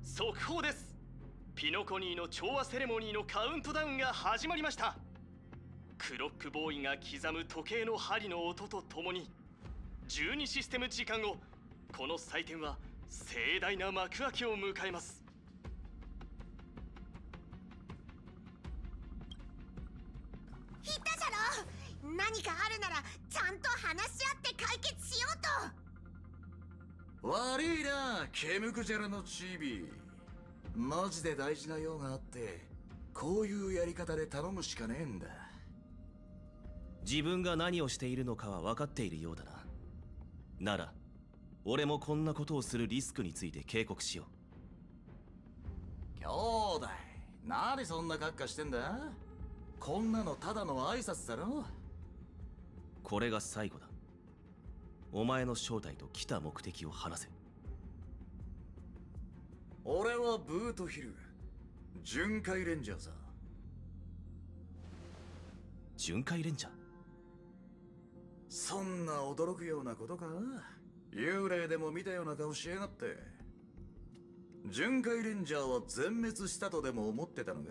速報です。ピノコニーの調和セレモニーのカウントダウンが始まりました。クロックボーイが刻む時計の針の音とともに12システム時間後、この祭典は盛大な幕開けを迎えます。言ったじゃろ、何かあるならちゃんと話し合って解決しようと。悪いな、ケムクジャラのチビ。マジで大事な用があってこういうやり方で頼むしかねえんだ。自分が何をしているのかは分かっているようだな。なら俺もこんなことをするリスクについて警告しよう。兄弟、何そんな格好してんだ。こんなのただの挨拶だろ。これが最後だ。お前の正体と来た目的を話せ。俺はブートヒル、巡回レンジャーさ。巡回レンジャー？そんな驚くようなことか。幽霊でも見たような顔しやがって。巡回レンジャーは全滅したとでも思ってたのか。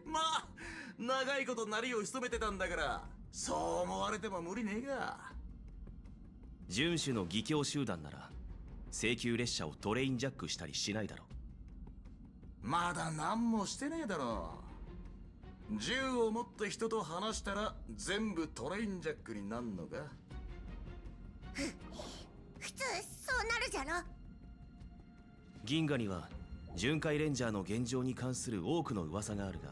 まあ長いこと鳴りを潜めてたんだからそう思われても無理ねえが。遵守の義教集団なら請求列車をトレインジャックしたりしないだろう。まだ何もしてねえだろ。銃を持って人と話したら全部トレインジャックになんのか。普通そうなるじゃろ。銀河には巡回レンジャーの現状に関する多くの噂があるが、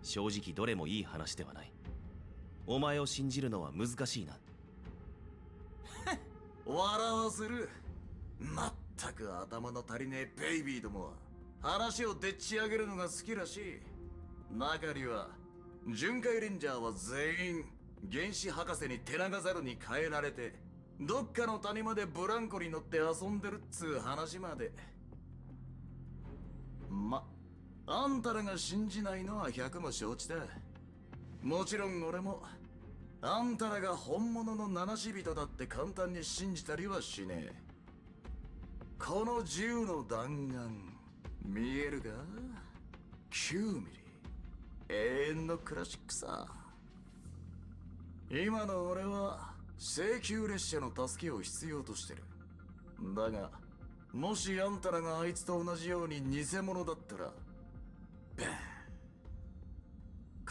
正直どれもいい話ではない。お前を信じるのは難しいな。笑わせる。まったく頭の足りねえベイビーどもは話をでっち上げるのが好きらしい。中には巡回レンジャーは全員原始博士に手長猿に変えられてどっかの谷までブランコに乗って遊んでるっつう話まで。あんたらが信じないのは百も承知だ。もちろん俺もあんたらが本物の七死人だって簡単に信じたりはしねえ。この銃の弾丸見えるか。9ミリ、永遠のクラシックさ。今の俺は請求列車の助けを必要としてる。だがもしあんたらがあいつと同じように偽物だったら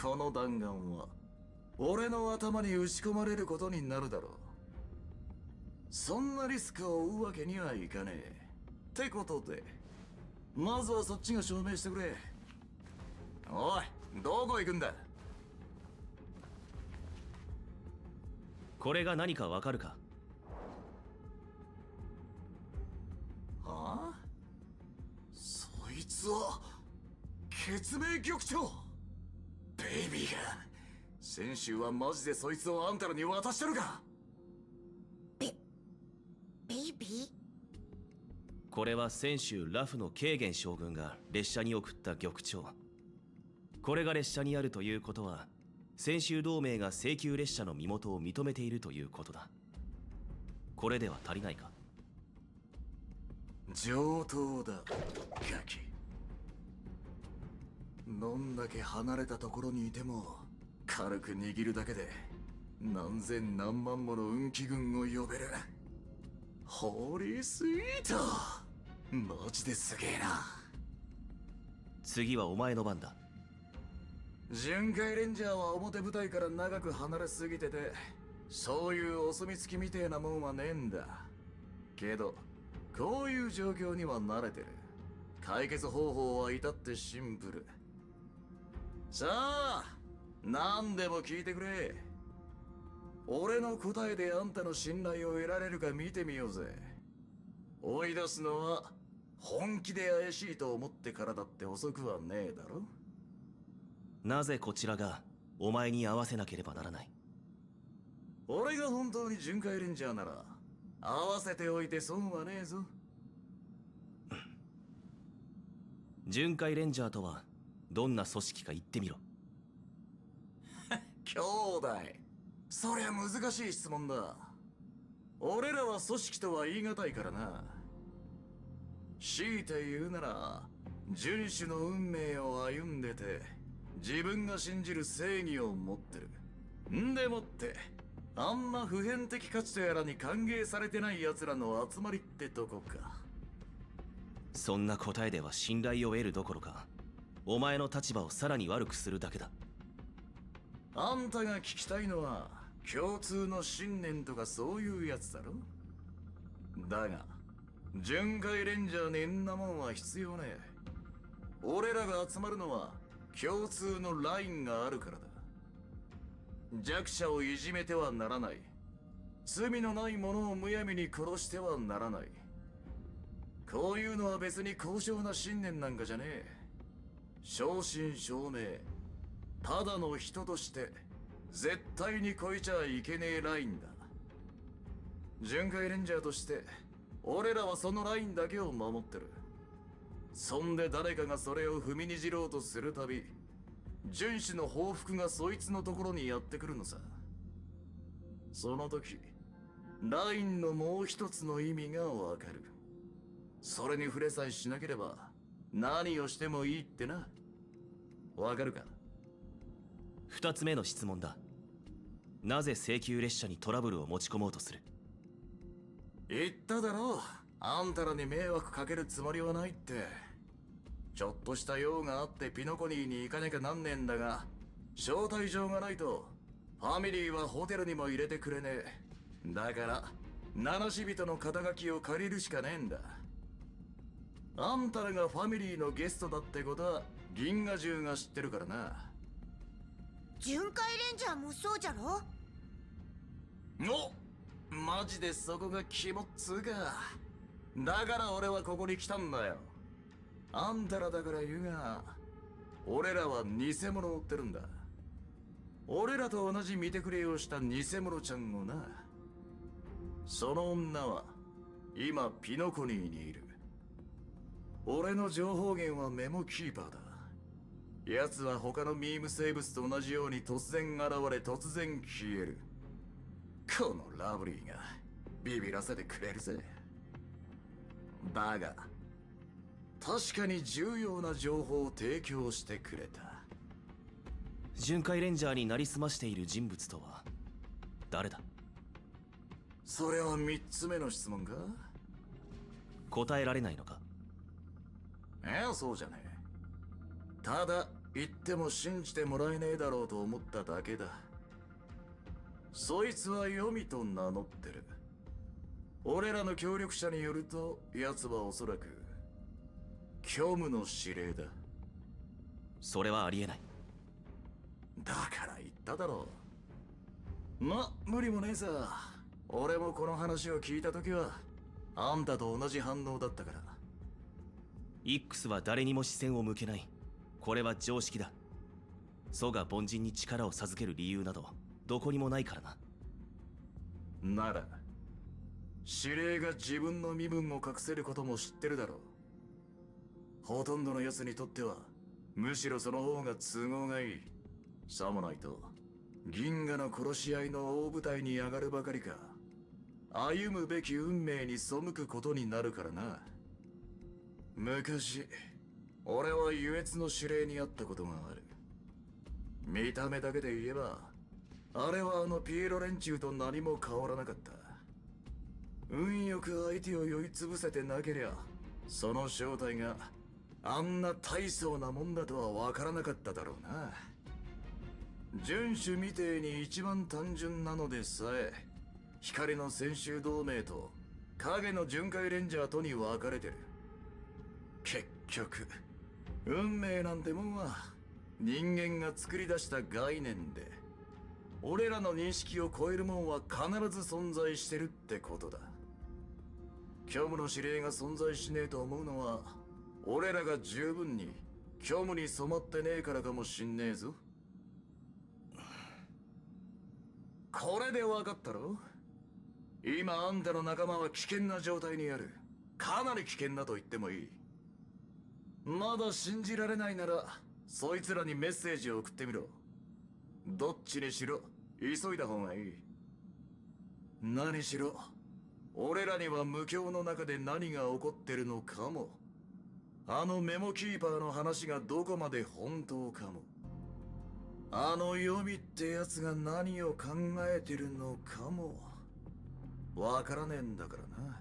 この弾丸は俺の頭に打ち込まれることになるだろう。そんなリスクを負うわけにはいかねえ。ってことでまずはそっちが証明してくれ。おい、どこ行くんだ。これが何かわかるか。はあ？そいつは血明局長。ベイビーが先週はマジでそいつをあんたらに渡してるか。ベイビー？これは先週ラフのケーゲン将軍が列車に送った玉鳥。これが列車にあるということは先週同盟が請求列車の身元を認めているということだ。これでは足りないか。上等だガキ。どんだけ離れたところにいても軽く握るだけで何千何万もの運気軍を呼べる。ホーリースイート、マジですげえな。次はお前の番だ。巡回レンジャーは表舞台から長く離れすぎててそういうお墨付きみてえなもんはねえんだけど、こういう状況には慣れてる。解決方法は至ってシンプル。さあ何でも聞いてくれ。俺の答えであんたの信頼を得られるか見てみようぜ。追い出すのは本気で怪しいと思ってからだって遅くはねえだろ。なぜこちらがお前に合わせなければならない。俺が本当に巡回レンジャーなら合わせておいて損はねえぞ。巡回レンジャーとはどんな組織か言ってみろ。兄弟、そりゃ難しい質問だ。俺らは組織とは言い難いからな。強いて言うなら遵守の運命を歩んでて自分が信じる正義を持ってるんでもってあんま普遍的価値とやらに歓迎されてない奴らの集まりってとこか。そんな答えでは信頼を得るどころかお前の立場をさらに悪くするだけだ。あんたが聞きたいのは共通の信念とかそういうやつだろ。だが巡回レンジャーにんなもんは必要ねえ。俺らが集まるのは共通のラインがあるからだ。弱者をいじめてはならない。罪のない者をむやみに殺してはならない。こういうのは別に高尚な信念なんかじゃねえ。正真正銘ただの人として絶対に超えちゃいけねえラインだ。巡回レンジャーとして俺らはそのラインだけを守ってる。そんで誰かがそれを踏みにじろうとするたび遵守の報復がそいつのところにやってくるのさ。その時ラインのもう一つの意味がわかる。それに触れさえしなければ何をしてもいいってな。わかるか。二つ目の質問だ。なぜ請求列車にトラブルを持ち込もうとする？言っただろう。あんたらに迷惑かけるつもりはないって。ちょっとした用があってピノコニーに行かなきゃなんねえんだが、招待状がないとファミリーはホテルにも入れてくれねえ。だから七死人の肩書きを借りるしかねえんだ。あんたらがファミリーのゲストだってことは銀河中が知ってるからな。巡回レンジャーもそうじゃろ。お、マジでそこが肝っつうか。だから俺はここに来たんだよ。あんたらだから言うが、俺らは偽物を追ってるんだ。俺らと同じ見てくれをした偽物ちゃんをな。その女は今ピノコニーにいる。俺の情報源はメモキーパーだ。奴は他のミーム生物と同じように突然現れ突然消える。このラブリーがビビらせてくれるぜ。だが確かに重要な情報を提供してくれた。巡回レンジャーになりすましている人物とは誰だ？それは3つ目の質問か？答えられないのか？そうじゃねえ。ただ言っても信じてもらえねえだろうと思っただけだ。そいつはヨミと名乗ってる。俺らの協力者によると奴はおそらく虚無の指令だ。それはありえない。だから言っただろう。ま、無理もねえさ。俺もこの話を聞いた時はあんたと同じ反応だったから。イックスは誰にも視線を向けない。これは常識だ。祖が凡人に力を授ける理由などどこにもないからな。なら指令が自分の身分を隠せることも知ってるだろう。ほとんどの奴にとってはむしろその方が都合がいい。さもないと銀河の殺し合いの大舞台に上がるばかりか歩むべき運命に背くことになるからな。昔俺は優越の指令にあったことがある。見た目だけで言えばあれはあのピエロ連中と何も変わらなかった。運よく相手を酔いつぶせてなけりゃその正体があんな大層なもんだとは分からなかっただろうな。遵守みてえに一番単純なのでさえ光の戦衆同盟と影の巡回レンジャーとに分かれてる。結局運命なんてもんは人間が作り出した概念で俺らの認識を超えるもんは必ず存在してるってことだ。虚無の指令が存在しねえと思うのは俺らが十分に虚無に染まってねえからかもしんねえぞ。これで分かったろ？今あんたの仲間は危険な状態にある。かなり危険だと言ってもいい。まだ信じられないならそいつらにメッセージを送ってみろ。どっちにしろ急いだ方がいい。何しろ俺らには無境の中で何が起こってるのかも、あのメモキーパーの話がどこまで本当かも、あの予備ってやつが何を考えてるのかもわからねえんだからな。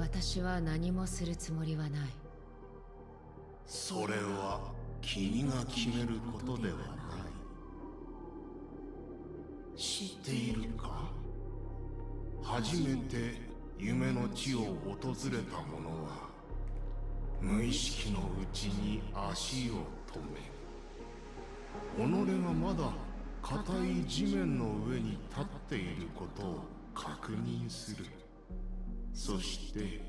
私は何もするつもりはない。それは君が決めることではない。知っているか？初めて夢の地を訪れた者は無意識のうちに足を止め、己がまだ硬い地面の上に立っていることを確認する。そして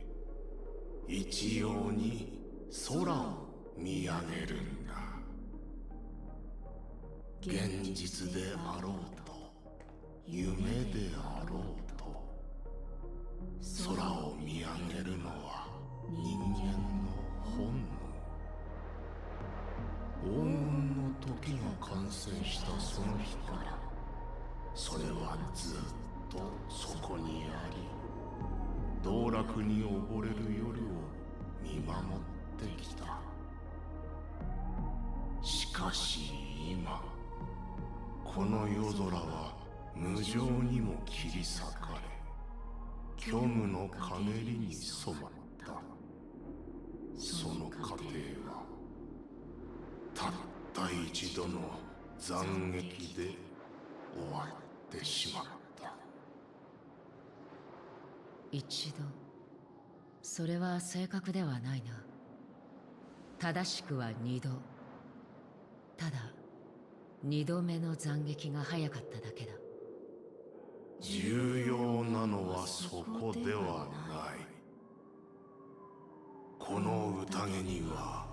一様に空を見上げるんだ。現実であろうと夢であろうと、空を見上げるのは人間の本能。黄金の時が完成したその日から、それはずっとそこにあり、道楽に溺れる夜を見守ってきた。しかし今、この夜空は無情にも切り裂かれ、虚無の陰りに染まった。その過程はたった一度の斬撃で終わってしまった。一度、それは正確ではないな。正しくは二度。ただ、二度目の斬撃が早かっただけだ。重要なのはそこではない。この宴には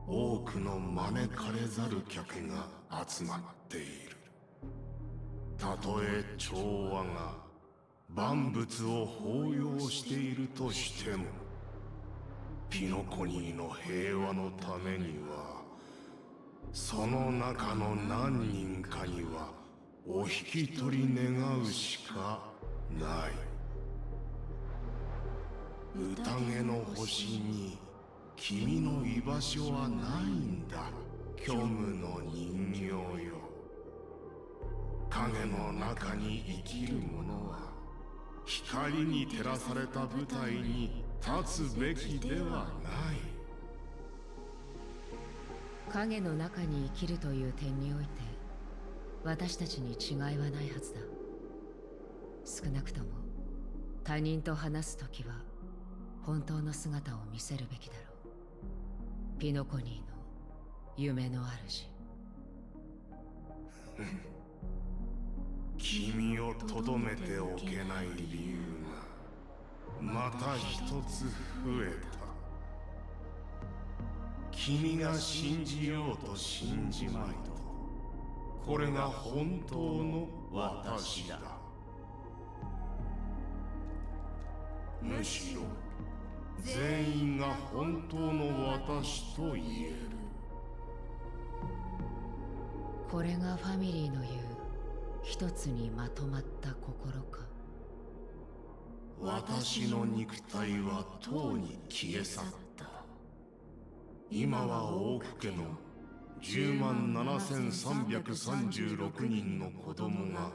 多くの招かれざる客が集まっている。たとえ調和が万物を包容しているとしても、ピノコニーの平和のためには、その中の何人かにはお引き取り願うしかない。宴の星に君の居場所はないんだ、虚無の人形よ。影の中に生きる者は光に照らされた舞台に立つべきではない。影の中に生きるという点において、私たちに違いはないはずだ。少なくとも他人と話すときは本当の姿を見せるべきだろう。ピノコニーの夢の主。君をとどめておけない理由がまた一つ増えた。君が信じようと信じまいと、これが本当の私だ。むしろ全員が本当の私と言える。これがファミリーの言う一つにまとまった心か。私の肉体はとうに消え去った。今は大久家の107336人の子供が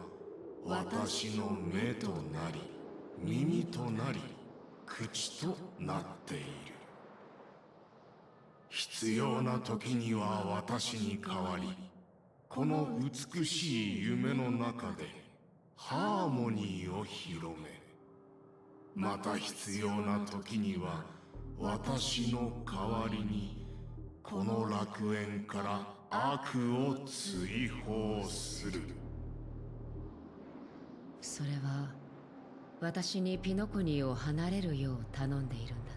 私の目となり耳となり口となっている。必要な時には私に代わり、この美しい夢の中でハーモニーを広め、また必要な時には私の代わりにこの楽園から悪を追放する。それは私にピノコニーを離れるよう頼んでいるんだ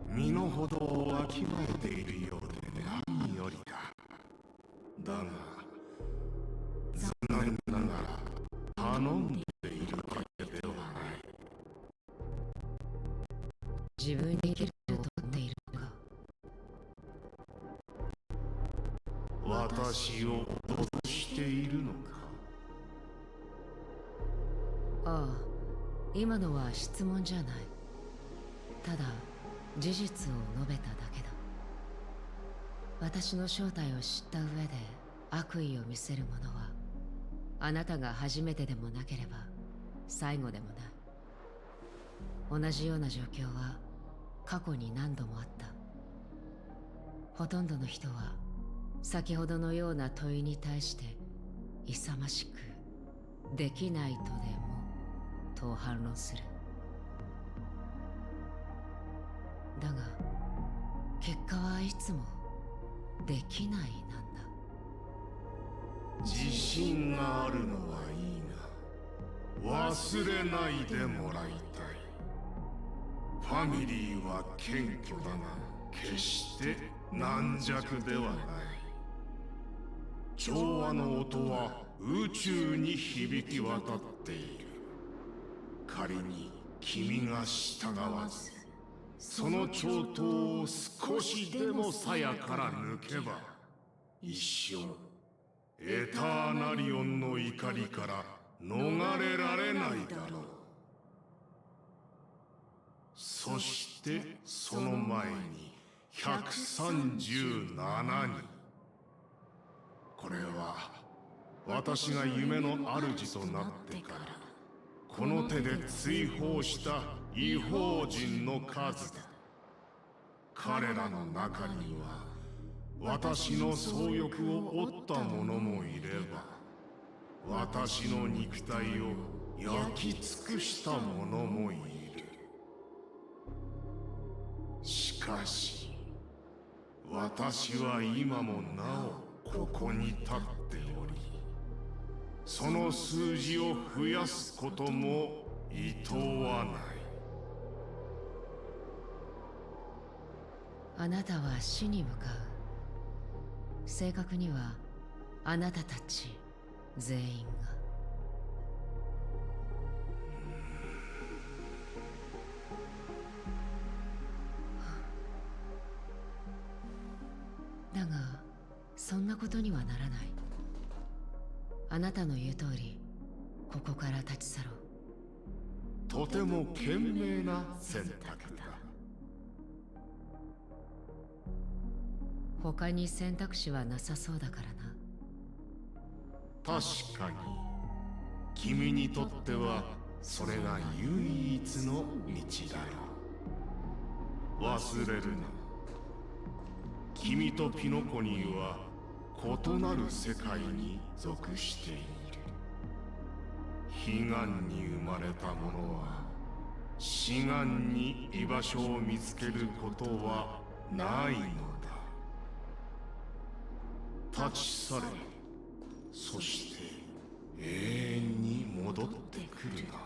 な。身の程をわきまえているようで何よりだ。だが残念ながら頼んでいるわけではない。自分に生きると思っているか。私を脅しているのか。ああ、今のは質問じゃない。ただ事実を述べただけだ。私の正体を知った上で悪意を見せる者はあなたが初めてでもなければ最後でもない。同じような状況は過去に何度もあった。ほとんどの人は先ほどのような問いに対して勇ましくできないとでもと反論する。だが結果はいつもできないなんだ。自信があるのはいいが忘れないでもらいたい。ファミリーは謙虚だが決して軟弱ではない。調和の音は宇宙に響き渡っている。仮に君が従わずその長刀を少しでも鞘から抜けば一生エターナリオンの怒りから逃れられないだろう。そしてその前に137人。これは私が夢の主となってからこの手で追放した異邦人の数だ。彼らの中には私の総欲を折った者もいれば私の肉体を焼き尽くした者もいる。しかし私は今もなおここに立っておりその数字を増やすこともいとわない。あなたは死に向かう。正確にはあなたたち全員が。だがそんなことにはならない。あなたの言う通りここから立ち去ろう。とても賢明な選択だ。他に選択肢はなさそうだからな。確かに君にとってはそれが唯一の道だろう。忘れるな。君とピノコニーは異なる世界に属している。彼岸に生まれた者は死願に居場所を見つけることはないのだ。立ち去れ。そして永遠に戻ってくるな。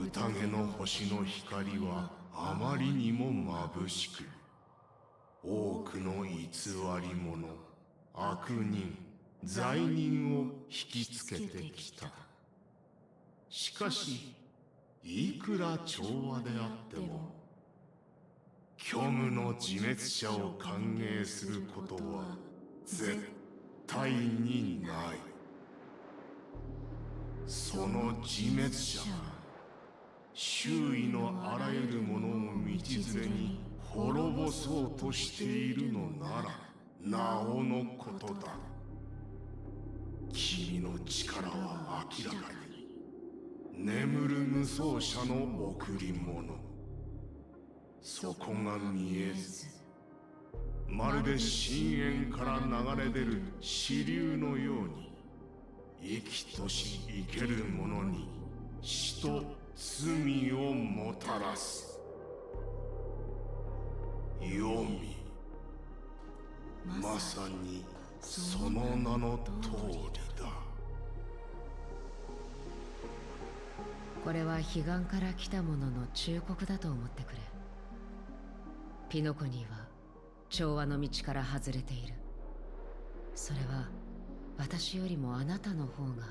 宴の星の光はあまりにも眩しく多くの偽り者、悪人、罪人を引きつけてきた。しかしいくら調和であっても虚無の自滅者を歓迎することは絶対にない。その自滅者が周囲のあらゆるものを道連れに滅ぼそうとしているのならなおのことだ。君の力は明らかに眠る無双者の贈り物。そこが見えずまるで深淵から流れ出る支流のように生きとし生ける者に死と罪をもたらす。まさにその名の通りだ。これは彼岸から来た者の忠告だと思ってくれ。ピノコニーは調和の道から外れている。それは私よりもあなたの方が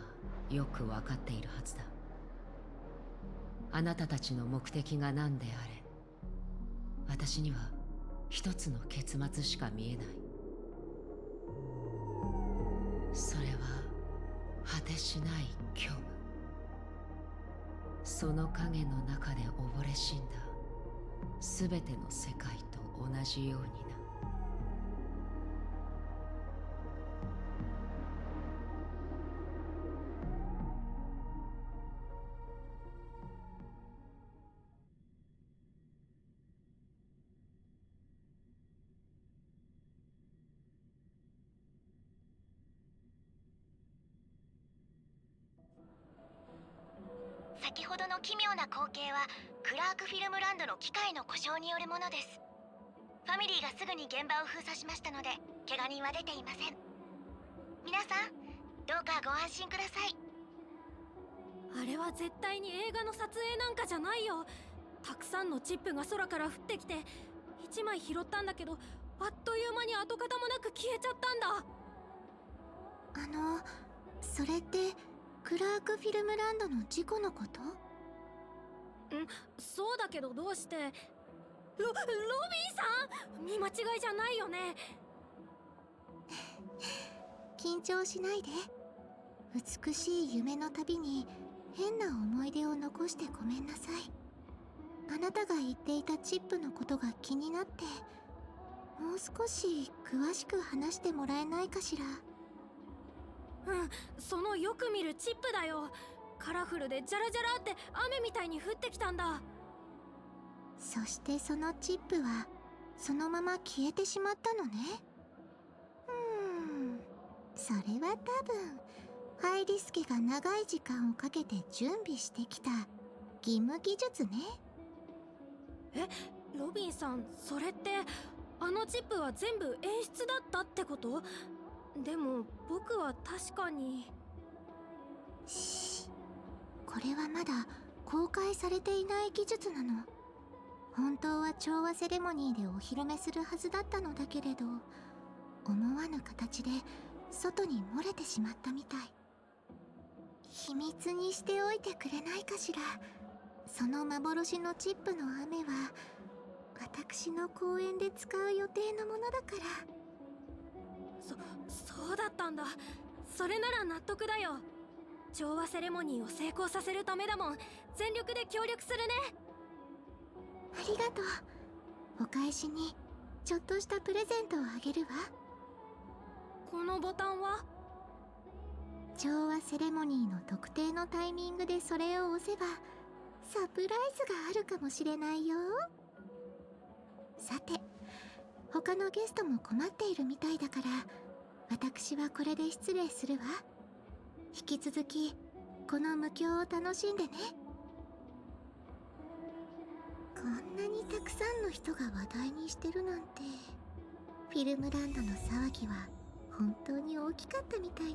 よく分かっているはずだ。あなたたちの目的が何であれ、私には一つの結末しか見えない。それは果てしない虚無。その影の中で溺れ死んだ全ての世界と同じようにな。先ほどの奇妙な光景はクラークフィルムランドの機械の故障によるものです。ファミリーがすぐに現場を封鎖しましたので怪我人は出ていません。皆さんどうかご安心ください。あれは絶対に映画の撮影なんかじゃないよ。たくさんのチップが空から降ってきて1枚拾ったんだけど、あっという間に跡形もなく消えちゃったんだ。それってクラークフィルムランドの事故のこと？そうだけどどうして？ロビンさん、見間違いじゃないよね？緊張しないで。美しい夢の旅に変な思い出を残してごめんなさい。あなたが言っていたチップのことが気になって、もう少し詳しく話してもらえないかしら。そのよく見るチップだよ。カラフルでジャラジャラって雨みたいに降ってきたんだ。そしてそのチップはそのまま消えてしまったのね。それは多分ハイリスケが長い時間をかけて準備してきた義務技術ね。ロビンさん、それってあのチップは全部演出だったってこと？でも僕は確かに。これはまだ公開されていない技術なの。本当は調和セレモニーでお披露目するはずだったのだけれど、思わぬ形で外に漏れてしまったみたい。秘密にしておいてくれないかしら。その幻のチップの雨は私の公演で使う予定のものだから。そうだったんだ。それなら納得だよ。調和セレモニーを成功させるためだもん。全力で協力するね。ありがとう。お返しにちょっとしたプレゼントをあげるわ。このボタンは？調和セレモニーの特定のタイミングでそれを押せばサプライズがあるかもしれないよ。さて、他のゲストも困っているみたいだから、私はこれで失礼するわ。引き続きこの無境を楽しんでね。こんなにたくさんの人が話題にしてるなんて、フィルムランドの騒ぎは本当に大きかったみたいね。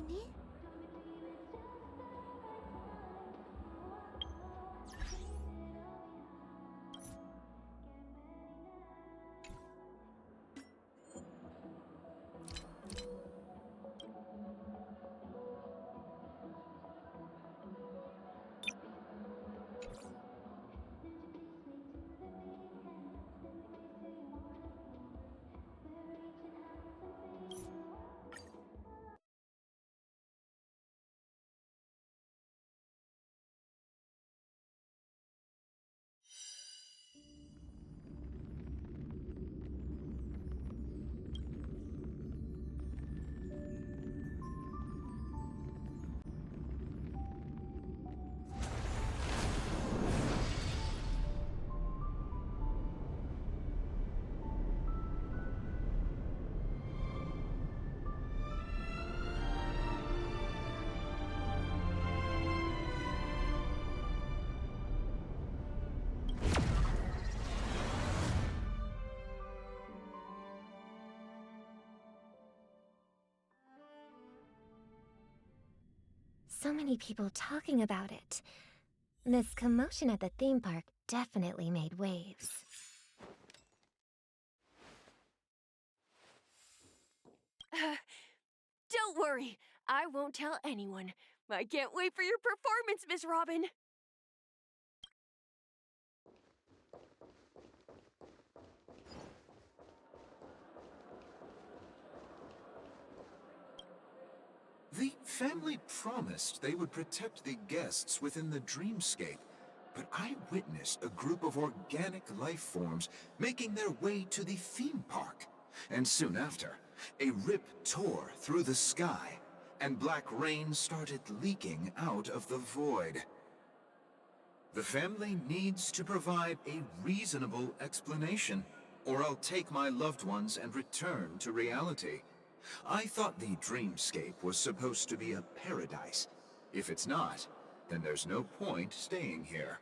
so many people talking about it. This commotion at the theme park definitely made waves. Don't worry, I won't tell anyone. I can't wait for your performance, Miss Robin. The family promised they would protect the guests within the dreamscape, but I witnessed a group of organic life forms making their way to the theme park. And soon after, a rip tore through the sky, and black rain started leaking out of the void. The family needs to provide a reasonable explanation, or I'll take my loved ones and return to reality. I thought the dreamscape was supposed to be a paradise. If it's not, then there's no point staying here.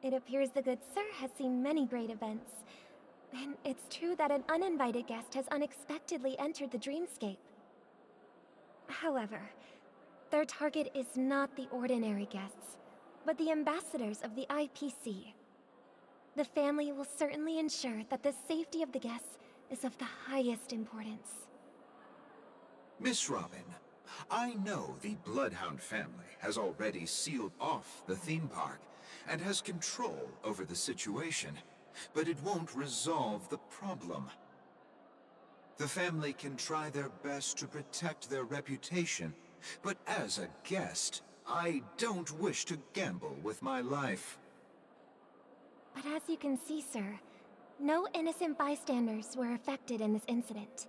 It appears the good sir has seen many great events. And it's true that an uninvited guest has unexpectedly entered the dreamscape. However, their target is not the ordinary guests, but the ambassadors of the IPC. The family will certainly ensure that the safety of the guests is of the highest importance. Miss Robin, I know the Bloodhound family has already sealed off the theme park and has control over the situation, but it won't resolve the problem. The family can try their best to protect their reputation, but as a guest, I don't wish to gamble with my life. But as you can see, sir, no innocent bystanders were affected in this incident.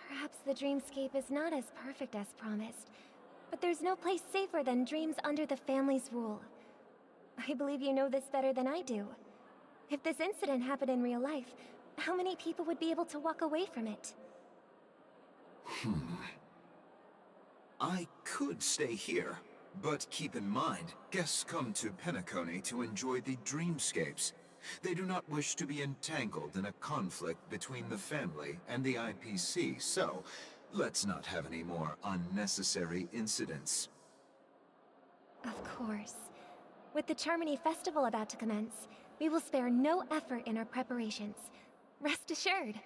Perhaps the dreamscape is not as perfect as promised, but there's no place safer than dreams under the family's rule. I believe you know this better than I do. If this incident happened in real life, how many people would be able to walk away from it? I could stay here, but keep in mind, guests come to Penacony to enjoy the dreamscapes. They do not wish to be entangled in a conflict between the family and the IPC, so let's not have any more unnecessary incidents. Of course. With the Charmony Festival about to commence, we will spare no effort in our preparations. Rest assured.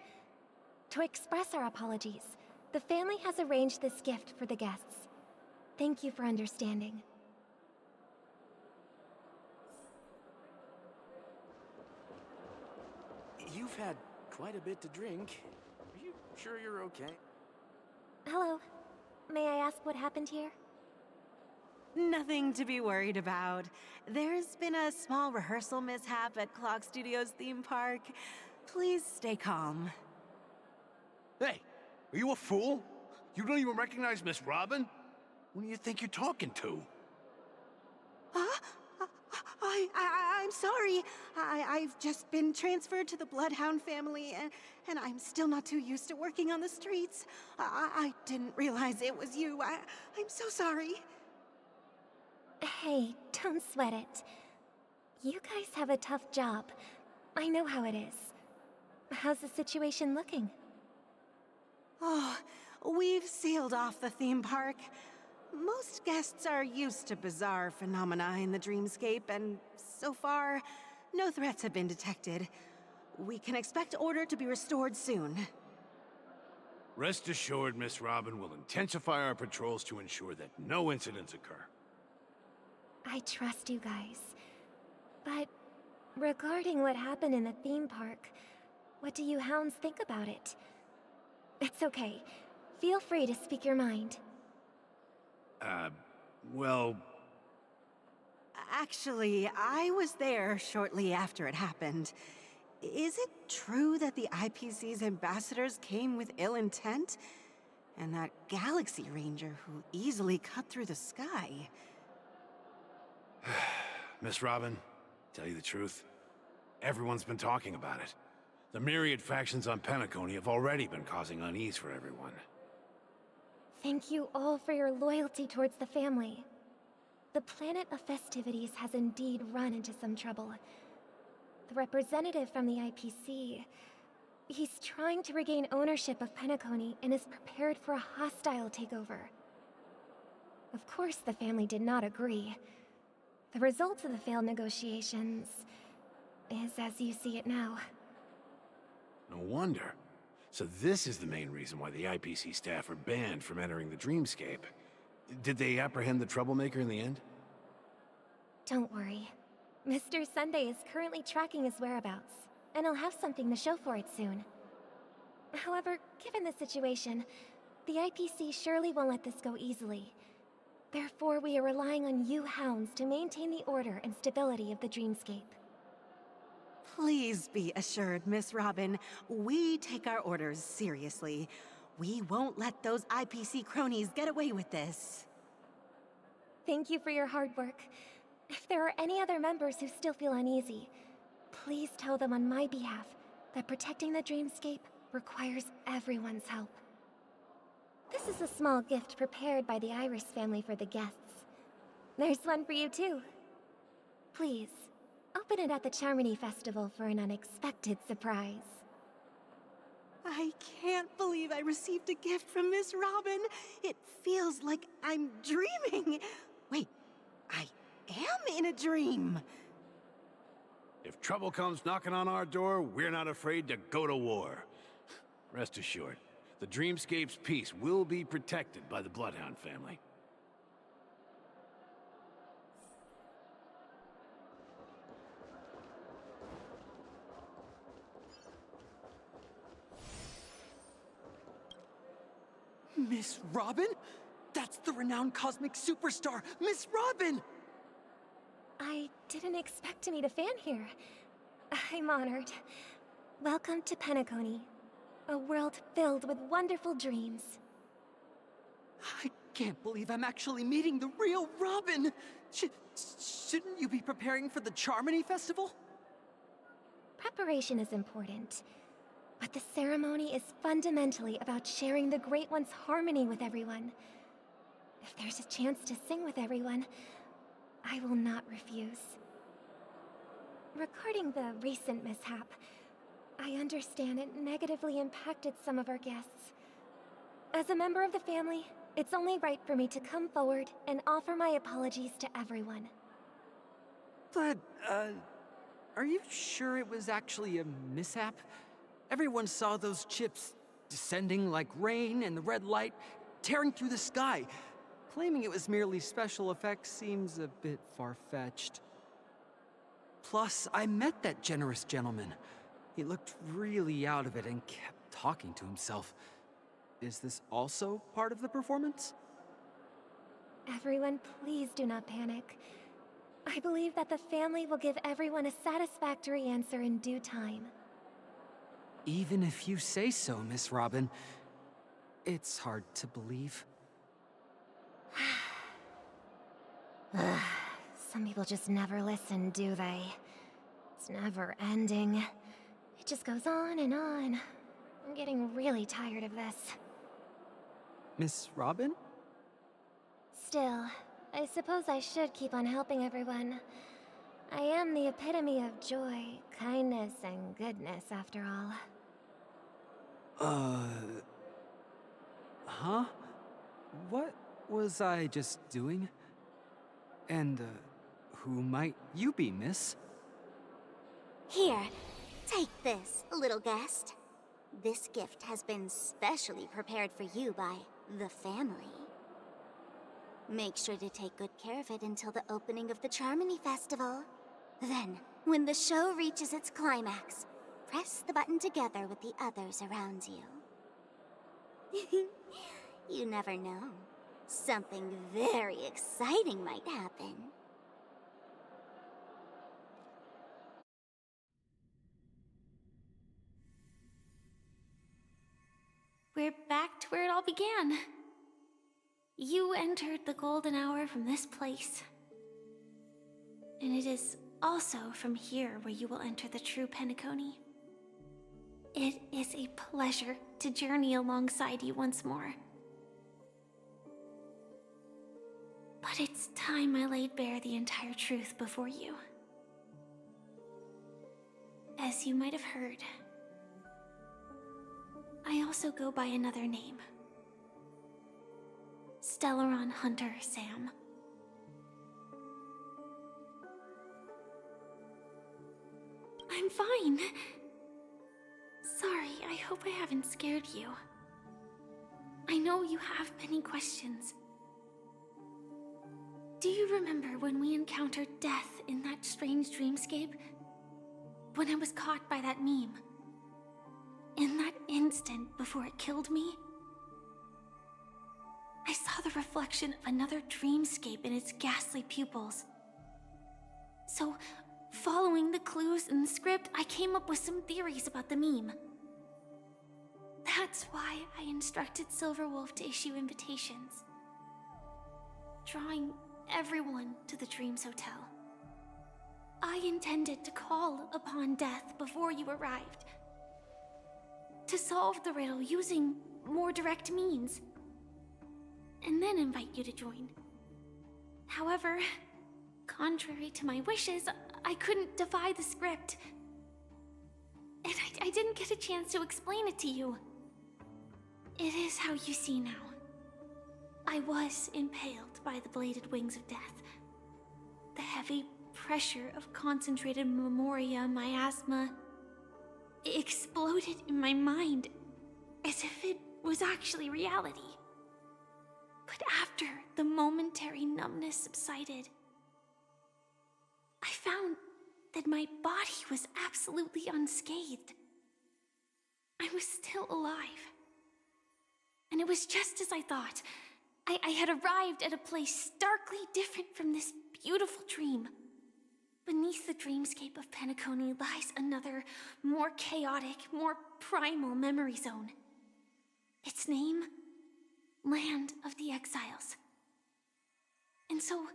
To express our apologies, the family has arranged this gift for the guests. Thank you for understanding. You've had quite a bit to drink. Are you sure you're okay? Hello. May I ask what happened here? Nothing to be worried about. There's been a small rehearsal mishap at Clock Studios theme park. Please stay calm. Hey, are you a fool? You don't even recognize Miss Robin? Who do you think you're talking to? Huh? I'm sorry. I've just been transferred to the Bloodhound family, and I'm still not too used to working on the streets. I didn't realize it was you. I'm so sorry. Hey, don't sweat it. You guys have a tough job. I know how it is. How's the situation looking? Oh, we've sealed off the theme park. Most guests are used to bizarre phenomena in the dreamscape, and so far, no threats have been detected. We can expect order to be restored soon. Rest assured, Miss Robin will intensify our patrols to ensure that no incidents occur. I trust you guys. But regarding what happened in the theme park, what do you hounds think about it? It's okay. Feel free to speak your mind. Well... Actually, I was there shortly after it happened. Is it true that the IPC's ambassadors came with ill intent? And that Galaxy Ranger who easily cut through the sky? Miss Robin, tell you the truth, everyone's been talking about it. The myriad factions on Penacony have already been causing unease for everyone. Thank you all for your loyalty towards the family. The planet of festivities has indeed run into some trouble. The representative from the IPC... he's trying to regain ownership of Penacony and is prepared for a hostile takeover. Of course the family did not agree. The result of the failed negotiations is as you see it now. No wonder. So this is the main reason why the IPC staff are banned from entering the Dreamscape. Did they apprehend the troublemaker in the end? Don't worry. Mr. Sunday is currently tracking his whereabouts, and he'll have something to show for it soon. However, given the situation, the IPC surely won't let this go easily. Therefore, we are relying on you hounds to maintain the order and stability of the Dreamscape. Please be assured, Miss Robin, we take our orders seriously. We won't let those IPC cronies get away with this. Thank you for your hard work. If there are any other members who still feel uneasy, please tell them on my behalf that protecting the Dreamscape requires everyone's help. This is a small gift prepared by the Iris family for the guests. There's one for you too. Please, open it at the Charmony Festival for an unexpected surprise. I can't believe I received a gift from Miss Robin. It feels like I'm dreaming. Wait, I am in a dream. If trouble comes knocking on our door, we're not afraid to go to war. Rest assured, the Dreamscape's peace will be protected by the Bloodhound family. Miss Robin? That's the renowned cosmic superstar, Miss Robin! I didn't expect to meet a fan here. I'm honored. Welcome to Penacony, a world filled with wonderful dreams. I can't believe I'm actually meeting the real Robin! Shouldn't you be preparing for the Charmony Festival? Preparation is important, but the ceremony is fundamentally about sharing the Great One's harmony with everyone. If there's a chance to sing with everyone, I will not refuse. Regarding the recent mishap, I understand it negatively impacted some of our guests. As a member of the family, it's only right for me to come forward and offer my apologies to everyone. But, are you sure it was actually a mishap? Everyone saw those chips descending like rain and the red light tearing through the sky. Claiming it was merely special effects seems a bit far-fetched. Plus, I met that generous gentleman. He looked really out of it and kept talking to himself. Is this also part of the performance? Everyone, please do not panic. I believe that the family will give everyone a satisfactory answer in due time. Even if you say so, Miss Robin, it's hard to believe. Some people just never listen, do they? It's never ending. It just goes on and on. I'm getting really tired of this. Miss Robin? Still, I suppose I should keep on helping everyone. I am the epitome of joy, kindness, and goodness, after all. Huh? What was I just doing? And, who might you be, miss? Here, take this, little guest. This gift has been specially prepared for you by the family. Make sure to take good care of it until the opening of the Charmony Festival. Then, when the show reaches its climax, press the button together with the others around you. You never know. Something very exciting might happen. We're back to where it all began. You entered the golden hour from this place. And it is also from here where you will enter the true Penacony. It is a pleasure to journey alongside you once more. But it's time I laid bare the entire truth before you. As you might have heard, I also go by another name. Stellaron Hunter Sam. I'm fine. Sorry, I hope I haven't scared you. I know you have many questions. Do you remember when we encountered death in that strange dreamscape? When I was caught by that meme? In that instant before it killed me? I saw the reflection of another dreamscape in its ghastly pupils. So, following the clues in the script, I came up with some theories about the meme. That's why I instructed Silverwolf to issue invitations, drawing everyone to the Dreams Hotel. I intended to call upon death before you arrived, to solve the riddle using more direct means, and then invite you to join. However, contrary to my wishes, I couldn't defy the script, and I didn't get a chance to explain it to you. It is how you see now. I was impaled by the bladed wings of death. The heavy pressure of concentrated memoria miasma exploded in my mind as if it was actually reality. But after the momentary numbness subsided, I found that my body was absolutely unscathed. I was still alive. And it was just as I thought. I had arrived at a place starkly different from this beautiful dream. Beneath the dreamscape of Penacony lies another, more chaotic, more primal memory zone. Its name? Land of the Exiles. And so,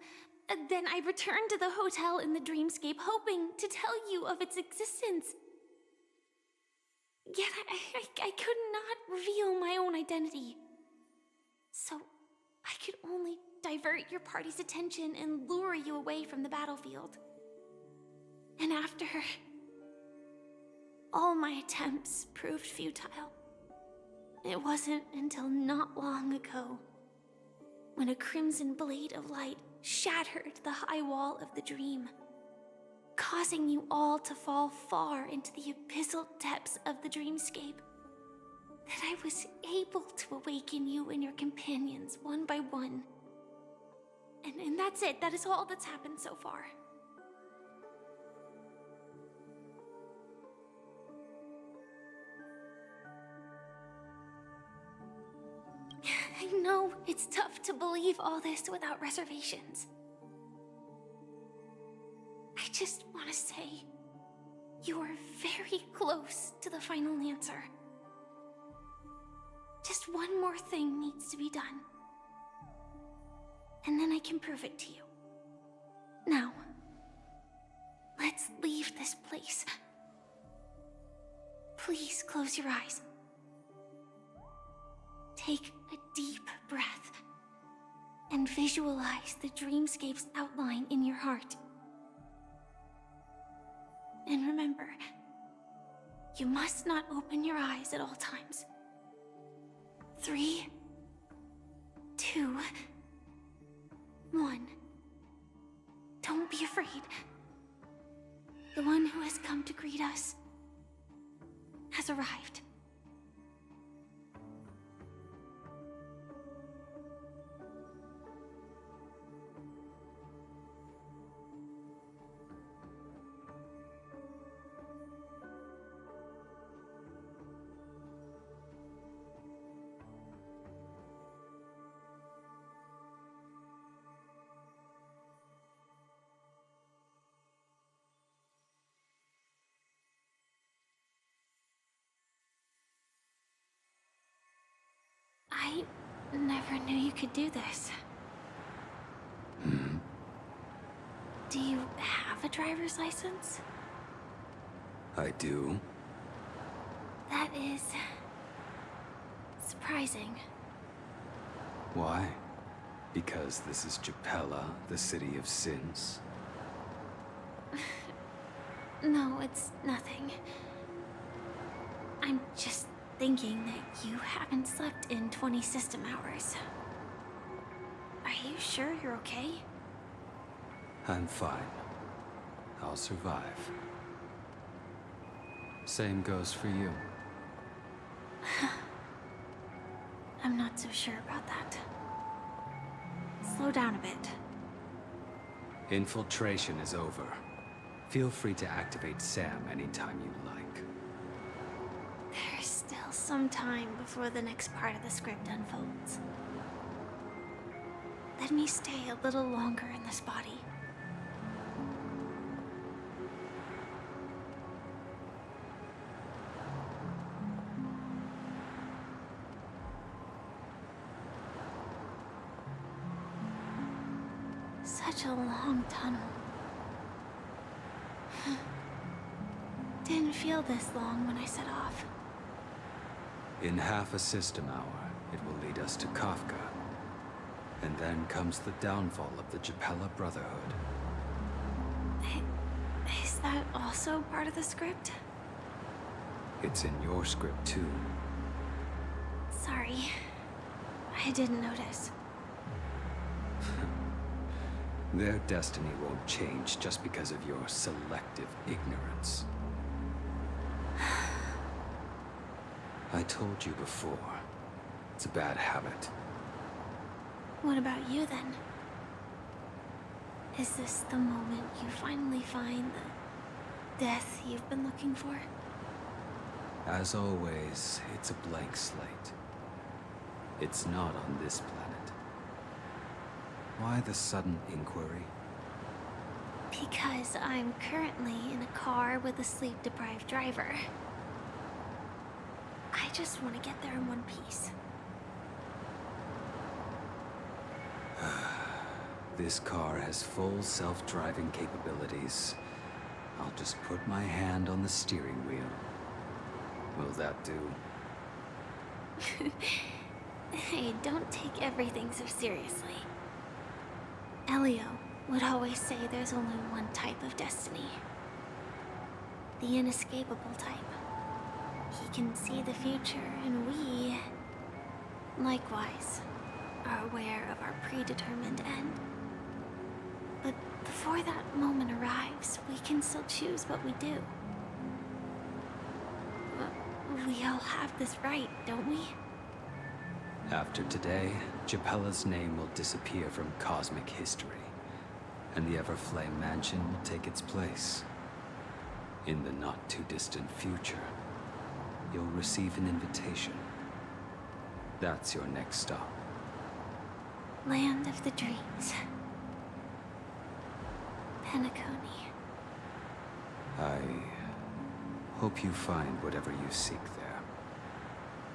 then I returned to the hotel in the dreamscape, hoping to tell you of its existence. Yet I could not reveal my own identity. So, I could only divert your party's attention and lure you away from the battlefield. And after all my attempts proved futile, it wasn't until not long ago when a crimson blade of light shattered the high wall of the dream, causing you all to fall far into the abyssal depths of the dreamscape, that I was able to awaken you and your companions one by one. And that's it. That is all that's happened so far. I know it's tough to believe all this without reservations. I just want to say, you are very close to the final answer. Just one more thing needs to be done. And then I can prove it to you. Now, let's leave this place. Please close your eyes. Take a deep breath and visualize the dreamscape's outline in your heart. And remember, you must not open your eyes at all times. 3, 2, 1. Don't be afraid. The one who has come to greet us has arrived. I never knew you could do this. Do you have a driver's license? I do. That is surprising. Why? Because this is Japella, the city of sins? No, it's nothing. I'm just thinking that you haven't slept in 20 system hours. sure you're okay? I'm fine. I'll survive. Same goes for you. I'm not so sure about that. Slow down a bit. Infiltration is over. Feel free to activate Sam anytime you like. There's still some time before the next part of the script unfolds. Let me stay a little longer in this body. Such a long tunnel. Didn't feel this long when I set off. In half a system hour, it will lead us to Kafka. And then comes the downfall of the Japella Brotherhood. Is that also part of the script? It's in your script too. Sorry. I didn't notice. Their destiny won't change just because of your selective ignorance. I told you before, it's a bad habit. What about you then? Is this the moment you finally find the death you've been looking for? As always, it's a blank slate. It's not on this planet. Why the sudden inquiry? Because I'm currently in a car with a sleep-deprived driver. I just want to get there in one piece. This car has full self-driving capabilities. I'll just put my hand on the steering wheel. Will that do? Hey, don't take everything so seriously. Elio would always say there's only one type of destiny. The inescapable type. He can see the future, and we, likewise, are aware of our predetermined end. But before that moment arrives, we can still choose what we do. We all have this right, don't we? After today, Japella's name will disappear from cosmic history, and the Everflame Mansion will take its place. In the not-too-distant future, you'll receive an invitation. That's your next stop. Land of the Dreams. Penacony. I hope you find whatever you seek there.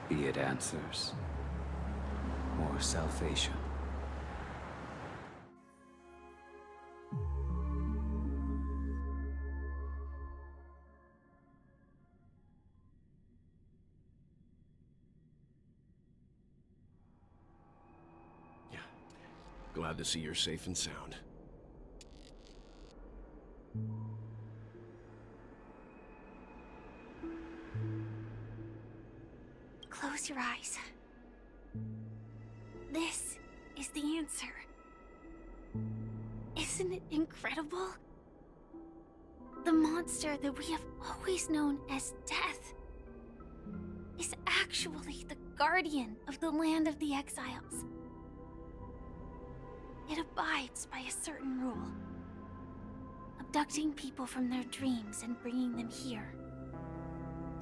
Be it answers or salvation. Yeah. Glad to see you're safe and sound. Close your eyes. This is the answer. Isn't it incredible? The monster that we have always known as Death is actually the guardian of the land of the exiles. It abides by a certain rule. Abducting people from their dreams and bringing them here.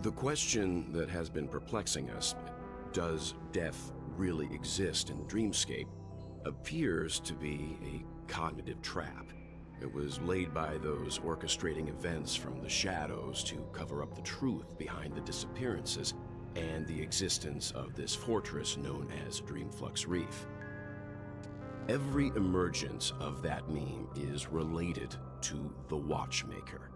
The question that has been perplexing us, does death really exist in Dreamscape, appears to be a cognitive trap. It was laid by those orchestrating events from the shadows to cover up the truth behind the disappearances and the existence of this fortress known as Dreamflux Reef. Every emergence of that meme is related to the Watchmaker.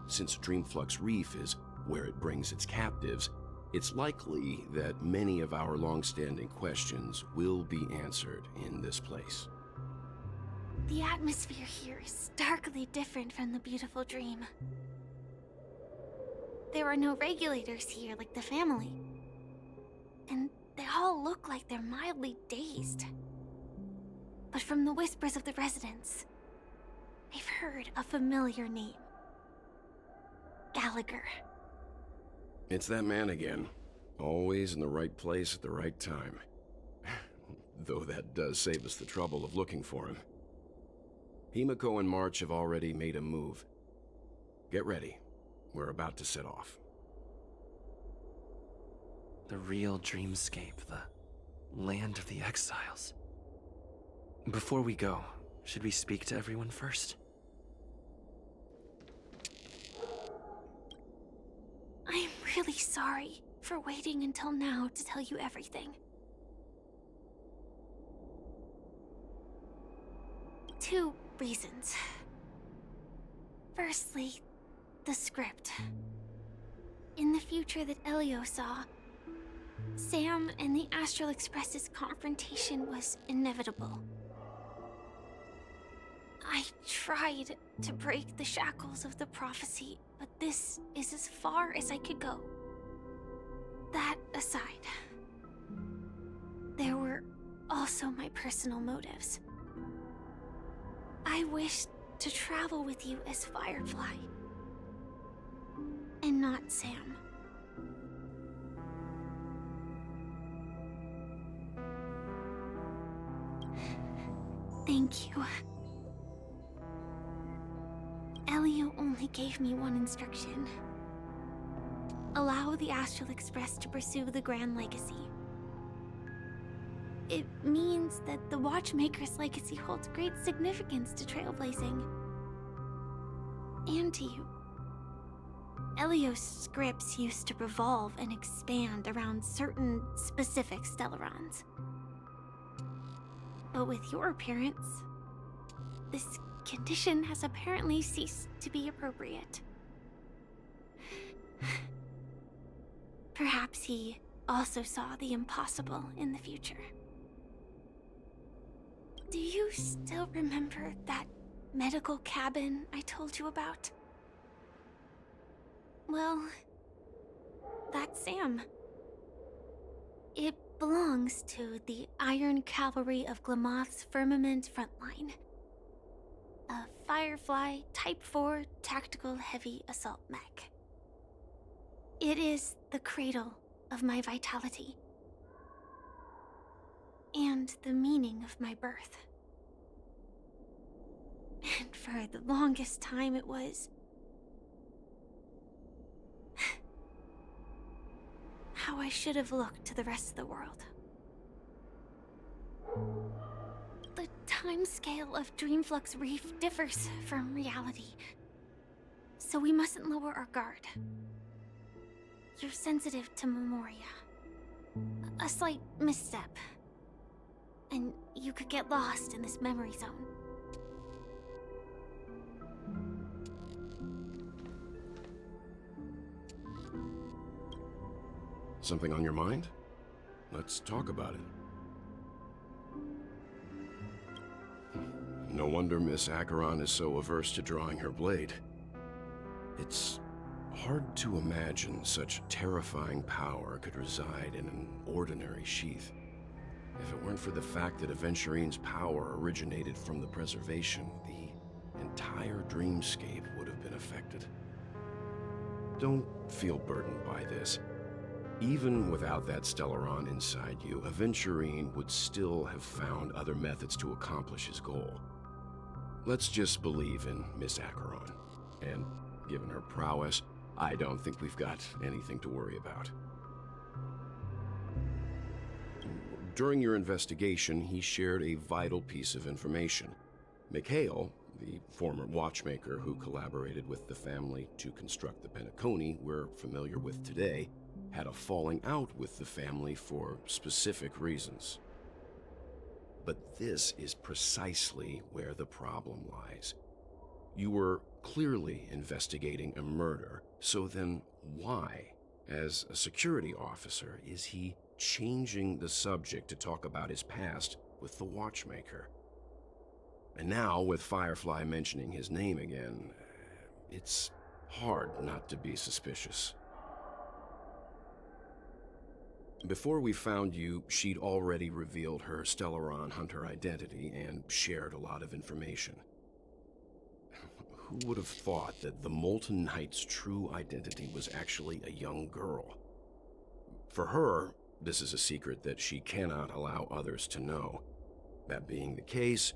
Since Dreamflux Reef is where it brings its captives, it's likely that many of our long-standing questions will be answered in this place. The atmosphere here is starkly different from the beautiful dream. There are no regulators here like the family. And they all look like they're mildly dazed. but from the whispers of the residents, I've heard a familiar name. Gallagher. It's that man again. Always in the right place at the right time. Though that does save us the trouble of looking for him. Himiko and March have already made a move. Get ready. We're about to set off. The real dreamscape, the land of the exiles. Before we go, should we speak to everyone first? I'm really sorry for waiting until now to tell you everything. 2 reasons. Firstly, the script. In the future that Elio saw, Sam and the Astral Express's confrontation was inevitable. I tried to break the shackles of the prophecy, but this is as far as I could go. That aside, there were also my personal motives. I wished to travel with you as Firefly, and not Sam. Thank you. Elio only gave me one instruction. Allow the Astral Express to pursue the Grand Legacy. It means that the Watchmaker's legacy holds great significance to trailblazing. And to you. Elio's scripts used to revolve and expand around certain specific Stellarons. But with your appearance, this condition has apparently ceased to be appropriate. Perhaps he also saw the impossible in the future. Do you still remember that medical cabin I told you about? Well, that's Sam. It belongs to the Iron Cavalry of Glamoth's Firmament Frontline. A Firefly Type 4 tactical heavy assault mech. It is the cradle of my vitality. And the meaning of my birth. And for the longest time it was how I should have looked to the rest of the world. The timescale of Dreamflux Reef differs from reality, so we mustn't lower our guard. You're sensitive to Memoria. A slight misstep, and you could get lost in this memory zone. Something on your mind? Let's talk about it. No wonder Miss Acheron is so averse to drawing her blade. It's hard to imagine such terrifying power could reside in an ordinary sheath. If it weren't for the fact that Aventurine's power originated from the preservation, the entire dreamscape would have been affected. Don't feel burdened by this. Even without that Stellaron inside you, Aventurine would still have found other methods to accomplish his goal. Let's just believe in Miss Acheron. And given her prowess, I don't think we've got anything to worry about. During your investigation, he shared a vital piece of information. Mikhail, the former watchmaker who collaborated with the family to construct the Penacony we're familiar with today, had a falling out with the family for specific reasons. But this is precisely where the problem lies. You were clearly investigating a murder, so then why, as a security officer, is he changing the subject to talk about his past with the watchmaker? And now, with Firefly mentioning his name again, it's hard not to be suspicious. Before we found you, she'd already revealed her Stellaron Hunter identity and shared a lot of information. Who would have thought that the Molten Knight's true identity was actually a young girl? For her, this is a secret that she cannot allow others to know. That being the case,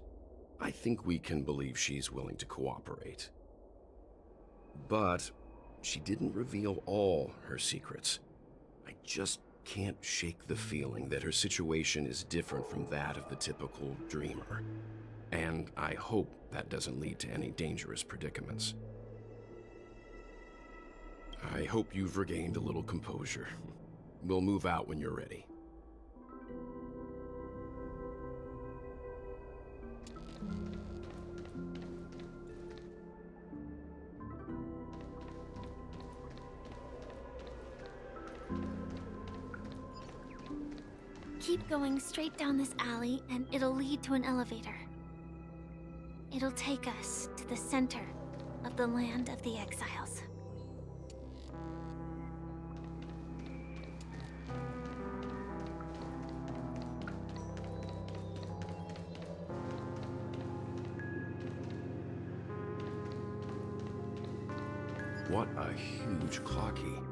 I think we can believe she's willing to cooperate. But she didn't reveal all her secrets. I just can't shake the feeling that her situation is different from that of the typical dreamer. And I hope that doesn't lead to any dangerous predicaments. I hope you've regained a little composure. We'll move out when you're ready. Keep going straight down this alley, and it'll lead to an elevator. It'll take us to the center of the land of the exiles. What a huge clocky.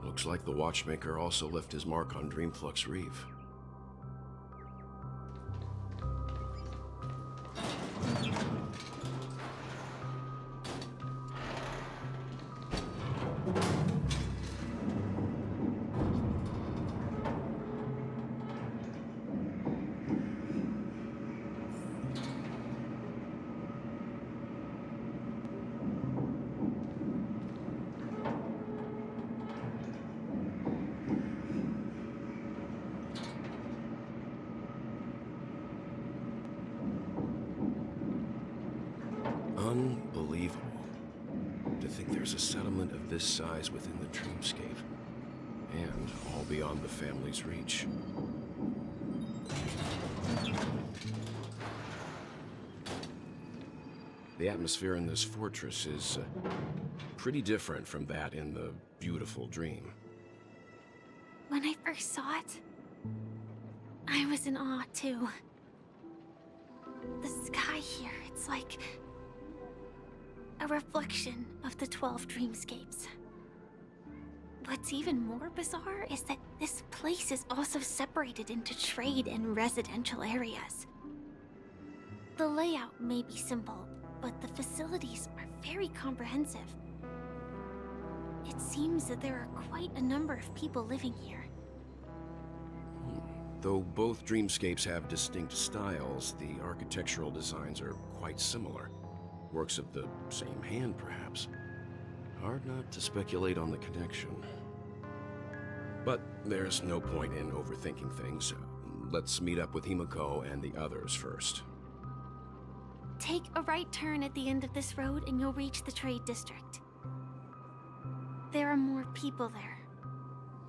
Looks like the watchmaker also left his mark on Dreamflux Reef. Unbelievable. To think there's a settlement of this size within the Dreamscape. And all beyond the family's reach. The atmosphere in this fortress is pretty different from that in the beautiful dream. When I first saw it, I was in awe too. The sky here, it's like a reflection of the 12 dreamscapes. What's even more bizarre is that this place is also separated into trade and residential areas. The layout may be simple, but the facilities are very comprehensive. It seems that there are quite a number of people living here. Though both dreamscapes have distinct styles, the architectural designs are quite similar. Works of the same hand, perhaps. Hard not to speculate on the connection. But there's no point in overthinking things. Let's meet up with Himiko and the others first. Take a right turn at the end of this road and you'll reach the trade district. There are more people there.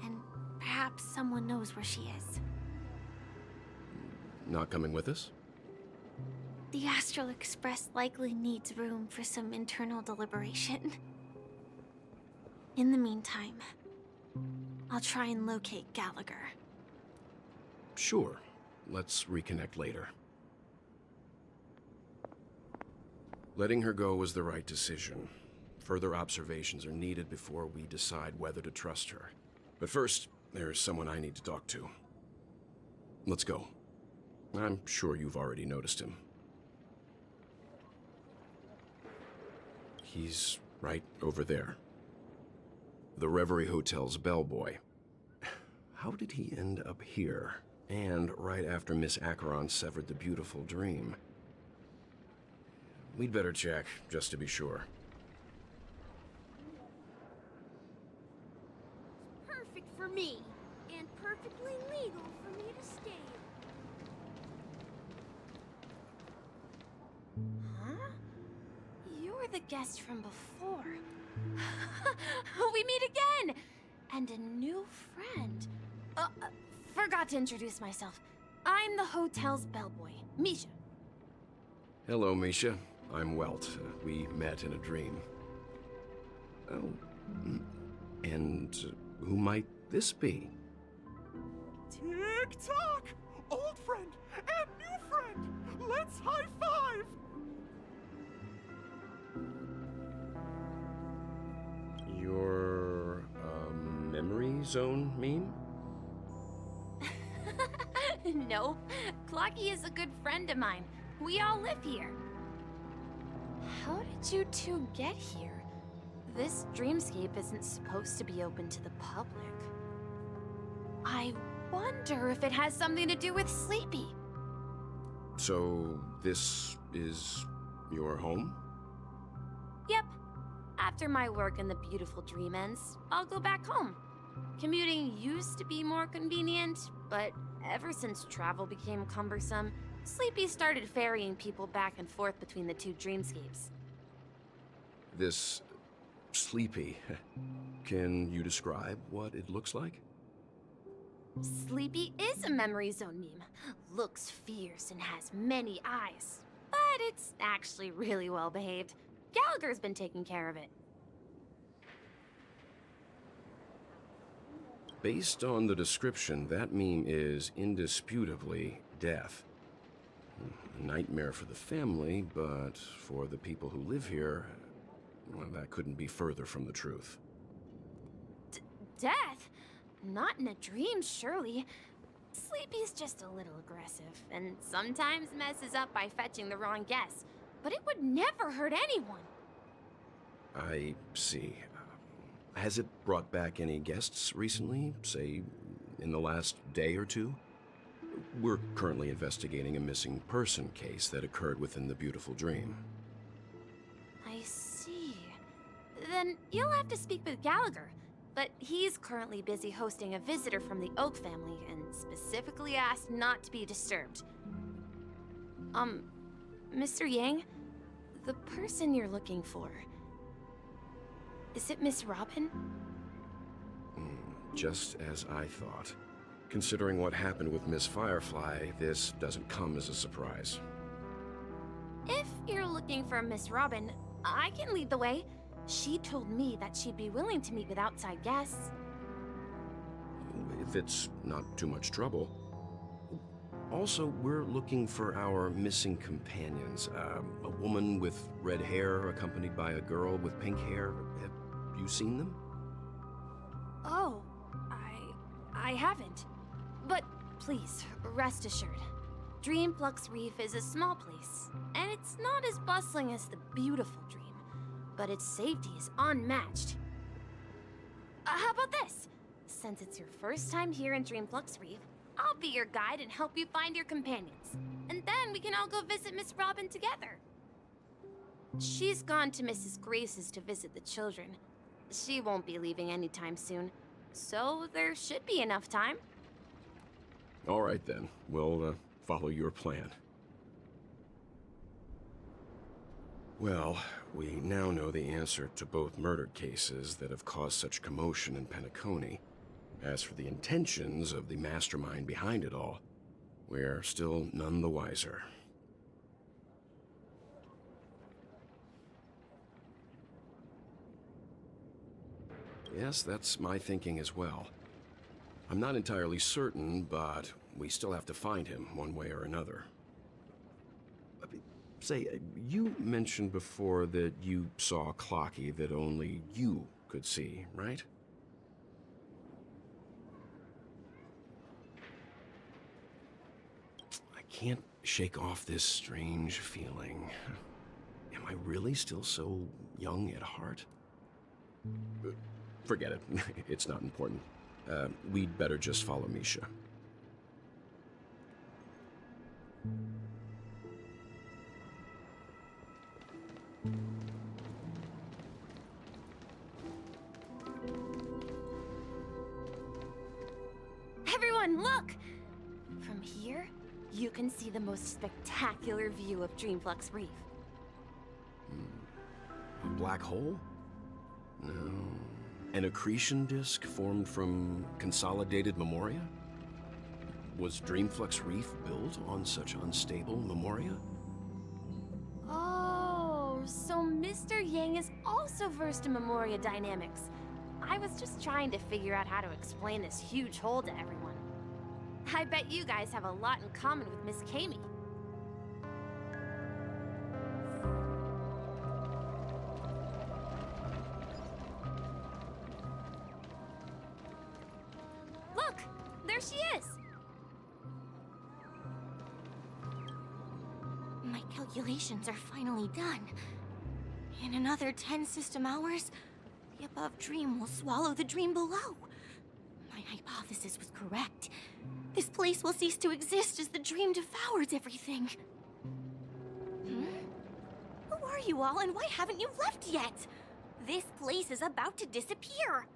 And perhaps someone knows where she is. Not coming with us? The Astral Express likely needs room for some internal deliberation. In the meantime, I'll try and locate Gallagher. Sure. Let's reconnect later. Letting her go was the right decision. Further observations are needed before we decide whether to trust her. But first, there's someone I need to talk to. Let's go. I'm sure you've already noticed him. He's right over there. The Reverie Hotel's bellboy. How did he end up here? And right after Miss Acheron severed the beautiful dream. We'd better check, just to be sure. Perfect for me, and perfectly legal for me to stay. Huh? You're the guest from before. We meet again! And a new friend. Forgot to introduce myself. I'm the hotel's bellboy, Misha. Hello, Misha. I'm Welt. We met in a dream. Oh, and who might this be? Tick-tock! Old friend and new friend! Let's high-five! Your, memory zone meme? Nope. Clocky is a good friend of mine. We all live here. How did you two get here? This dreamscape isn't supposed to be open to the public. I wonder if it has something to do with Sleepy. So, this is your home? Yep. After my work in the beautiful dream ends, I'll go back home. Commuting used to be more convenient, but ever since travel became cumbersome, Sleepy started ferrying people back and forth between the two dreamscapes. This Sleepy. Can you describe what it looks like? Sleepy is a memory zone meme. Looks fierce and has many eyes. But it's actually really well behaved. Gallagher's been taking care of it. Based on the description, that meme is indisputably death. A nightmare for the family, but for the people who live here, well, that couldn't be further from the truth. Death? Not in a dream, surely. Sleepy's just a little aggressive, and sometimes messes up by fetching the wrong guess. But it would never hurt anyone. I see. Has it brought back any guests recently? Say, in the last day or two? We're currently investigating a missing person case that occurred within the beautiful dream. I see. Then you'll have to speak with Gallagher. But he's currently busy hosting a visitor from the Oak family and specifically asked not to be disturbed. Mr. Yang, the person you're looking for, is it Miss Robin? Just as I thought. Considering what happened with Miss Firefly, this doesn't come as a surprise. If you're looking for Miss Robin, I can lead the way. She told me that she'd be willing to meet with outside guests. If it's not too much trouble. Also, we're looking for our missing companions. A woman with red hair accompanied by a girl with pink hair. Have you seen them? Oh, I haven't. But please, rest assured. Dreamflux Reef is a small place, and it's not as bustling as the beautiful dream. But its safety is unmatched. How about this? Since it's your first time here in Dreamflux Reef, I'll be your guide and help you find your companions. And then we can all go visit Miss Robin together. She's gone to Mrs. Grace's to visit the children. She won't be leaving anytime soon, so there should be enough time. All right then, we'll follow your plan. Well, we now know the answer to both murder cases that have caused such commotion in Penacony. As for the intentions of the mastermind behind it all, we're still none the wiser. Yes, that's my thinking as well. I'm not entirely certain, but we still have to find him one way or another. Say, you mentioned before that you saw Clocky that only you could see, right? I can't shake off this strange feeling. Am I really still so young at heart? Forget it. It's not important. We'd better just follow Misha. Everyone, look! From here, you can see the most spectacular view of Dreamflux Reef. A black hole? No. An accretion disk formed from consolidated memoria? Was Dreamflux Reef built on such unstable memoria? Oh, so Mr. Yang is also versed in memoria dynamics. I was just trying to figure out how to explain this huge hole to everyone. I bet you guys have a lot in common with Miss Kami. Look! There she is! My calculations are finally done. In another 10 system hours, the above dream will swallow the dream below. My hypothesis was correct. This place will cease to exist as the dream devours everything. Who are you all, and why haven't you left yet? This place is about to disappear.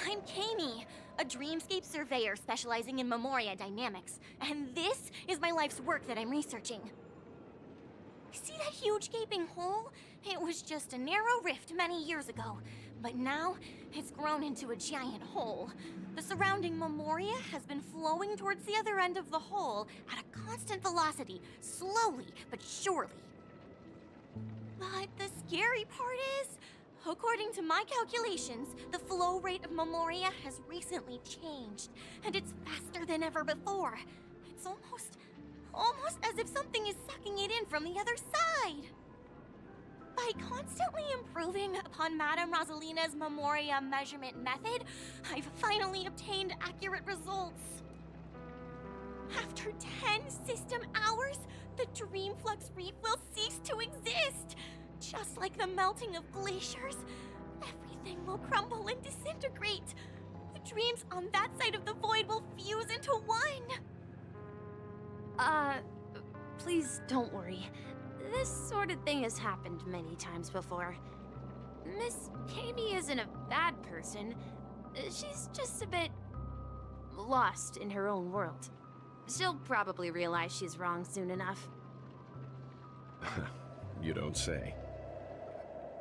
I'm Kami, a dreamscape surveyor specializing in Memoria dynamics, and this is my life's work that I'm researching. See that huge gaping hole? It was just a narrow rift many years ago, but now it's grown into a giant hole. The surrounding Memoria has been flowing towards the other end of the hole at a constant velocity, slowly but surely. But the scary part is, according to my calculations, the flow rate of Memoria has recently changed, and it's faster than ever before. It's almost as if something is sucking it in from the other side. By constantly improving upon Madame Rosalina's Memoria measurement method, I've finally obtained accurate results. After 10 system hours, the Dream Flux Reef will cease to exist. Just like the melting of glaciers, everything will crumble and disintegrate. The dreams on that side of the void will fuse into one. Please don't worry. This sort of thing has happened many times before. Miss Kami isn't a bad person. She's just a bit lost in her own world. She'll probably realize she's wrong soon enough. You don't say.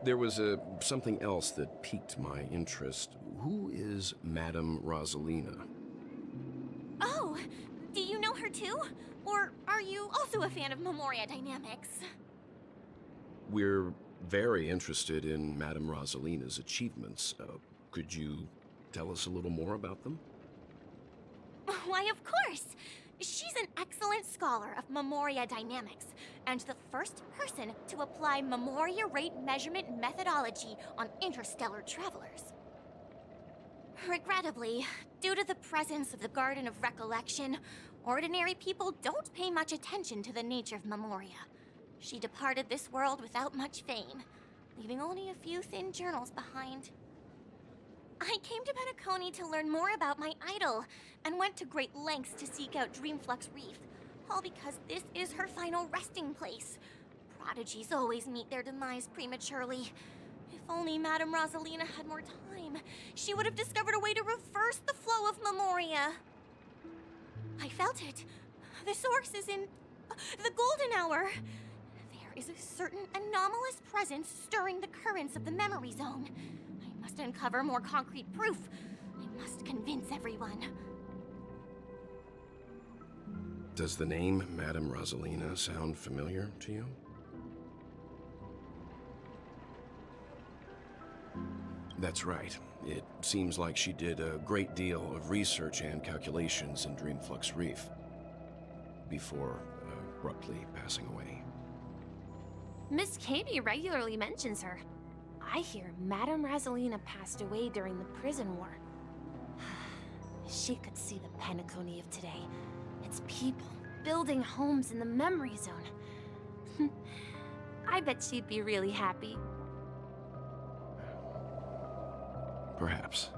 There was something else that piqued my interest. Who is Madame Rosalina? Oh, do you know her too? Or are you also a fan of Memoria dynamics? We're very interested in Madame Rosalina's achievements. Could you tell us a little more about them? Why, of course! She's an excellent scholar of Memoria dynamics, and the first person to apply Memoria rate measurement methodology on interstellar travelers. Regrettably, due to the presence of the Garden of Recollection, ordinary people don't pay much attention to the nature of Memoria. She departed this world without much fame, leaving only a few thin journals behind. I came to Penacony to learn more about my idol, and went to great lengths to seek out Dreamflux Reef, all because this is her final resting place. Prodigies always meet their demise prematurely. If only Madame Rosalina had more time, she would have discovered a way to reverse the flow of Memoria. I felt it. The source is in the golden hour. There is a certain anomalous presence stirring the currents of the memory zone. I must uncover more concrete proof. I must convince everyone. Does the name Madame Rosalina sound familiar to you? That's right. It seems like she did a great deal of research and calculations in Dreamflux Reef before abruptly passing away. Miss Kami regularly mentions her. I hear Madame Rosalina passed away during the prison war. She could see the Penacony of today. Its people building homes in the memory zone. I bet she'd be really happy. Perhaps.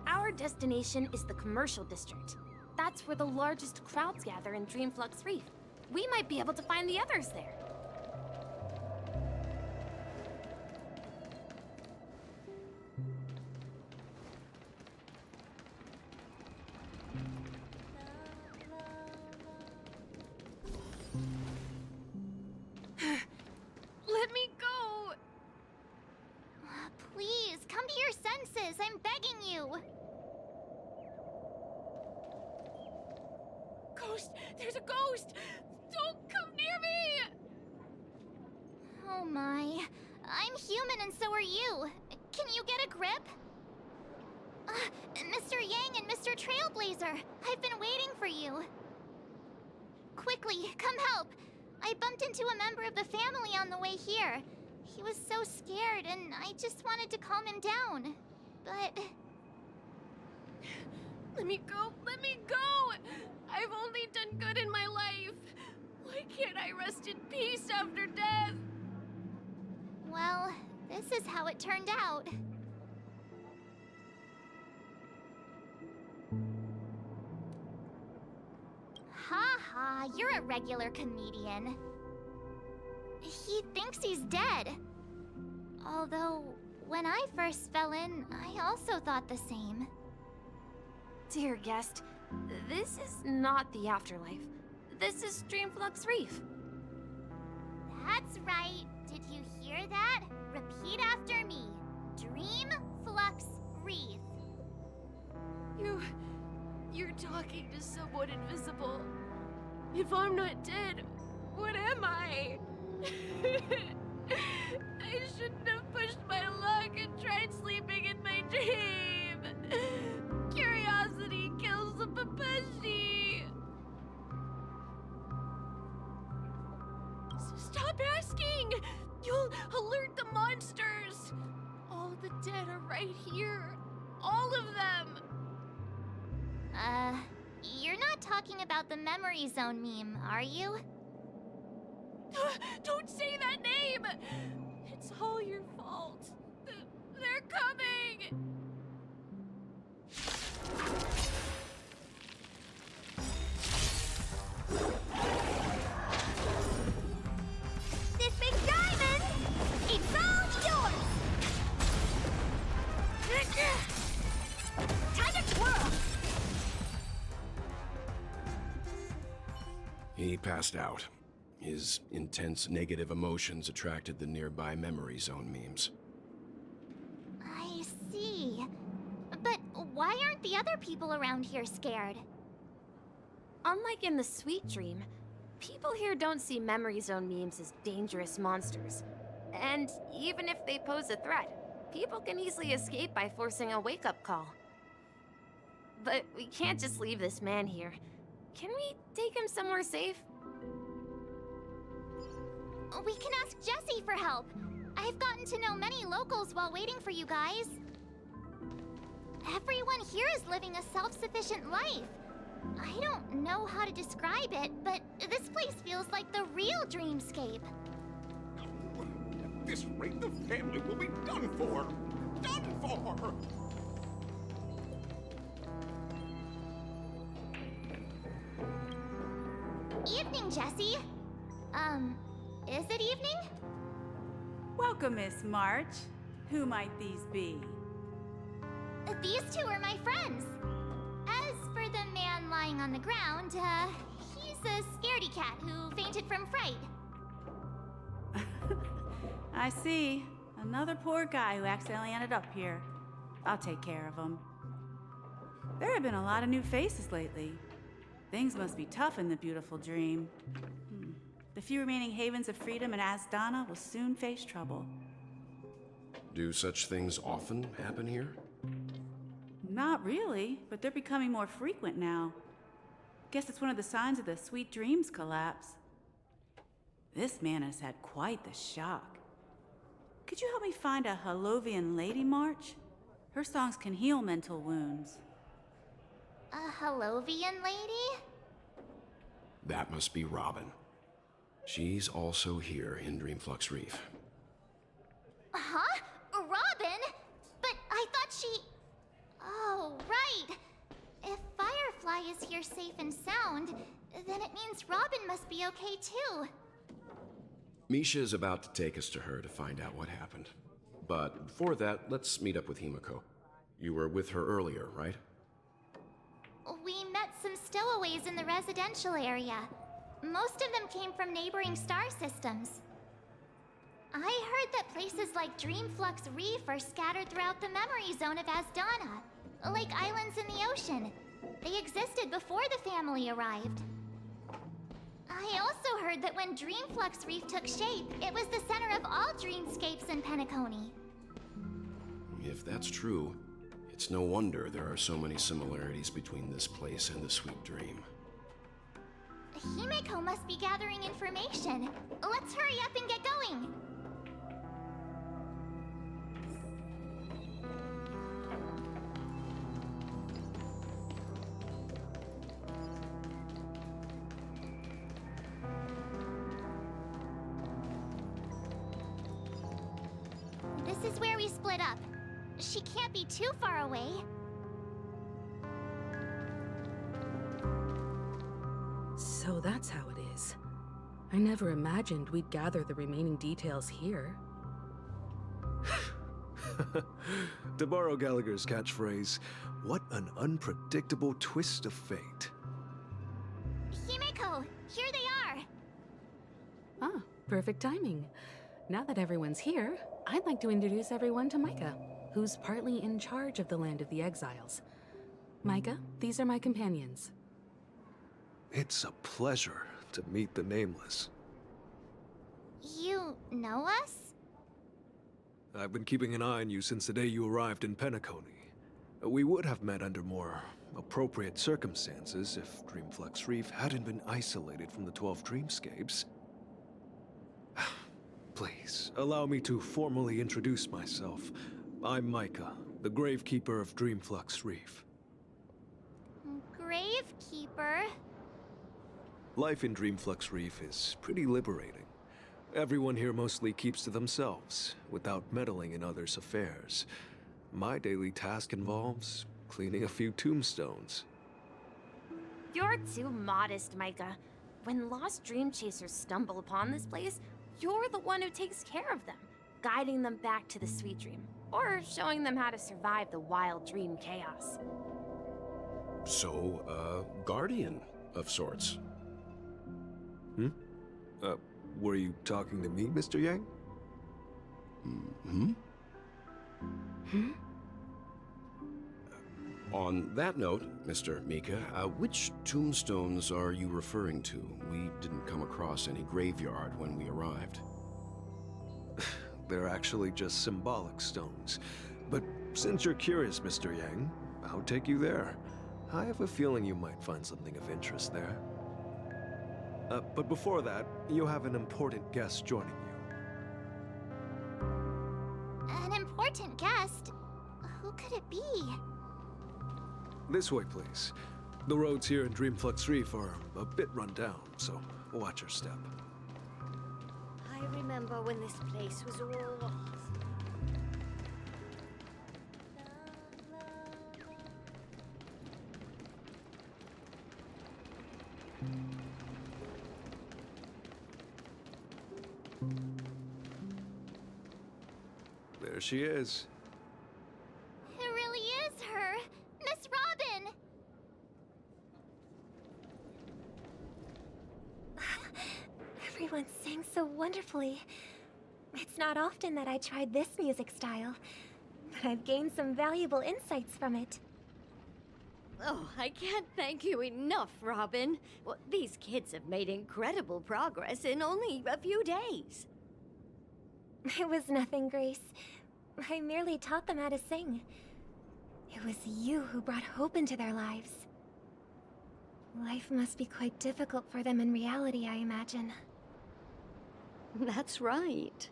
Our destination is the commercial district. That's where the largest crowds gather in Dreamflux Reef. We might be able to find the others there. Let me go! Please, come to your senses. I'm begging you. Ghost! There's a ghost! Don't come near me! Oh my. I'm human and so are you. Can you get a grip? Mr. Yang and Mr. Trailblazer, I've been waiting for you. Quickly, come help. I bumped into a member of the family on the way here. He was so scared and I just wanted to calm him down. But... Let me go! Let me go! I've only done good in my life. Why can't I rest in peace after death? well, this is how it turned out. Ha ha, you're a regular comedian. He thinks he's dead. Although, when I first fell in, I also thought the same. Dear guest, this is not the afterlife. This is Dreamflux Reef. That's right. Did you hear that? Repeat after me. Dreamflux Reef. You're talking to someone invisible. If I'm not dead, what am I? I shouldn't have pushed my luck and tried sleeping in my dream. Curiosity kills the Papashi. So stop asking. You'll alert the monsters. All the dead are right here. All of them. You're not talking about the memory zone meme, are you? Don't say that name! It's all your fault. They're coming! This big diamond, it's all yours! Time to twirl! He passed out. His intense negative emotions attracted the nearby memory zone memes. I see. But why aren't the other people around here scared? Unlike in the Sweet Dream, people here don't see Memory Zone memes as dangerous monsters. And even if they pose a threat, people can easily escape by forcing a wake-up call. But we can't just leave this man here. Can we take him somewhere safe? We can ask Jessie for help. I've gotten to know many locals while waiting for you guys. Everyone here is living a self-sufficient life. I don't know how to describe it, but this place feels like the real dreamscape. At this rate, the family will be done for! Done for! Evening, Jessie. Is it evening? Welcome, Miss March. Who might these be? These two are my friends. As for the man lying on the ground, he's a scaredy cat who fainted from fright. I see. Another poor guy who accidentally ended up here. I'll take care of him. There have been a lot of new faces lately. Things must be tough in the beautiful dream. The few remaining havens of freedom in Asdana will soon face trouble. Do such things often happen here? Not really, but they're becoming more frequent now. Guess it's one of the signs of the Sweet Dreams collapse. This man has had quite the shock. Could you help me find a Halovian lady, March? Her songs can heal mental wounds. A Halovian lady? That must be Robin. She's also here in Dreamflux Reef. Huh? Robin? But I thought she... Oh, right. If Firefly is here safe and sound, then it means Robin must be okay too. Misha is about to take us to her to find out what happened. But before that, let's meet up with Himiko. You were with her earlier, right? We met some stowaways in the residential area. Most of them came from neighboring star systems. I heard that places like Dreamflux Reef are scattered throughout the memory zone of Asdana, like islands in the ocean. They existed before the family arrived. I also heard that when Dreamflux Reef took shape, it was the center of all dreamscapes and If that's true, it's no wonder there are so many similarities between this place and the Sweet Dream. Himeko must be gathering information. Let's hurry up and get going. This is where we split up. She can't be too far away. So that's how it is. I never imagined we'd gather the remaining details here. To borrow Gallagher's catchphrase, what an unpredictable twist of fate. Himeko, here they are. Ah, perfect timing. Now that everyone's here, I'd like to introduce everyone to Micah, who's partly in charge of the Land of the Exiles. Micah, these are my companions. It's a pleasure to meet the Nameless. You know us? I've been keeping an eye on you since the day you arrived in Penacony. We would have met under more appropriate circumstances if Dreamflux Reef hadn't been isolated from the 12 Dreamscapes. Please, allow me to formally introduce myself. I'm Micah, the Gravekeeper of Dreamflux Reef. Gravekeeper? Life in Dreamflux Reef is pretty liberating. Everyone here mostly keeps to themselves, without meddling in others' affairs. My daily task involves cleaning a few tombstones. You're too modest, Micah. When lost dream chasers stumble upon this place, you're the one who takes care of them, guiding them back to the Sweet Dream, or showing them how to survive the wild dream chaos. So, guardian of sorts. Were you talking to me, Mr. Yang? On that note, Mr. Mika, which tombstones are you referring to? We didn't come across any graveyard when we arrived. They're actually just symbolic stones. But since you're curious, Mr. Yang, I'll take you there. I have a feeling you might find something of interest there. But before that, you have an important guest joining you. An important guest? Who could it be? This way, please. The roads here in Dreamflux Reef are a bit run down, so watch your step. I remember when this place was all... There she is. It really is her! Miss Robin! Everyone sings so wonderfully. It's not often that I tried this music style, but I've gained some valuable insights from it. Oh, I can't thank you enough, Robin. Well, these kids have made incredible progress in only a few days. It was nothing, Grace. I merely taught them how to sing. It was you who brought hope into their lives. Life must be quite difficult for them in reality, I imagine. That's right.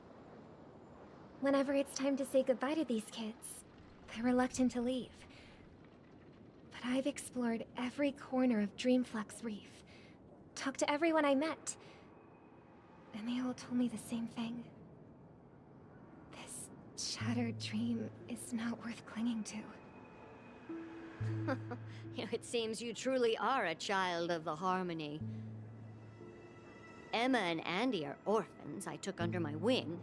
Whenever it's time to say goodbye to these kids, they're reluctant to leave. But I've explored every corner of Dreamflux Reef, talked to everyone I met, and they all told me the same thing. This shattered dream is not worth clinging to. It seems you truly are a child of the Harmony. Emma and Andy are orphans I took under my wing.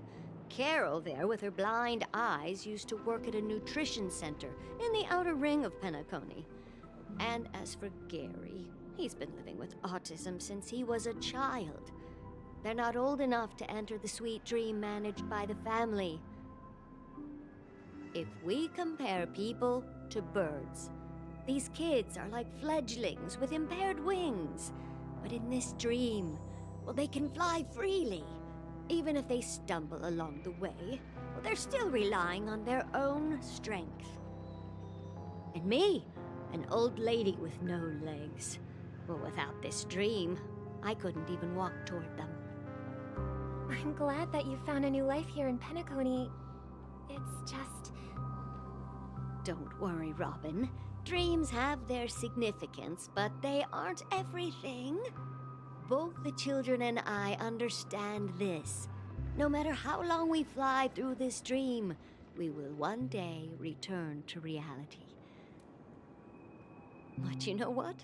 Carol there, with her blind eyes, used to work at a nutrition center in the outer ring of Penacony. And as for Gary, he's been living with autism since he was a child. They're not old enough to enter the Sweet Dream managed by the family. If we compare people to birds, these kids are like fledglings with impaired wings. But in this dream, well, they can fly freely. Even if they stumble along the way, well, they're still relying on their own strength. And me, an old lady with no legs. Well, without this dream, I couldn't even walk toward them. I'm glad that you found a new life here in Penacony. It's just... Don't worry, Robin. Dreams have their significance, but they aren't everything. Both the children and I understand this. No matter how long we fly through this dream, we will one day return to reality. But you know what?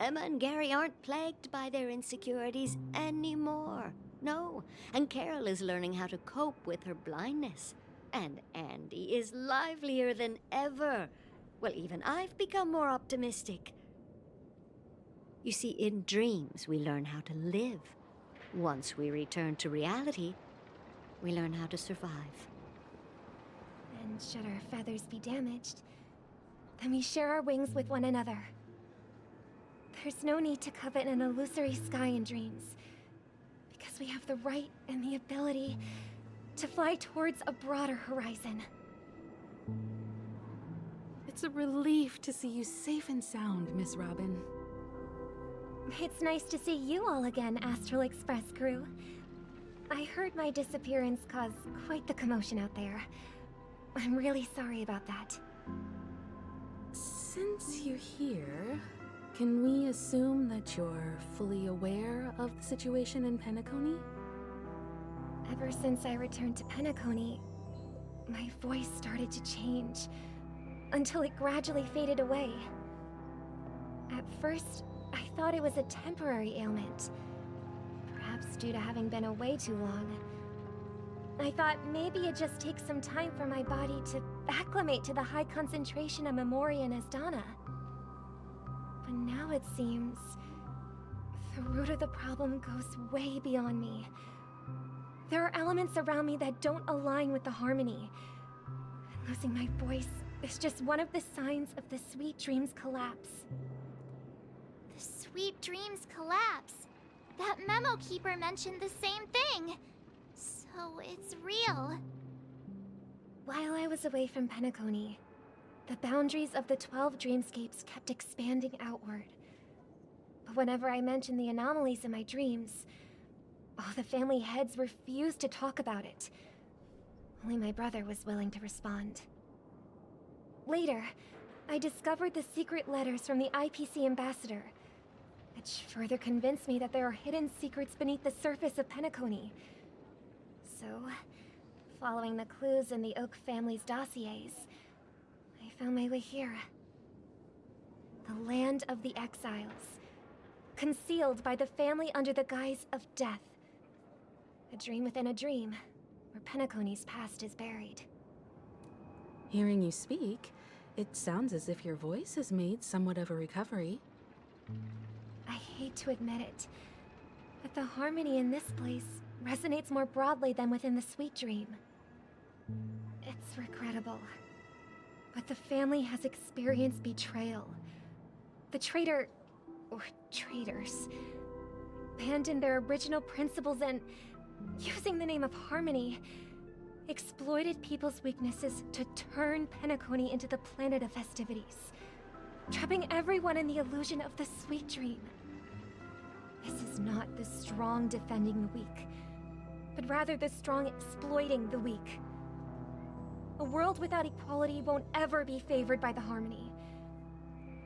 Emma and Gary aren't plagued by their insecurities anymore. No, and Carol is learning how to cope with her blindness. And Andy is livelier than ever. Well, even I've become more optimistic. You see, in dreams, we learn how to live. Once we return to reality, we learn how to survive. And should our feathers be damaged, then we share our wings with one another. There's no need to covet an illusory sky in dreams, because we have the right and the ability to fly towards a broader horizon. It's a relief to see you safe and sound, Miss Robin. It's nice to see you all again, Astral Express crew. I heard my disappearance caused quite the commotion out there. I'm really sorry about that. Since you're here, can we assume that you're fully aware of the situation in Penacony? Ever since I returned to Penacony, my voice started to change, until it gradually faded away. At first, I thought it was a temporary ailment, perhaps due to having been away too long. I thought maybe it just takes some time for my body to acclimate to the high concentration of Memoria and Asdana. But now it seems the root of the problem goes way beyond me. There are elements around me that don't align with the harmony. And losing my voice is just one of the signs of the Sweet Dreams collapse. The Sweet Dreams collapse. That memo keeper mentioned the same thing. So it's real. While I was away from Penacony, the boundaries of the 12 dreamscapes kept expanding outward. But whenever I mentioned the anomalies in my dreams, all the family heads refused to talk about it. Only my brother was willing to respond. Later, I discovered the secret letters from the IPC ambassador, which further convinced me that there are hidden secrets beneath the surface of Penacony. So, following the clues in the Oak family's dossiers, I found my way here. The land of the exiles, concealed by the family under the guise of death. A dream within a dream, where Penacony's past is buried. Hearing you speak, it sounds as if your voice has made somewhat of a recovery. I hate to admit it, but the harmony in this place resonates more broadly than within the Sweet Dream. It's regrettable, but the family has experienced betrayal. The traitor, or traitors, abandoned their original principles and, using the name of harmony, exploited people's weaknesses to turn Penacony into the planet of festivities, trapping everyone in the illusion of the Sweet Dream. This is not the strong defending the weak, but rather the strong exploiting the weak. A world without equality won't ever be favored by the harmony.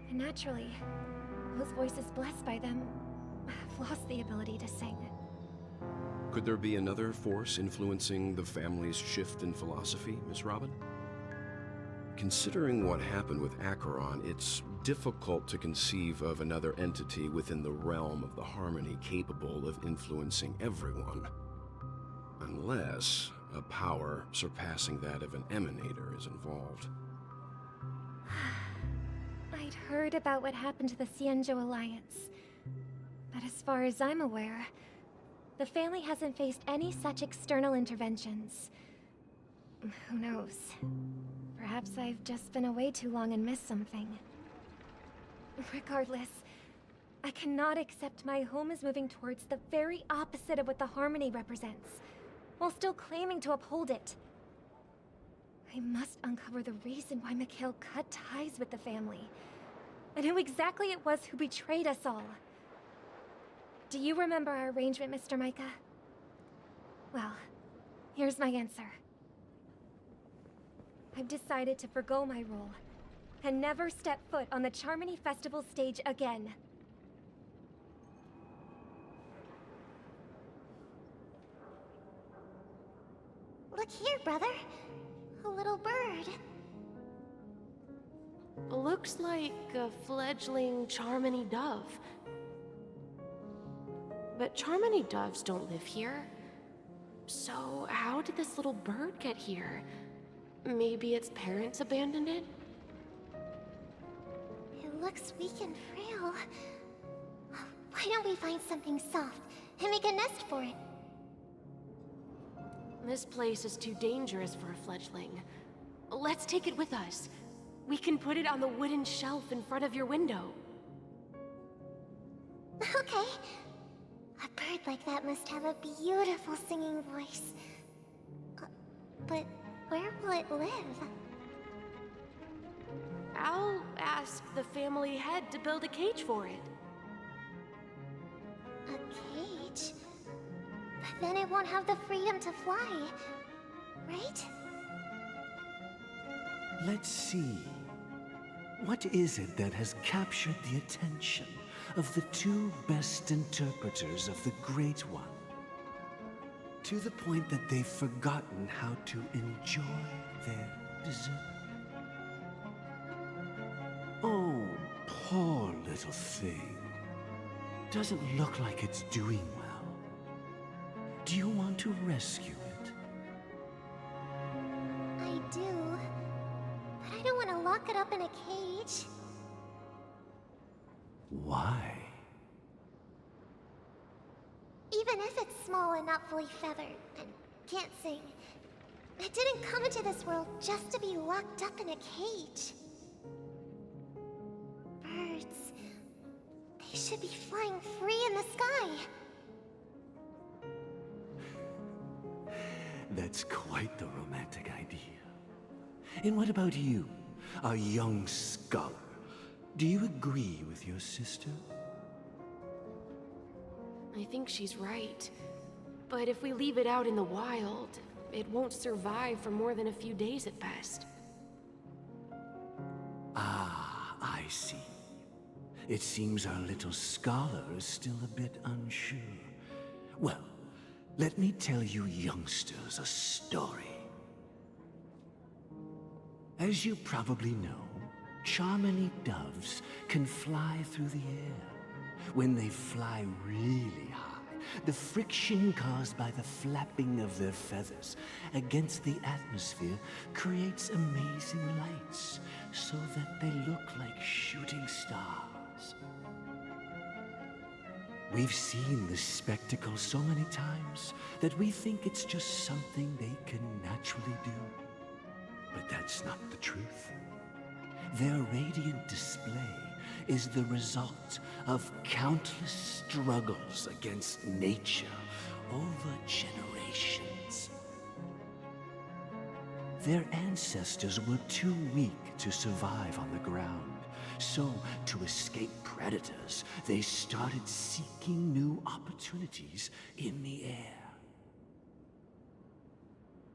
And naturally, those voices blessed by them have lost the ability to sing. Could there be another force influencing the family's shift in philosophy, Miss Robin? Considering what happened with Acheron, it's difficult to conceive of another entity within the realm of the harmony capable of influencing everyone. Unless a power surpassing that of an emanator is involved. I'd heard about what happened to the Xianzhou Alliance, but as far as I'm aware, the family hasn't faced any such external interventions. Who knows? Perhaps I've just been away too long and missed something. Regardless, I cannot accept my home is moving towards the very opposite of what the harmony represents. while still claiming to uphold it. I must uncover the reason why Mikhail cut ties with the family, and who exactly it was who betrayed us all. Do you remember our arrangement, Mr. Micah? Well, here's my answer. I've decided to forgo my role, and never step foot on the Charmony Festival stage again. Look here, brother. A little bird. Looks like a fledgling Charmony dove. But Charmony doves don't live here. So how did this little bird get here? Maybe its parents abandoned it? It looks weak and frail. Why don't we find something soft and make a nest for it? This place is too dangerous for a fledgling. Let's take it with us. We can put it on the wooden shelf in front of your window. Okay. A bird like that must have a beautiful singing voice. But where will it live? I'll ask the family head to build a cage for it. A cage? But then it won't have the freedom to fly, right? Let's see. What is it that has captured the attention of the two best interpreters of the Great One? To the point that they've forgotten how to enjoy their dessert. Oh, poor little thing. Doesn't look like it's doing well. Do you want to rescue it? I do. But I don't want to lock it up in a cage. Why? Even if it's small and not fully feathered and can't sing, it didn't come into this world just to be locked up in a cage. Birds, they should be flying free in the sky. That's quite the romantic idea. And what about you, a young scholar? Do you agree with your sister? I think she's right. But if we leave it out in the wild, it won't survive for more than a few days at best. Ah, I see. It seems our little scholar is still a bit unsure. Well, let me tell you youngsters a story. As you probably know, Charmony doves can fly through the air. When they fly really high, the friction caused by the flapping of their feathers against the atmosphere creates amazing lights, so that they look like shooting stars. We've seen this spectacle so many times that we think it's just something they can naturally do. But that's not the truth. Their radiant display is the result of countless struggles against nature over generations. Their ancestors were too weak to survive on the ground, so to escape predators, they started seeking new opportunities in the air.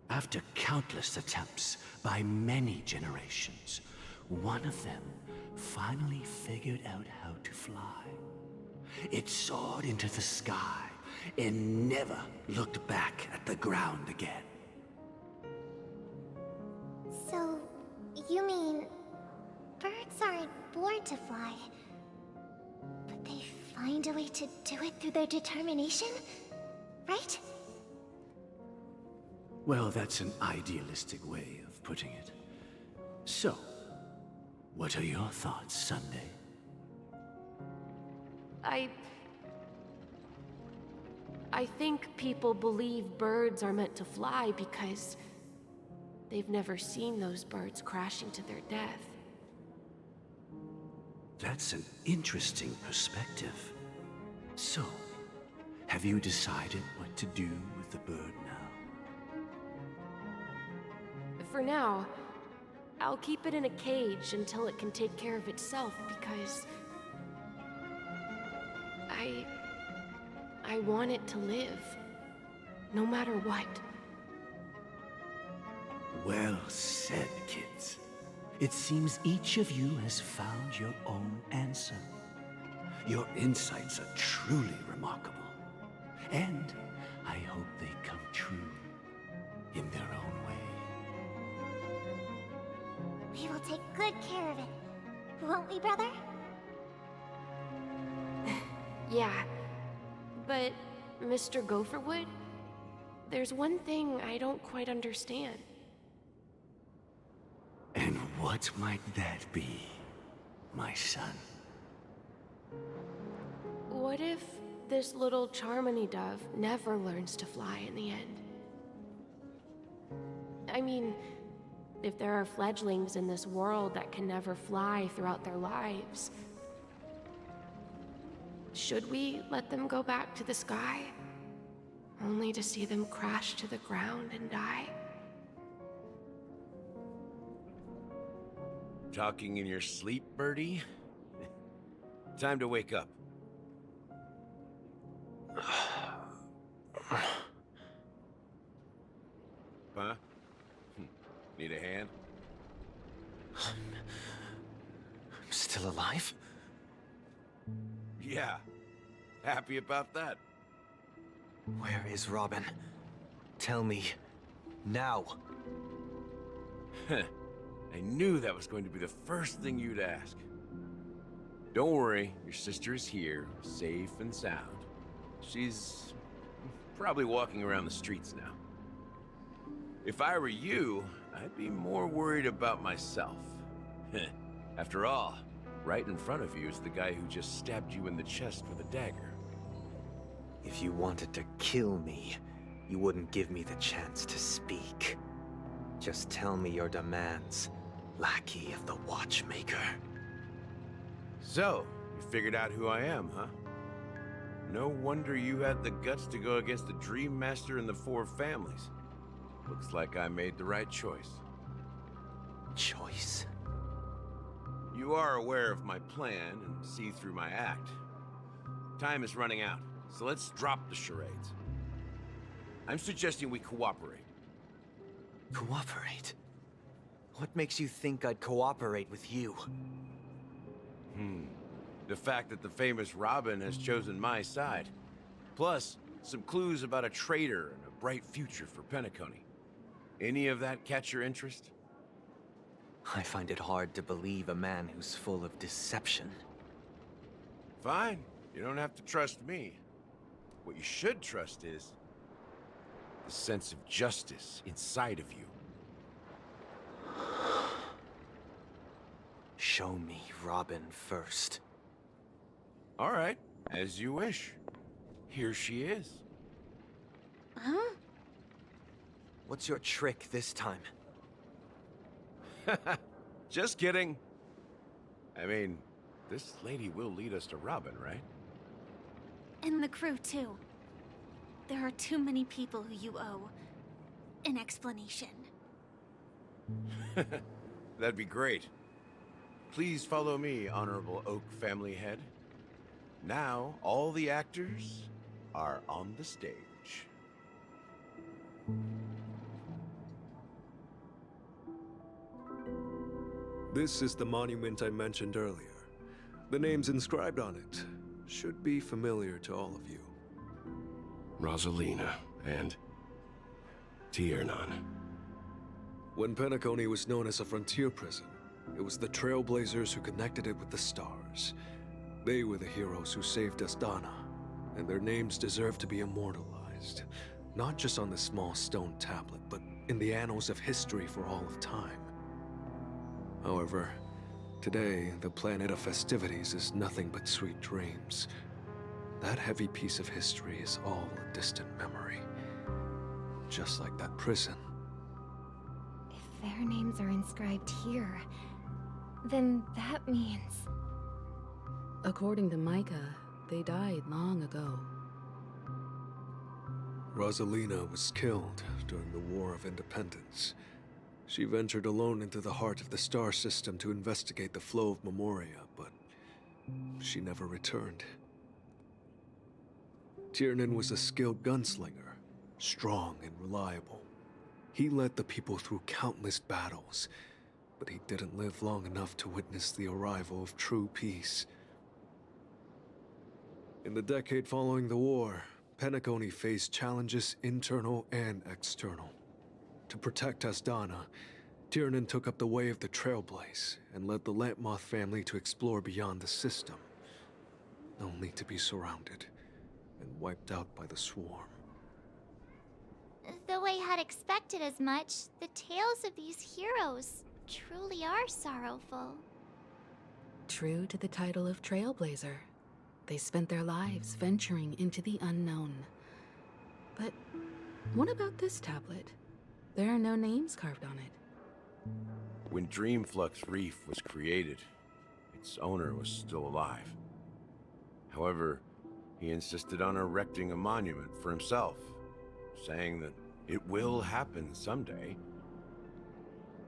After countless attempts by many generations, one of them finally figured out how to fly. It soared into the sky and never looked back at the ground again. So, you mean birds aren't born to fly, but they find a way to do it through their determination, right? Well, that's an idealistic way of putting it. So, what are your thoughts, Sunday? I think people believe birds are meant to fly because they've never seen those birds crashing to their death. That's an interesting perspective. So, have you decided what to do with the bird now? for now, I'll keep it in a cage until it can take care of itself because I want it to live, no matter what. Well said, kids. It seems each of you has found your own answer. Your insights are truly remarkable. And I hope they come true in their own way. We will take good care of it. Won't we, brother? Yeah, but Mr. Gopherwood, there's one thing I don't quite understand. And what might that be, my son? What if this little Charmony dove never learns to fly in the end? I mean, if there are fledglings in this world that can never fly throughout their lives, should we let them go back to the sky, only to see them crash to the ground and die? Talking in your sleep, Birdie? Time to wake up. Huh? Need a hand? I'm still alive? Yeah. Happy about that. Where is Robin? Tell me. Now. I knew that was going to be the first thing you'd ask. Don't worry, your sister is here, safe and sound. She's probably walking around the streets now. If I were you, I'd be more worried about myself. After all, right in front of you is the guy who just stabbed you in the chest with a dagger. If you wanted to kill me, you wouldn't give me the chance to speak. Just tell me your demands, lackey of the Watchmaker. So, you figured out who I am, huh? No wonder you had the guts to go against the Dream Master and the Four Families. Looks like I made the right choice. Choice? You are aware of my plan and see through my act. Time is running out, so let's drop the charades. I'm suggesting we cooperate. Cooperate? What makes you think I'd cooperate with you? The fact that the famous Robin has chosen my side. Plus, some clues about a traitor and a bright future for Penacony. Any of that catch your interest? I find it hard to believe a man who's full of deception. Fine. You don't have to trust me. What you should trust is the sense of justice inside of you. Show me Robin first. All right, as you wish. Here she is. Huh? What's your trick this time? Just kidding. I mean, this lady will lead us to Robin, right? And the crew, too. There are too many people who you owe an explanation. That'd be great. Please follow me, Honorable Oak Family Head. Now, all the actors are on the stage. This is the monument I mentioned earlier. The names inscribed on it should be familiar to all of you. Rosalina and Tiernan. When Penacony was known as a frontier prison, it was the Trailblazers who connected it with the stars. They were the heroes who saved Astana, and their names deserve to be immortalized, not just on this small stone tablet, but in the annals of history for all of time. However, today, the planet of festivities is nothing but sweet dreams. That heavy piece of history is all a distant memory. Just like that prison. If their names are inscribed here, then that means... According to Micah, they died long ago. Rosalina was killed during the War of Independence. She ventured alone into the heart of the star system to investigate the flow of Memoria, but she never returned. Tiernan was a skilled gunslinger, strong and reliable. He led the people through countless battles, but he didn't live long enough to witness the arrival of true peace. In the decade following the war, Penacony faced challenges internal and external. To protect Asdana, Tiernan took up the way of the Trailblaze and led the Lampmoth family to explore beyond the system, only to be surrounded and wiped out by the Swarm. Though I had expected as much, the tales of these heroes truly are sorrowful. True to the title of Trailblazer, they spent their lives venturing into the unknown. But what about this tablet? There are no names carved on it. When Dreamflux Reef was created, its owner was still alive. However, he insisted on erecting a monument for himself, saying that it will happen someday.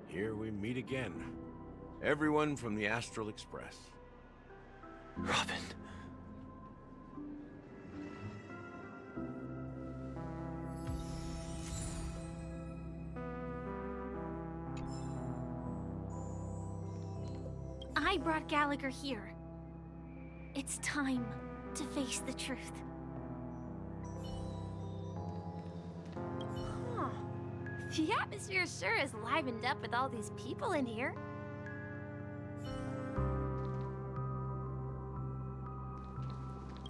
Here we meet again. Everyone from the Astral Express. Robin. I brought Gallagher here. It's time to face the truth. Huh. The atmosphere sure is livened up with all these people in here.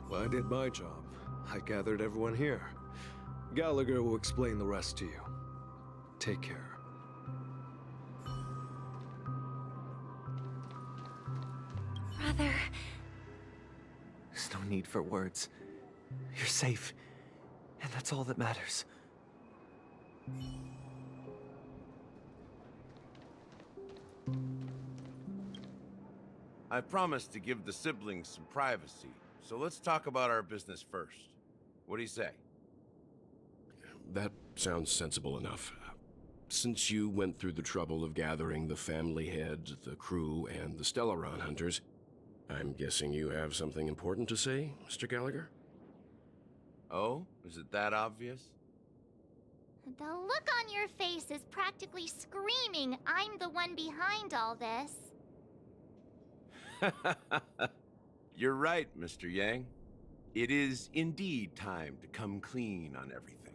Well, I did my job. I gathered everyone here. Gallagher will explain the rest to you. Take care. Brother. There's no need for words. You're safe, and that's all that matters. I promised to give the siblings some privacy, so let's talk about our business first. What do you say? That sounds sensible enough. Since you went through the trouble of gathering the family head, the crew, and the Stellaron hunters, I'm guessing you have something important to say, Mr. Gallagher? Oh? Is it that obvious? The look on your face is practically screaming, I'm the one behind all this. You're right, Mr. Yang. It is indeed time to come clean on everything.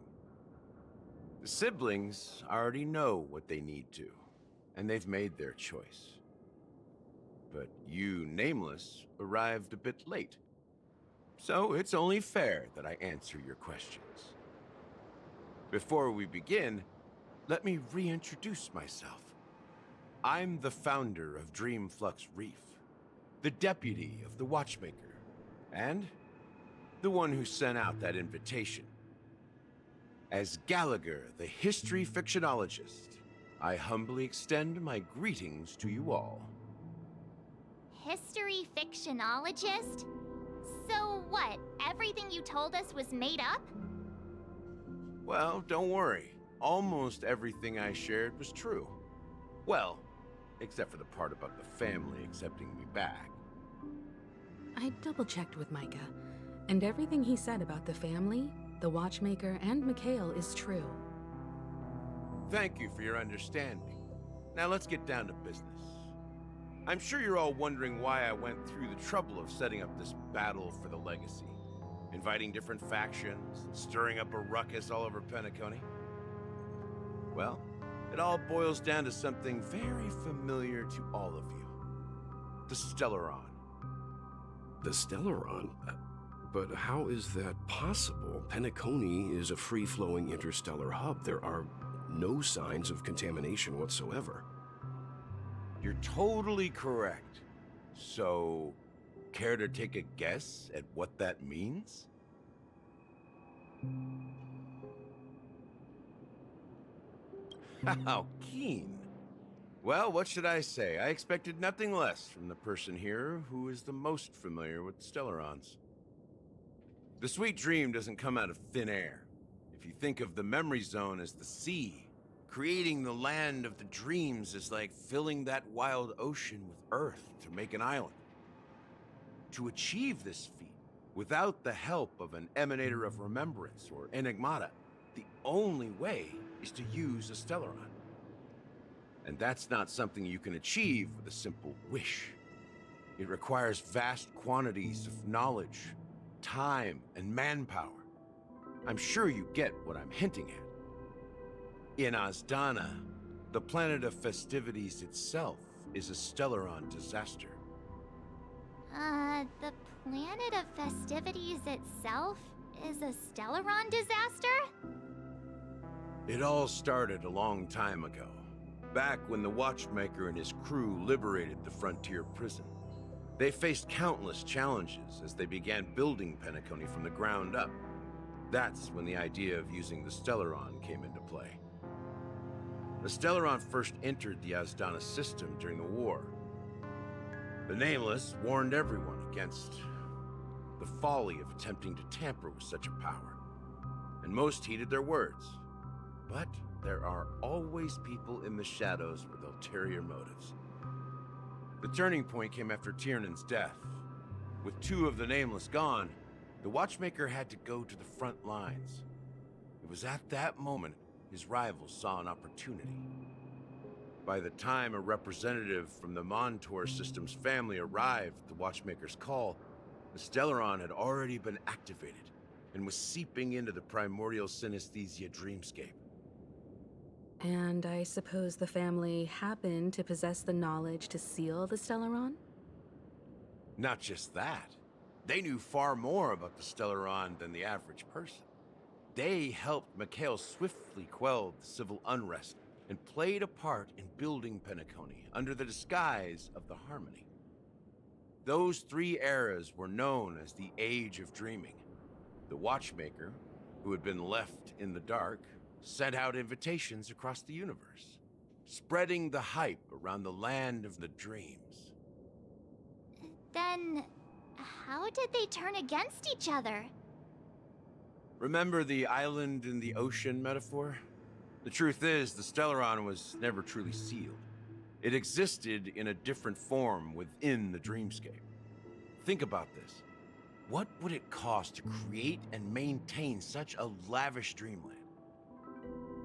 The siblings already know what they need to, and they've made their choice. But you, Nameless, arrived a bit late. So it's only fair that I answer your questions. Before we begin, let me reintroduce myself. I'm the founder of Dreamflux Reef, the deputy of the Watchmaker, and the one who sent out that invitation. As Gallagher, the history fictionologist, I humbly extend my greetings to you all. History fictionologist? So what, everything you told us was made up? Well, don't worry. Almost everything I shared was true. Well, except for the part about the family accepting me back. I double-checked with Micah, and everything he said about the family, the Watchmaker, and Mikhail is true. Thank you for your understanding. Now let's get down to business. I'm sure you're all wondering why I went through the trouble of setting up this battle for the legacy, inviting different factions, and stirring up a ruckus all over Penacony. Well, it all boils down to something very familiar to all of you. The Stellaron. The Stellaron? But how is that possible? Penacony is a free-flowing interstellar hub. There are no signs of contamination whatsoever. You're totally correct. So, care to take a guess at what that means? How keen. Well, what should I say? I expected nothing less from the person here who is the most familiar with the Stellarons. The sweet dream doesn't come out of thin air. If you think of the memory zone as the sea, Creating the land of the dreams is like filling that wild ocean with earth to make an island. To achieve this feat, without the help of an Emanator of Remembrance or Enigmata, the only way is to use a Stellaron. And that's not something you can achieve with a simple wish. It requires vast quantities of knowledge, time, and manpower. I'm sure you get what I'm hinting at. In Azdana, the planet of festivities itself is a Stellaron disaster. The planet of festivities itself is a Stellaron disaster? It all started a long time ago, back when the Watchmaker and his crew liberated the frontier prison. They faced countless challenges as they began building Penacony from the ground up. That's when the idea of using the Stellaron came into play. The Stellaron first entered the Azdana system during the war. The Nameless warned everyone against the folly of attempting to tamper with such a power, and most heeded their words. But there are always people in the shadows with ulterior motives. The turning point came after Tiernan's death. With two of the Nameless gone, the Watchmaker had to go to the front lines. It was at that moment his rivals saw an opportunity. By the time a representative from the Montour Systems family arrived at the Watchmaker's call, the Stellaron had already been activated and was seeping into the primordial synesthesia dreamscape. And I suppose the family happened to possess the knowledge to seal the Stellaron? Not just that. They knew far more about the Stellaron than the average person. They helped Mikhail swiftly quell the civil unrest and played a part in building Penacony under the disguise of the Harmony. Those three eras were known as the Age of Dreaming. The Watchmaker, who had been left in the dark, sent out invitations across the universe, spreading the hype around the land of the dreams. Then, how did they turn against each other? Remember the island in the ocean metaphor? The truth is, the Stellaron was never truly sealed. It existed in a different form within the dreamscape. Think about this. What would it cost to create and maintain such a lavish dreamland?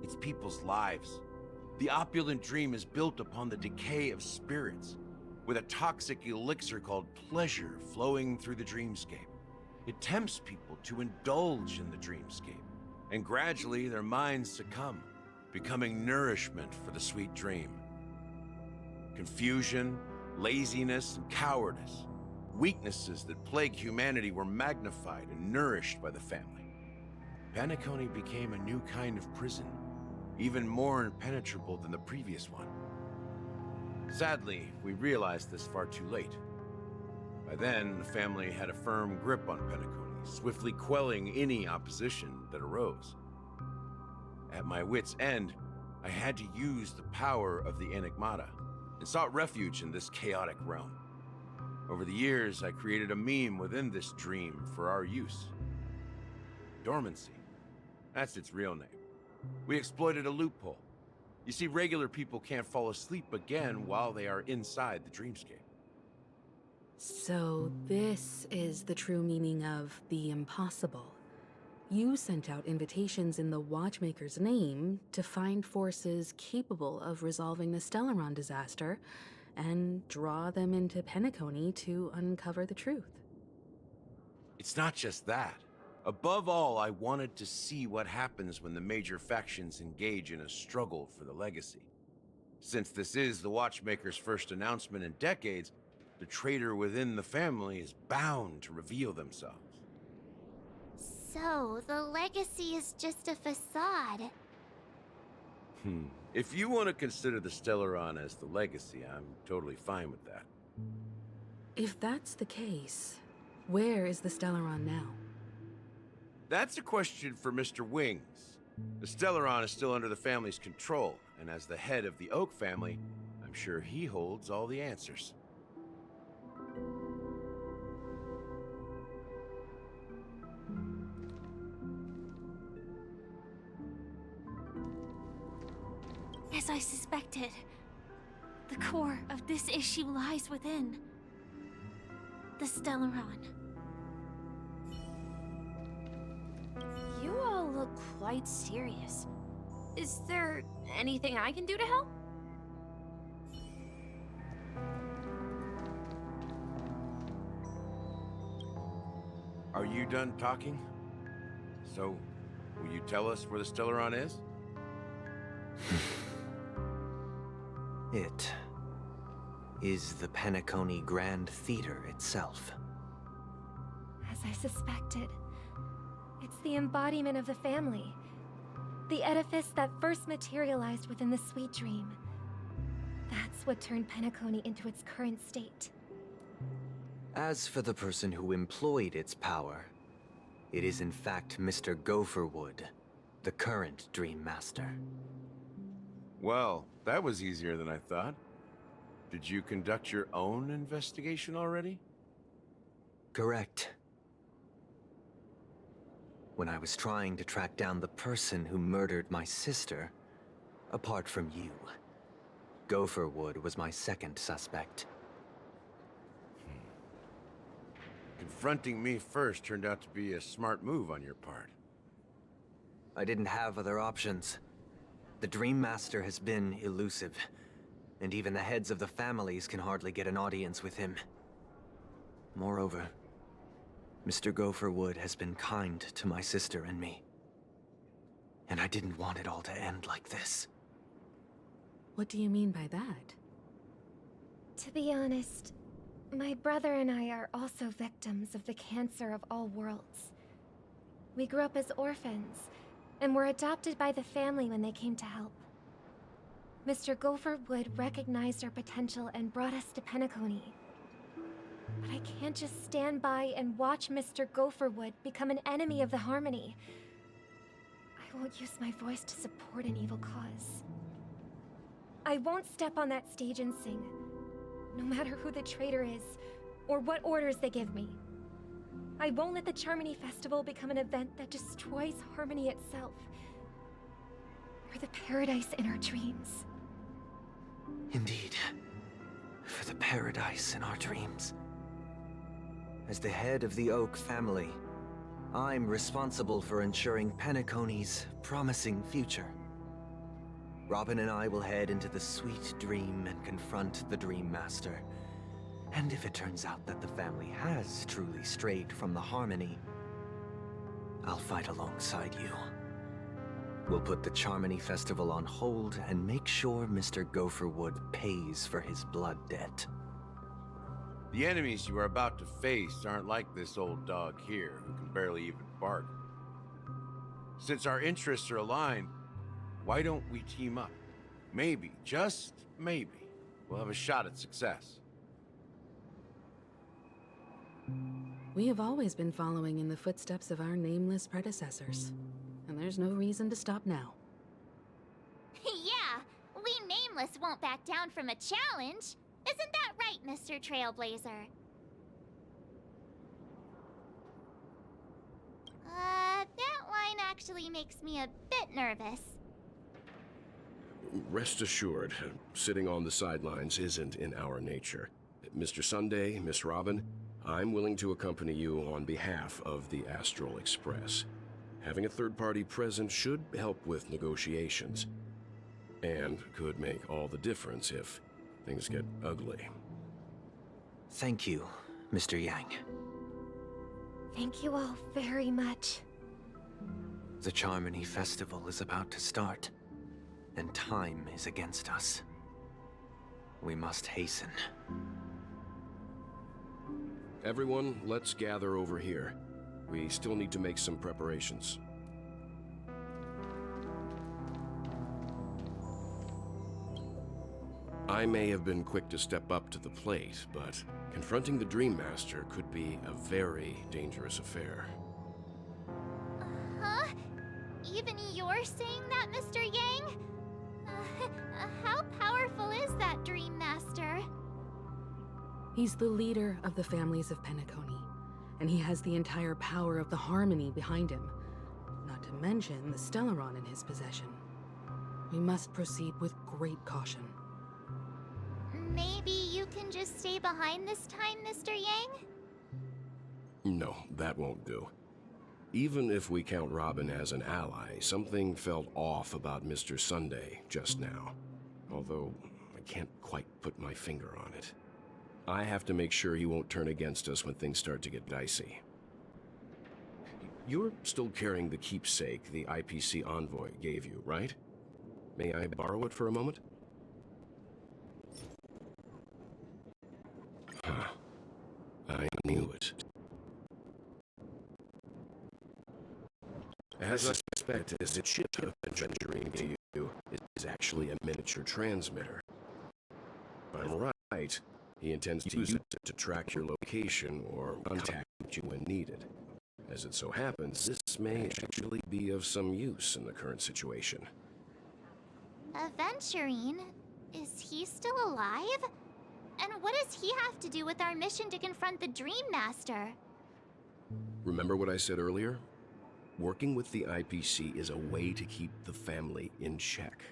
It's people's lives. The opulent dream is built upon the decay of spirits, with a toxic elixir called pleasure flowing through the dreamscape. It tempts people to indulge in the dreamscape, and gradually their minds succumb, becoming nourishment for the sweet dream. Confusion, laziness, and cowardice, weaknesses that plague humanity, were magnified and nourished by the family. Penacony became a new kind of prison, even more impenetrable than the previous one. Sadly, we realized this far too late. By then, the family had a firm grip on Penacony, swiftly quelling any opposition that arose. At my wit's end, I had to use the power of the Enigmata, and sought refuge in this chaotic realm. Over the years, I created a meme within this dream for our use. Dormancy. That's its real name. We exploited a loophole. You see, regular people can't fall asleep again while they are inside the dreamscape. So this is the true meaning of the impossible. You sent out invitations in the Watchmaker's name to find forces capable of resolving the Stellaron disaster and draw them into Penacony to uncover the truth. It's not just that. Above all, I wanted to see what happens when the major factions engage in a struggle for the legacy. Since this is the Watchmaker's first announcement in decades, the traitor within the family is bound to reveal themselves. So, the legacy is just a facade. If you want to consider the Stellaron as the legacy, I'm totally fine with that. If that's the case, where is the Stellaron now? That's a question for Mr. Wings. The Stellaron is still under the family's control, and as the head of the Oak family, I'm sure he holds all the answers. As I suspected, the core of this issue lies within the Stellaron. You all look quite serious. Is there anything I can do to help? Are you done talking? So, will you tell us where the Stellaron is? It is the Penacony Grand Theater itself. As I suspected, it's the embodiment of the family. The edifice that first materialized within the Sweet Dream. That's what turned Penacony into its current state. As for the person who employed its power, it is in fact Mr. Gopherwood, the current Dream Master. Well, that was easier than I thought. Did you conduct your own investigation already? Correct. When I was trying to track down the person who murdered my sister, apart from you, Gopherwood was my second suspect. Confronting me first turned out to be a smart move on your part. I didn't have other options. The Dream Master has been elusive, and even the heads of the families can hardly get an audience with him. Moreover, Mr. Gopherwood has been kind to my sister and me. And I didn't want it all to end like this. What do you mean by that? To be honest, my brother and I are also victims of the cancer of all worlds. We grew up as orphans, and were adopted by the family when they came to help. Mr. Gopherwood recognized our potential and brought us to Penacony. But I can't just stand by and watch Mr. Gopherwood become an enemy of the Harmony. I won't use my voice to support an evil cause. I won't step on that stage and sing, no matter who the traitor is, or what orders they give me. I won't let the Charmony Festival become an event that destroys Harmony itself, or the paradise in our dreams. Indeed. For the paradise in our dreams. As the head of the Oak family, I'm responsible for ensuring Penacony's promising future. Robin and I will head into the Sweet Dream and confront the Dream Master. And if it turns out that the family has truly strayed from the Harmony, I'll fight alongside you. We'll put the Charmony Festival on hold and make sure Mr. Gopherwood pays for his blood debt. The enemies you are about to face aren't like this old dog here, who can barely even bark. Since our interests are aligned, why don't we team up? Maybe, just maybe, we'll have a shot at success. We have always been following in the footsteps of our nameless predecessors, and there's no reason to stop now. Yeah, we Nameless won't back down from a challenge. Isn't that right, Mr. Trailblazer? That line actually makes me a bit nervous. Rest assured, sitting on the sidelines isn't in our nature. Mr. Sunday, Miss Robin, I'm willing to accompany you on behalf of the Astral Express. Having a third party present should help with negotiations, and could make all the difference if things get ugly. Thank you, Mr. Yang. Thank you all very much. The Charmony Festival is about to start, and time is against us. We must hasten. Everyone, let's gather over here. We still need to make some preparations. I may have been quick to step up to the plate, but confronting the Dream Master could be a very dangerous affair. Huh? Even you're saying that, Mr. Yang? How powerful is that Dream Master? He's the leader of the families of Penacony, and he has the entire power of the Harmony behind him, not to mention the Stellaron in his possession. We must proceed with great caution. Maybe you can just stay behind this time, Mr. Yang? No, that won't do. Even if we count Robin as an ally, something felt off about Mr. Sunday just now. Although, I can't quite put my finger on it. I have to make sure he won't turn against us when things start to get dicey. You're still carrying the keepsake the IPC envoy gave you, right? May I borrow it for a moment? Huh. I knew it. As I suspected, the chip Venturine gave you is actually a miniature transmitter. If I'm right, he intends to use it to track your location or contact you when needed. As it so happens, this may actually be of some use in the current situation. Venturine? Is he still alive? And what does he have to do with our mission to confront the Dream Master? Remember what I said earlier? Working with the IPC is a way to keep the family in check.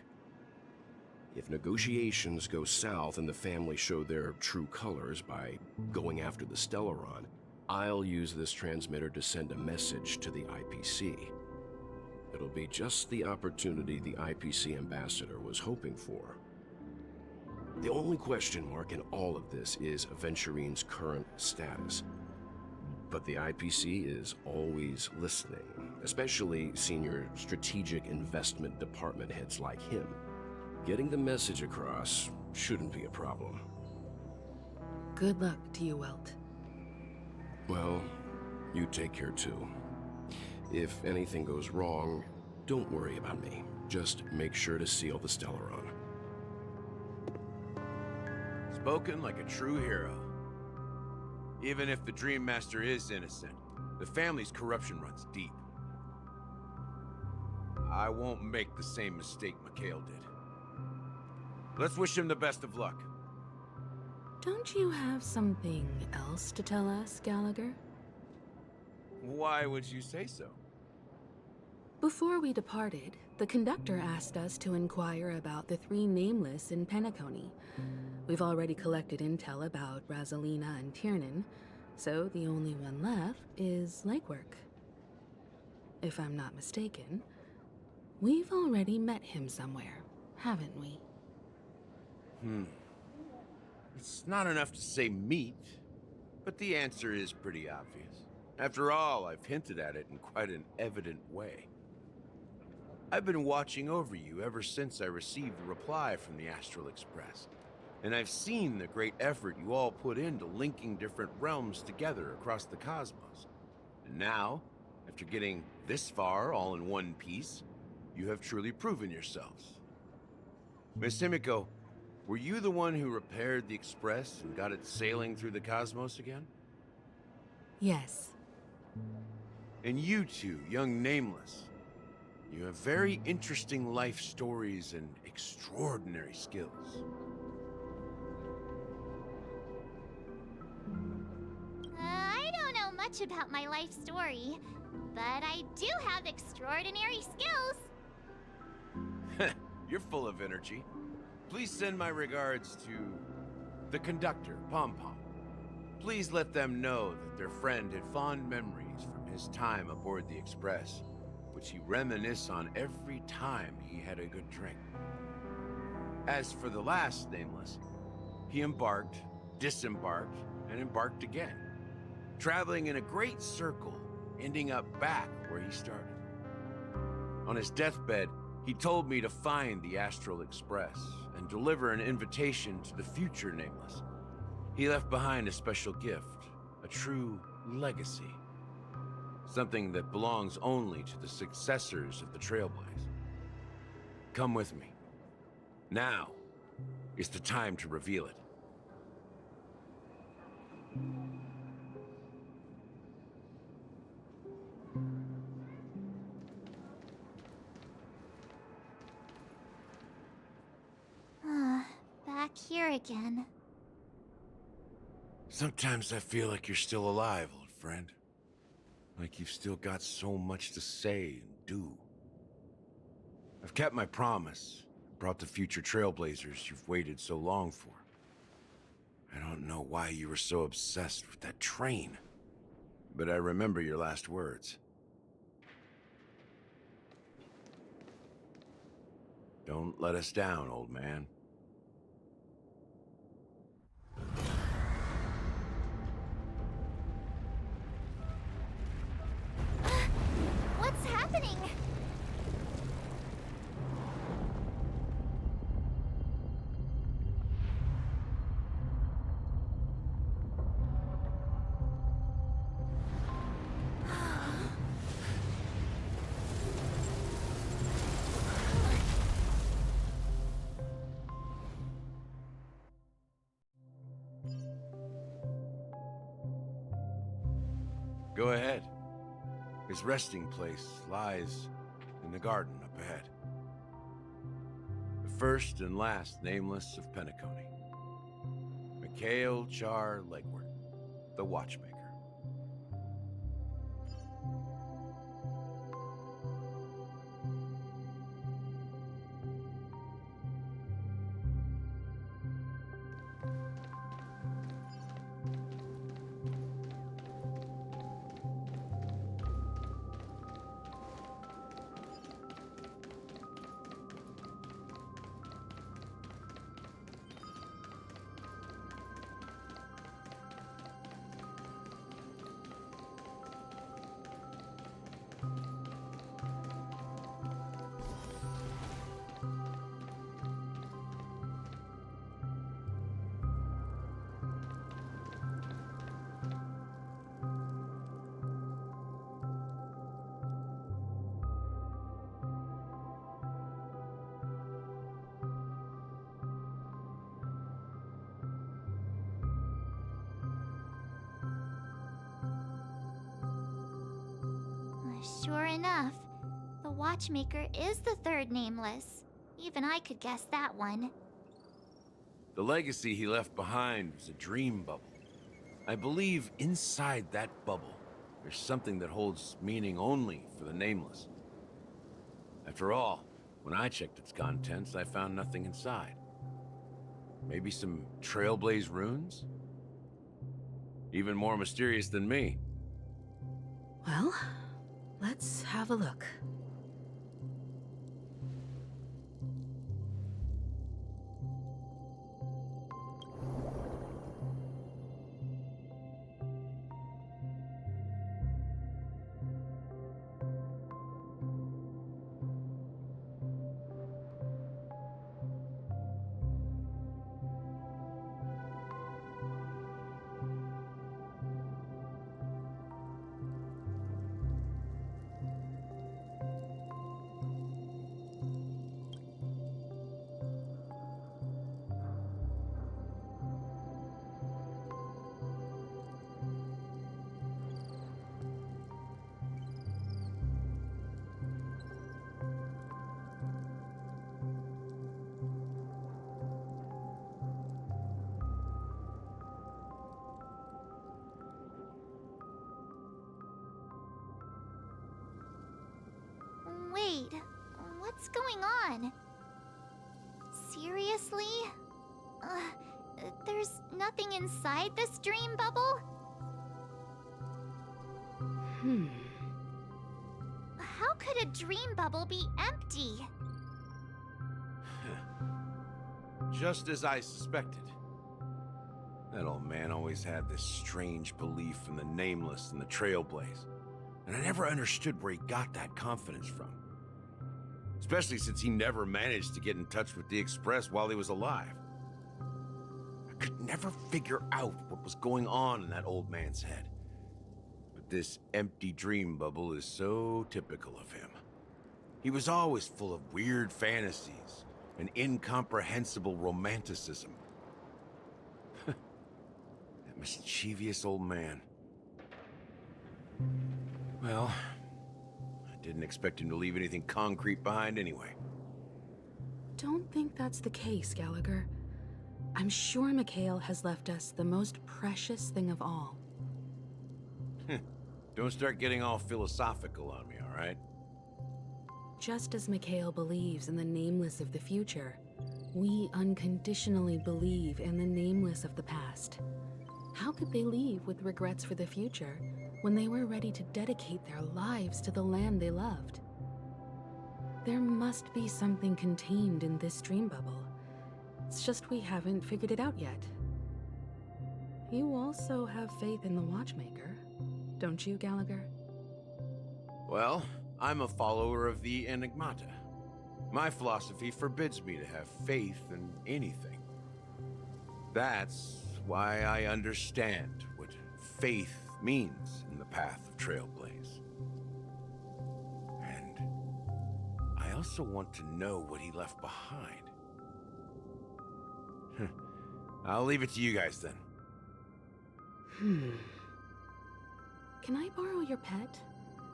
If negotiations go south and the family show their true colors by going after the Stellaron, I'll use this transmitter to send a message to the IPC. It'll be just the opportunity the IPC ambassador was hoping for. The only question mark in all of this is Venturine's current status. But the IPC is always listening, especially senior strategic investment department heads like him. Getting the message across shouldn't be a problem. Good luck to you, Welt. Well, you take care too. If anything goes wrong, don't worry about me. Just make sure to seal the Stellaron. Spoken like a true hero. Even if the Dream Master is innocent, the family's corruption runs deep. I won't make the same mistake Mikhail did. Let's wish him the best of luck. Don't you have something else to tell us, Gallagher? Why would you say so? Before we departed, the conductor asked us to inquire about the 3 nameless in Penacony. We've already collected intel about Rosalina and Tiernan, so the only one left is legwork. If I'm not mistaken, we've already met him somewhere, haven't we? It's not enough to say meet, but the answer is pretty obvious. After all, I've hinted at it in quite an evident way. I've been watching over you ever since I received the reply from the Astral Express, and I've seen the great effort you all put into linking different realms together across the cosmos. And now, after getting this far all in one piece, you have truly proven yourselves. Miss Himiko, were you the one who repaired the Express and got it sailing through the cosmos again? Yes. And you two, young Nameless, you have very interesting life stories and extraordinary skills. I don't know much about my life story, but I do have extraordinary skills. You're full of energy. Please send my regards to the conductor, Pom Pom. Please let them know that their friend had fond memories from his time aboard the Express, which he reminisced on every time he had a good drink. As for the last Nameless, he embarked, disembarked, and embarked again, traveling in a great circle, ending up back where he started. On his deathbed, he told me to find the Astral Express and deliver an invitation to the future Nameless. He left behind a special gift, a true legacy. Something that belongs only to the successors of the Trailblaze. Come with me. Now is the time to reveal it. Back here again. Sometimes I feel like you're still alive, old friend. Like you've still got so much to say and do. I've kept my promise, brought the future trailblazers you've waited so long for. I don't know why you were so obsessed with that train, but I remember your last words. Don't let us down, old man. What's happening? Go ahead. His resting place lies in the garden up ahead. The first and last nameless of Penacony. Mikhail Char Legward, the Watchmaker. Sure enough, the Watchmaker is the third nameless. Even I could guess that one. The legacy he left behind was a dream bubble. I believe inside that bubble, there's something that holds meaning only for the nameless. After all, when I checked its contents, I found nothing inside. Maybe some Trailblaze runes? Even more mysterious than me. Well, let's have a look. Wait, what's going on? Seriously? There's nothing inside this dream bubble? How could a dream bubble be empty? Just as I suspected. That old man always had this strange belief in the nameless and the Trailblaze. And I never understood where he got that confidence from. Especially since he never managed to get in touch with the Express while he was alive. I could never figure out what was going on in that old man's head. But this empty dream bubble is so typical of him. He was always full of weird fantasies and incomprehensible romanticism. That mischievous old man. Well, I didn't expect him to leave anything concrete behind anyway. Don't think that's the case, Gallagher. I'm sure Mikhail has left us the most precious thing of all. Don't start getting all philosophical on me, all right? Just as Mikhail believes in the nameless of the future, we unconditionally believe in the nameless of the past. How could they leave with regrets for the future when they were ready to dedicate their lives to the land they loved? There must be something contained in this dream bubble. It's just we haven't figured it out yet. You also have faith in the Watchmaker, don't you, Gallagher? Well, I'm a follower of the Enigmata. My philosophy forbids me to have faith in anything. That's why I understand what faith means in the path of Trailblaze. And I also want to know what he left behind. I'll leave it to you guys then. Can I borrow your pet?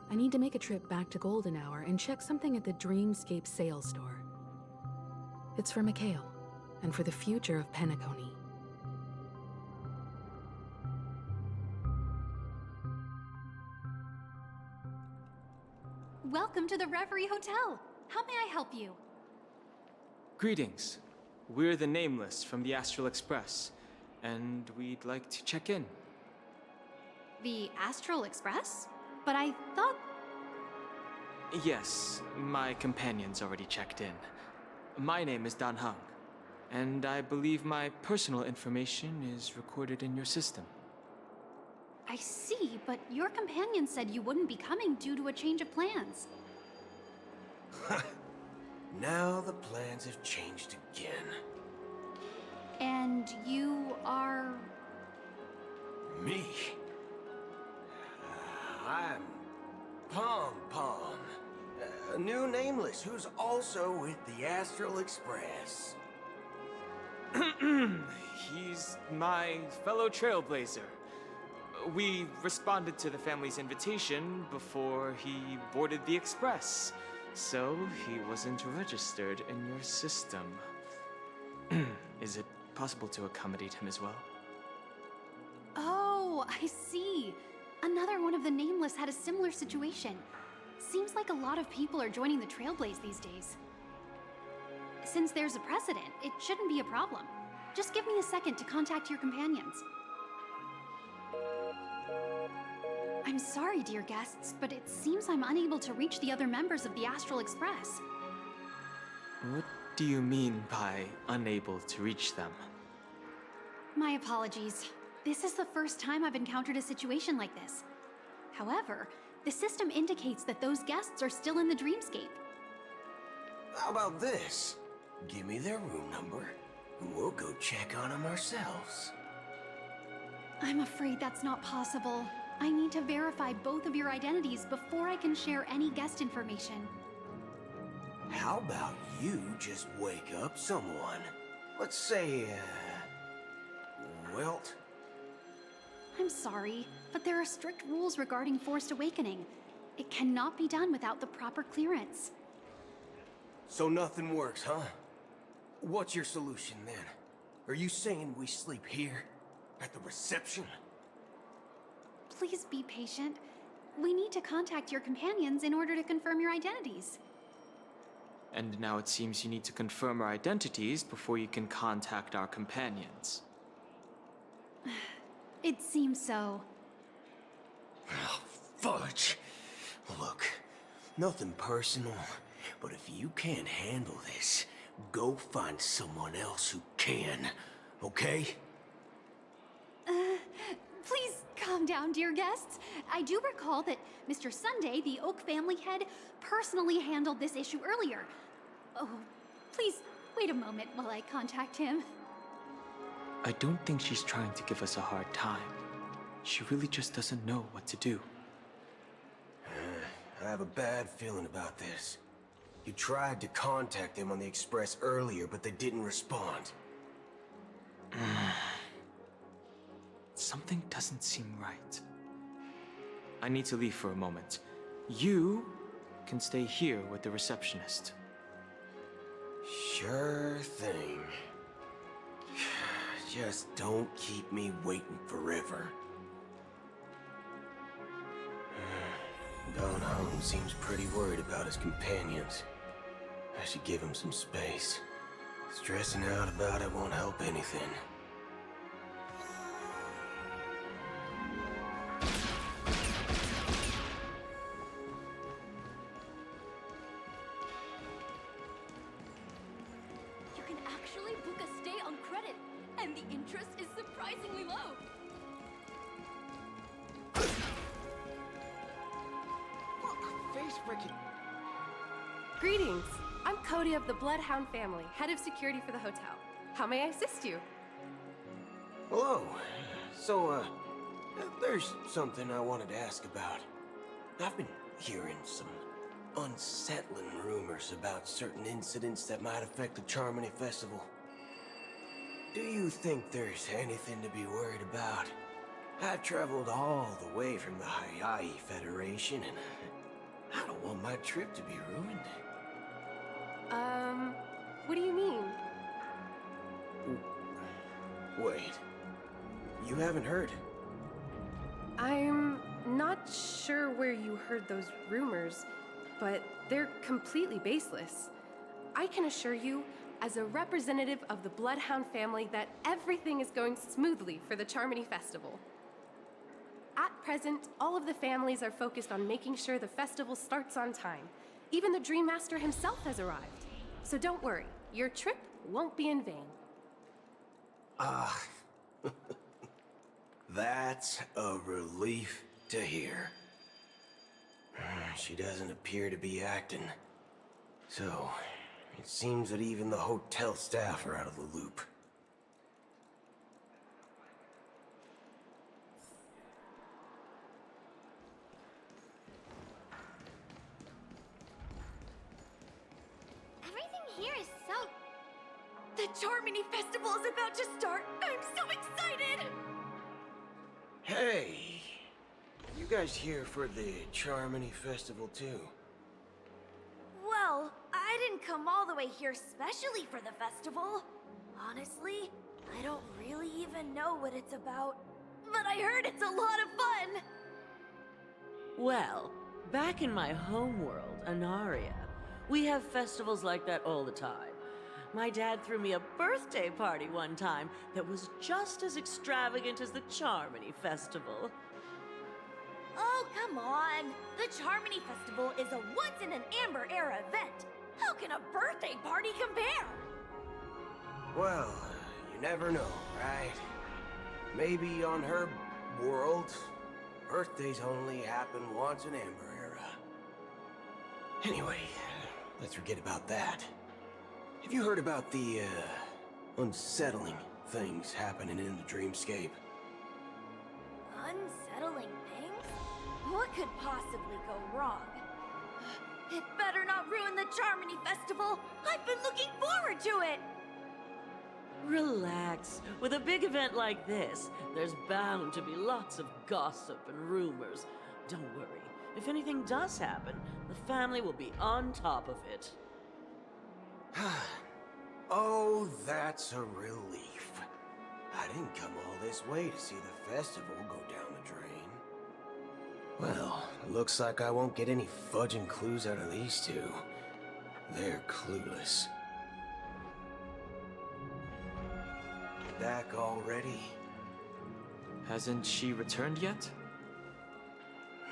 I need to make a trip back to Golden Hour and check something at the Dreamscape sales store. It's for Mikhail, and for the future of Penacony. Welcome to the Reverie Hotel. How may I help you? Greetings. We're the Nameless from the Astral Express, and we'd like to check in. The Astral Express? But I thought... Yes, my companion's already checked in. My name is Dan Hung, and I believe my personal information is recorded in your system. I see, but your companion said you wouldn't be coming due to a change of plans. Now the plans have changed again. And you are... Me? I'm Pom Pom, a new Nameless who's also with the Astral Express. He's my fellow trailblazer. We responded to the family's invitation before he boarded the express, so he wasn't registered in your system. Is it possible to accommodate him as well? Oh, I see. Another one of the Nameless had a similar situation. Seems like a lot of people are joining the Trailblaze these days. Since there's a precedent, it shouldn't be a problem. Just give me a second to contact your companions. I'm sorry, dear guests, but it seems I'm unable to reach the other members of the Astral Express. What do you mean by unable to reach them? My apologies. This is the first time I've encountered a situation like this. However, the system indicates that those guests are still in the dreamscape. How about this? Give me their room number, and we'll go check on them ourselves. I'm afraid that's not possible. I need to verify both of your identities before I can share any guest information. How about you just wake up someone? Let's say, Welt? I'm sorry, but there are strict rules regarding forced awakening. It cannot be done without the proper clearance. So nothing works, huh? What's your solution then? Are you saying we sleep here? At the reception? Please be patient. We need to contact your companions in order to confirm your identities. And now it seems you need to confirm our identities before you can contact our companions. It seems so. Oh, fudge. Look, nothing personal, but if you can't handle this, go find someone else who can, okay? Please calm down, dear guests. I do recall that Mr. Sunday, the Oak family head, personally handled this issue earlier. Oh, please wait a moment while I contact him. I don't think she's trying to give us a hard time. She really just doesn't know what to do. I have a bad feeling about this. You tried to contact them on the Express earlier, but they didn't respond. Something doesn't seem right. I need to leave for a moment. You can stay here with the receptionist. Sure thing. Just don't keep me waiting forever. Gone Home seems pretty worried about his companions. I should give him some space. Stressing out about it won't help anything. You can actually book a stay on credit, and the interest is surprisingly low. Face freaking. Greetings. I'm Cody of the Bloodhound family, head of security for the hotel. How may I assist you? Hello. So, there's something I wanted to ask about. I've been hearing some unsettling rumors about certain incidents that might affect the Charmony Festival. Do you think there's anything to be worried about? I've traveled all the way from the Hayaii Federation, and I don't want my trip to be ruined. What do you mean? Wait. You haven't heard? I'm not sure where you heard those rumors, but they're completely baseless. I can assure you, as a representative of the Bloodhound family, that everything is going smoothly for the Charmony Festival. At present, all of the families are focused on making sure the festival starts on time. Even the Dream Master himself has arrived. So don't worry, your trip won't be in vain. That's a relief to hear. She doesn't appear to be acting. So, it seems that even the hotel staff are out of the loop. Everything here is so... The Charmony Festival is about to start! I'm so excited! Hey! You guys here for the Charmony Festival too? Well, I didn't come all the way here specially for the festival. Honestly, I don't really even know what it's about. But I heard it's a lot of fun! Well, back in my homeworld, Anaria, we have festivals like that all the time. My dad threw me a birthday party one time that was just as extravagant as the Charmony Festival. Oh, come on! The Charmony Festival is a once-in-an-Amber Era event! How can a birthday party compare? Well, you never know, right? Maybe on her world, birthdays only happen once in Amber Era. Anyway, let's forget about that. Have you heard about the, unsettling things happening in the dreamscape? Unsettling things? What could possibly go wrong? It better not ruin the Charmony Festival! I've been looking forward to it! Relax. With a big event like this, there's bound to be lots of gossip and rumors. Don't worry. If anything does happen, the family will be on top of it. Oh, that's a relief. I didn't come all this way to see the festival go down the drain. Well, looks like I won't get any fudging clues out of these two. They're clueless. Back already? Hasn't she returned yet?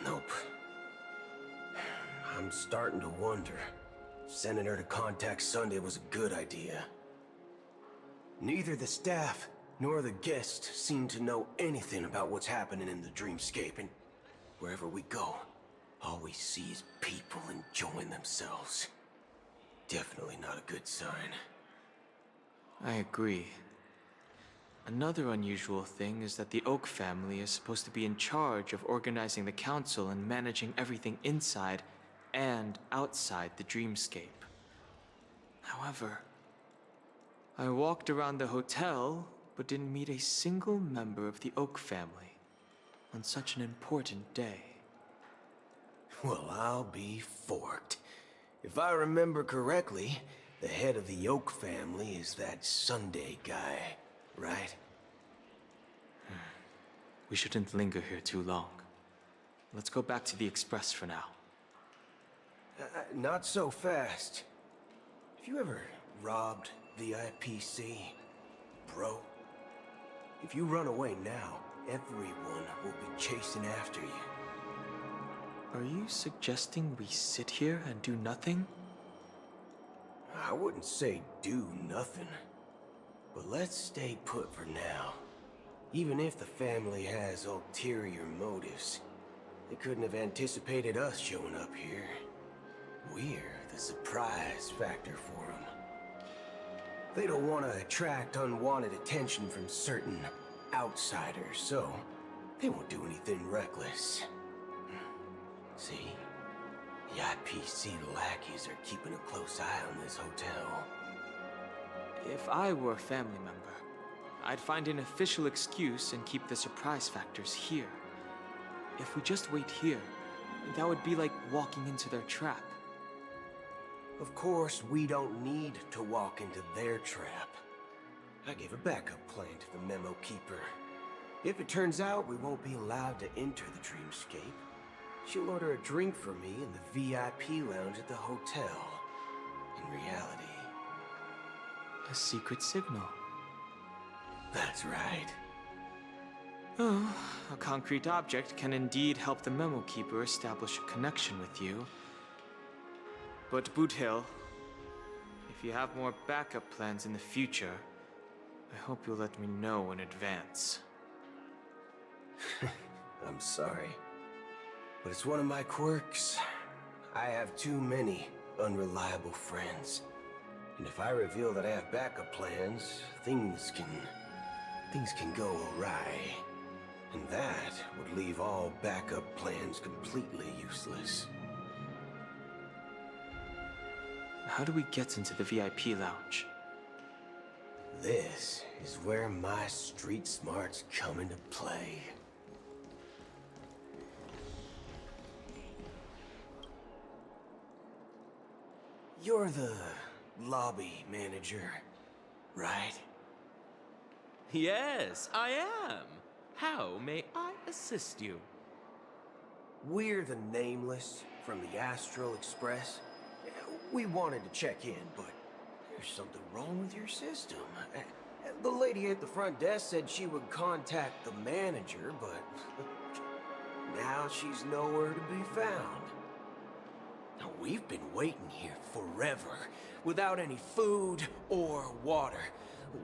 Nope. I'm starting to wonder. Sending her to contact Sunday was a good idea. Neither the staff nor the guests seem to know anything about what's happening in the dreamscape, and wherever we go, all we see is people enjoying themselves. Definitely not a good sign. I agree. Another unusual thing is that the Oak family is supposed to be in charge of organizing the council and managing everything inside and outside the dreamscape. However, I walked around the hotel but didn't meet a single member of the Oak family on such an important day. Well, I'll be forked. If I remember correctly, the head of the Oak family is that Sunday guy, right? We shouldn't linger here too long. Let's go back to the Express for now. Not so fast. Have you ever robbed VIPC, bro? If you run away now, everyone will be chasing after you. Are you suggesting we sit here and do nothing? I wouldn't say do nothing. But let's stay put for now. Even if the family has ulterior motives, they couldn't have anticipated us showing up here. We're the surprise factor for them. They don't want to attract unwanted attention from certain outsiders, so they won't do anything reckless. See? The IPC lackeys are keeping a close eye on this hotel. If I were a family member, I'd find an official excuse and keep the surprise factors here. If we just wait here, that would be like walking into their trap. Of course, we don't need to walk into their trap. I gave a backup plan to the memo keeper. If it turns out we won't be allowed to enter the dreamscape, she'll order a drink for me in the VIP lounge at the hotel. In reality, a secret signal. That's right. Oh, a concrete object can indeed help the memo keeper establish a connection with you. But Boot Hill, if you have more backup plans in the future, I hope you'll let me know in advance. I'm sorry, but it's one of my quirks. I have too many unreliable friends. And if I reveal that I have backup plans, things can go awry. And that would leave all backup plans completely useless. How do we get into the VIP lounge? This is where my street smarts come into play. You're the lobby manager, right? Yes, I am. How may I assist you? We're the Nameless from the Astral Express. We wanted to check in, but there's something wrong with your system. The lady at the front desk said she would contact the manager, but now she's nowhere to be found. Now, we've been waiting here forever, without any food or water.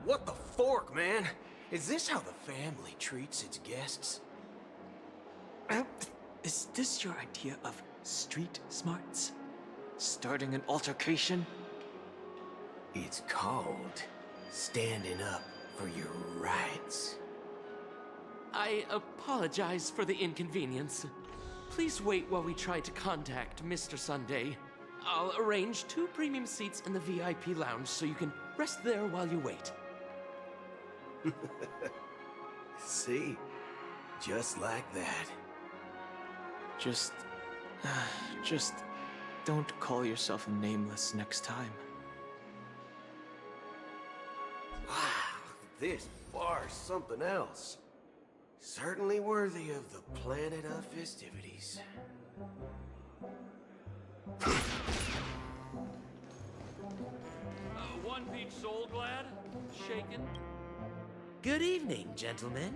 What the fork, man? Is this how the family treats its guests? Is this your idea of street smarts? Starting an altercation? It's called standing up for your rights. I apologize for the inconvenience. Please wait while we try to contact Mr. Sunday. I'll arrange 2 premium seats in the VIP lounge so you can rest there while you wait. See? Just like that. Just don't call yourself Nameless next time. Wow, this bar's something else. Certainly worthy of the planet of festivities. One peach soul glad? Shaken? Good evening, gentlemen.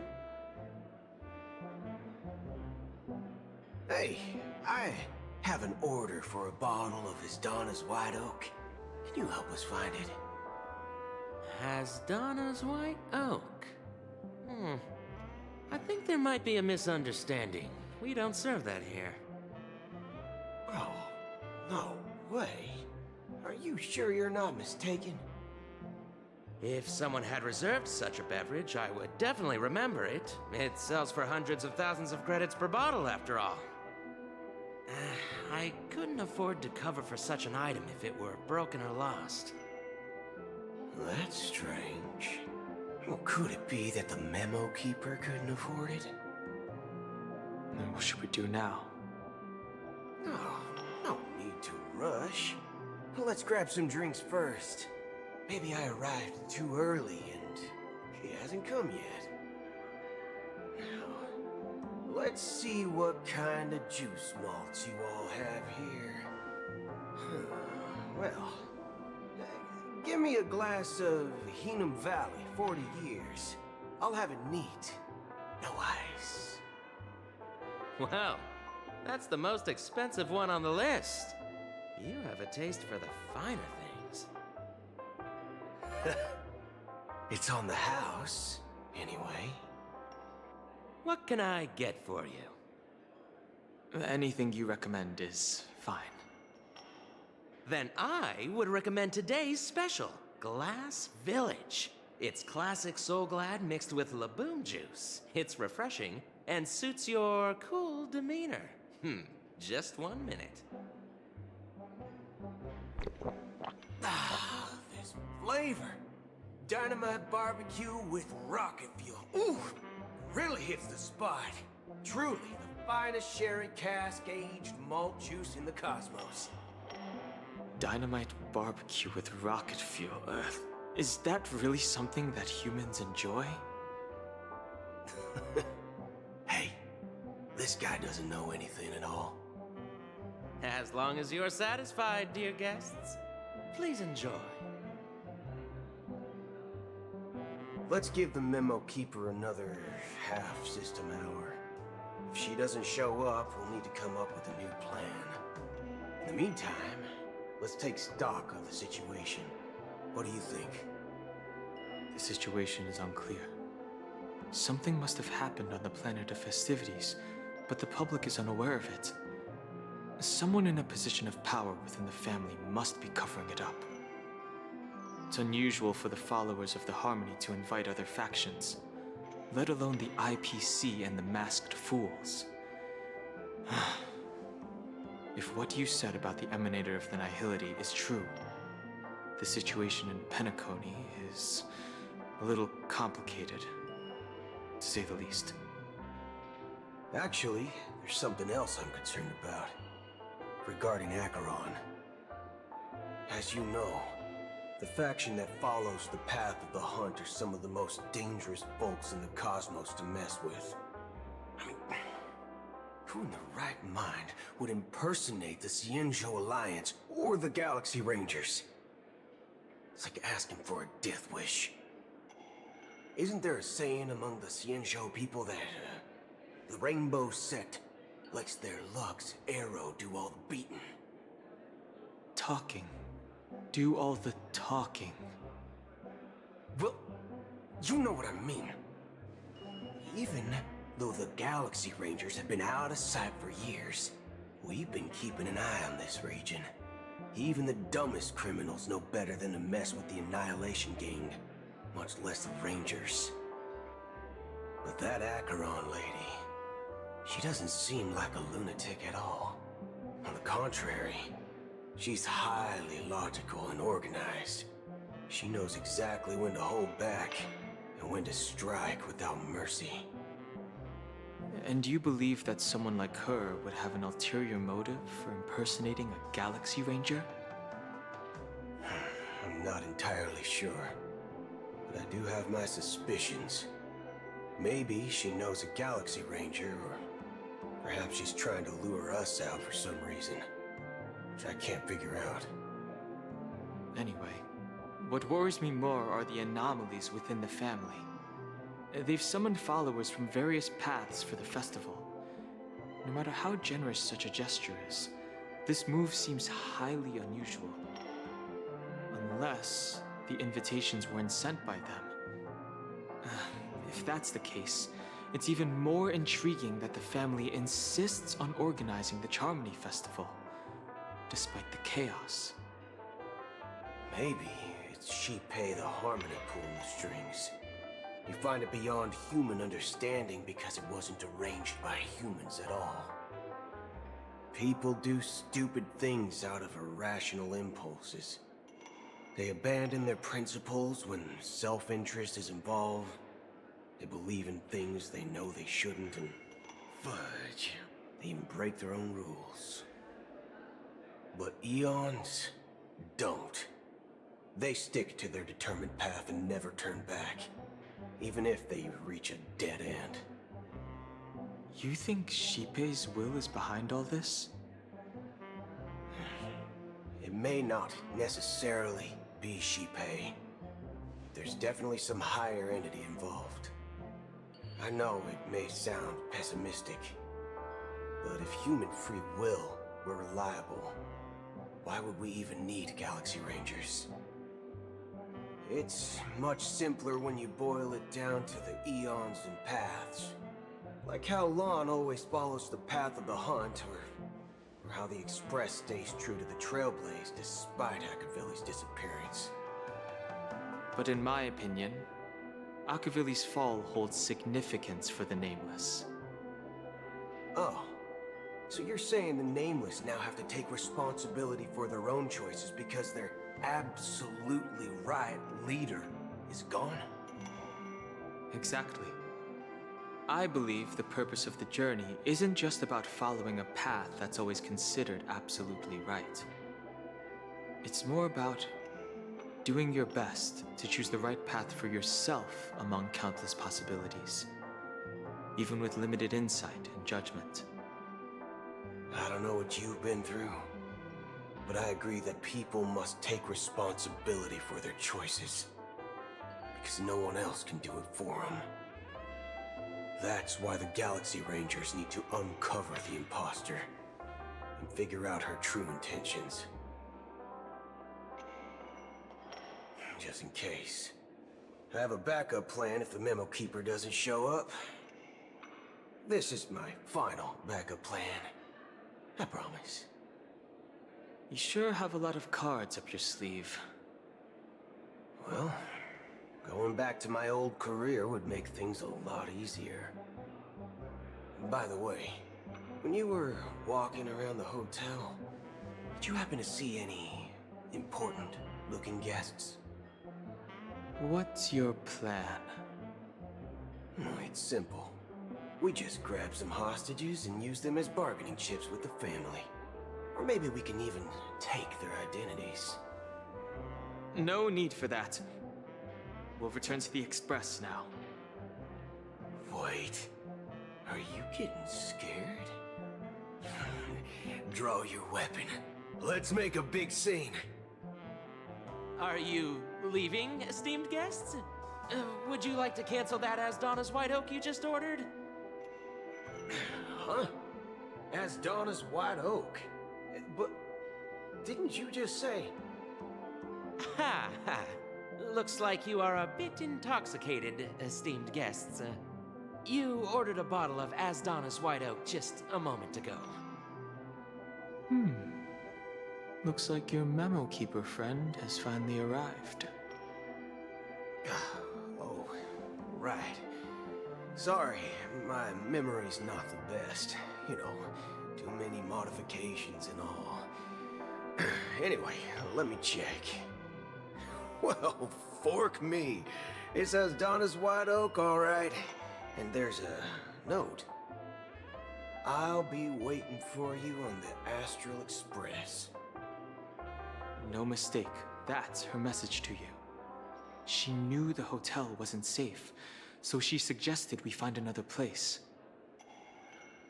Hey, I have an order for a bottle of Hasdana's White Oak. Can you help us find it? Hasdana's White Oak? I think there might be a misunderstanding. We don't serve that here. Oh, no way. Are you sure you're not mistaken? If someone had reserved such a beverage, I would definitely remember it. It sells for hundreds of thousands of credits per bottle, after all. I couldn't afford to cover for such an item if it were broken or lost. That's strange. Well, could it be that the memo keeper couldn't afford it? Then what should we do now? Oh, no need to rush. Let's grab some drinks first. Maybe I arrived too early and he hasn't come yet. Now, let's see what kind of juice malts you all have here. Well, give me a glass of Heenum Valley, 40 years. I'll have it neat. No ice. Wow, that's the most expensive one on the list. You have a taste for the finer things. It's on the house, anyway. What can I get for you? Anything you recommend is fine. Then I would recommend today's special, Glass Village. It's classic Soul Glad mixed with Laboom juice. It's refreshing and suits your cool demeanor. Just 1 minute. Ah, this flavor. Dynamite barbecue with rocket fuel. Ooh, really hits the spot. Truly the finest sherry cask-aged malt juice in the cosmos. Dynamite barbecue with rocket fuel. Is that really something that humans enjoy? Hey, this guy doesn't know anything at all. As long as you're satisfied, dear guests, please enjoy. Let's give the memo keeper another half-system hour. If she doesn't show up, we'll need to come up with a new plan. In the meantime, let's take stock of the situation. What do you think? The situation is unclear. Something must have happened on the planet of festivities, but the public is unaware of it. Someone in a position of power within the family must be covering it up. It's unusual for the followers of the Harmony to invite other factions, let alone the IPC and the Masked Fools. If what you said about the Emanator of the Nihility is true, the situation in Penacony is a little complicated, to say the least. Actually, there's something else I'm concerned about. Regarding Acheron. As you know, the faction that follows the path of the Hunt are some of the most dangerous folks in the cosmos to mess with. I mean, who in their right mind would impersonate the Xianzhou Alliance or the Galaxy Rangers? It's like asking for a death wish. Isn't there a saying among the Xianzhou people that the Rainbow Sect lets their Lux Arrow do all the beating? Talking. Do all the talking. Well, you know what I mean. Even though the Galaxy Rangers have been out of sight for years, we've been keeping an eye on this region. Even the dumbest criminals know better than to mess with the Annihilation Gang, much less the Rangers. But that Acheron lady, she doesn't seem like a lunatic at all. On the contrary, she's highly logical and organized. She knows exactly when to hold back and when to strike without mercy. And you believe that someone like her would have an ulterior motive for impersonating a Galaxy Ranger? I'm not entirely sure, but I do have my suspicions. Maybe she knows a Galaxy Ranger, or perhaps she's trying to lure us out for some reason, which I can't figure out. Anyway, what worries me more are the anomalies within the family. They've summoned followers from various paths for the festival. No matter how generous such a gesture is, this move seems highly unusual. Unless the invitations weren't sent by them. If that's the case, it's even more intriguing that the family insists on organizing the Charmony Festival, despite the chaos. Maybe it's Shipei the Harmony pulling the strings. You find it beyond human understanding because it wasn't arranged by humans at all. People do stupid things out of irrational impulses. They abandon their principles when self-interest is involved. They believe in things they know they shouldn't, and fudge, they even break their own rules. But Eons don't. They stick to their determined path and never turn back, even if they reach a dead end. You think Shipei's will is behind all this? It It may not necessarily be Shipei. There's definitely some higher entity involved. I know it may sound pessimistic, but if human free will were reliable, why would we even need Galaxy Rangers? It's much simpler when you boil it down to the eons and paths. Like how Lon always follows the path of the hunt, or how the Express stays true to the Trailblaze despite Akavilli's disappearance. But in my opinion, Akavilli's fall holds significance for the Nameless. Oh, so you're saying the Nameless now have to take responsibility for their own choices because their absolutely right leader is gone? Exactly. I believe the purpose of the journey isn't just about following a path that's always considered absolutely right. It's more about doing your best to choose the right path for yourself among countless possibilities, even with limited insight and judgment. I don't know what you've been through, but I agree that people must take responsibility for their choices, because no one else can do it for them. That's why the Galaxy Rangers need to uncover the imposter and figure out her true intentions. Just in case. I have a backup plan if the Memo Keeper doesn't show up. This is my final backup plan. I promise. You sure have a lot of cards up your sleeve. Well, going back to my old career would make things a lot easier. By the way, when you were walking around the hotel, did you happen to see any important-looking guests? What's your plan? It's simple. We just grab some hostages and use them as bargaining chips with the family. Or maybe we can even take their identities. No need for that. We'll return to the Express now. Wait. Are you getting scared? Draw your weapon. Let's make a big scene. Are you leaving, esteemed guests? Would you like to cancel that Asdana's White Oak you just ordered? Huh? Asdana's White Oak? But didn't you just say... Ha ha. Looks like you are a bit intoxicated, esteemed guests. You ordered a bottle of Asdana's White Oak just a moment ago. Looks like your Memo Keeper friend has finally arrived. Oh, right. Sorry, my memory's not the best. You know, too many modifications and all. Anyway, let me check. Well, fork me. It says Donna's White Oak, all right. And there's a note. I'll be waiting for you on the Astral Express. No mistake. That's her message to you. She knew the hotel wasn't safe, so she suggested we find another place.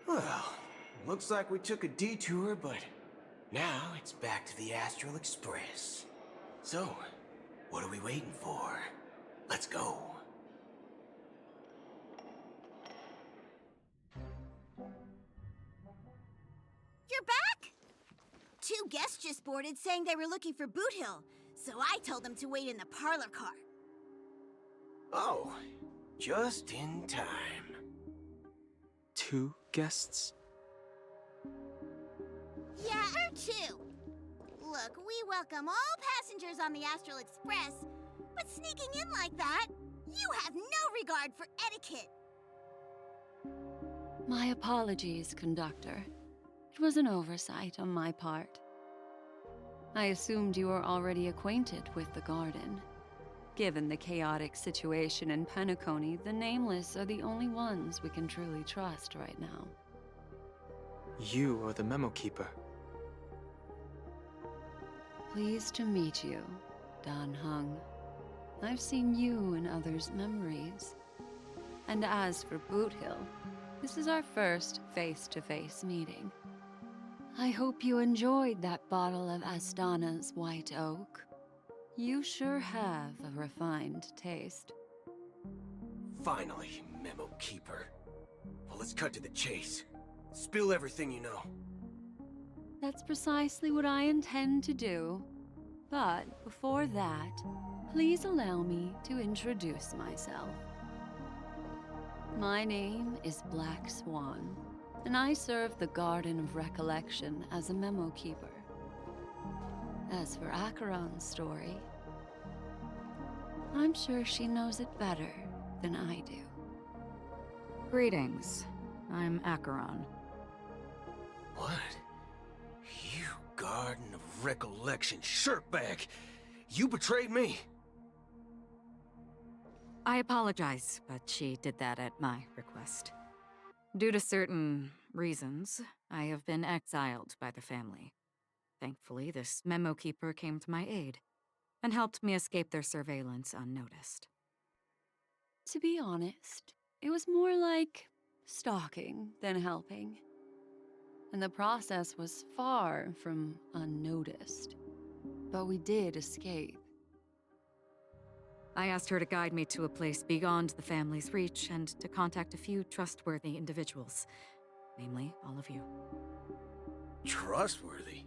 Well, looks like we took a detour, but now it's back to the Astral Express. So, what are we waiting for? Let's go. You're back? Two guests just boarded saying they were looking for Boot Hill, so I told them to wait in the parlor car. Oh, just in time. 2 guests? Yeah, or 2. Look, we welcome all passengers on the Astral Express, but sneaking in like that, you have no regard for etiquette. My apologies, conductor. It was an oversight on my part. I assumed you were already acquainted with the garden. Given the chaotic situation in Penacony, the Nameless are the only ones we can truly trust right now. You are the Memo Keeper. Pleased to meet you, Dan Hung. I've seen you in others' memories. And as for Boot Hill, this is our first face-to-face meeting. I hope you enjoyed that bottle of Astana's white oak. You sure have a refined taste. Finally, Memo Keeper. Well, let's cut to the chase. Spill everything you know. That's precisely what I intend to do. But before that, please allow me to introduce myself. My name is Black Swan, and I serve the Garden of Recollection as a memo keeper. As for Acheron's story, I'm sure she knows it better than I do. Greetings. I'm Acheron. What? You Garden of Recollection shirtbag! You betrayed me! I apologize, but she did that at my request. Due to certain reasons, I have been exiled by the family. Thankfully, this memo keeper came to my aid and helped me escape their surveillance unnoticed. To be honest, it was more like stalking than helping. And the process was far from unnoticed. But we did escape. I asked her to guide me to a place beyond the family's reach and to contact a few trustworthy individuals, namely all of you. Trustworthy?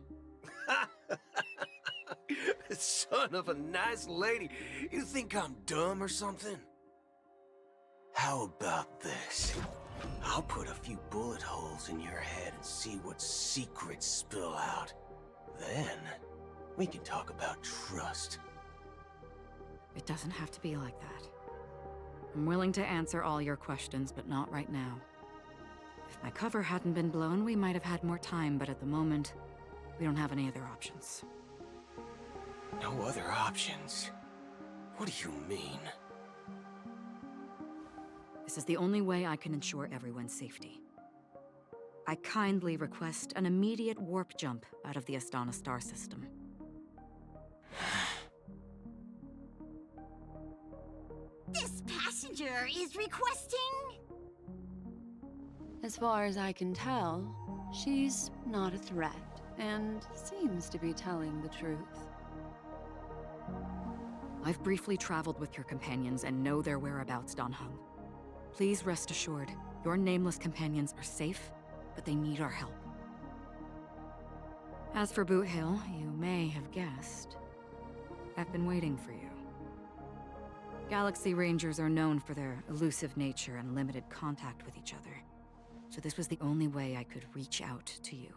Son of a nice lady, you think I'm dumb or something? How about this? I'll put a few bullet holes in your head and see what secrets spill out. Then, we can talk about trust. It doesn't have to be like that. I'm willing to answer all your questions, but not right now. If my cover hadn't been blown, we might have had more time, but at the moment, we don't have any other options. No other options? What do you mean? This is the only way I can ensure everyone's safety. I kindly request an immediate warp jump out of the Astana star system. This passenger is requesting? As far as I can tell, she's not a threat and seems to be telling the truth. I've briefly traveled with your companions and know their whereabouts, Don Hung. Please rest assured, your nameless companions are safe, but they need our help. As for Boot Hill, you may have guessed. I've been waiting for you. Galaxy Rangers are known for their elusive nature and limited contact with each other, so this was the only way I could reach out to you.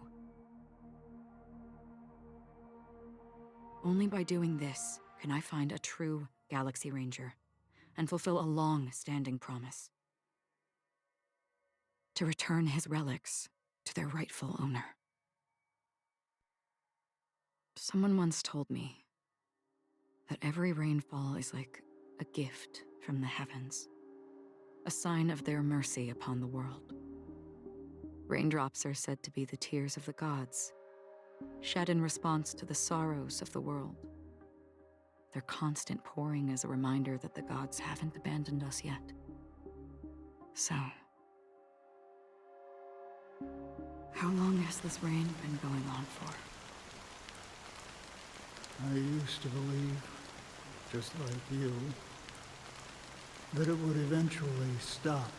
Only by doing this can I find a true Galaxy Ranger and fulfill a long-standing promise. To return his relics to their rightful owner. Someone once told me that every rainfall is like a gift from the heavens, a sign of their mercy upon the world. Raindrops are said to be the tears of the gods, shed in response to the sorrows of the world. Their constant pouring is a reminder that the gods haven't abandoned us yet. So, how long has this rain been going on for? I used to believe, just like you, that it would eventually stop.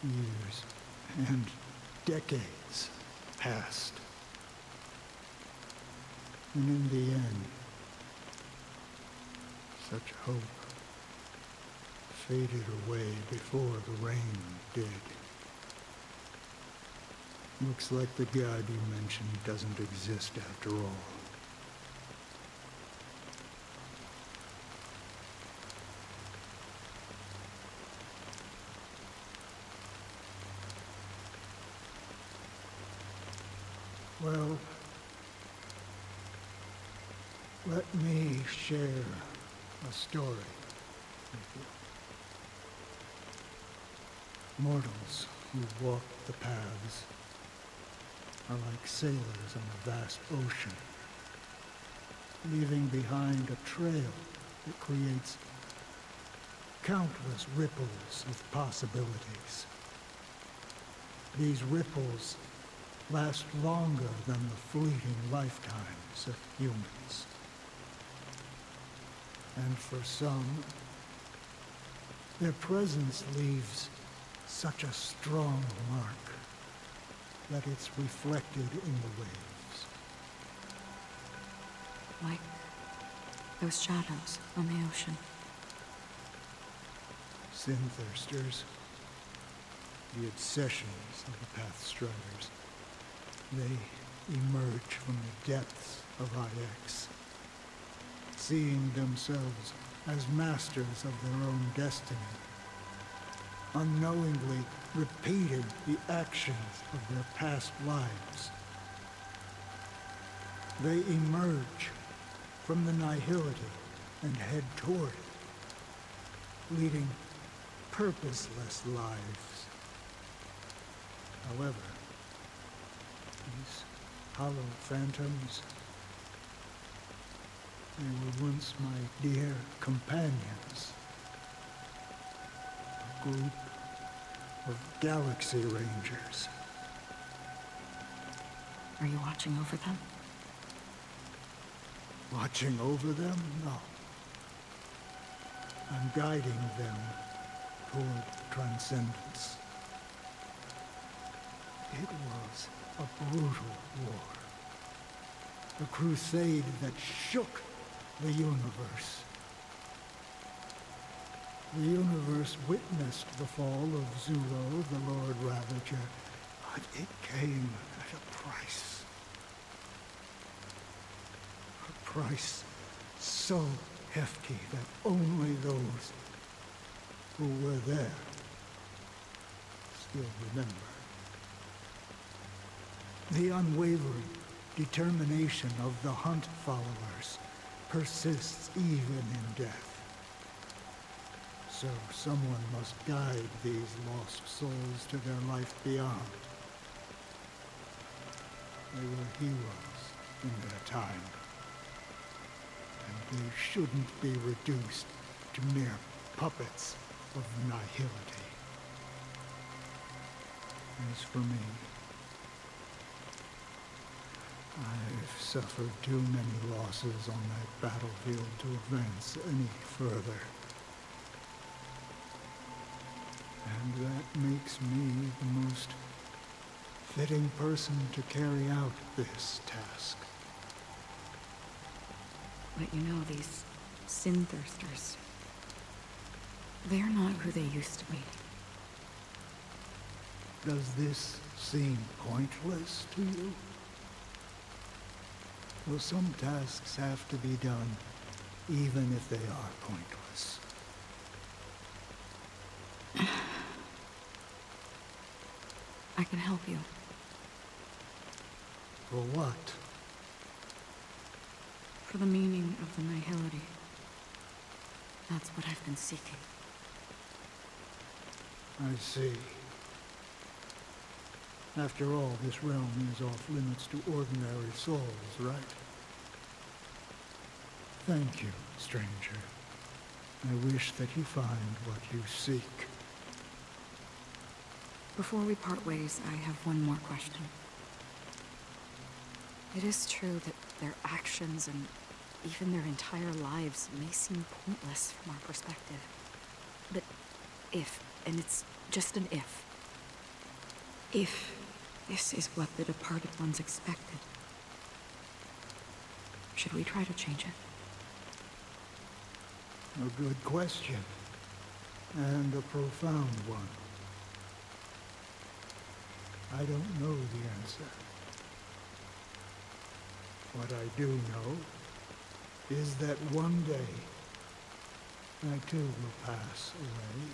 Years and decades passed. And in the end, such hope faded away before the rain did. Looks like the god you mentioned doesn't exist after all. Well, let me share a story with you. Mortals who walk the paths are like sailors on a vast ocean, leaving behind a trail that creates countless ripples of possibilities. These ripples last longer than the fleeting lifetimes of humans. And for some, their presence leaves such a strong mark that it's reflected in the waves. Like those shadows on the ocean. Sin-thirsters, the obsessions of the Pathstriders, they emerge from the depths of IX, seeing themselves as masters of their own destiny, unknowingly repeating the actions of their past lives. They emerge from the nihility and head toward it, leading purposeless lives. However, these hollow phantoms, they were once my dear companions. A group of Galaxy Rangers. Are you watching over them? Watching over them? No. I'm guiding them toward transcendence. It was a brutal war. A crusade that shook the universe. The universe witnessed the fall of Zulo, the Lord Ravager, but it came at a price. A price so hefty that only those who were there still remember. The unwavering determination of the Hunt followers persists even in death. So someone must guide these lost souls to their life beyond. They were heroes in their time. And they shouldn't be reduced to mere puppets of nihility. As for me, I've suffered too many losses on that battlefield to advance any further. And that makes me the most fitting person to carry out this task. But you know, these sin-thirsters, they're not who they used to be. Does this seem pointless to you? Well, some tasks have to be done, even if they are pointless. I can help you. For what? For the meaning of the nihility. That's what I've been seeking. I see. After all, this realm is off limits to ordinary souls, right? Thank you, stranger. I wish that you find what you seek. Before we part ways, I have one more question. It is true that their actions and even their entire lives may seem pointless from our perspective. But if, and it's just an if this is what the departed ones expected, should we try to change it? A good question. And a profound one. I don't know the answer. What I do know is that one day, I too will pass away.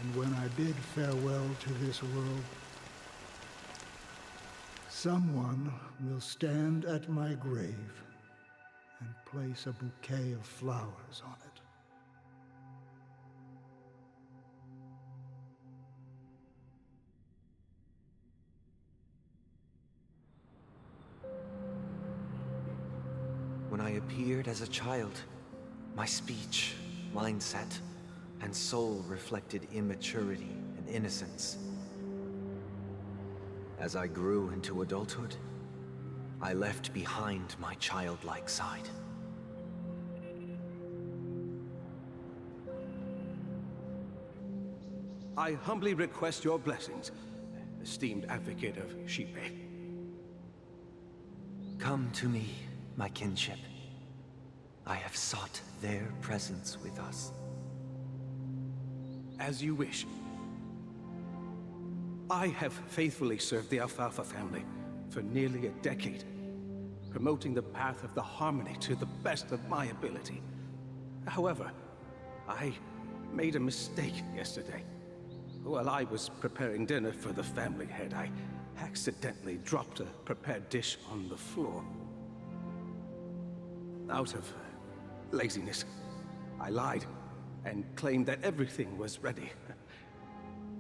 And when I bid farewell to this world, someone will stand at my grave and place a bouquet of flowers on it. When I appeared as a child, my speech, mindset, and soul reflected immaturity and innocence. As I grew into adulthood, I left behind my childlike side. I humbly request your blessings, esteemed advocate of Shipe. Come to me, my kinship. I have sought their presence with us. As you wish. I have faithfully served the Alfalfa family for nearly a decade, promoting the path of the harmony to the best of my ability. However, I made a mistake yesterday. While I was preparing dinner for the family head, I accidentally dropped a prepared dish on the floor. Out of laziness, I lied and claimed that everything was ready.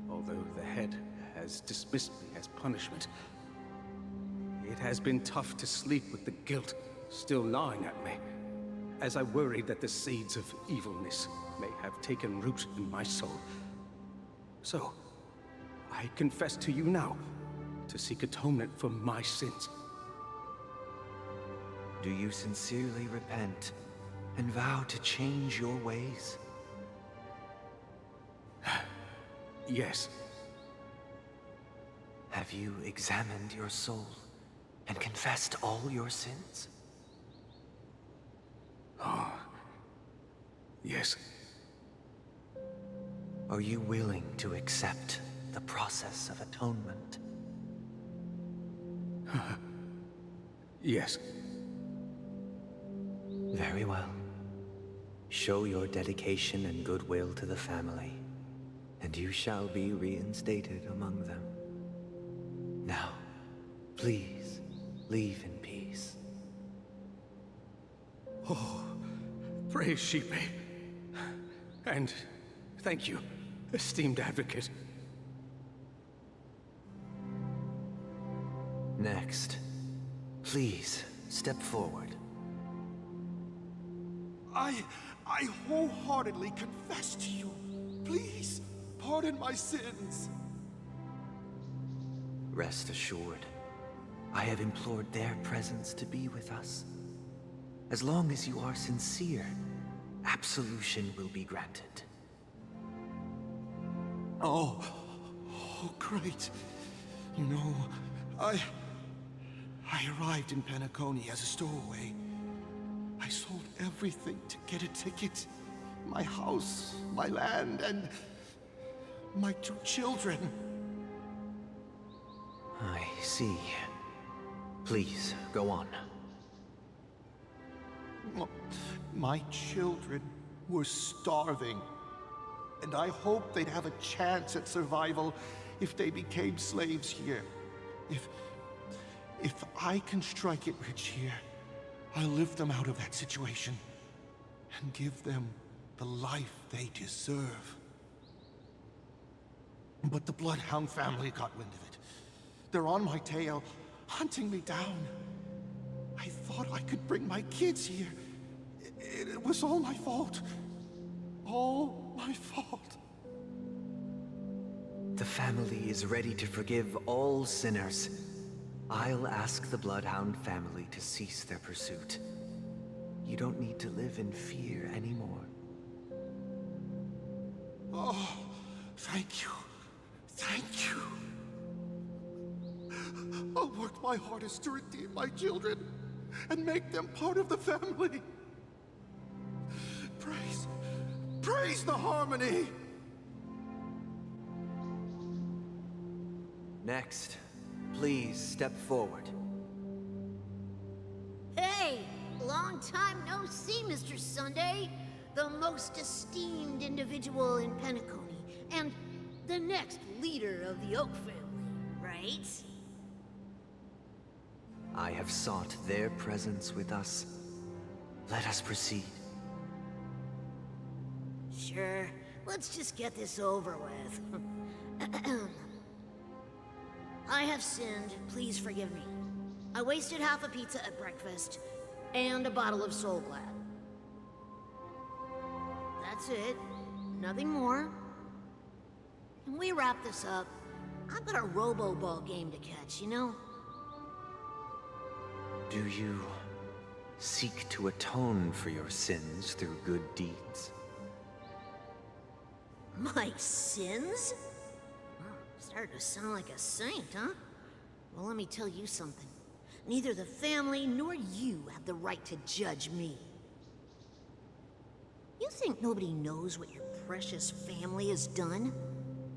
Although the head has dismissed me as punishment, it has been tough to sleep with the guilt still gnawing at me, as I worried that the seeds of evilness may have taken root in my soul. So, I confess to you now, to seek atonement for my sins. Do you sincerely repent and vow to change your ways? Yes. Have you examined your soul and confessed all your sins? Oh, yes. Are you willing to accept the process of atonement? Yes. Very well. Show your dedication and goodwill to the family, and you shall be reinstated among them. Now, please, leave in peace. Oh, praise Shipe. And thank you, esteemed advocate. Next, please step forward. I wholeheartedly confess to you. Please, pardon my sins. Rest assured, I have implored their presence to be with us. As long as you are sincere, absolution will be granted. Oh, great. You know, I arrived in Penacony as a stowaway. I sold everything to get a ticket. My house, my land, and my 2 children. I see. Please, go on. My children were starving, and I hoped they'd have a chance at survival if they became slaves here. If I can strike it rich here, I'll lift them out of that situation and give them the life they deserve. But the Bloodhound family got wind of it. They're on my tail, hunting me down. I thought I could bring my kids here. It was all my fault. All my fault. The family is ready to forgive all sinners. I'll ask the Bloodhound family to cease their pursuit. You don't need to live in fear anymore. Oh, thank you. Thank you. I'll work my hardest to redeem my children and make them part of the family. Praise the harmony! Next, please step forward. Hey! Long time no see, Mr. Sunday. The most esteemed individual in Penacony, and the next leader of the Oak family, right? I have sought their presence with us. Let us proceed. Sure. Let's just get this over with. I have sinned. Please forgive me. I wasted half a pizza at breakfast, and a bottle of Soul Glad. That's it. Nothing more. Can we wrap this up? I've got a robo-ball game to catch, you know? Do you seek to atone for your sins through good deeds? My sins? Well, starting to sound like a saint, huh? Well, let me tell you something. Neither the family nor you have the right to judge me. You think nobody knows what your precious family has done?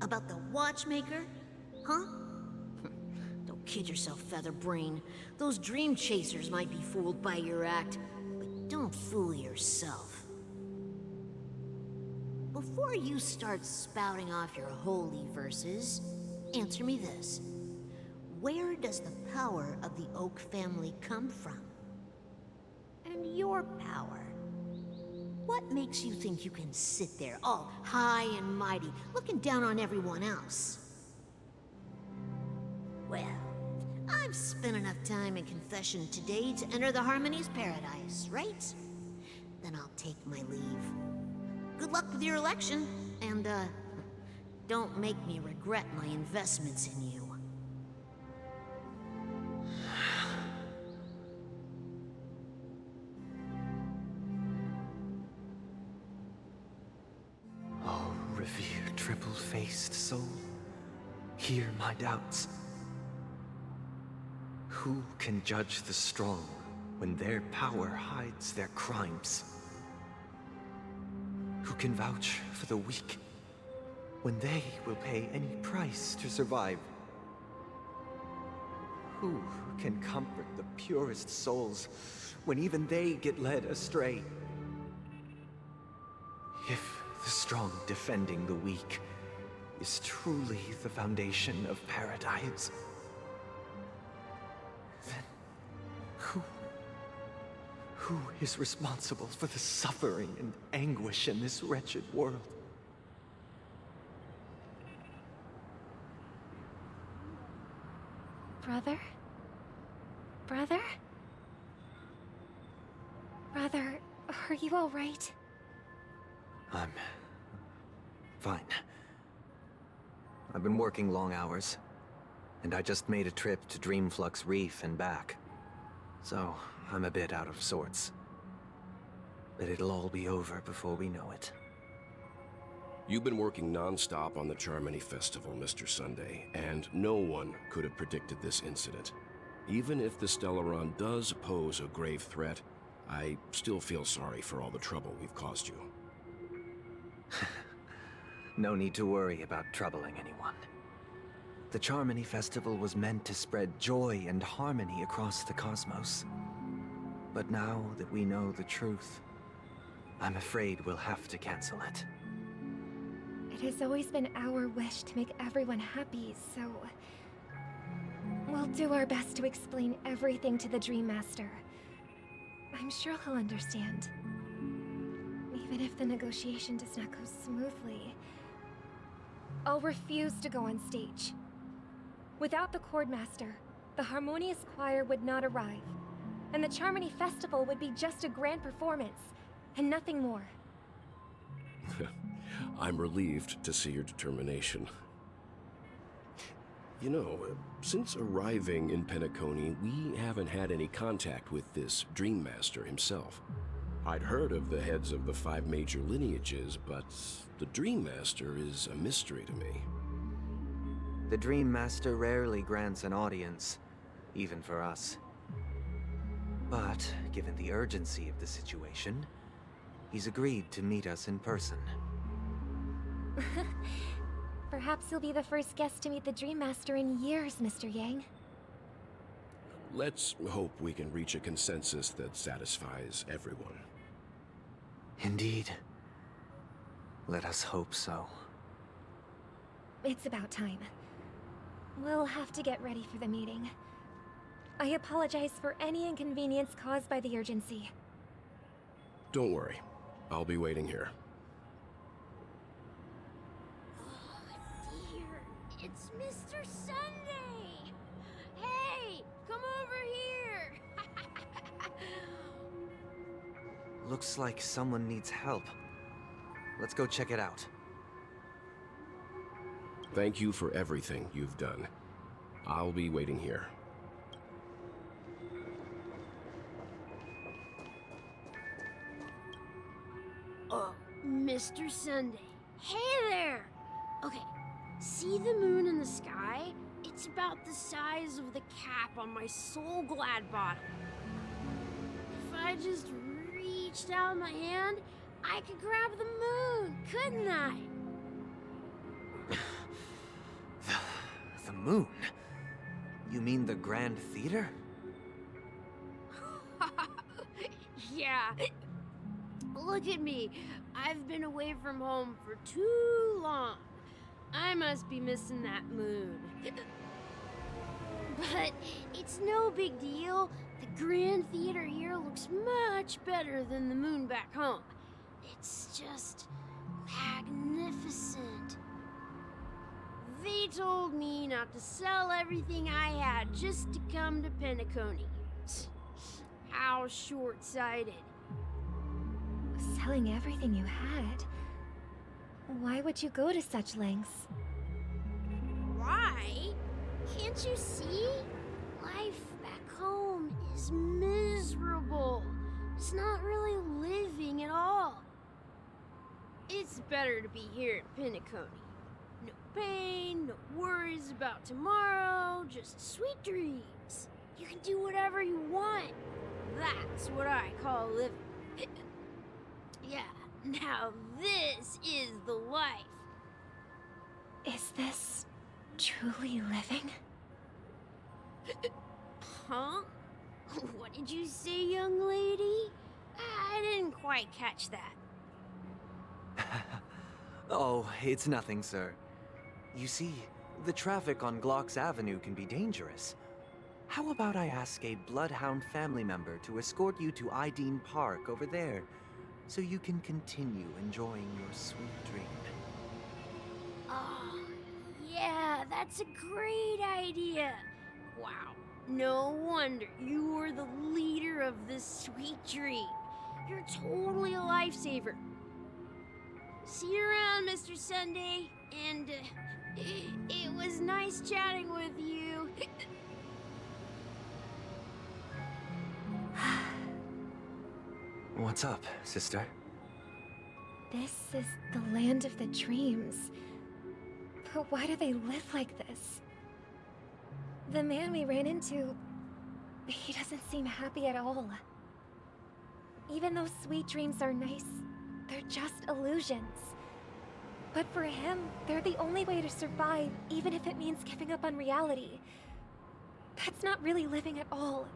About the watchmaker? Huh? Don't kid yourself, Featherbrain. Those dream chasers might be fooled by your act, but don't fool yourself. Before you start spouting off your holy verses, answer me this. Where does the power of the Oak family come from? And your power? What makes you think you can sit there all high and mighty, looking down on everyone else? Well, I've spent enough time in confession today to enter the Harmony's paradise, right? Then I'll take my leave. Good luck with your election, and, don't make me regret my investments in you. Oh, revered triple-faced soul, hear my doubts. Who can judge the strong when their power hides their crimes? Who can vouch for the weak when they will pay any price to survive? Who can comfort the purest souls when even they get led astray? If the strong defending the weak is truly the foundation of paradise, then who is responsible for the suffering and anguish in this wretched world? Brother? Brother? Brother, are you all right? I'm fine. I've been working long hours, and I just made a trip to Dreamflux Reef and back. So, I'm a bit out of sorts. But it'll all be over before we know it. You've been working non-stop on the Charmony Festival, Mr. Sunday, and no one could have predicted this incident. Even if the Stellaron does pose a grave threat, I still feel sorry for all the trouble we've caused you. No need to worry about troubling anyone. The Charmony Festival was meant to spread joy and harmony across the cosmos. But now that we know the truth, I'm afraid we'll have to cancel it. It has always been our wish to make everyone happy, so... we'll do our best to explain everything to the Dream Master. I'm sure he'll understand. Even if the negotiation does not go smoothly, I'll refuse to go on stage. Without the Chordmaster, the Harmonious Choir would not arrive, and the Charmony Festival would be just a grand performance, and nothing more. I'm relieved to see your determination. You know, since arriving in Penacony, we haven't had any contact with this Dream Master himself. I'd heard of the heads of the 5 major lineages, but the Dream Master is a mystery to me. The Dream Master rarely grants an audience, even for us. But, given the urgency of the situation, he's agreed to meet us in person. Perhaps you'll be the first guest to meet the Dream Master in years, Mr. Yang. Let's hope we can reach a consensus that satisfies everyone. Indeed. Let us hope so. It's about time. We'll have to get ready for the meeting. I apologize for any inconvenience caused by the urgency. Don't worry. I'll be waiting here. Dear, it's Mr. Sunday! Hey, come over here! Looks like someone needs help. Let's go check it out. Thank you for everything you've done. I'll be waiting here. Mr. Sunday. Hey there! Okay, see the moon in the sky? It's about the size of the cap on my Soul Glad bottle. If I just reached out my hand, I could grab the moon, couldn't I? The moon? You mean the Grand Theater? Yeah. Look at me. I've been away from home for too long. I must be missing that moon. But it's no big deal. The Grand Theater here looks much better than the moon back home. It's just magnificent. They told me not to sell everything I had just to come to Penacony. How short-sighted. Selling everything you had? Why would you go to such lengths? Why? Can't you see? Life back home is miserable. It's not really living at all. It's better to be here at Penacony. No pain, no worries about tomorrow, just sweet dreams. You can do whatever you want. That's what I call living. Yeah, now this is the life. Is this truly living? Huh? What did you say, young lady? I didn't quite catch that. Oh, it's nothing, sir. You see, the traffic on Glock's Avenue can be dangerous. How about I ask a Bloodhound family member to escort you to Ideen Park over there, so you can continue enjoying your sweet dream? Oh, yeah, that's a great idea. Wow, no wonder you were the leader of this sweet dream. You're totally a lifesaver. See you around, Mr. Sunday, and it was nice chatting with you. What's up, sister? This is the land of the dreams. But why do they live like this? The man we ran into, he doesn't seem happy at all. Even though sweet dreams are nice, they're just illusions. But for him, they're the only way to survive, even if it means giving up on reality. That's not really living at all.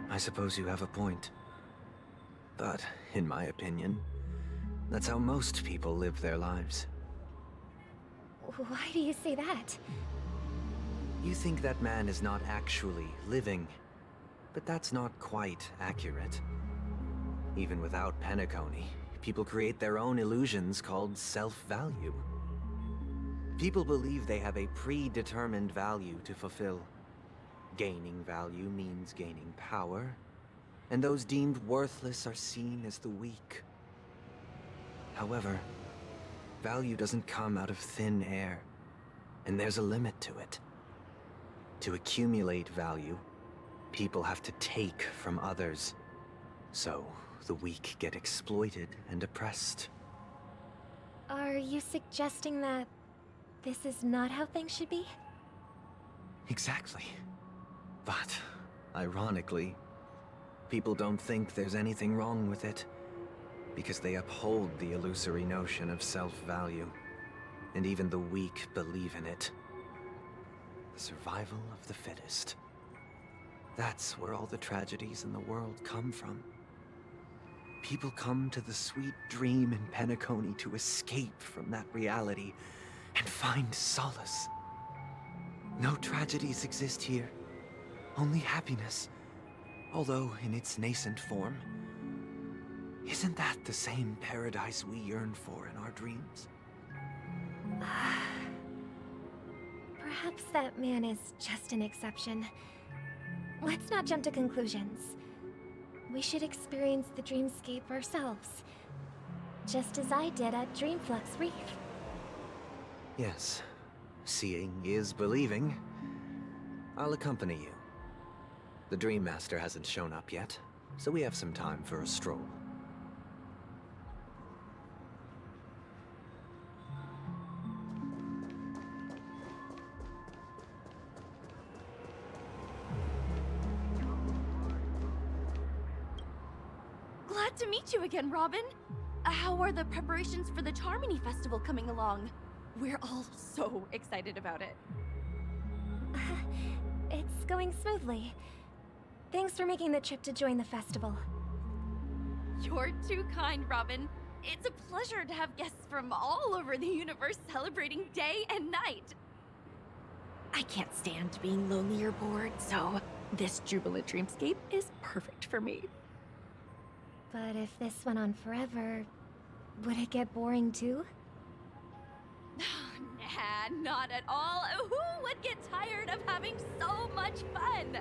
I suppose you have a point. But, in my opinion, that's how most people live their lives. Why do you say that? You think that man is not actually living, but that's not quite accurate. Even without Penacony, people create their own illusions called self-value. People believe they have a predetermined value to fulfill. Gaining value means gaining power, and those deemed worthless are seen as the weak. However, value doesn't come out of thin air, and there's a limit to it. To accumulate value, people have to take from others. So, the weak get exploited and oppressed. Are you suggesting that this is not how things should be? Exactly. But, ironically, people don't think there's anything wrong with it, because they uphold the illusory notion of self-value, and even the weak believe in it. The survival of the fittest. That's where all the tragedies in the world come from. People come to the sweet dream in Penacony to escape from that reality and find solace. No tragedies exist here, only happiness, although in its nascent form. Isn't that the same paradise we yearn for in our dreams? Perhaps that man is just an exception. Let's not jump to conclusions. We should experience the dreamscape ourselves, just as I did at Dreamflux Reef. Yes. Seeing is believing. I'll accompany you. The Dream Master hasn't shown up yet, so we have some time for a stroll. Glad to meet you again, Robin. How are the preparations for the Charmony Festival coming along? We're all so excited about it. It's going smoothly. Thanks for making the trip to join the festival. You're too kind, Robin. It's a pleasure to have guests from all over the universe celebrating day and night. I can't stand being lonely or bored, so this jubilant dreamscape is perfect for me. But if this went on forever, would it get boring too? Nah, not at all. Who would get tired of having so much fun?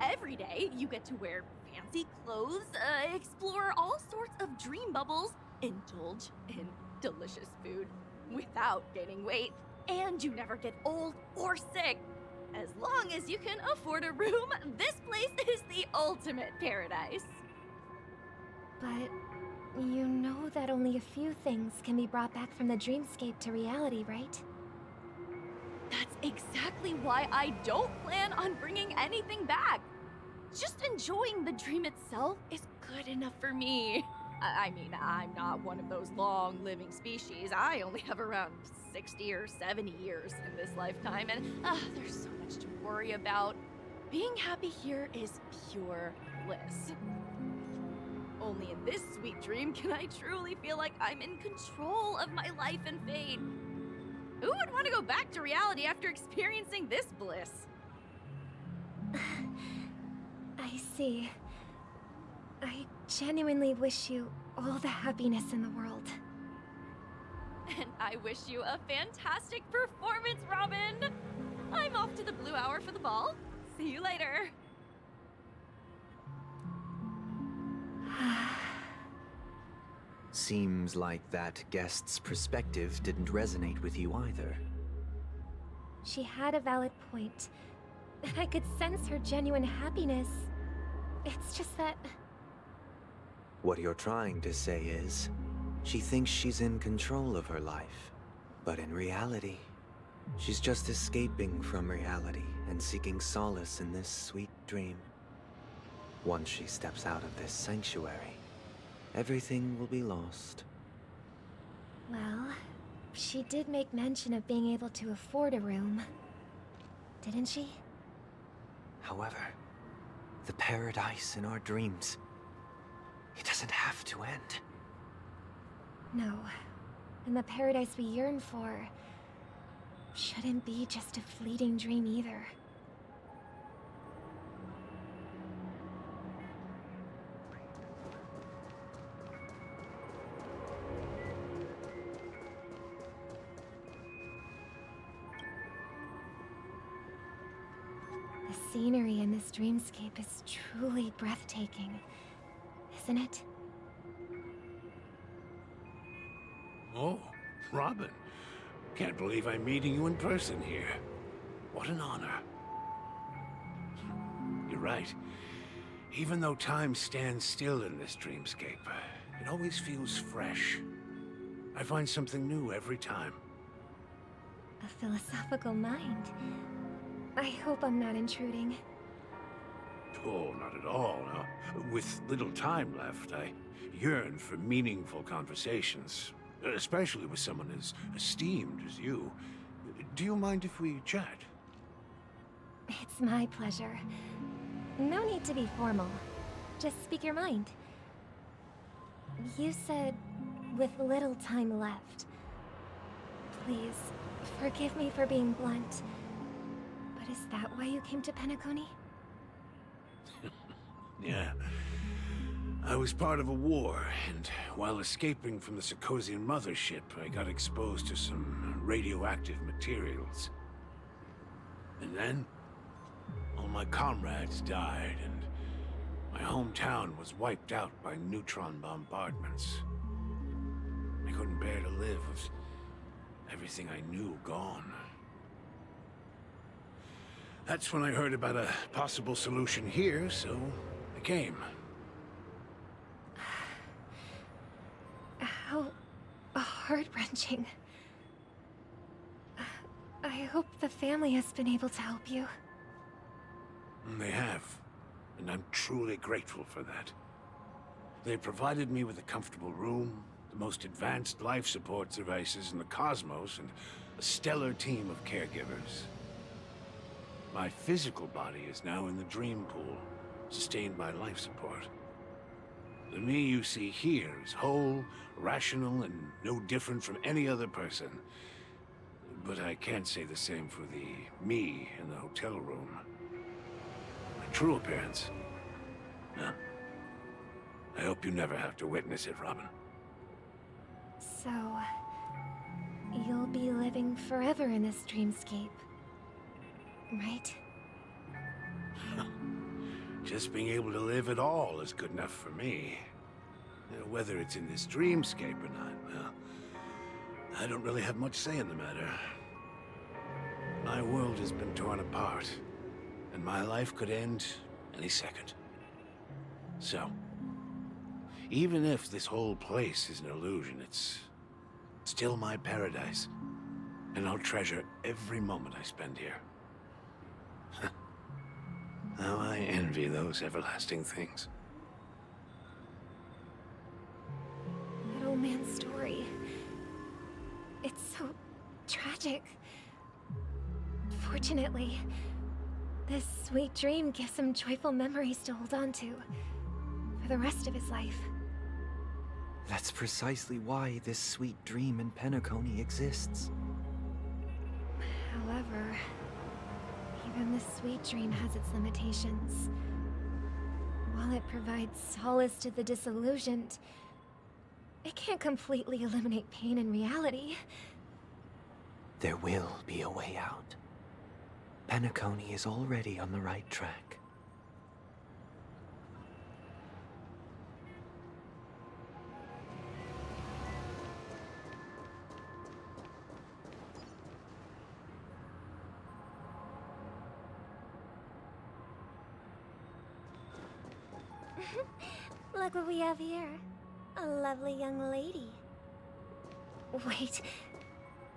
Every day, you get to wear fancy clothes, explore all sorts of dream bubbles, indulge in delicious food without gaining weight, and you never get old or sick. As long as you can afford a room, this place is the ultimate paradise. But you know that only a few things can be brought back from the dreamscape to reality, right? That's exactly why I don't plan on bringing anything back. Just enjoying the dream itself is good enough for me. I mean, I'm not one of those long-living species. I only have around 60 or 70 years in this lifetime, and there's so much to worry about. Being happy here is pure bliss. Only in this sweet dream can I truly feel like I'm in control of my life and fate. Who would want to go back to reality after experiencing this bliss? I see. I genuinely wish you all the happiness in the world. And I wish you a fantastic performance, Robin! I'm off to the Blue Hour for the ball. See you later. Seems like that guest's perspective didn't resonate with you either. She had a valid point. I could sense her genuine happiness. It's just that... What you're trying to say is, she thinks she's in control of her life. But in reality, she's just escaping from reality and seeking solace in this sweet dream. Once she steps out of this sanctuary, everything will be lost. Well, she did make mention of being able to afford a room. Didn't she? However, the paradise in our dreams, it doesn't have to end. No. And the paradise we yearn for shouldn't be just a fleeting dream either. The scenery in this dreamscape is truly breathtaking, isn't it? Oh, Robin. Can't believe I'm meeting you in person here. What an honor. You're right. Even though time stands still in this dreamscape, it always feels fresh. I find something new every time. A philosophical mind. I hope I'm not intruding. Oh, not at all. No. With little time left, I yearn for meaningful conversations, especially with someone as esteemed as you. Do you mind if we chat? It's my pleasure. No need to be formal. Just speak your mind. You said, with little time left. Please, forgive me for being blunt. But is that why you came to Penacony? Yeah. I was part of a war, and while escaping from the Sarkosian mothership, I got exposed to some radioactive materials. And then, all my comrades died, and my hometown was wiped out by neutron bombardments. I couldn't bear to live. Everything I knew gone. That's when I heard about a possible solution here, so I came. How heart-wrenching. I hope the family has been able to help you. They have, and I'm truly grateful for that. They provided me with a comfortable room, the most advanced life support devices in the cosmos, and a stellar team of caregivers. My physical body is now in the dream pool, sustained by life support. The me you see here is whole, rational, and no different from any other person. But I can't say the same for the me in the hotel room. My true appearance? Huh. I hope you never have to witness it, Robin. So, you'll be living forever in this dreamscape, right? Just being able to live at all is good enough for me. Whether it's in this dreamscape or not, well, I don't really have much say in the matter. My world has been torn apart, and my life could end any second. So, even if this whole place is an illusion, it's still my paradise, and I'll treasure every moment I spend here. How I envy those everlasting things. That old man's story. It's so tragic. Fortunately, this sweet dream gives him joyful memories to hold on to for the rest of his life. That's precisely why this sweet dream in Penacony exists. However, even this sweet dream has its limitations. While it provides solace to the disillusioned, it can't completely eliminate pain in reality. There will be a way out. Penacony is already on the right track. Look what we have here. A lovely young lady. Wait,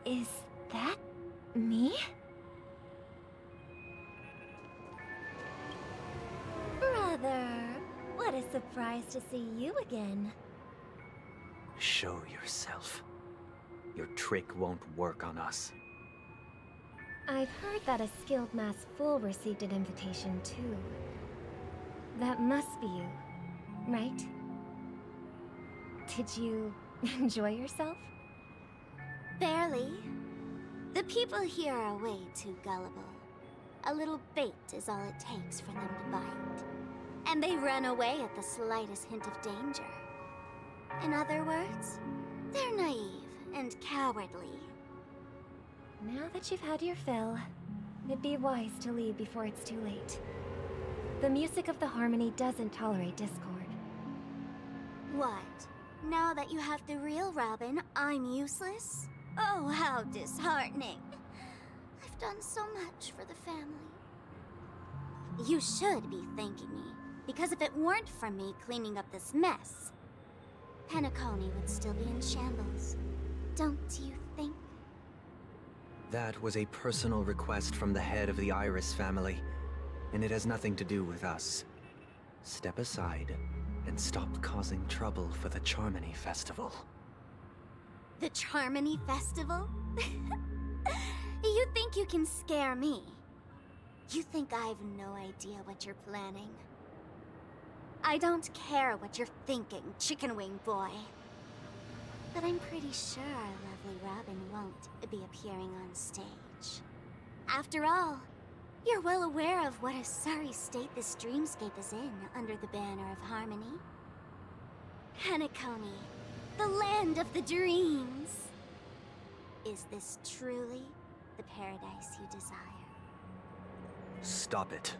is that me? Brother, what a surprise to see you again. Show yourself. Your trick won't work on us. I've heard that a skilled masked fool received an invitation too. That must be you, right? Did you enjoy yourself? Barely. The people here are way too gullible. A little bait is all it takes for them to bite. And they run away at the slightest hint of danger. In other words, they're naive and cowardly. Now that you've had your fill, it'd be wise to leave before it's too late. The music of the harmony doesn't tolerate discord. What? Now that you have the real Robin, I'm useless? Oh, how disheartening. I've done so much for the family. You should be thanking me, because if it weren't for me cleaning up this mess, Penacony would still be in shambles. Don't you think? That was a personal request from the head of the Iris family, and it has nothing to do with us. Step aside and stop causing trouble for the Charmony Festival. The Charmony Festival? You think you can scare me? You think I've no idea what you're planning? I don't care what you're thinking, Chicken Wing Boy. But I'm pretty sure our lovely Robin won't be appearing on stage. After all, you're well aware of what a sorry state this dreamscape is in under the banner of harmony. Penacony, the land of the dreams. Is this truly the paradise you desire? Stop it.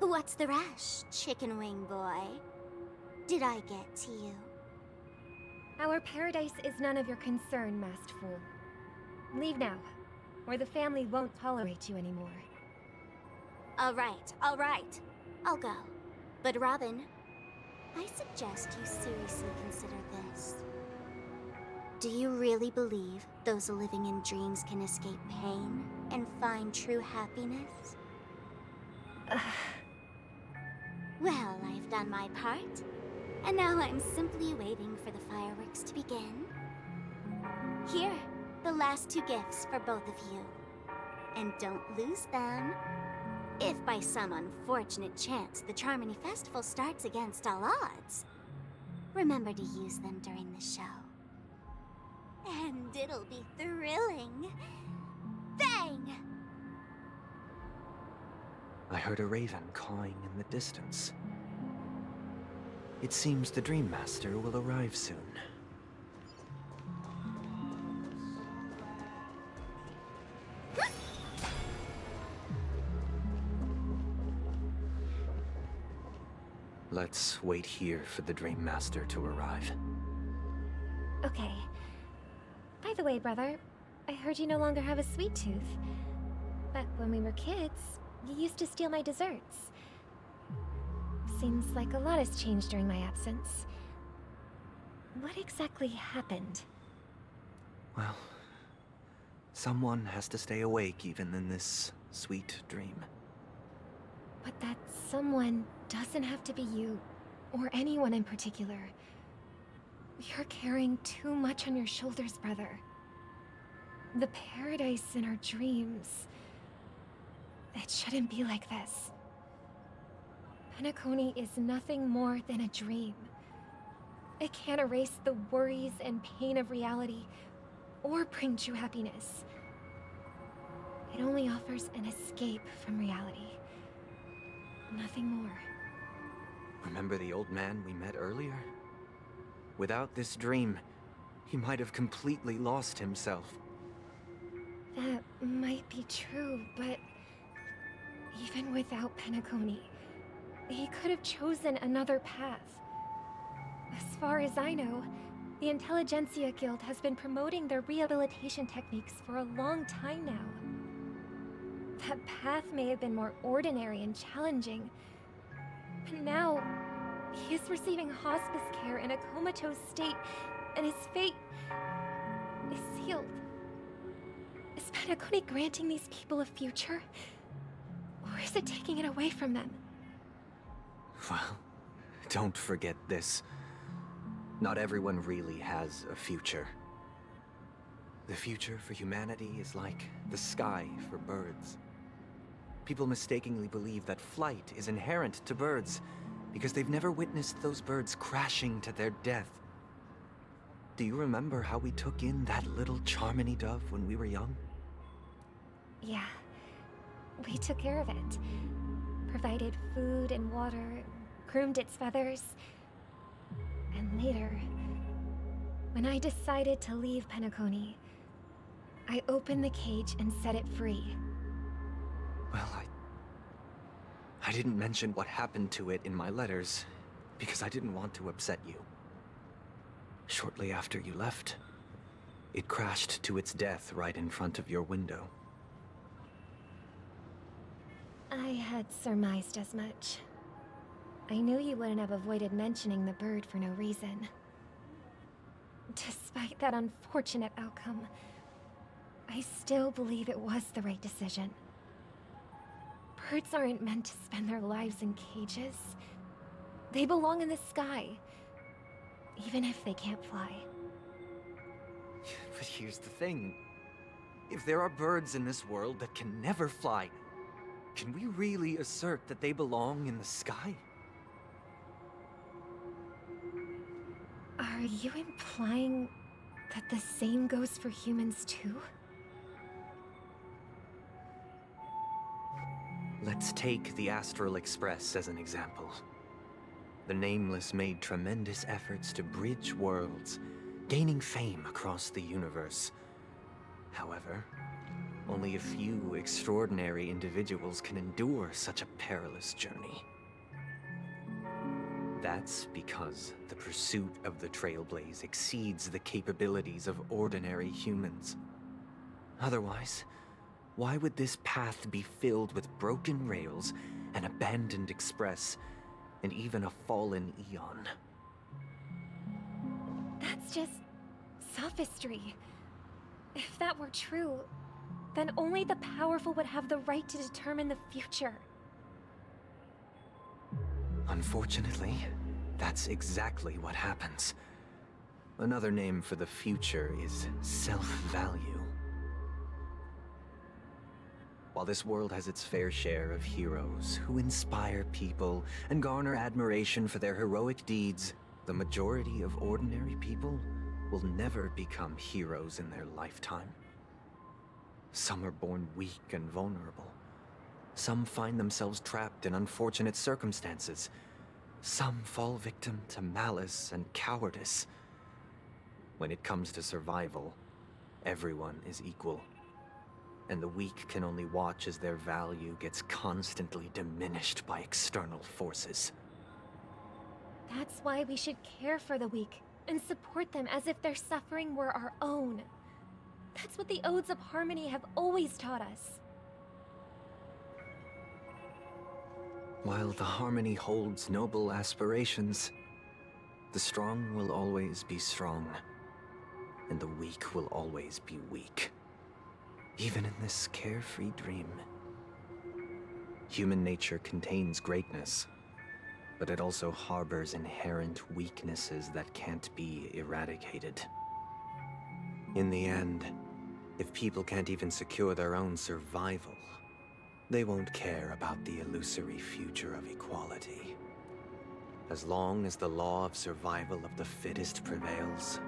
What's the rush, Chicken Wing Boy? Did I get to you? Our paradise is none of your concern, masked fool. Leave now, or the family won't tolerate you anymore. All right. I'll go. But Robin, I suggest you seriously consider this. Do you really believe those living in dreams can escape pain and find true happiness? Well, I've done my part, and now I'm simply waiting for the fireworks to begin. Here, the last 2 gifts for both of you. And don't lose them. If by some unfortunate chance the Charmony Festival starts against all odds, remember to use them during the show. And it'll be thrilling. Bang! I heard a raven cawing in the distance. It seems the Dream Master will arrive soon. Let's wait here for the Dream Master to arrive. Okay. By the way, brother, I heard you no longer have a sweet tooth. Back when we were kids, you used to steal my desserts. Seems like a lot has changed during my absence. What exactly happened? Well, someone has to stay awake even in this sweet dream. But that someone doesn't have to be you, or anyone in particular. You're carrying too much on your shoulders, brother. The paradise in our dreams. It shouldn't be like this. Penacony is nothing more than a dream. It can't erase the worries and pain of reality, or bring true happiness. It only offers an escape from reality. Nothing more. Remember the old man we met earlier? Without this dream, he might have completely lost himself. That might be true, but even without Penacony, he could have chosen another path. As far as I know, the Intelligentsia Guild has been promoting their rehabilitation techniques for a long time now. That path may have been more ordinary and challenging, but now he is receiving hospice care in a comatose state, and his fate is sealed. Is Penacony granting these people a future? Or is it taking it away from them? Well, don't forget this. Not everyone really has a future. The future for humanity is like the sky for birds. People mistakenly believe that flight is inherent to birds because they've never witnessed those birds crashing to their death. Do you remember how we took in that little Charmony dove when we were young? Yeah. We took care of it. Provided food and water, groomed its feathers. And later, when I decided to leave Penacony, I opened the cage and set it free. Well, I didn't mention what happened to it in my letters, because I didn't want to upset you. Shortly after you left, it crashed to its death right in front of your window. I had surmised as much. I knew you wouldn't have avoided mentioning the bird for no reason. Despite that unfortunate outcome, I still believe it was the right decision. Birds aren't meant to spend their lives in cages. They belong in the sky, even if they can't fly. But here's the thing. If there are birds in this world that can never fly, can we really assert that they belong in the sky? Are you implying that the same goes for humans too? Let's take the Astral Express as an example. The Nameless made tremendous efforts to bridge worlds, gaining fame across the universe. However, only a few extraordinary individuals can endure such a perilous journey. That's because the pursuit of the Trailblaze exceeds the capabilities of ordinary humans. Otherwise, why would this path be filled with broken rails, an abandoned express, and even a fallen Eon? That's just sophistry. If that were true, then only the powerful would have the right to determine the future. Unfortunately, that's exactly what happens. Another name for the future is self-value. While this world has its fair share of heroes who inspire people and garner admiration for their heroic deeds, the majority of ordinary people will never become heroes in their lifetime. Some are born weak and vulnerable. Some find themselves trapped in unfortunate circumstances. Some fall victim to malice and cowardice. When it comes to survival, everyone is equal. And the weak can only watch as their value gets constantly diminished by external forces. That's why we should care for the weak and support them as if their suffering were our own. That's what the Odes of Harmony have always taught us. While the Harmony holds noble aspirations, the strong will always be strong, and the weak will always be weak. Even in this carefree dream. Human nature contains greatness, but it also harbors inherent weaknesses that can't be eradicated. In the end, if people can't even secure their own survival, they won't care about the illusory future of equality. As long as the law of survival of the fittest prevails,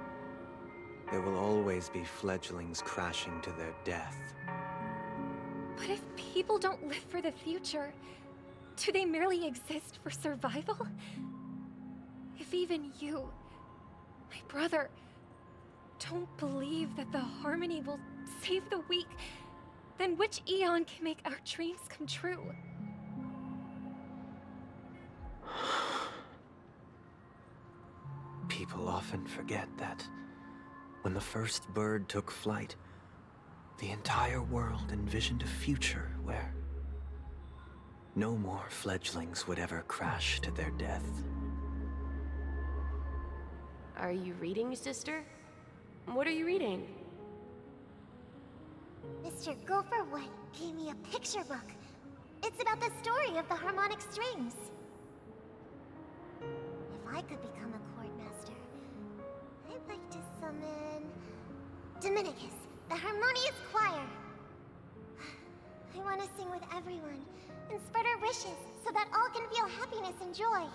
there will always be fledglings crashing to their death. But if people don't live for the future, do they merely exist for survival? If even you, my brother, don't believe that the Harmony will save the weak, then which Eon can make our dreams come true? People often forget that when the first bird took flight, the entire world envisioned a future where no more fledglings would ever crash to their death. Are you reading, sister? What are you reading? Mr. Gopher White gave me a picture book. It's about the story of the harmonic strings. If I could become a chord master, I'd like to summon Dominicus, the harmonious choir. I want to sing with everyone and spread our wishes so that all can feel happiness and joy.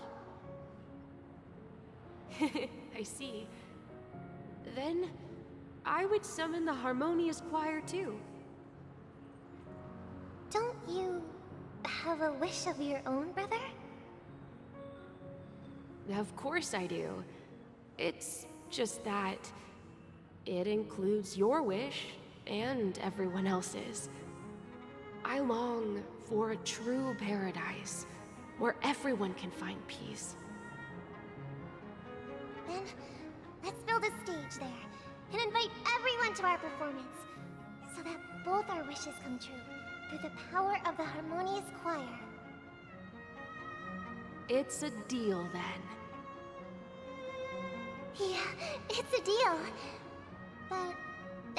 I see. Then, I would summon the harmonious choir too. Don't you have a wish of your own, brother? Of course I do. It's just that it includes your wish and everyone else's. I long for a true paradise where everyone can find peace. Then, let's build a stage there and invite everyone to our performance so that both our wishes come true through the power of the harmonious choir. It's a deal then. Yeah, it's a deal. But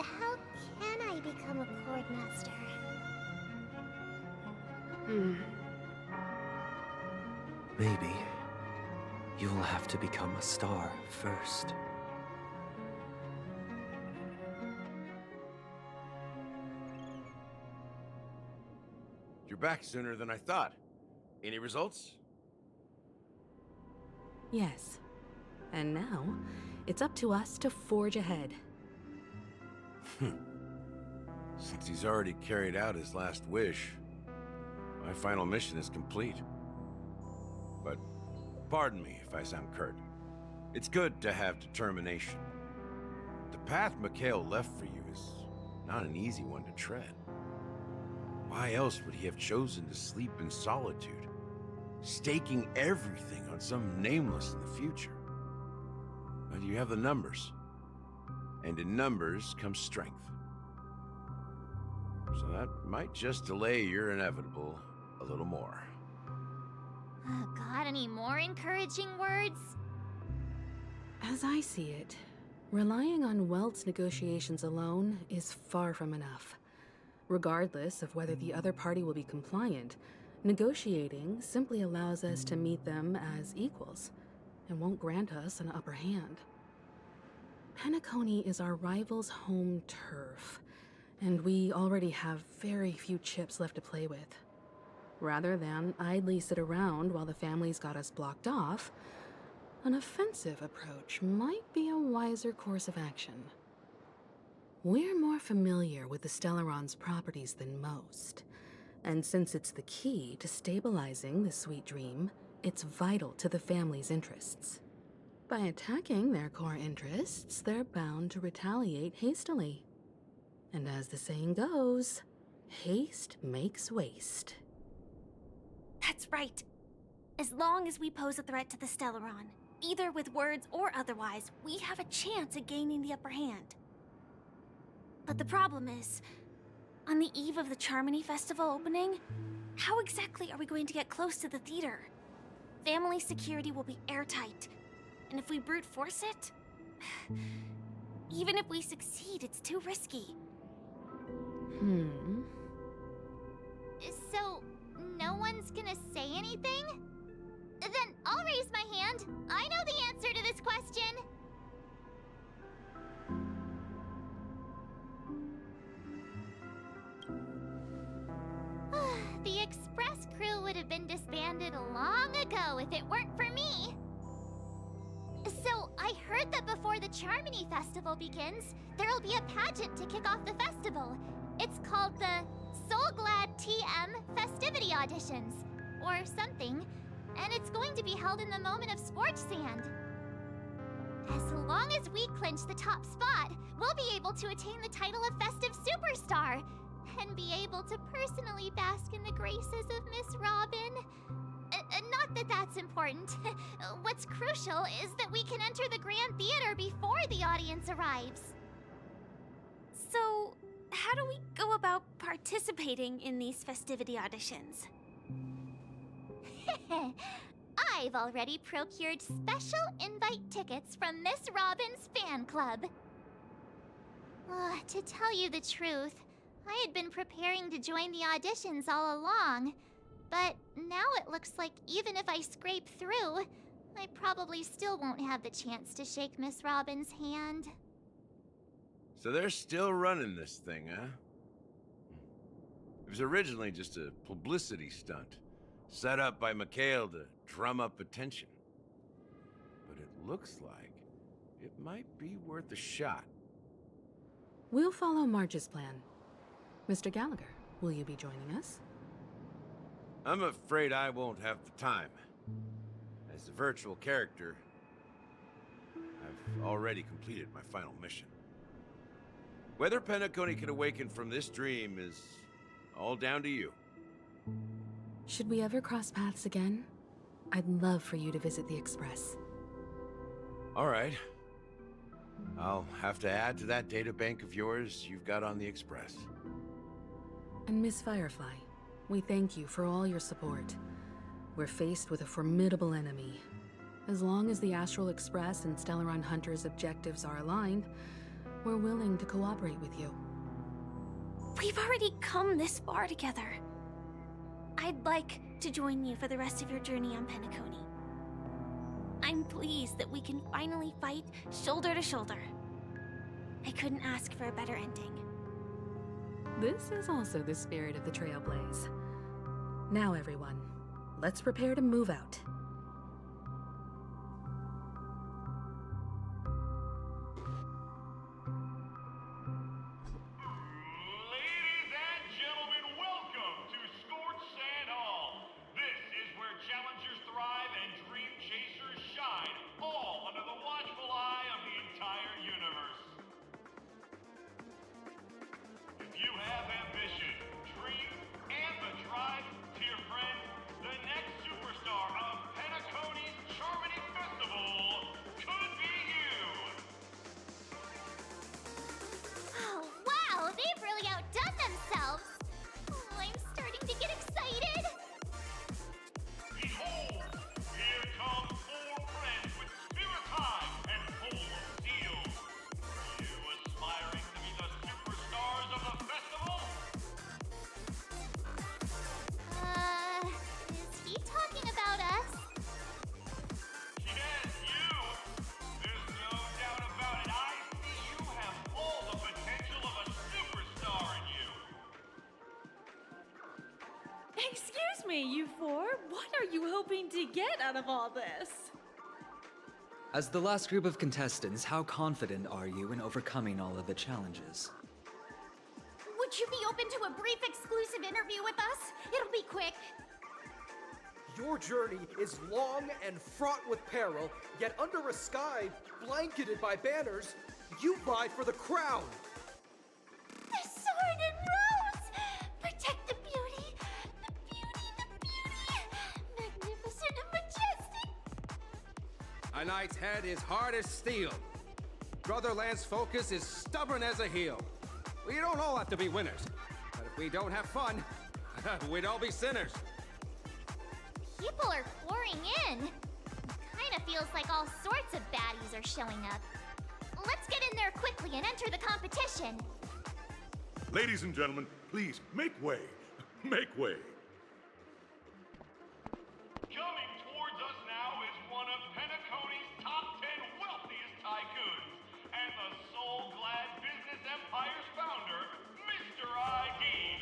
how can I become a chord master? Maybe you'll have to become a star first. You're back sooner than I thought. Any results? Yes. And now, it's up to us to forge ahead. Since he's already carried out his last wish, my final mission is complete. But pardon me if I sound curt. It's good to have determination. The path Mikhail left for you is not an easy one to tread. Why else would he have chosen to sleep in solitude? staking everything on some nameless in the future. But you have the numbers. And in numbers comes strength. So that might just delay your inevitable a little more. Got any more encouraging words? As I see it, relying on Welt's negotiations alone is far from enough. Regardless of whether the other party will be compliant, negotiating simply allows us to meet them as equals and won't grant us an upper hand. Penacony is our rival's home turf, and we already have very few chips left to play with. Rather than idly sit around while the families got us blocked off, an offensive approach might be a wiser course of action. We're more familiar with the Stellaron's properties than most, and since it's the key to stabilizing the sweet dream, it's vital to the family's interests. By attacking their core interests, they're bound to retaliate hastily. And as the saying goes, haste makes waste. That's right. As long as we pose a threat to the Stellaron, either with words or otherwise, we have a chance at gaining the upper hand. But the problem is, on the eve of the Charmony Festival opening, how exactly are we going to get close to the theater? Family security will be airtight, and if we brute force it, even if we succeed, it's too risky. So, no one's gonna say anything? Then I'll raise my hand. I know the answer to this question. The Express crew would have been disbanded long ago if it weren't for me. So, I heard that before the Charmony Festival begins, there'll be a pageant to kick off the festival. It's called the Soul Glad TM Festivity Auditions, or something, and it's going to be held in the moment of Scorch Sand. As long as we clinch the top spot, we'll be able to attain the title of Festive Superstar, and be able to personally bask in the graces of Miss Robin. Not that that's important. What's crucial is that we can enter the Grand Theater before the audience arrives. So, how do we go about participating in these festivity auditions? I've already procured special invite tickets from Miss Robin's fan club. To tell you the truth, I had been preparing to join the auditions all along, but now it looks like even if I scrape through, I probably still won't have the chance to shake Miss Robin's hand. So they're still running this thing, huh? It was originally just a publicity stunt, set up by Mikhail to drum up attention. But it looks like it might be worth a shot. We'll follow Marge's plan. Mr. Gallagher, will you be joining us? I'm afraid I won't have the time. As a virtual character, I've already completed my final mission. Whether Penacony can awaken from this dream is all down to you. Should we ever cross paths again? I'd love for you to visit the Express. All right. I'll have to add to that databank of yours you've got on the Express. And Miss Firefly, we thank you for all your support. We're faced with a formidable enemy. As long as the Astral Express and Stellaron Hunter's objectives are aligned, we're willing to cooperate with you. We've already come this far together. I'd like to join you for the rest of your journey on Penacony. I'm pleased that we can finally fight shoulder to shoulder. I couldn't ask for a better ending. This is also the spirit of the Trailblaze. Now everyone, let's prepare to move out. Ladies and gentlemen, welcome to Scorch Sand Hall. This is where challengers thrive and dream chasers shine, all under the watchful eye of the entire universe. If you have ambition, dreams, and the drive, dear friend, the next superstar hoping to get out of all this? As the last group of contestants, how confident are you in overcoming all of the challenges? Would you be open to a brief exclusive interview with us? It'll be quick. Your journey is long and fraught with peril, yet under a sky blanketed by banners, you vie for the crown. The sword and rose! Protect the beauty! The beauty, the beauty! Magnificent and majestic! A knight's head is hard as steel. Brother Lance's focus is stubborn as a heel. We don't all have to be winners, but if we don't have fun, we'd all be sinners. People are pouring in. Kinda feels like all sorts of baddies are showing up. Let's get in there quickly and enter the competition. Ladies and gentlemen, please make way. Make way. Coming towards us now is one of Penacony's top 10 wealthiest tycoons, and the soul-glad business empire's founder, Mr. Dean.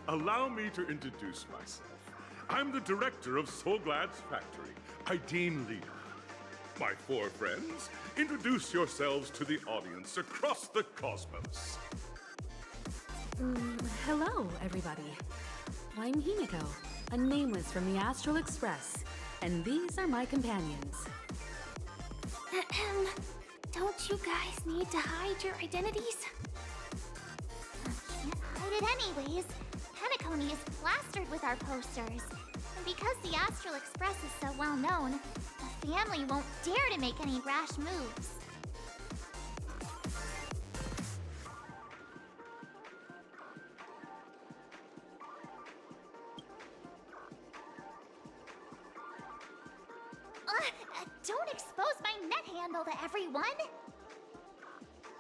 Allow me to introduce myself. I'm the director of Soulglad's factory, Dean Leader. My four friends, introduce yourselves to the audience across the cosmos. Hello, everybody. I'm Himiko, a nameless from the Astral Express, and these are my companions. Don't you guys need to hide your identities? Can't hide it anyways. Penacony is plastered with our posters. And because the Astral Express is so well known, the family won't dare to make any rash moves. Don't expose my net handle to everyone!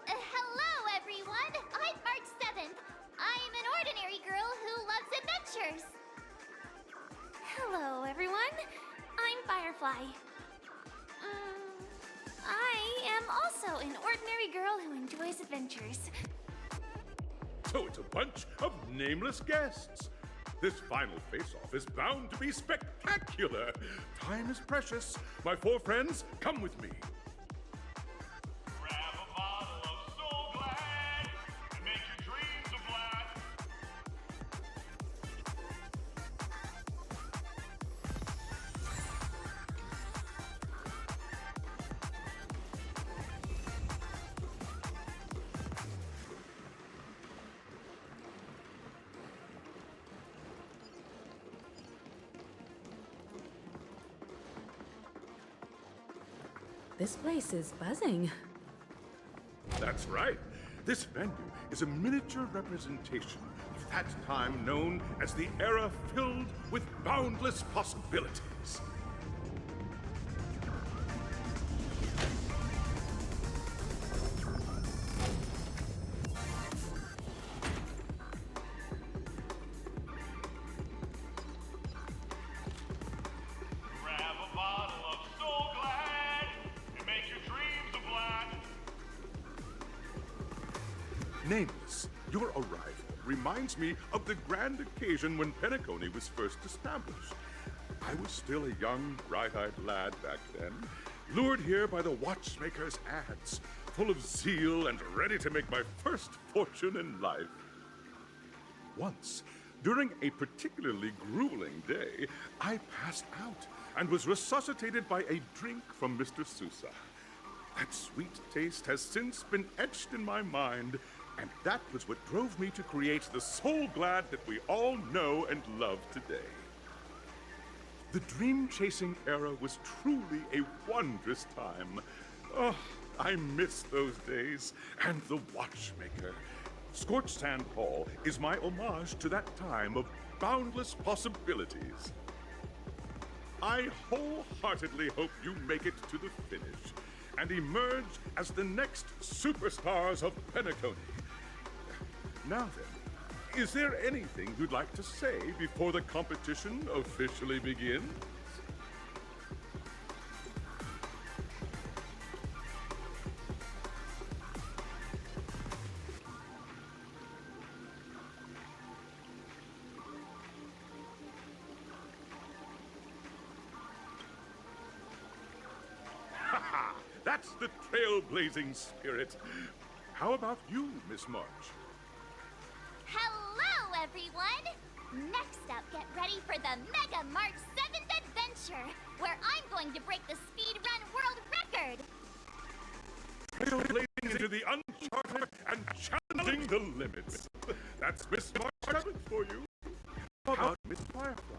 Hello, everyone! I'm March 7th. I'm an ordinary girl who loves adventures. Hello, everyone. I'm Firefly. I am also an ordinary girl who enjoys adventures. So it's a bunch of nameless guests. This final face-off is bound to be spectacular. Time is precious. My four friends, come with me. Grab a bottle of Soul Glad and make your dreams a blast. This place is buzzing. That's right. This venue is a miniature representation of that time known as the era filled with boundless possibilities. Grab a bottle of Soul Glad and make your dreams a blast. Nameless, your arrival reminds me of the grand occasion when Penacony was first established. I was still a young, bright-eyed lad back then, lured here by the watchmaker's ads, full of zeal and ready to make my first fortune in life. Once, during a particularly grueling day, I passed out and was resuscitated by a drink from Mr. Sousa. That sweet taste has since been etched in my mind, and that was what drove me to create the Soul Glad that we all know and love today. The dream-chasing era was truly a wondrous time. Oh, I miss those days, and the watchmaker. Scorched Sand Hall is my homage to that time of boundless possibilities. I wholeheartedly hope you make it to the finish and emerge as the next superstars of Penacony. Now then, is there anything you'd like to say before the competition officially begins? That's the trailblazing spirit. How about you, Miss March? Hello, everyone! Next up, get ready for the Mega March 7th Adventure, where I'm going to break the speedrun world record! Trailblazing into the uncharted and challenging the limits. That's Miss March 7th for you. How about Miss Firefly?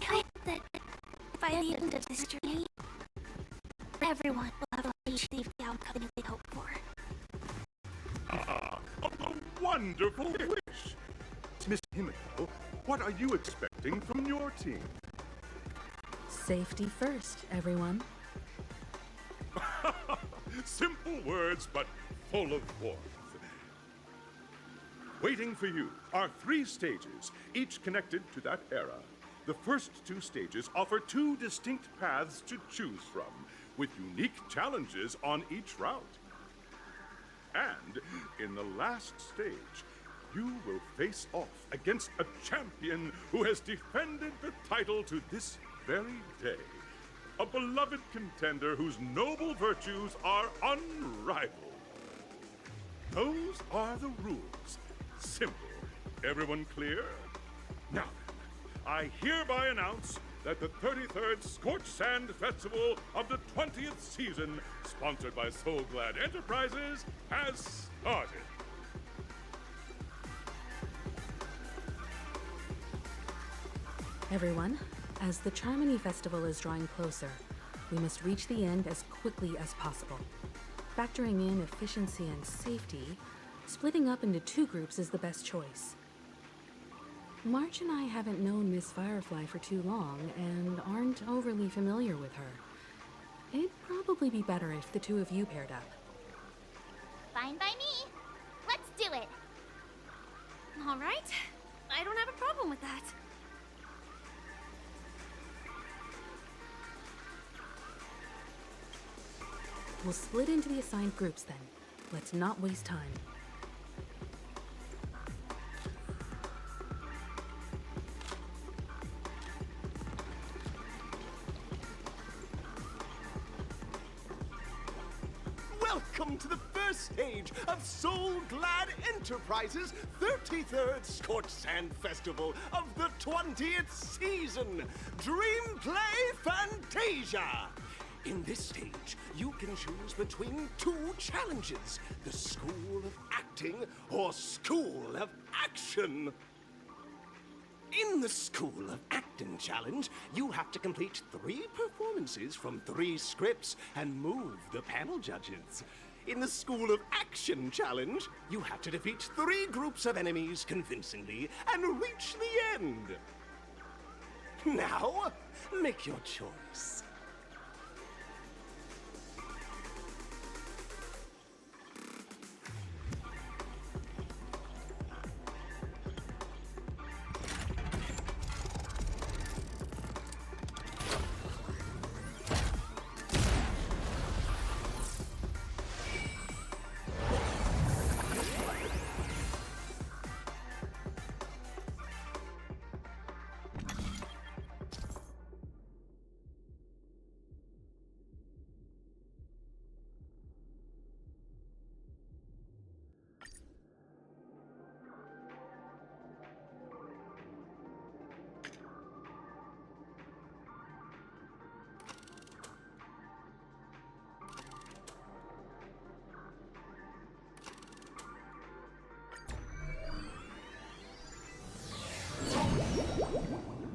I hope that by the end of this journey, everyone will have achieved the outcome they hope for. Ah, a wonderful wish! Miss Himiko, what are you expecting from your team? Safety first, everyone. Simple words, but full of warmth. Waiting for you are 3 stages, each connected to that era. The first 2 stages offer 2 distinct paths to choose from, with unique challenges on each route. And in the last stage, you will face off against a champion who has defended the title to this very day. A beloved contender whose noble virtues are unrivaled. Those are the rules. Simple. Everyone clear? Now, I hereby announce that the 33rd Scorched Sand Festival of the 20th season, sponsored by Soul Glad Enterprises, has started. Everyone, as the Charmony Festival is drawing closer, we must reach the end as quickly as possible. Factoring in efficiency and safety, splitting up into 2 groups is the best choice. March and I haven't known Miss Firefly for too long and aren't overly familiar with her. It'd probably be better if the 2 of you paired up. Fine by me. Let's do it. All right. I don't have a problem with that. We'll split into the assigned groups then. Let's not waste time. Welcome to the first stage of Soul Glad Enterprises' 33rd Scorched Sand Festival of the 20th season, Dream Play Fantasia. In this stage, you can choose between 2 challenges, the School of Acting or School of Action. In the School of Acting challenge, you have to complete 3 performances from 3 scripts and move the panel judges. In the School of Action challenge, you have to defeat 3 groups of enemies convincingly and reach the end. Now, make your choice.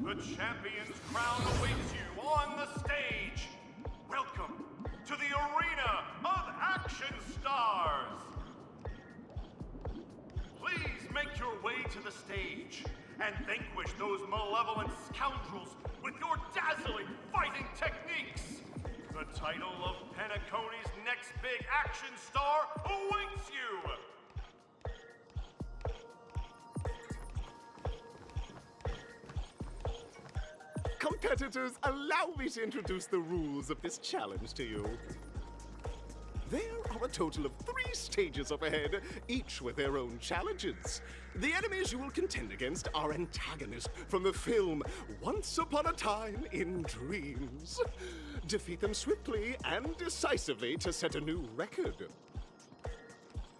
The champion's crown awaits you on the stage. Welcome to the Arena of Action Stars. Please make your way to the stage and vanquish those malevolent scoundrels with your dazzling fighting techniques. The title of Penacony's next big action star awaits you. Competitors, allow me to introduce the rules of this challenge to you. There are a total of 3 stages up ahead, each with their own challenges. The enemies you will contend against are antagonists from the film Once Upon a Time in Dreams. defeat them swiftly and decisively to set a new record.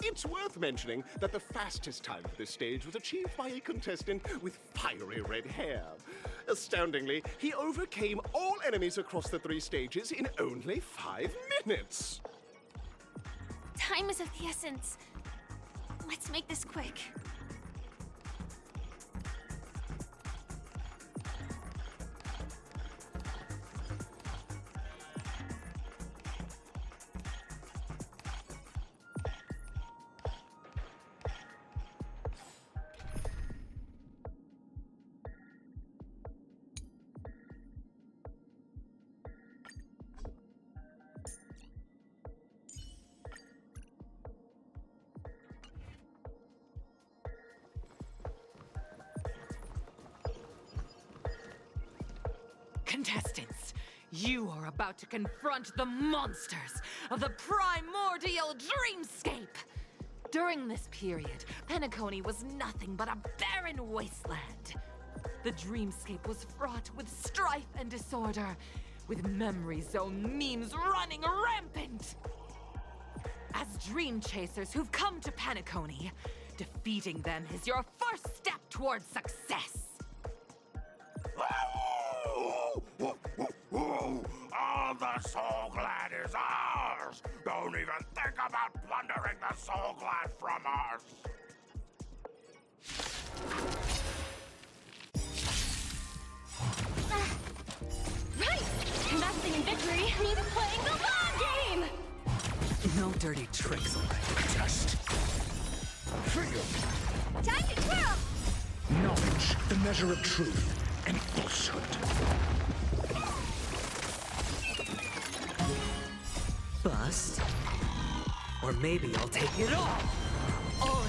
It's worth mentioning that the fastest time for this stage was achieved by a contestant with fiery red hair. Astoundingly, he overcame all enemies across the 3 stages in only 5 minutes. Time is of the essence. Let's make this quick. Contestants, you are about to confront the monsters of the primordial dreamscape. During this period, Penacony was nothing but a barren wasteland. The dreamscape was fraught with strife and disorder, with memory zone memes running rampant. As dream chasers who've come to Penacony, defeating them is your first step towards success. All the Soul Glad is ours! Don't even think about plundering the Soul Glad from us! Right! Investing in victory means playing the long game! No dirty tricks, alright? Just feel. Time to twirl! Knowledge, the measure of truth and falsehood. Bust. Or maybe I'll take it all. All in.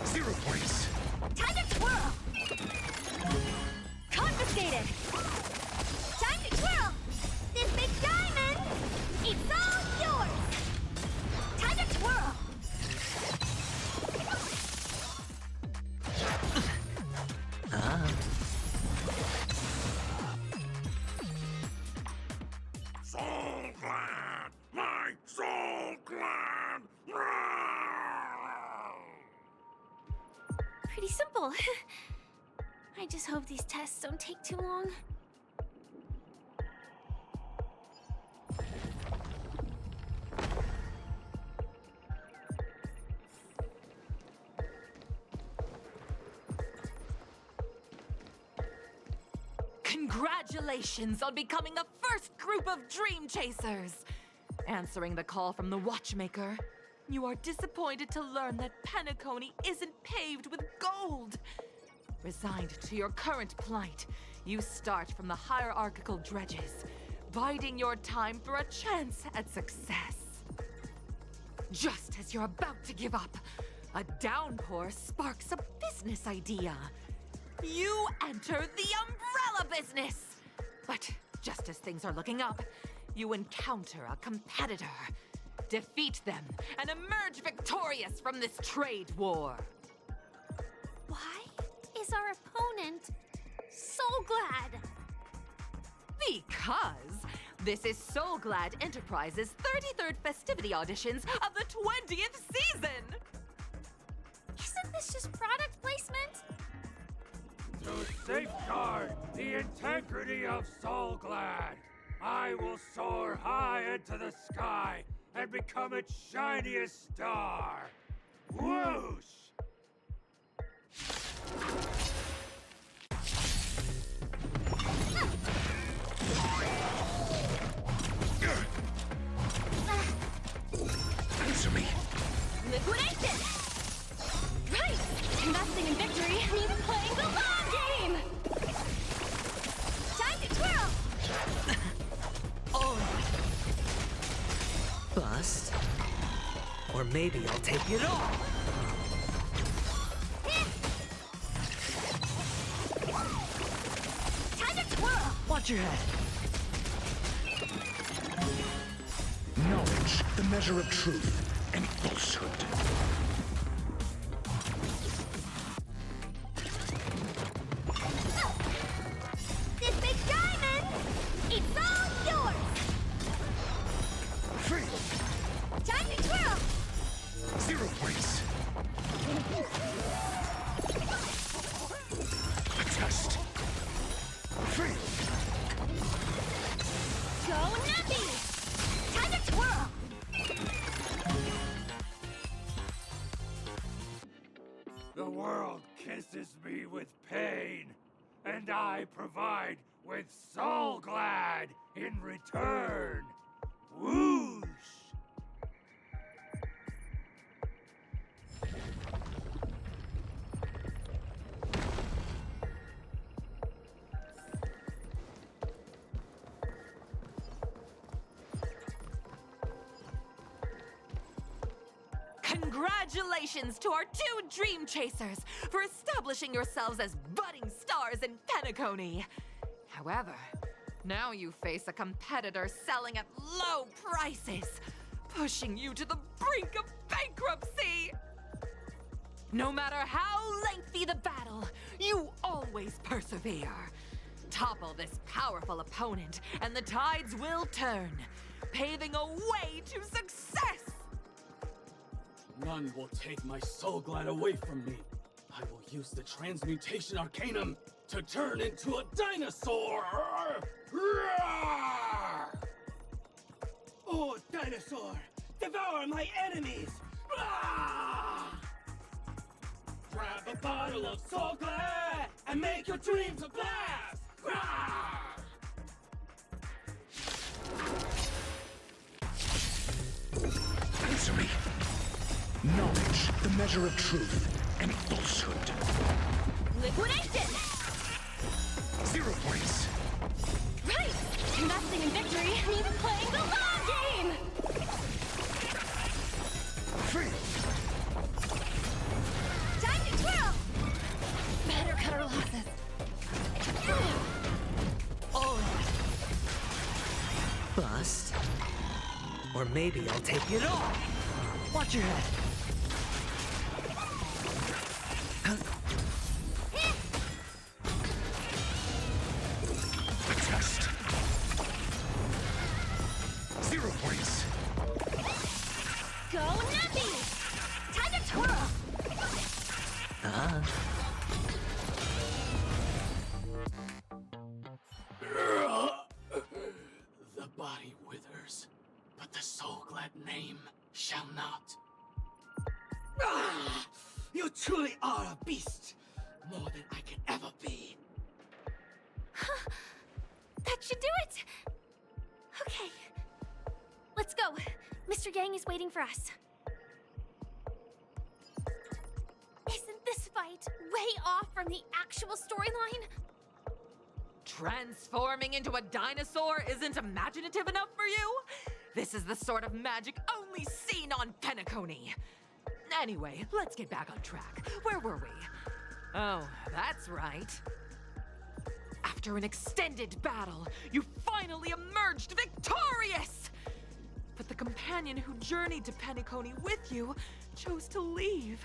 0 points. Time to twirl! Confiscated! Time to twirl! This big diamond! It's all yours! Time to twirl! Soul Glad! My Soul Glad! Pretty simple. I just hope these tests don't take too long. Congratulations on becoming the first group of Dream Chasers! Answering the call from the Watchmaker, you are disappointed to learn that Penacony isn't paved with gold. Resigned to your current plight, you start from the hierarchical dredges, biding your time for a chance at success. Just as you're about to give up, a downpour sparks a business idea. You enter the umbrella business! But just as things are looking up, you encounter a competitor. Defeat them and emerge victorious from this trade war. Why is our opponent Soul Glad? Because this is Soul Glad Enterprises' 33rd festivity auditions of the 20th season! Isn't this just product placement? To safeguard the integrity of Soul Glad, I will soar high into the sky and become its shiniest star. Whoosh! Answer me. Liquidation! Right! Investing in victory means playing the long game! Time to twirl! All in. Bust. Or maybe I'll take it all. Time to twirl! Watch your head. Knowledge, the measure of truth and falsehood. This big diamond! blesses me with pain, and I provide with Soul Glad in return. Whoosh! Congratulations to our two Dream Chasers for establishing yourselves as budding stars in Penacony. However, now you face a competitor selling at low prices, pushing you to the brink of bankruptcy. No matter how lengthy the battle, you always persevere. Topple this powerful opponent, and the tides will turn, paving a way to success! None will take my Soul Glad away from me. I will use the Transmutation Arcanum to turn into a dinosaur! Oh, dinosaur! Devour my enemies! Grab a bottle of Soul Glad and make your dreams a blast! Answer me. Knowledge, the measure of truth, and falsehood. Liquidation! 0 points. Right! Investing in victory means playing the long game! 3. Time to twirl! Better cut our losses. Oh. Bust. Or maybe I'll take it all. Watch your head. A test. 0 points. Go nutty! Time to twirl! The body withers, but the Soul Glad name shall not. You truly are a beast! More than I can ever be. That should do it! Okay. Let's go. Mr. Yang is waiting for us. Isn't this fight way off from the actual storyline? Transforming into a dinosaur isn't imaginative enough for you? This is the sort of magic only seen on Penacony. Anyway, let's get back on track. Where were we? Oh, that's right. After an extended battle, you finally emerged victorious! But the companion who journeyed to Penacony with you chose to leave,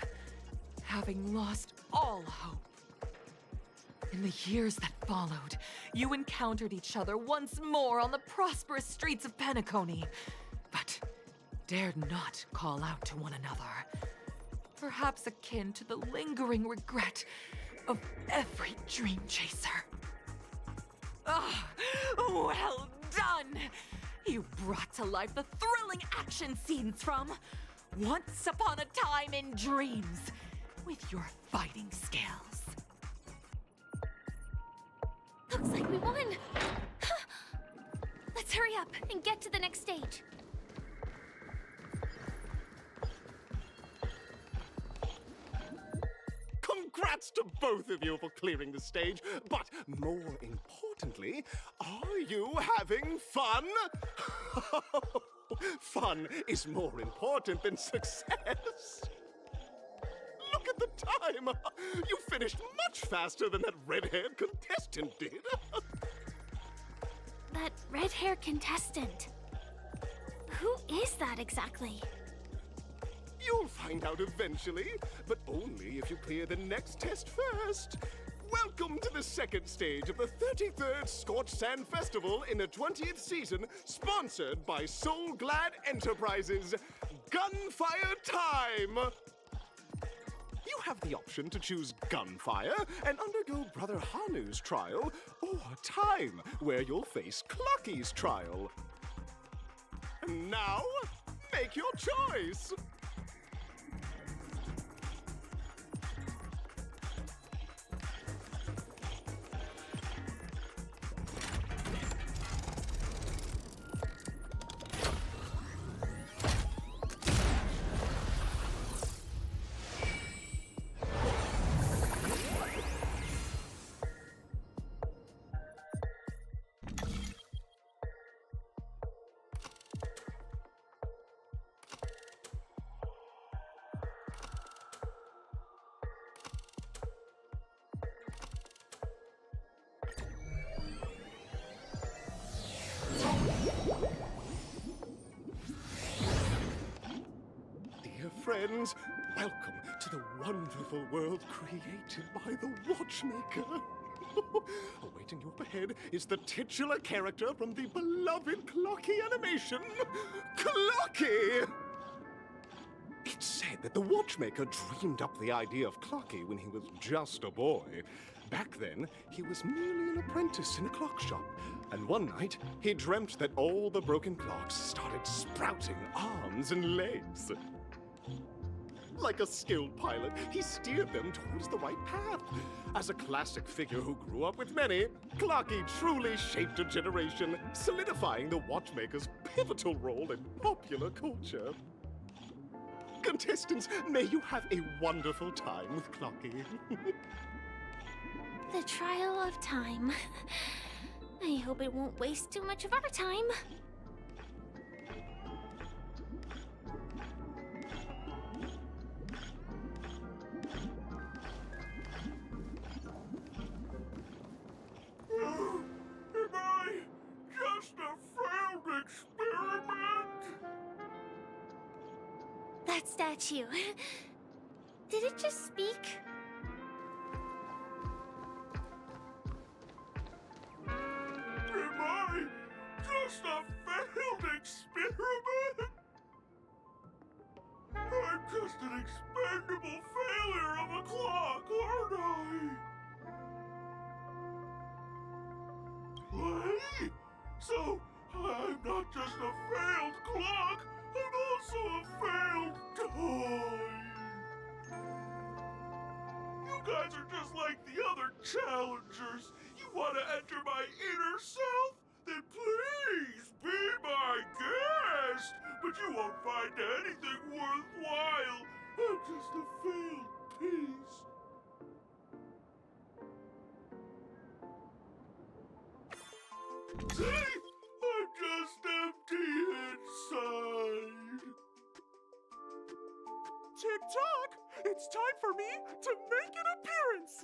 having lost all hope. In the years that followed, you encountered each other once more on the prosperous streets of Penacony, but dared not call out to one another. Perhaps akin to the lingering regret of every dream chaser. Ah, well done! You brought to life the thrilling action scenes from Once Upon a Time in Dreams with your fighting skills. Looks like we won! Let's hurry up and get to the next stage. Congrats to both of you for clearing the stage, but more importantly, are you having fun? Fun is more important than success. Look at the time! You finished much faster than that red-haired contestant did. That red-haired contestant. Who is that exactly? You'll find out eventually, but only if you clear the next test first. Welcome to the second stage of the 33rd Scorched Sand Festival in the 20th season, sponsored by Soul Glad Enterprises. Gunfire time! You have the option to choose gunfire and undergo Brother Hanu's trial, or time, where you'll face Clucky's trial. And now, make your choice! Dear friends, welcome to the wonderful world created by the Watchmaker. Awaiting you up ahead is the titular character from the beloved Clocky animation, Clocky! It's said that the Watchmaker dreamed up the idea of Clocky when he was just a boy. Back then, he was merely an apprentice in a clock shop, and one night, he dreamt that all the broken clocks started sprouting arms and legs. Like a skilled pilot, he steered them towards the right path. As a classic figure who grew up with many, Clocky truly shaped a generation, solidifying the Watchmaker's pivotal role in popular culture. Contestants, may you have a wonderful time with Clocky. The trial of time. I hope it won't waste too much of our time. Am I just a failed experiment? That statue. Did it just speak? Am I just a failed experiment? I'm just an expendable failure of a clock, aren't I? Play? So, I'm not just a failed clock, I'm also a failed toy. You guys are just like the other challengers. You want to enter my inner self? Then please be my guest. But you won't find anything worthwhile. I'm just a failed piece. See? I'm just empty inside. Tick-tock! It's time for me to make an appearance!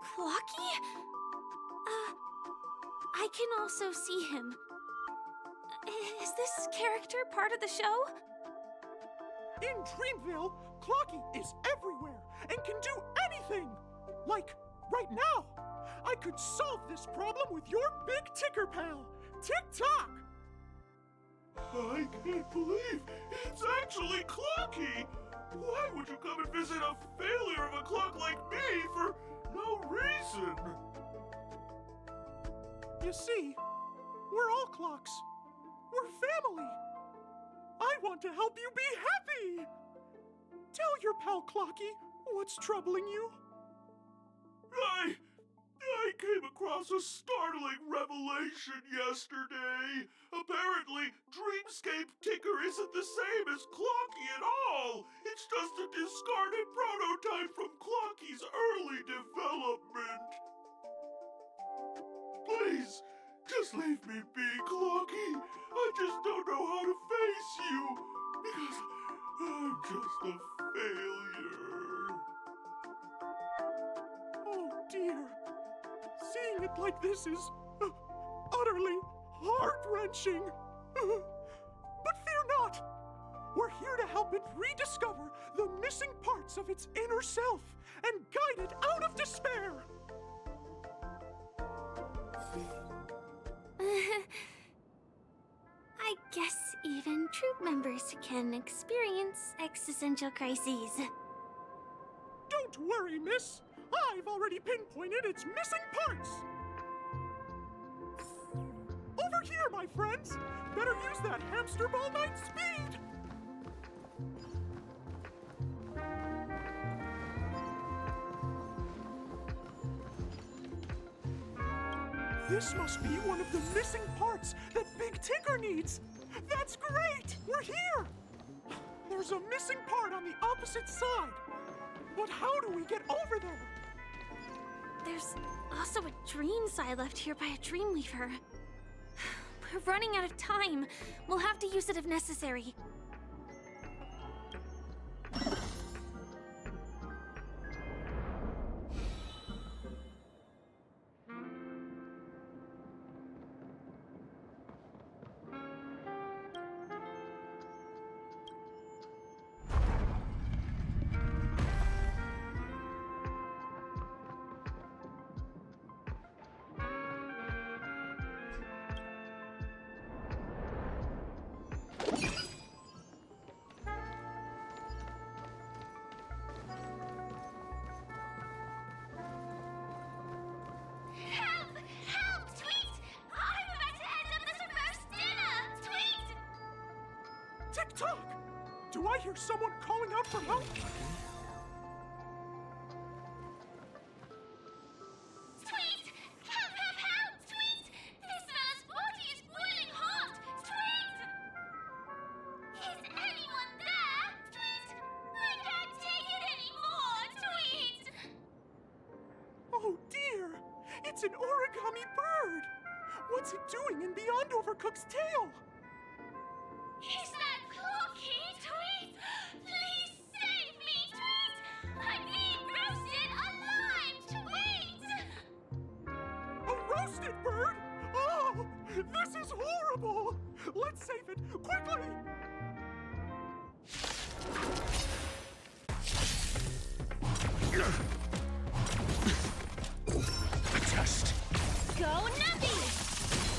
Clocky? I can also see him. Is this character part of the show? In Dreamville, Clocky is everywhere and can do anything! Like, right now! I could solve this problem with your big ticker pal, Tick-tock! I can't believe it's actually Clocky! Why would you come and visit a failure of a clock like me for no reason? You see, we're all clocks. We're family. I want to help you be happy! Tell your pal Clocky what's troubling you. I came across a startling revelation yesterday. Apparently, Dreamscape Ticker isn't the same as Clocky at all. It's just a discarded prototype from Clocky's early development. Please, just leave me be, Clocky. I just don't know how to face you, because I'm just a failure. Oh dear. Seeing it like this is utterly heart-wrenching. But fear not. We're here to help it rediscover the missing parts of its inner self and guide it out of despair. I guess even troop members can experience existential crises. Don't worry, miss. I've already pinpointed its missing parts. Over here, my friends. Better use that hamster ball knight speed. This must be one of the missing parts that Big Ticker needs. That's great! We're here! There's a missing part on the opposite side. But how do we get over there? There's also a dream sign left here by a Dreamweaver. We're running out of time. We'll have to use it if necessary. Help! Help! Tweet! I'm about to end up this reverse dinner! Tweet! Tick-tock! Do I hear someone calling out for help? Tweet! Help, help, help! Tweet! This fella's body is boiling hot! Tweet! Is anyone there? Tweet! I can't take it anymore! Tweet! Oh dear! It's an origami bird! What's it doing in Beyond Overcooked's tail? Is that Clocky? Tweet! Please save me! Tweet! I'm being roasted alive! Tweet! A roasted bird? Oh! This is horrible! Let's save it! Quickly! A test. Go Numpy!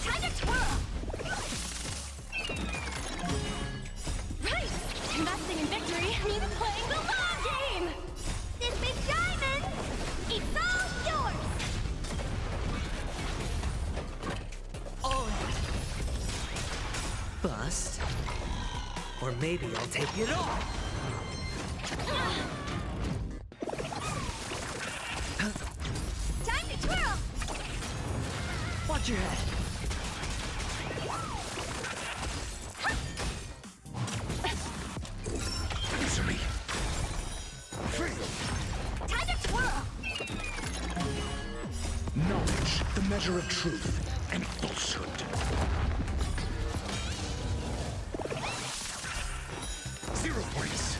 Time to twirl! Right! Investing in victory means playing the long game! This big diamond, it's all yours! All right. Bust. Or maybe I'll take it all. Time to twirl! Watch your head. Answer me. Time to twirl! Knowledge, the measure of truth and falsehood. 0 points.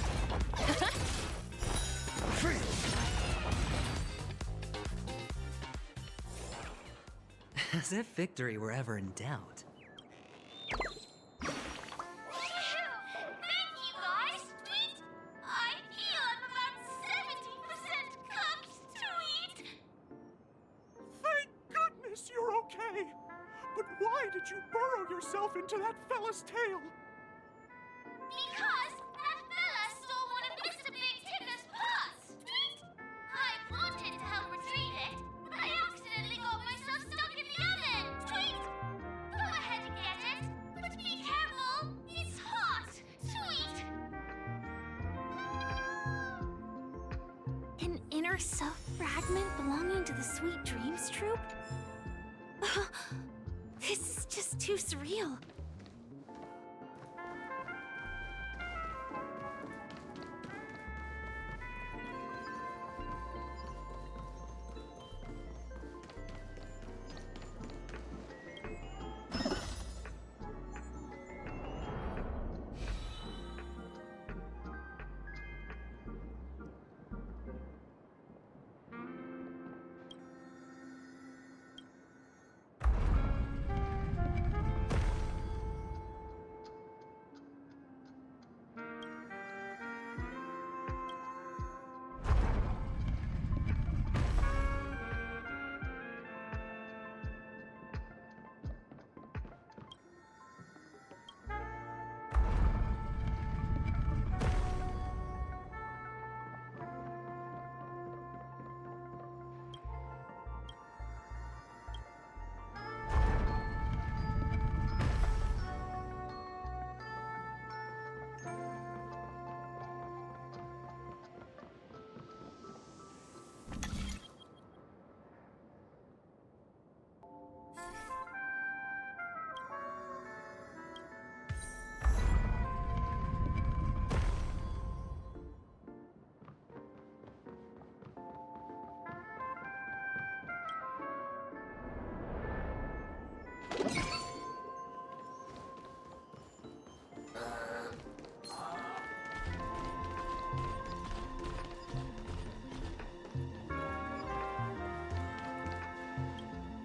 As if victory were ever in doubt. Thank you guys! Tweet! I feel I'm about 70% cooked! Tweet! Thank goodness you're okay! But why did you burrow yourself into that fella's tail? Because that fella stole one of Mr. Big Ticker's pots! Tweet! I wanted to help retrieve it, but I accidentally got myself stuck in the oven! Tweet! Go ahead and get it, but be careful! It's hot! Tweet! An inner self fragment belonging to the Sweet Dreams troupe? This is just too surreal.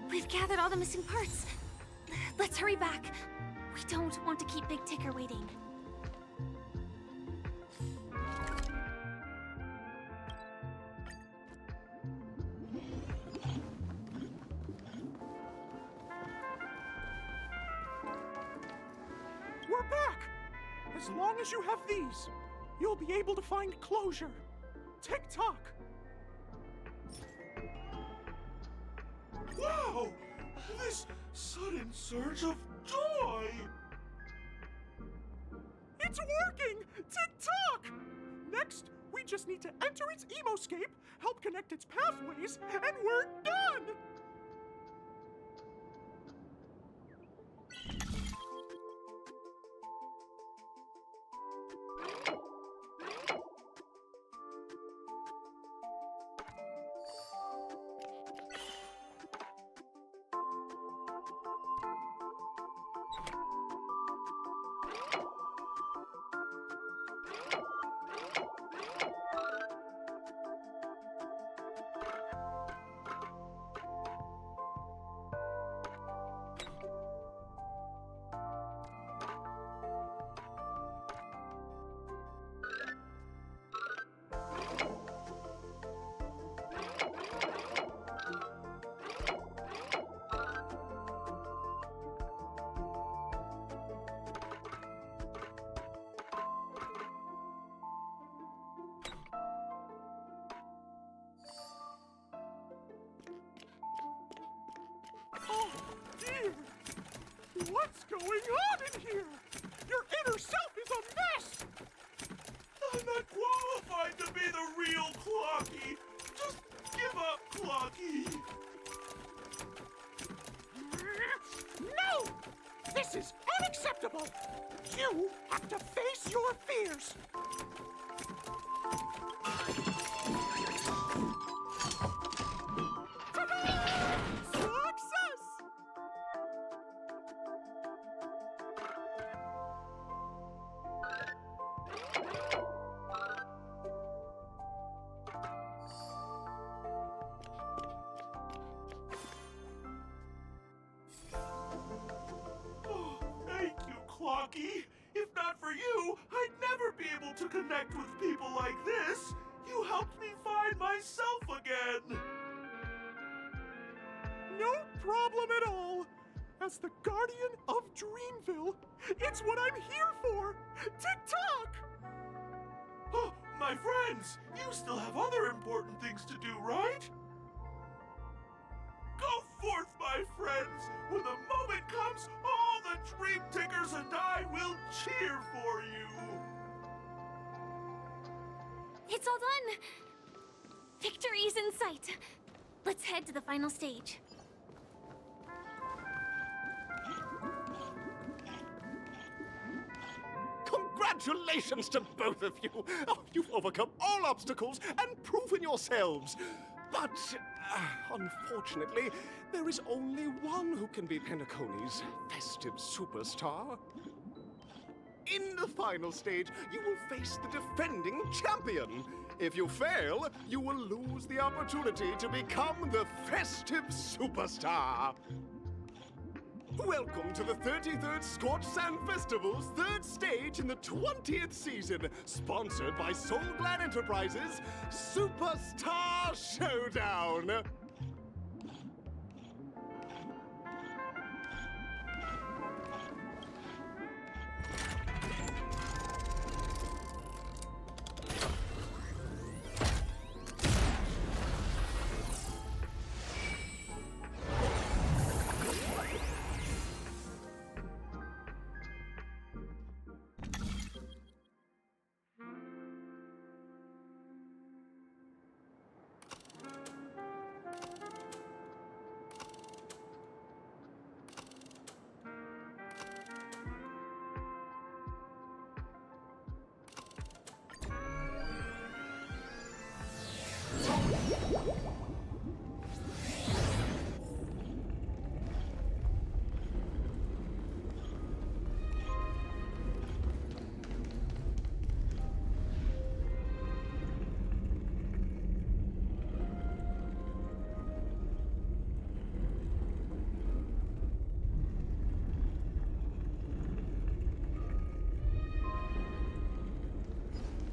We've gathered all the missing parts. Let's hurry back. We don't want to keep Big Ticker waiting. We're back! As long as you have these, you'll be able to find closure. Tick-tock! Wow! This sudden surge of joy! It's working! Tick-tock! Next, we just need to enter its emoscape, help connect its pathways, and we're done! Oh, dear! What's going on in here? Your inner self is a mess! I'm not qualified to be the real Clocky! Just give up, Clocky! No! This is unacceptable! You have to face your fears! Success! Oh, thank you, Clocky! If not for you, I'd never be able to connect with people like this! You helped me find myself again! No problem at all. As the guardian of Dreamville, it's what I'm here for. Tick-tock! Oh, my friends, you still have other important things to do, right? Go forth, my friends! When the moment comes, all the Dream Takers and I will cheer for you! It's all done! Victory's in sight. Let's head to the final stage. Congratulations to both of you! Oh, you've overcome all obstacles and proven yourselves! But, unfortunately, there is only one who can be Penacony's festive superstar. In the final stage, you will face the defending champion. If you fail, you will lose the opportunity to become the festive superstar. Welcome to the 33rd Scorch Sand Festival's third stage in the 20th season, sponsored by Soul Glad Enterprises, Superstar Showdown!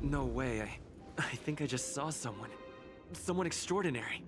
No way, I think I just saw someone. Someone extraordinary.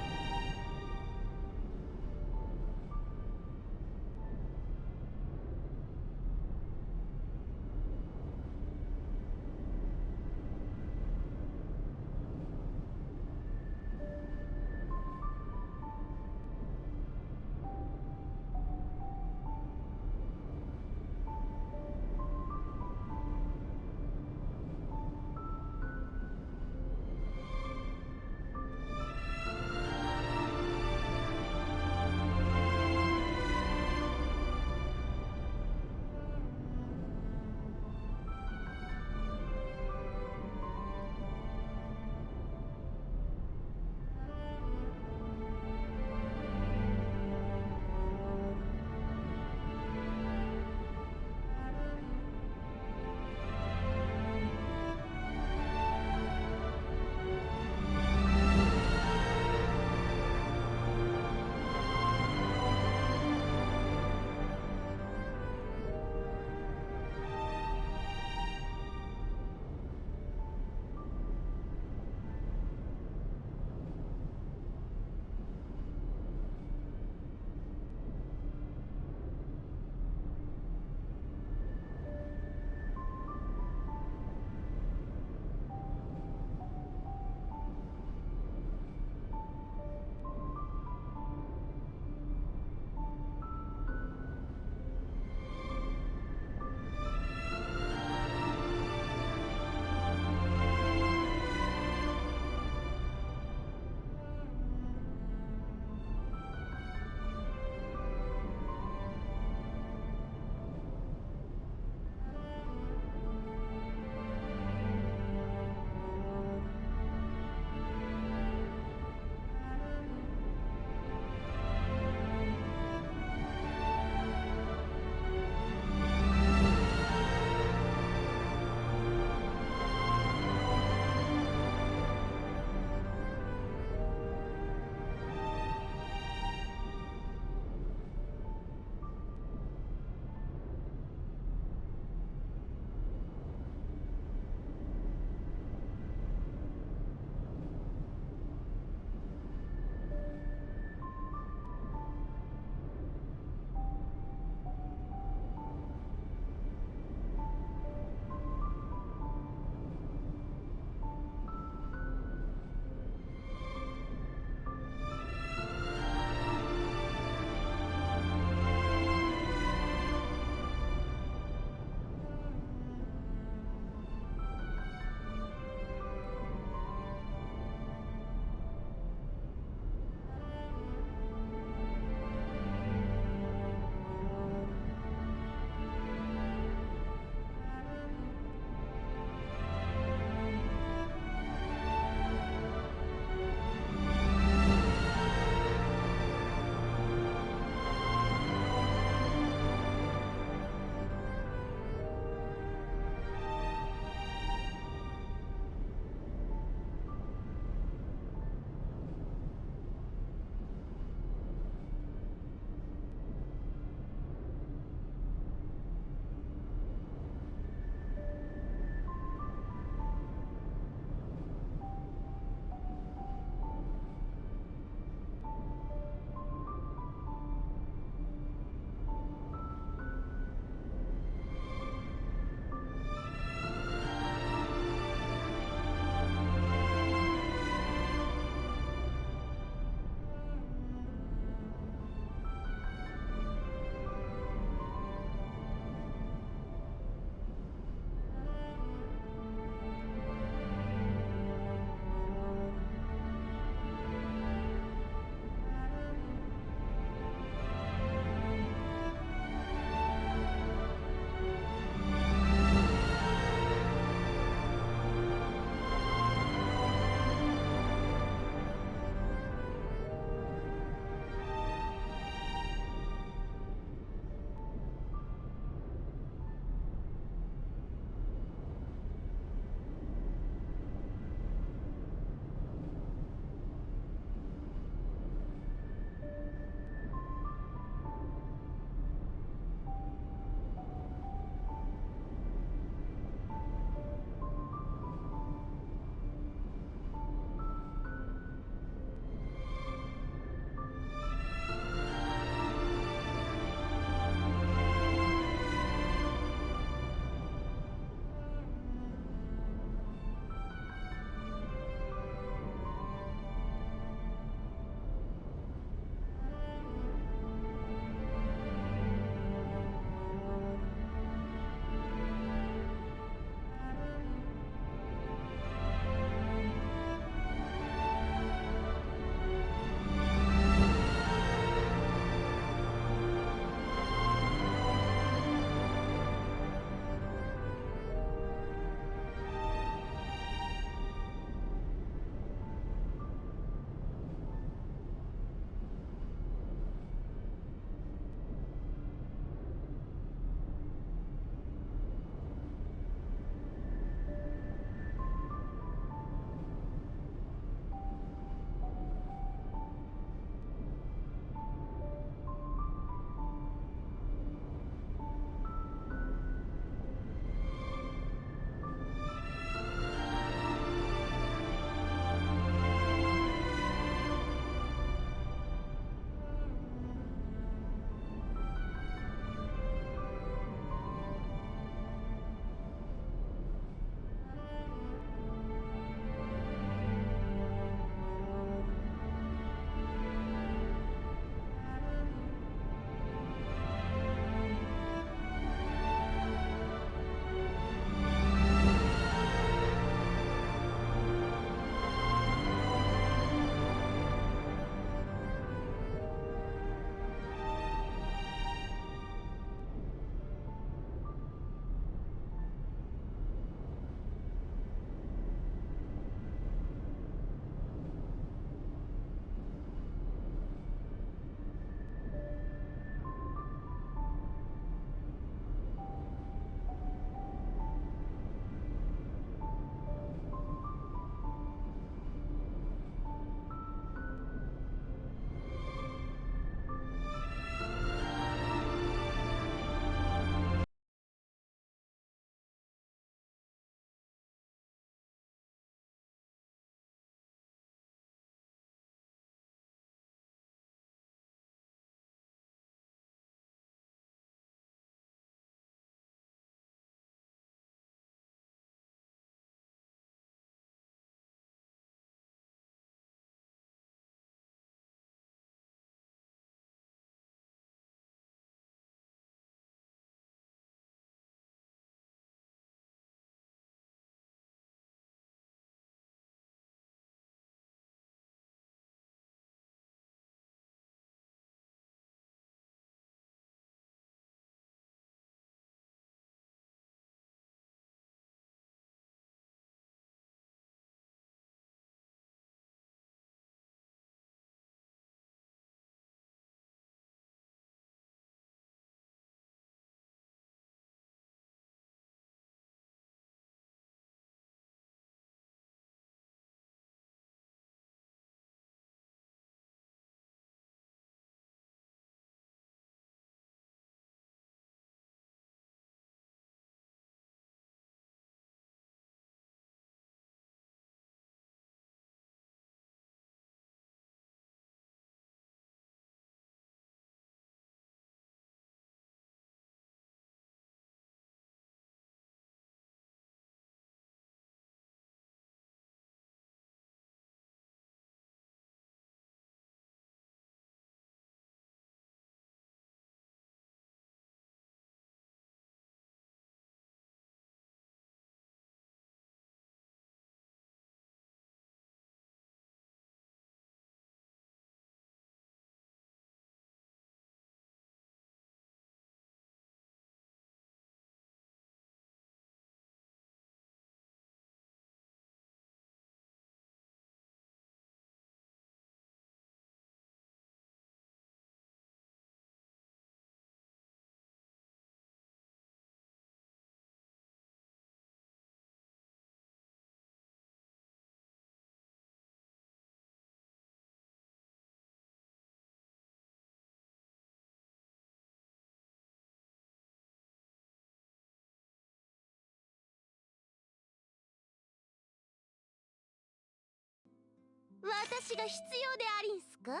私が必要でありんすか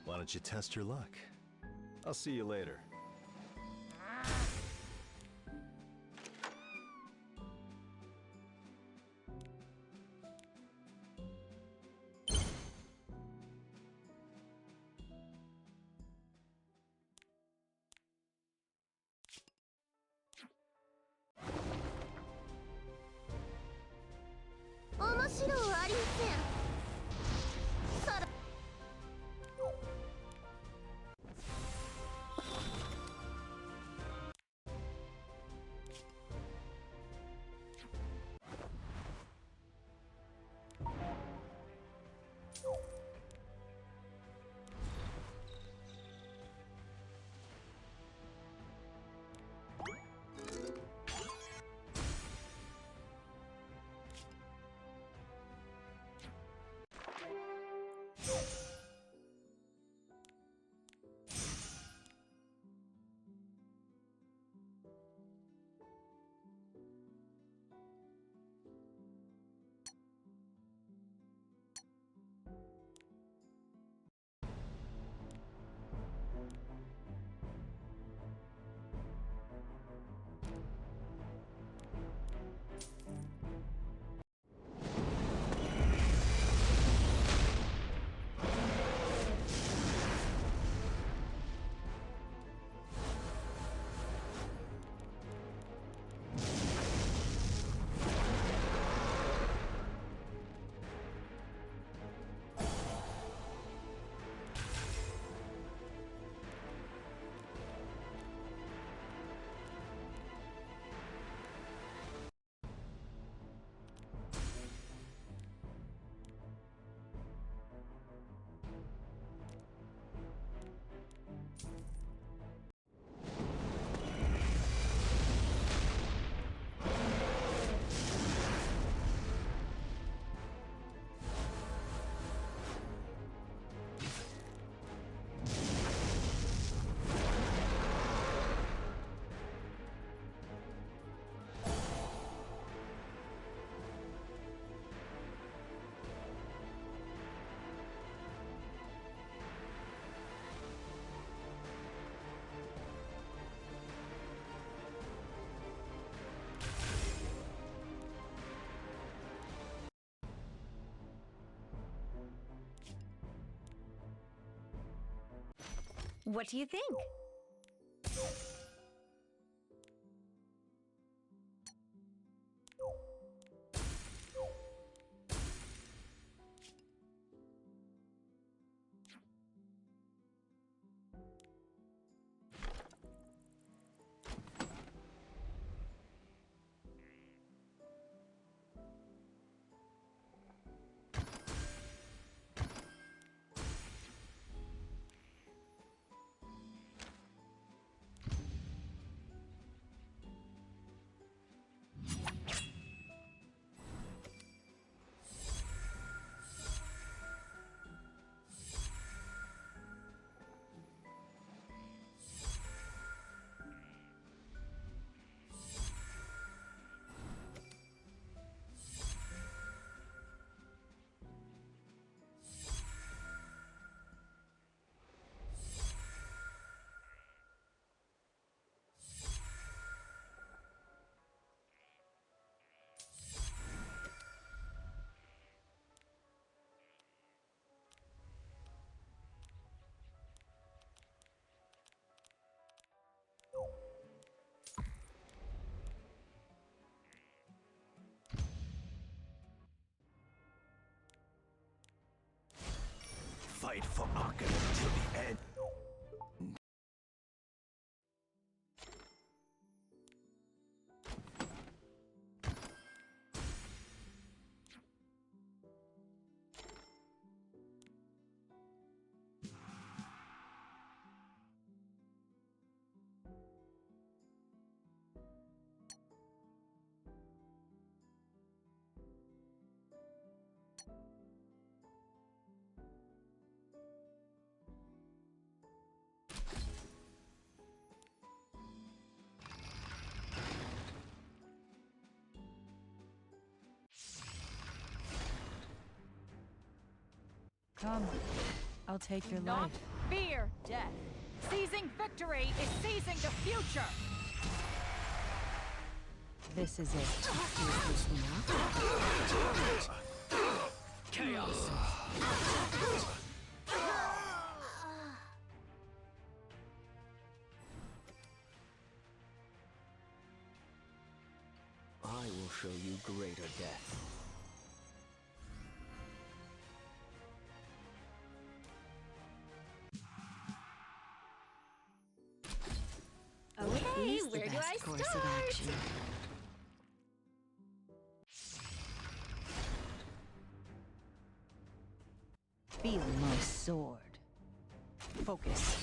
？Why don't you test your luck? I'll see you later. What do you think? Fight for Arkham till the end. Come, I'll take your Not life. fear death. Seizing victory is seizing the future. This is it. Is this enough? Chaos! I will show you greater death. Okay, Is the where do best I course of start? action. Feel my sword. Focus.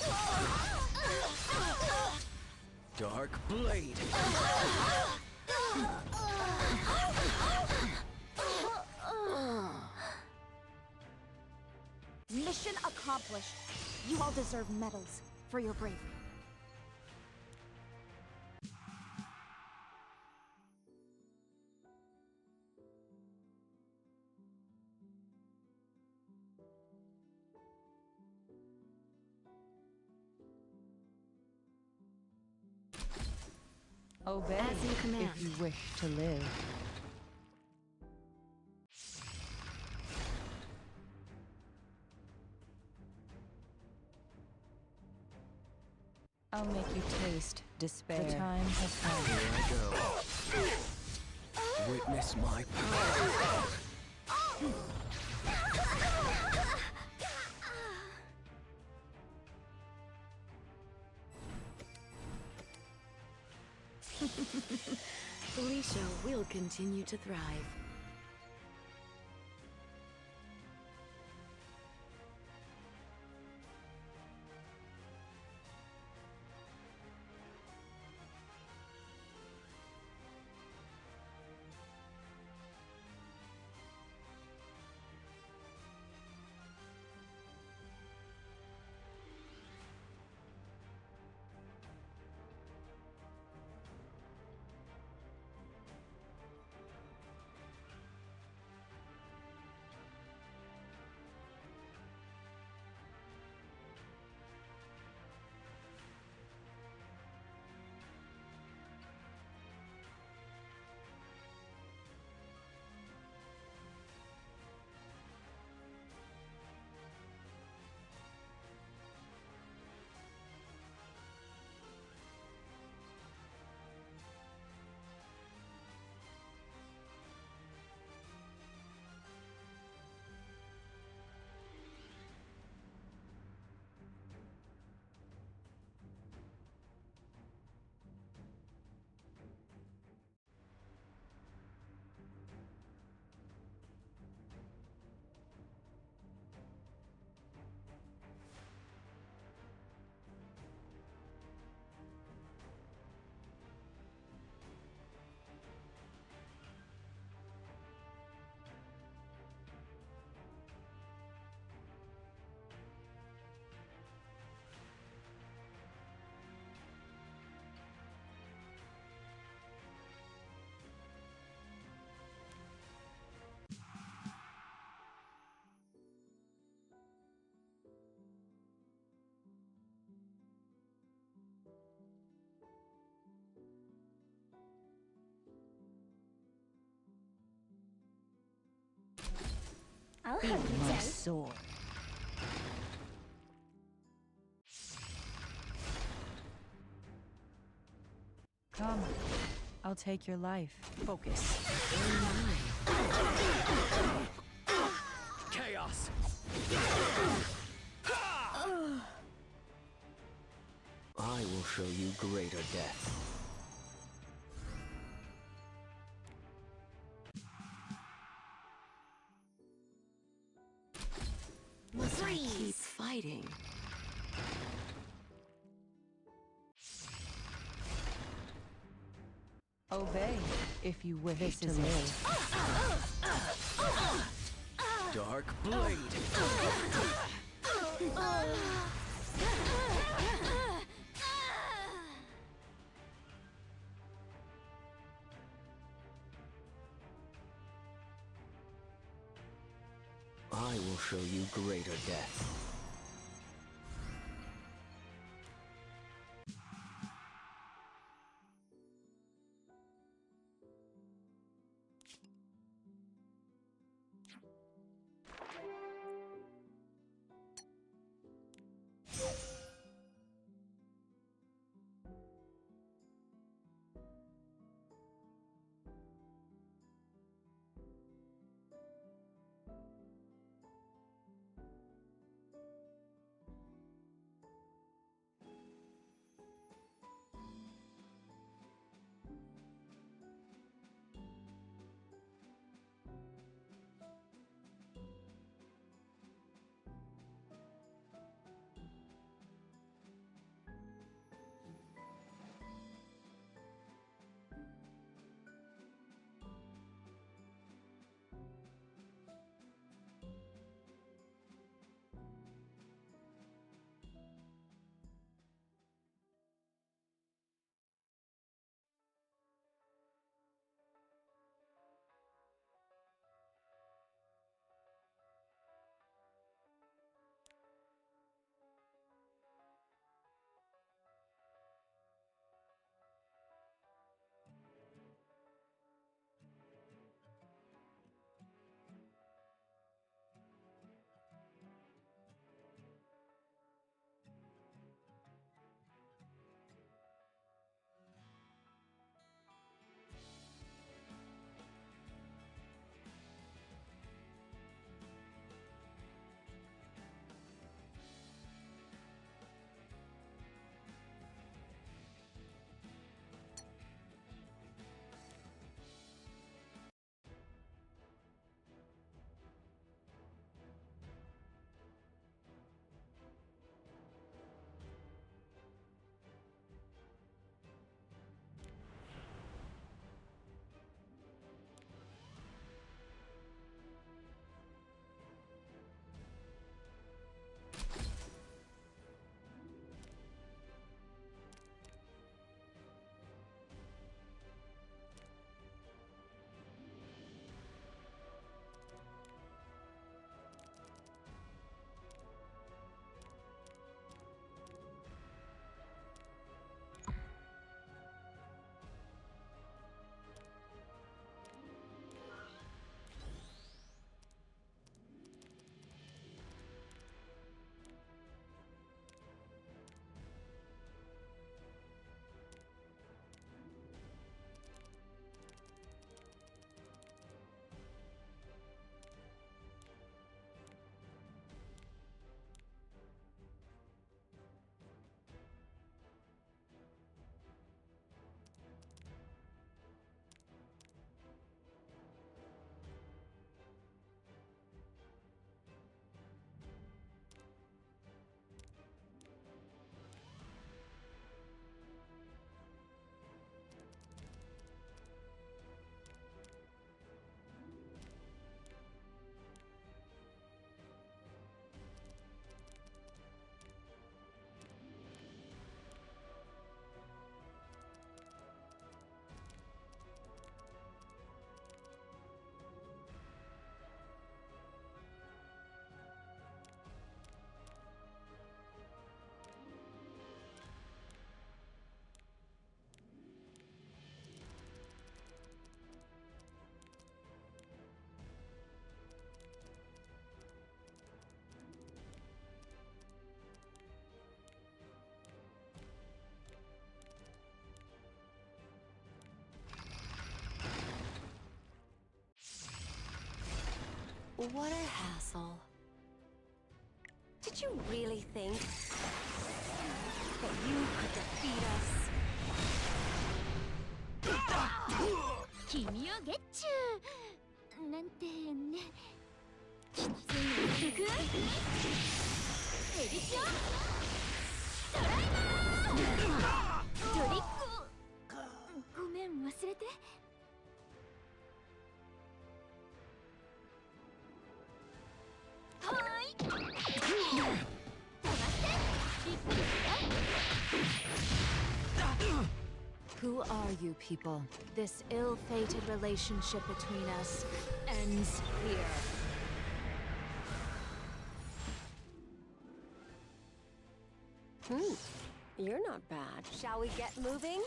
Dark Blade! Mission accomplished. You all deserve medals for your bravery. Obey As you command. if you wish to live. I'll make you taste despair. The time has come. Here I go. Witness my power. Felicia will continue to thrive. I'll Feel help you, my Jay. sword. Come, I'll take your life. Focus. Chaos! I will show you greater death. Must I keep fighting? Obey if you wish to live. Dark Blade! I will show you greater death. What a hassle. Did you really think that you could defeat us? 君をゲッチューなんてね。きついの行く？エビションドライバー！トリック。ごめん、忘れて。Who are you people? This ill-fated relationship between us ends here. You're not bad. Shall we get moving?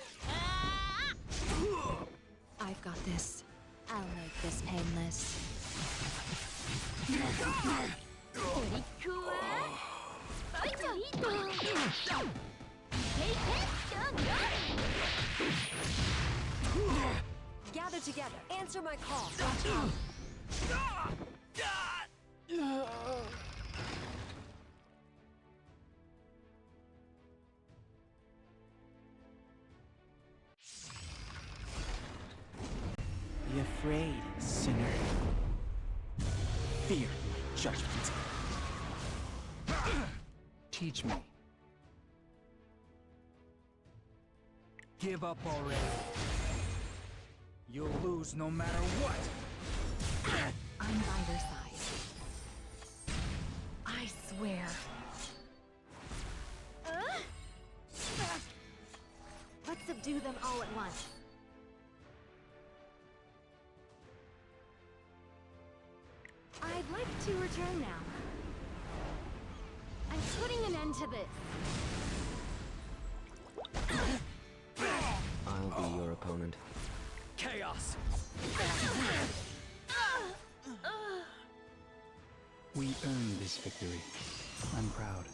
I've got this. I'll make this painless. Gather together. Answer my call. Be afraid, sinner. Fear my judgment. Teach me. Give up already. You'll lose no matter what. I'm by your side. I swear. Let's subdue them all at once. I'd like to return now. I'm putting an end to this. I'll be your opponent. Chaos! We earned this victory. I'm proud.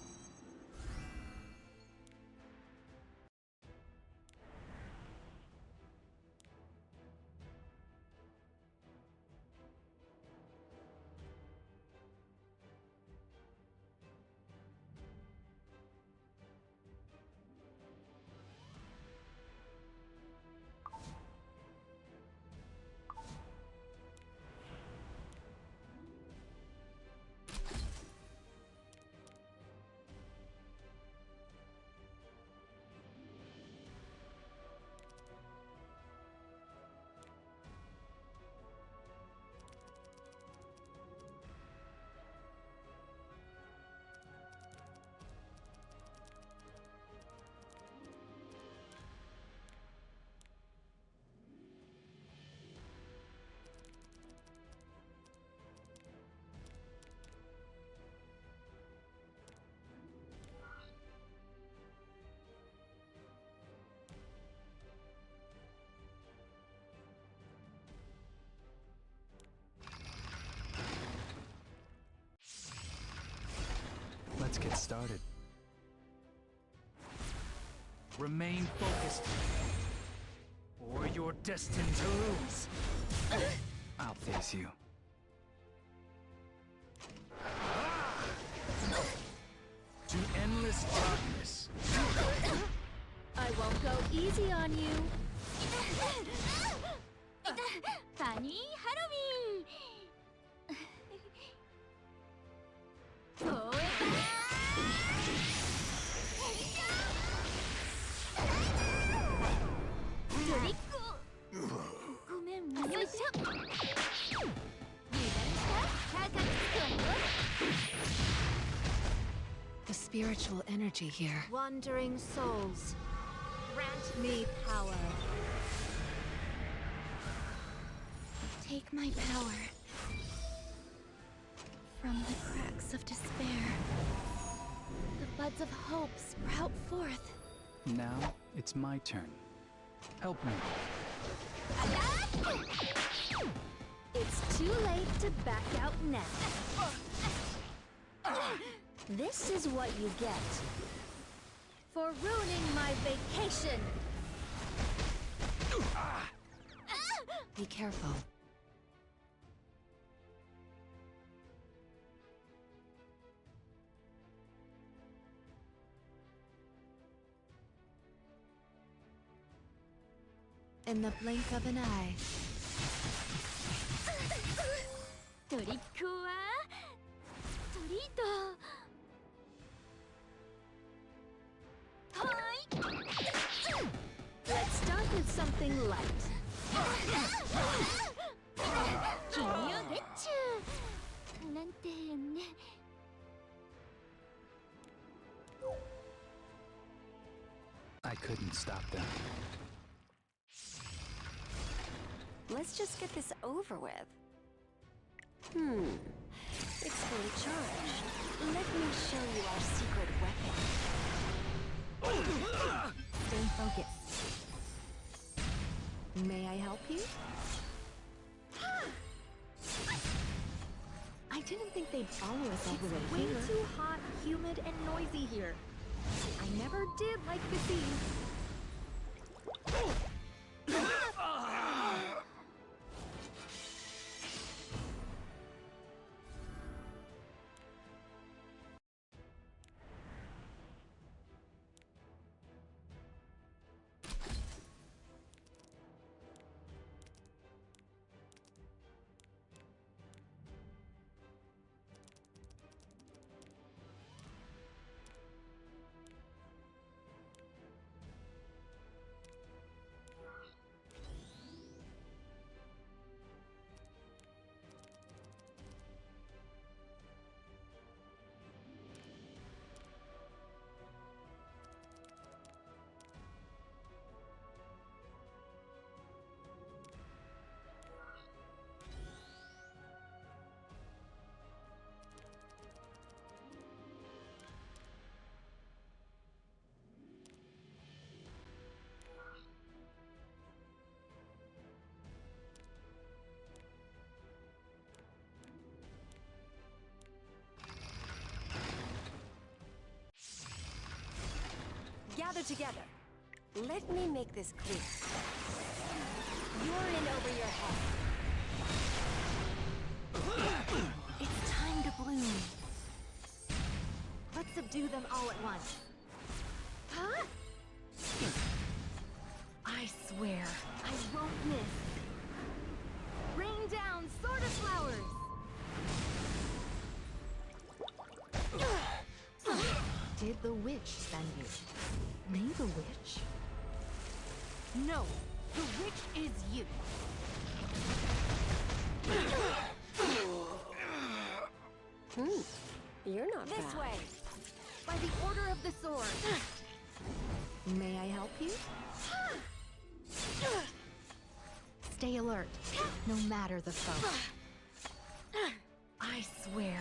Let's get started. Remain focused, or you're destined to lose. I'll face you. To endless darkness. I won't go easy on you. Funny Harumi. The spiritual energy here. Wandering souls, grant me power. Take my power from the cracks of despair. The buds of hope sprout forth. Now, it's my turn. Help me. It's too late to back out now. This is what you get for ruining my vacation. Be careful. In the blink of an eye. Let's start with something light. I couldn't stop them. Let's just get this over with. It's fully charged. Let me show you our secret weapon. Stay focused. May I help you? I didn't think they'd follow us all the way Way here. too hot, humid, and noisy here. I never did like the sea. Gather together. Let me make this clear. You're in over your head. It's time to bloom. Let's subdue them all at once. Huh? I swear. I won't miss. Rain down, sword of flowers. Did the witch send you? Me, the witch? No, the witch is you. You're not This bad. way. By the order of the sword. May I help you? Stay alert, no matter the foe. I swear.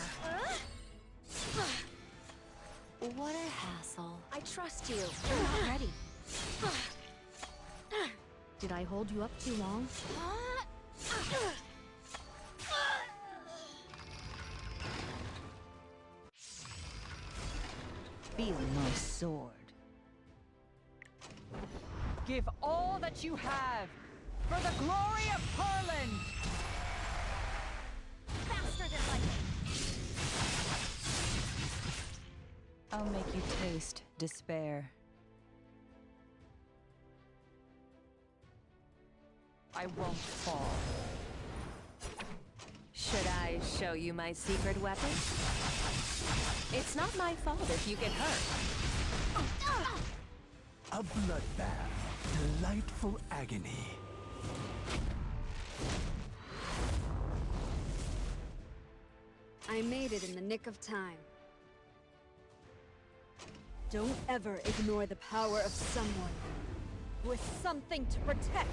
What a hassle. I trust you. You're not ready. Did I hold you up too long? Feel my sword. Give all that you have for the glory of Harland! Faster than lightning. I'll make you taste despair. I won't fall. Should I show you my secret weapon? It's not my fault if you get hurt. A bloodbath. Delightful agony. I made it in the nick of time. Don't ever ignore the power of someone with something to protect.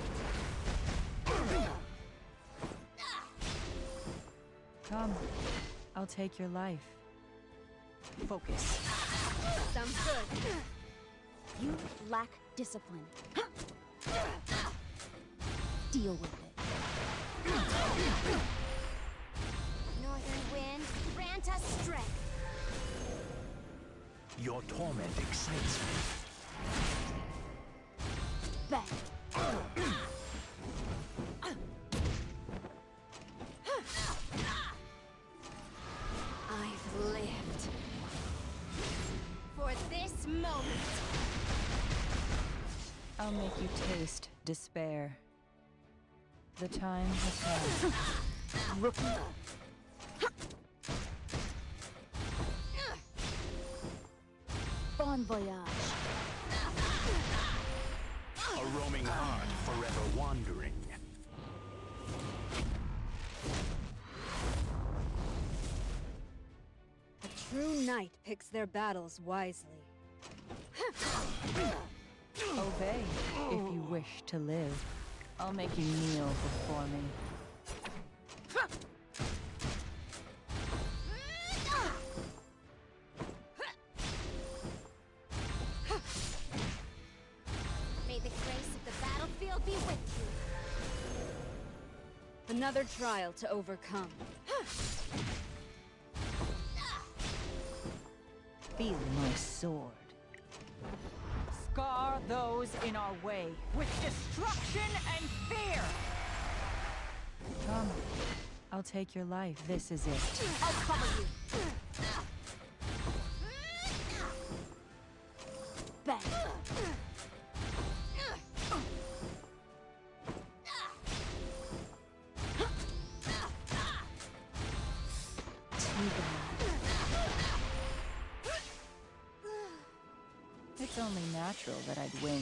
Come, I'll take your life. Focus. Sounds good. You lack discipline. Deal with it. Northern wind, grant us strength. Your torment excites me. Bang. I've lived for this moment. I'll make you taste despair. The time has come. Rookie. Bon voyage. A roaming heart forever wandering. A true knight picks their battles wisely. Obey if you wish to live. I'll make you kneel before me. Another trial to overcome. Feel my sword. Scar those in our way with destruction and fear! Come. I'll take your life. This is it. I'll cover you! Bang! It's only natural that I'd win.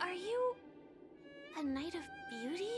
Are you a Knight of Beauty?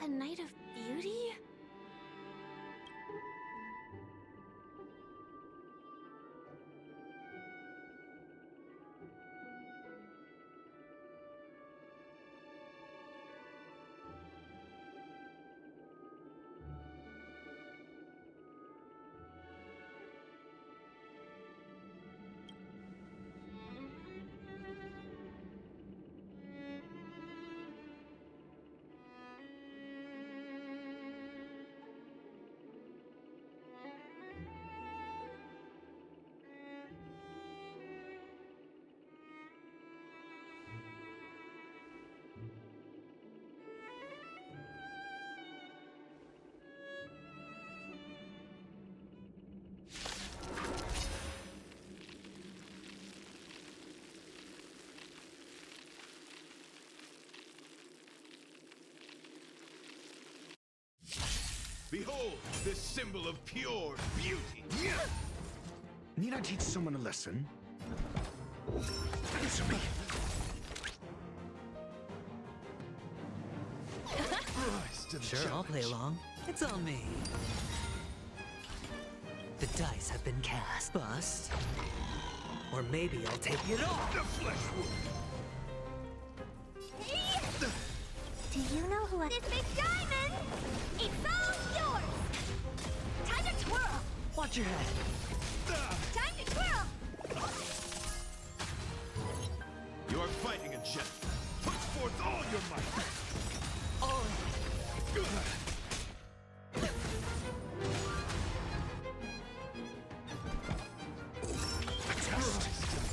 A night of beauty? Behold, this symbol of pure beauty. Need I teach someone a lesson? Answer me. Rise to the Sure, I'll play along. It's on me. The dice have been cast. Bust. Or maybe I'll take it off. The flesh wound. Do you know who this big diamond? It's all yours! Time to twirl! Watch your head. Time to twirl! You are fighting a gem. Put forth all your might. Oh.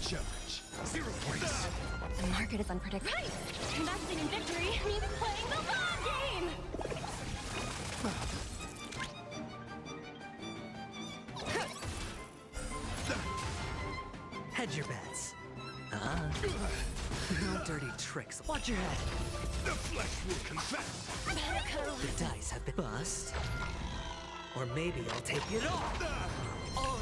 Judge. 0 points. The market is unpredictable. Right! Investing in victory means playing the long game! Hedge your bets. No dirty tricks. Watch your head. The flesh will confess. The dice have been bust. Or maybe I'll take it off. Oh.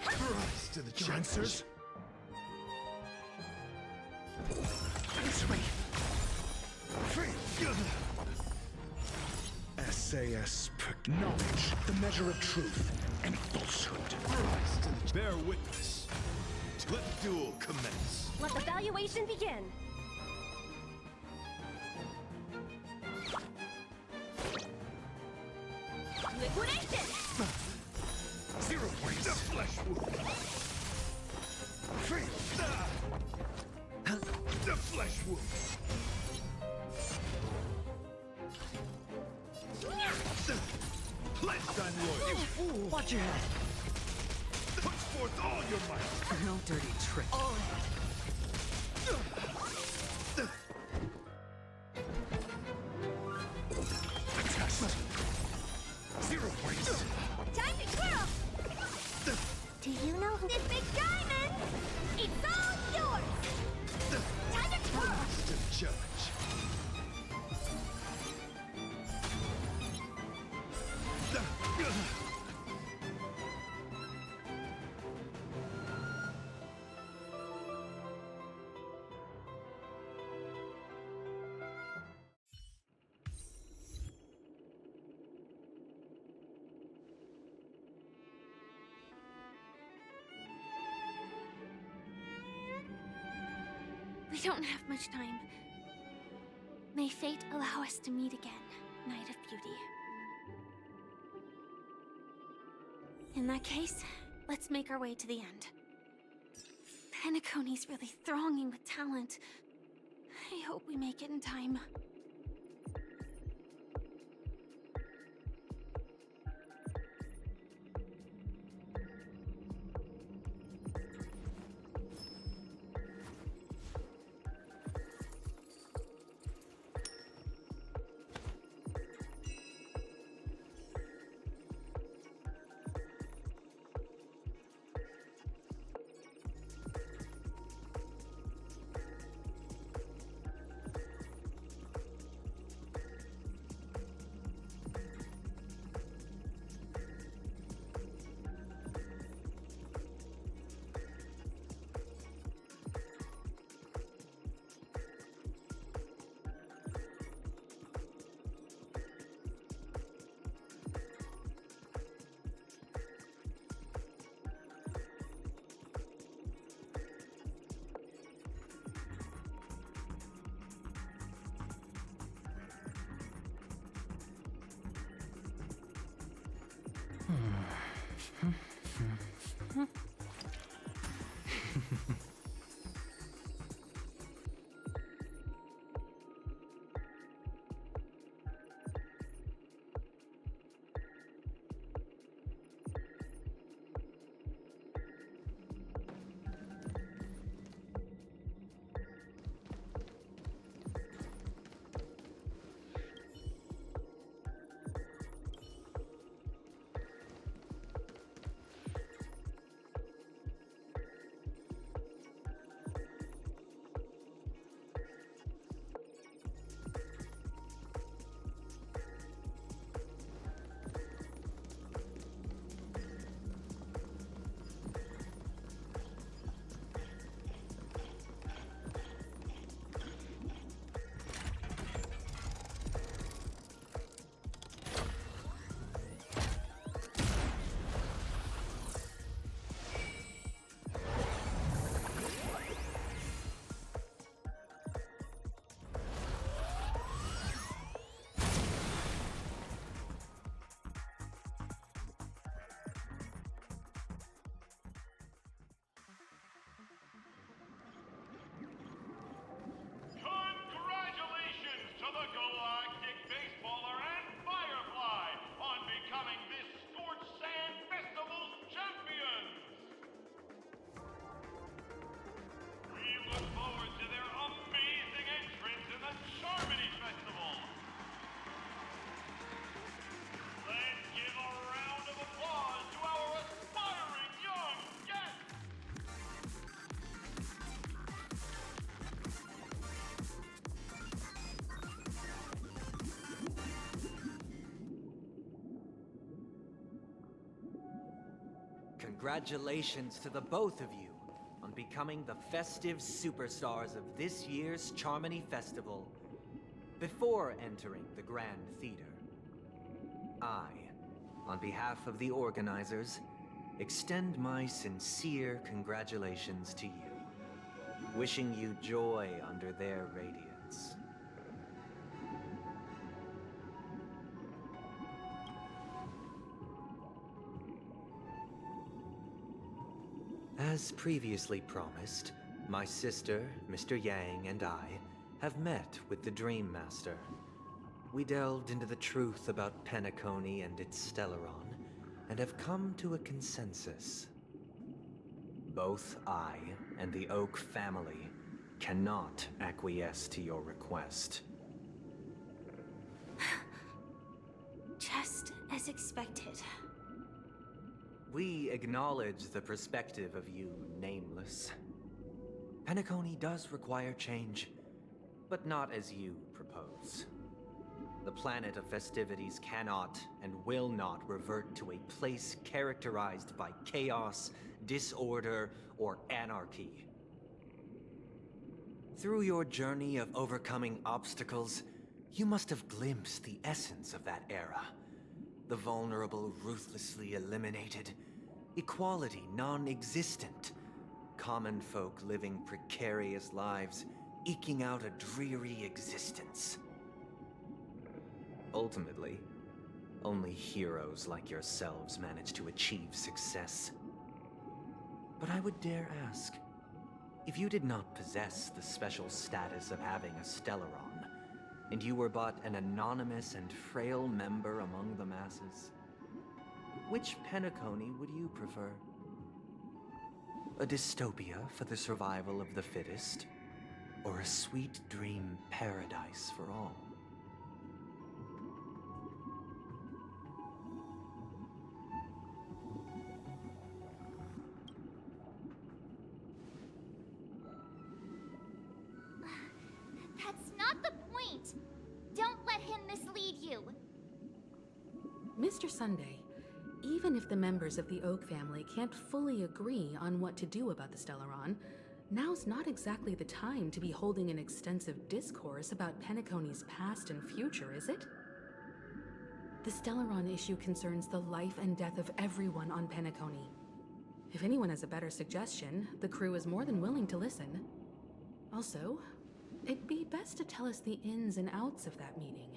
Rise to the Your answers? Answer me. SAS knowledge, the measure of truth and falsehood. Rise to the bear witness. Let the duel commence. Let the valuation begin. Liquidation! 0 points. The flesh wound. The flesh wound. Pledge thine loyalty. Watch your head. Put forth all your might. No dirty trick. Oh. Test. 0 points. Time to twirl! Do you know who this big diamond? It's all yours! Time to twirl! Rise to the judge. We don't have much time. May fate allow us to meet again, Night of Beauty. In that case, let's make our way to the end. Penacony's really thronging with talent. I hope we make it in time. Congratulations to the Galactic Baseballer and Firefly on becoming this Scorched Sand Festival's champions! We look forward to their amazing entrance in the Charmony Festival! Let's give a round of applause to our aspiring young guests! Congratulations to the both of you on becoming the festive superstars of this year's Charmony Festival. Before entering the Grand Theater, I, on behalf of the organizers, extend my sincere congratulations to you, wishing you joy under their radiance. As previously promised, my sister, Mr. Yang, and I have met with the Dream Master. We delved into the truth about Penacony and its Stellaron, and have come to a consensus. Both I and the Oak family cannot acquiesce to your request. Just as expected. We acknowledge the perspective of you, Nameless. Penacony does require change, but not as you propose. The planet of festivities cannot and will not revert to a place characterized by chaos, disorder, or anarchy. Through your journey of overcoming obstacles, you must have glimpsed the essence of that era. The vulnerable ruthlessly eliminated, equality non-existent, common folk living precarious lives, eking out a dreary existence. Ultimately, only heroes like yourselves manage to achieve success. But I would dare ask, if you did not possess the special status of having a Stellaron, and you were but an anonymous and frail member among the masses, which Penacony would you prefer? A dystopia for the survival of the fittest, or a sweet dream paradise for all? That's not the point! Don't let him mislead you! Mr. Sunday, even if the members of the Oak family can't fully agree on what to do about the Stellaron, now's not exactly the time to be holding an extensive discourse about Penacony's past and future, is it? The Stellaron issue concerns the life and death of everyone on Penacony. If anyone has a better suggestion, the crew is more than willing to listen. Also, it'd be best to tell us the ins and outs of that meeting.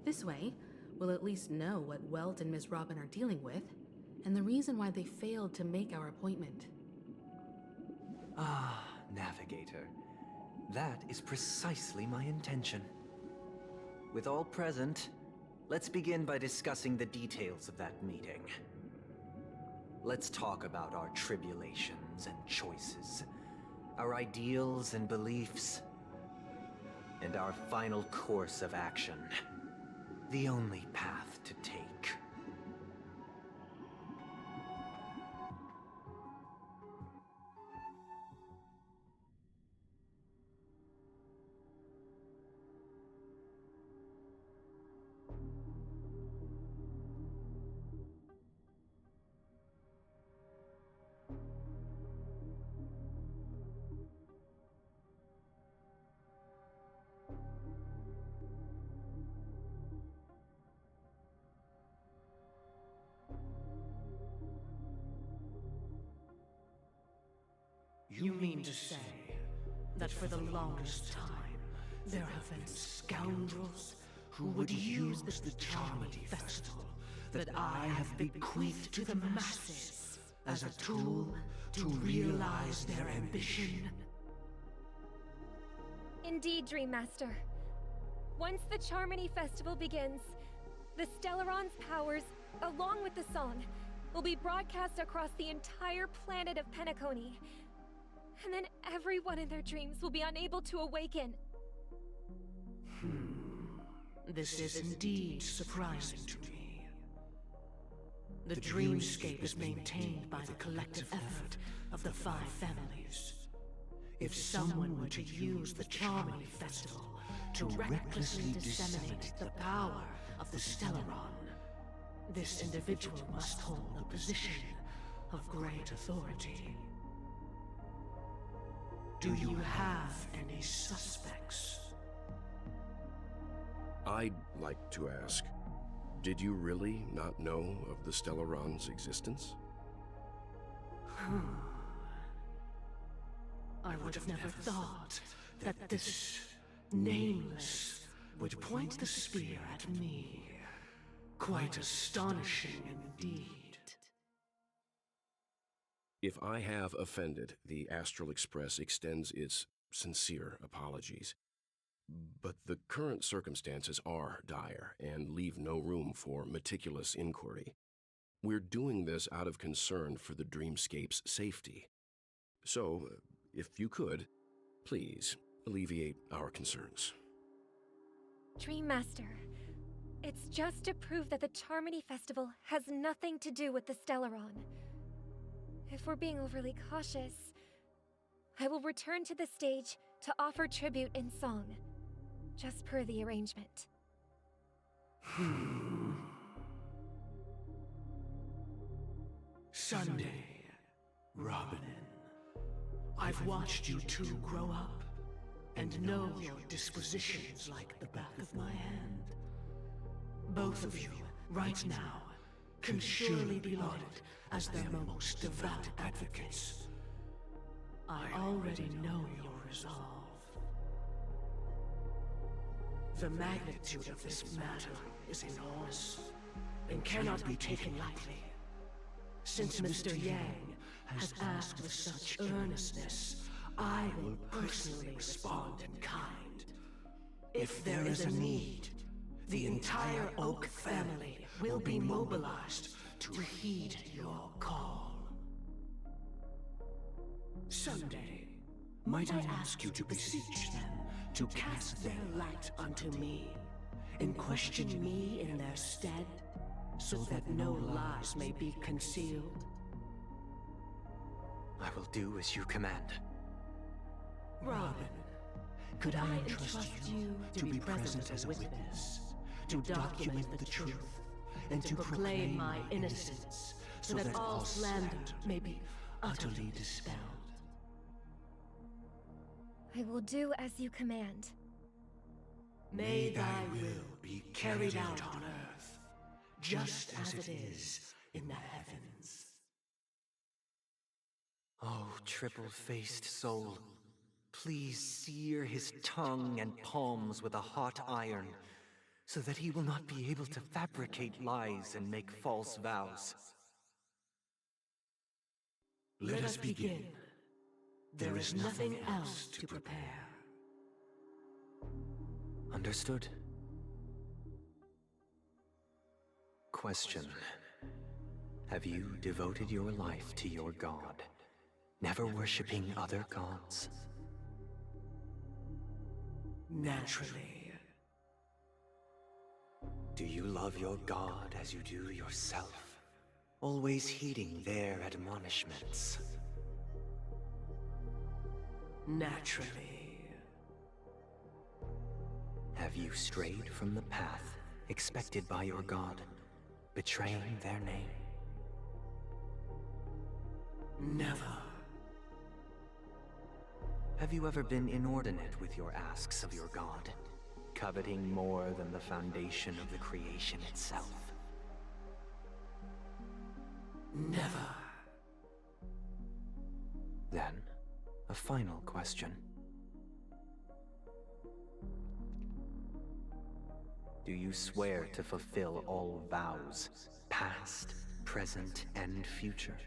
This way, we'll at least know what Welt and Ms. Robin are dealing with, and the reason why they failed to make our appointment. Ah, Navigator. That is precisely my intention. With all present, let's begin by discussing the details of that meeting. Let's talk about our tribulations and choices, our ideals and beliefs, and our final course of action. The only path to take. You mean to say that for the longest time, there have been scoundrels who would use the Charmony Festival that I have bequeathed to the masses as a tool to realize their ambition? Indeed, Dream Master. Once the Charmony Festival begins, the Stellaron's powers, along with the song, will be broadcast across the entire planet of Penacony. And then everyone in their dreams will be unable to awaken. This is indeed surprising to me. The dreamscape is maintained by the collective effort of the 5 families. If someone were to use the Charmony Festival to recklessly disseminate the power of the Stellaron, this individual must hold a position of great authority. Do you have any suspects? I'd like to ask, did you really not know of the Stellaron's existence? I would have never thought that this Nameless would point the spear at me. Quite astonishing indeed. If I have offended, the Astral Express extends its sincere apologies. But the current circumstances are dire and leave no room for meticulous inquiry. We're doing this out of concern for the Dreamscape's safety. So, if you could, please alleviate our concerns. Dream Master, it's just to prove that the Charmony Festival has nothing to do with the Stellaron. If we're being overly cautious, I will return to the stage to offer tribute in song, just per the arrangement. Sunday, Robin, I've watched you two grow up and know your dispositions like the back of my hand. Both of you, right now, can surely be lauded as their most devout advocates. I already know your resolve. The magnitude of this matter is enormous and cannot be taken lightly. Since Mr. Yang has asked with such earnestness, I will personally respond in kind. If there is a need, the entire Oak family will be mobilized to heed your call. Someday, might I ask you to beseech them to cast their light unto me, and question me in their stead, so that no lies may be concealed? I will do as you command. Robin, could I entrust you to be present as a witness, to document the truth, and to proclaim my innocence, so that all slander may be utterly dispelled? I will do as you command. May thy will be carried out on earth, just as it is in the heavens. Oh, triple-faced soul, please sear his tongue and palms with a hot iron, so that he will not be able to fabricate lies and make false vows. Let us begin. There is nothing else to prepare. Understood. Question. Have you devoted your life to your god, never worshipping other gods? Naturally. Do you love your god as you do yourself, always heeding their admonishments? Naturally. Have you strayed from the path expected by your god, betraying their name? Never. Have you ever been inordinate with your asks of your god, coveting more than the foundation of the creation itself? Never. Then, a final question. Do you swear to fulfill all vows, past, present, and future?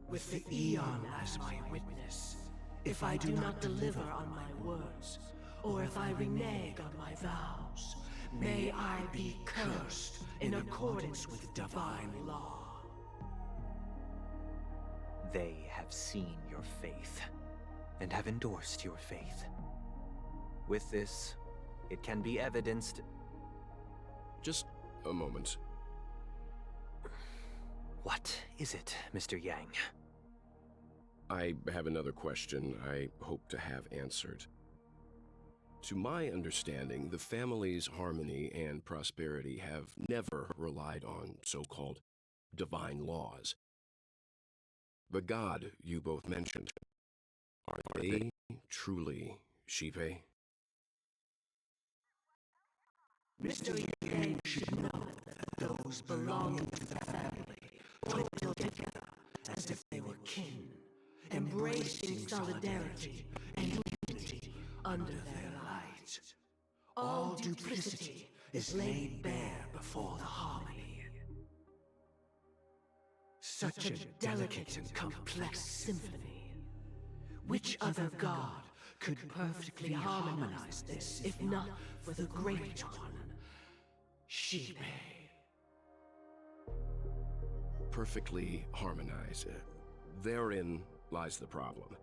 With the Eon as my witness, if I do not deliver on my words, or if I renege on my vows, may I be cursed in accordance with divine law. They have seen your faith, and have endorsed your faith. With this, it can be evidenced... Just a moment. What is it, Mr. Yang? I have another question I hope to have answered. To my understanding, the family's harmony and prosperity have never relied on so-called divine laws. The god you both mentioned, are they truly Shipe? Mr. Yang should know that those belonging to the family toil together as if they were kin, embracing solidarity and unity under their light. All duplicity is laid bare before the harmony. Such a delicate and complex symphony. Which other god could perfectly harmonize this, if not for the great one, Shipe? Perfectly harmonize. Therein lies the problem.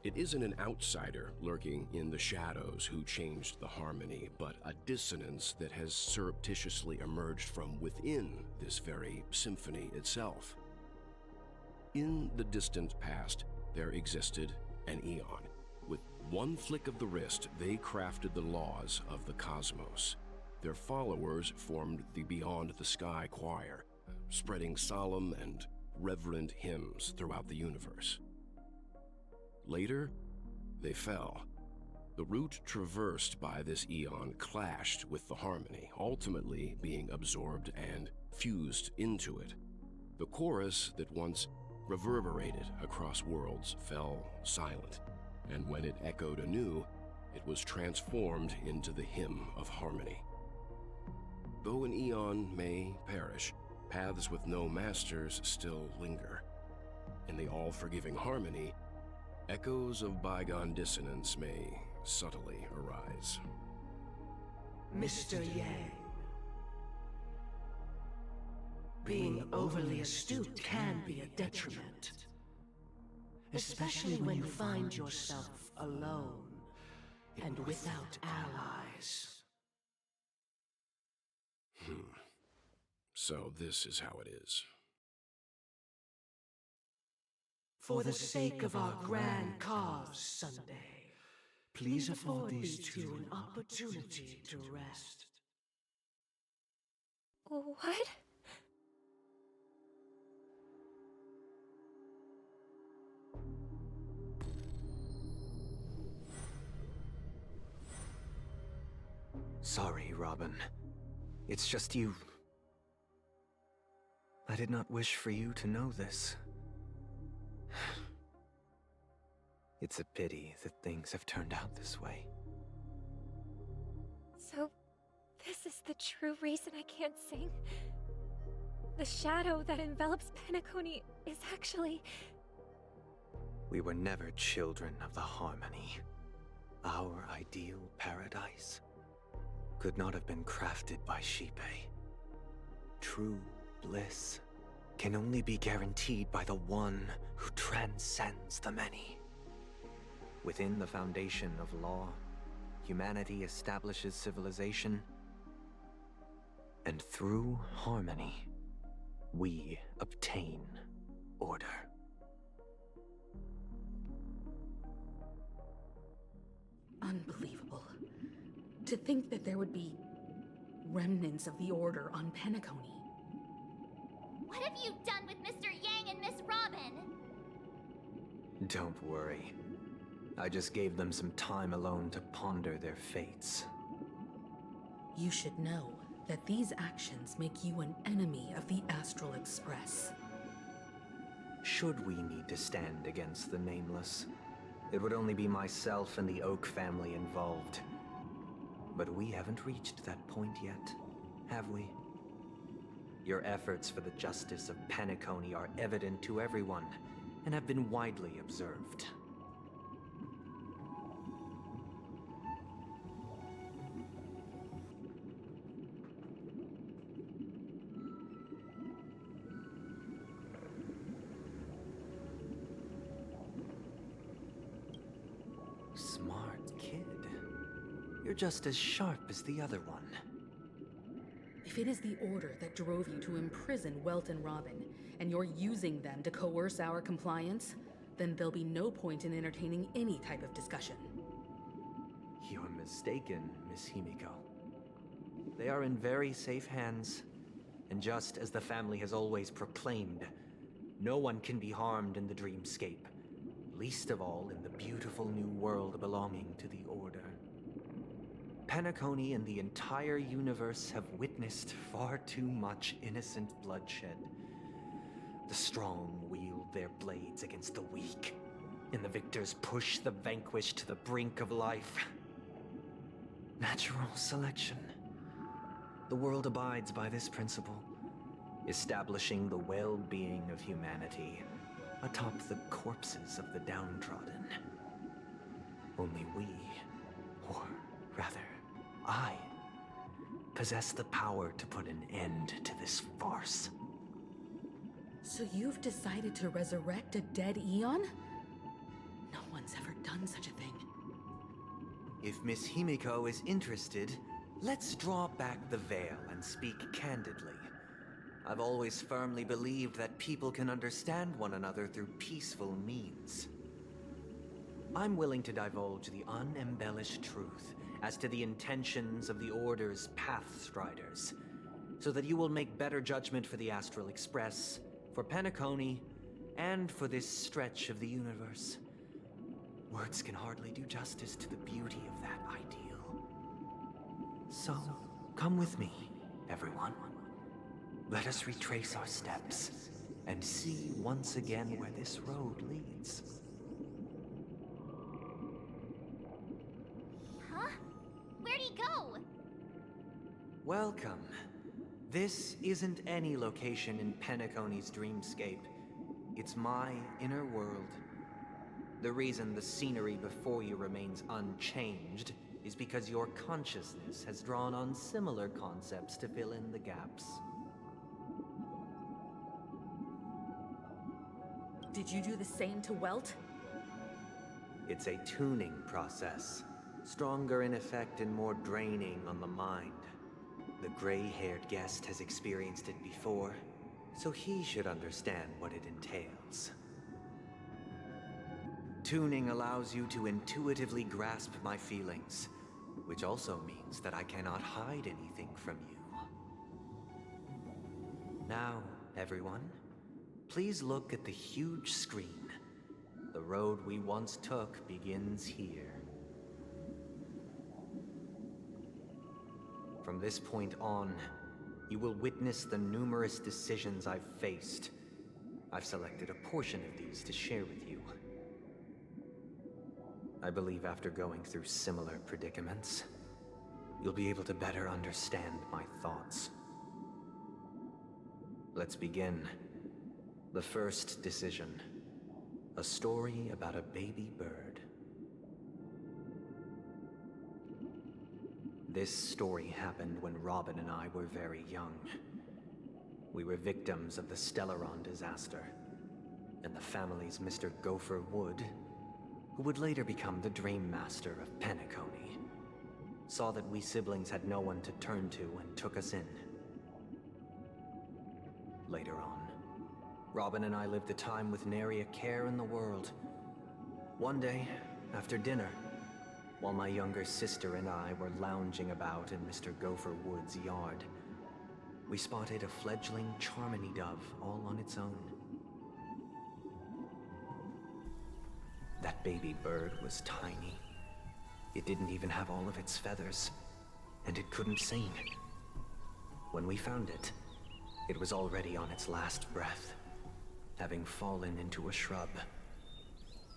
It isn't an outsider lurking in the shadows who changed the harmony, but a dissonance that has surreptitiously emerged from within this very symphony itself. In the distant past, there existed an Eon. With one flick of the wrist, they crafted the laws of the cosmos. Their followers formed the Beyond the Sky Choir, spreading solemn and reverent hymns throughout the universe. Later, they fell. The route traversed by this Eon clashed with the harmony, ultimately being absorbed and fused into it. The chorus that once reverberated across worlds fell silent, and when it echoed anew, it was transformed into the hymn of harmony. Though an Eon may perish, paths with no masters still linger. In the all-forgiving harmony, echoes of bygone dissonance may subtly arise. Mr. Yang, being overly astute can be a detriment, especially when you find yourself alone and without allies. So this is how it is. For the sake of our grand cause, Sunday, please afford these two an opportunity to rest. What? Sorry, Robin. It's just you. I did not wish for you to know this. It's a pity that things have turned out this way. So, this is the true reason I can't sing? The shadow that envelops Penacony is actually... We were never children of the Harmony. Our ideal paradise could not have been crafted by Shipe. True bliss can only be guaranteed by the one who transcends the many. Within the foundation of law, humanity establishes civilization, and through harmony, we obtain order. Unbelievable. To think that there would be remnants of the Order on Penacony. What have you done with Mr. Yang and Miss Robin? Don't worry. I just gave them some time alone to ponder their fates. You should know that these actions make you an enemy of the Astral Express. Should we need to stand against the Nameless, it would only be myself and the Oak family involved. But we haven't reached that point yet, have we? Your efforts for the justice of Penacony are evident to everyone, and have been widely observed. Smart kid. You're just as sharp as the other one. If it is the Order that drove you to imprison Welt and Robin, and you're using them to coerce our compliance, then there'll be no point in entertaining any type of discussion. You're mistaken, Miss Himiko. They are in very safe hands, and just as the family has always proclaimed, no one can be harmed in the dreamscape, least of all in the beautiful new world belonging to the Order. Penacony and the entire universe have witnessed far too much innocent bloodshed. The strong wield their blades against the weak, and the victors push the vanquished to the brink of life. Natural selection. The world abides by this principle, establishing the well-being of humanity atop the corpses of the downtrodden. Only we, or rather, I, possess the power to put an end to this farce. So you've decided to resurrect a dead Eon? No one's ever done such a thing. If Miss Himiko is interested, let's draw back the veil and speak candidly. I've always firmly believed that people can understand one another through peaceful means. I'm willing to divulge the unembellished truth as to the intentions of the Order's Pathstriders, so that you will make better judgment for the Astral Express, for Penacony, and for this stretch of the universe. Words can hardly do justice to the beauty of that ideal. So, come with me, everyone. Let us retrace our steps, and see once again where this road leads. Huh? Where'd he go? Welcome. This isn't any location in Penacony's dreamscape. It's my inner world. The reason the scenery before you remains unchanged is because your consciousness has drawn on similar concepts to fill in the gaps. Did you do the same to Welt? It's a tuning process, stronger in effect and more draining on the mind. The gray-haired guest has experienced it before, so he should understand what it entails. Tuning allows you to intuitively grasp my feelings, which also means that I cannot hide anything from you. Now, everyone, please look at the huge screen. The road we once took begins here. From this point on, you will witness the numerous decisions I've faced. I've selected a portion of these to share with you. I believe after going through similar predicaments, you'll be able to better understand my thoughts. Let's begin. The first decision. A story about a baby bird. This story happened when Robin and I were very young. We were victims of the Stellaron disaster, and the family's Mr. Gopher Wood, who would later become the Dream Master of Penacony, saw that we siblings had no one to turn to and took us in. Later on, Robin and I lived a time with nary a care in the world. One day, after dinner, while my younger sister and I were lounging about in Mr. Gopher Wood's yard, we spotted a fledgling Charmony dove all on its own. That baby bird was tiny. It didn't even have all of its feathers, and it couldn't sing. When we found it, it was already on its last breath, having fallen into a shrub,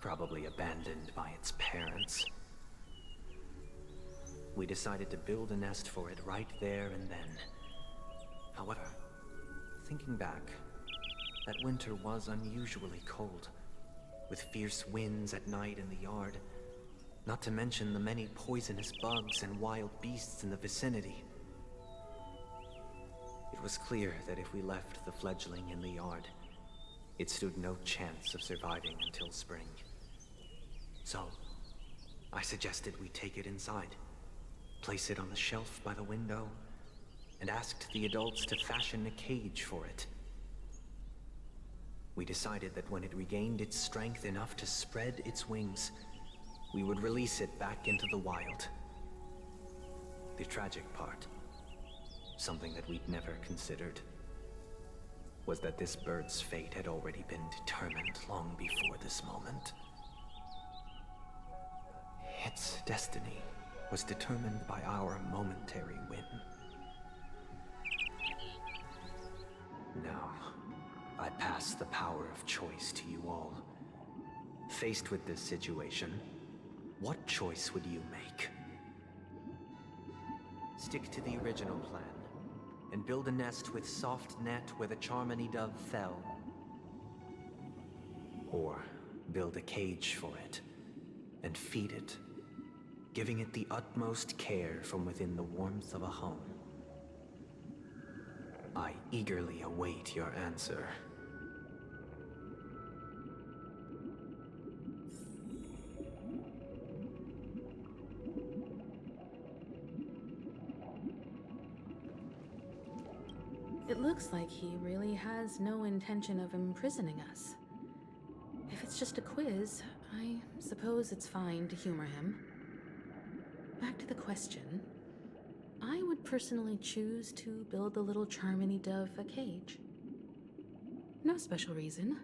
probably abandoned by its parents. We decided to build a nest for it right there and then. However, thinking back, that winter was unusually cold, with fierce winds at night in the yard, not to mention the many poisonous bugs and wild beasts in the vicinity. It was clear that if we left the fledgling in the yard, it stood no chance of surviving until spring. So, I suggested we take it inside, place it on the shelf by the window, and asked the adults to fashion a cage for it. We decided that when it regained its strength enough to spread its wings, we would release it back into the wild. The tragic part, something that we'd never considered, was that this bird's fate had already been determined long before this moment. Its destiny was determined by our momentary whim. Now, I pass the power of choice to you all. Faced with this situation, what choice would you make? Stick to the original plan, and build a nest with soft net where the Charmony dove fell. Or build a cage for it, and feed it, giving it the utmost care from within the warmth of a home. I eagerly await your answer. It looks like he really has no intention of imprisoning us. If it's just a quiz, I suppose it's fine to humor him. Back to the question. I would personally choose to build the little Charmony dove a cage. No special reason.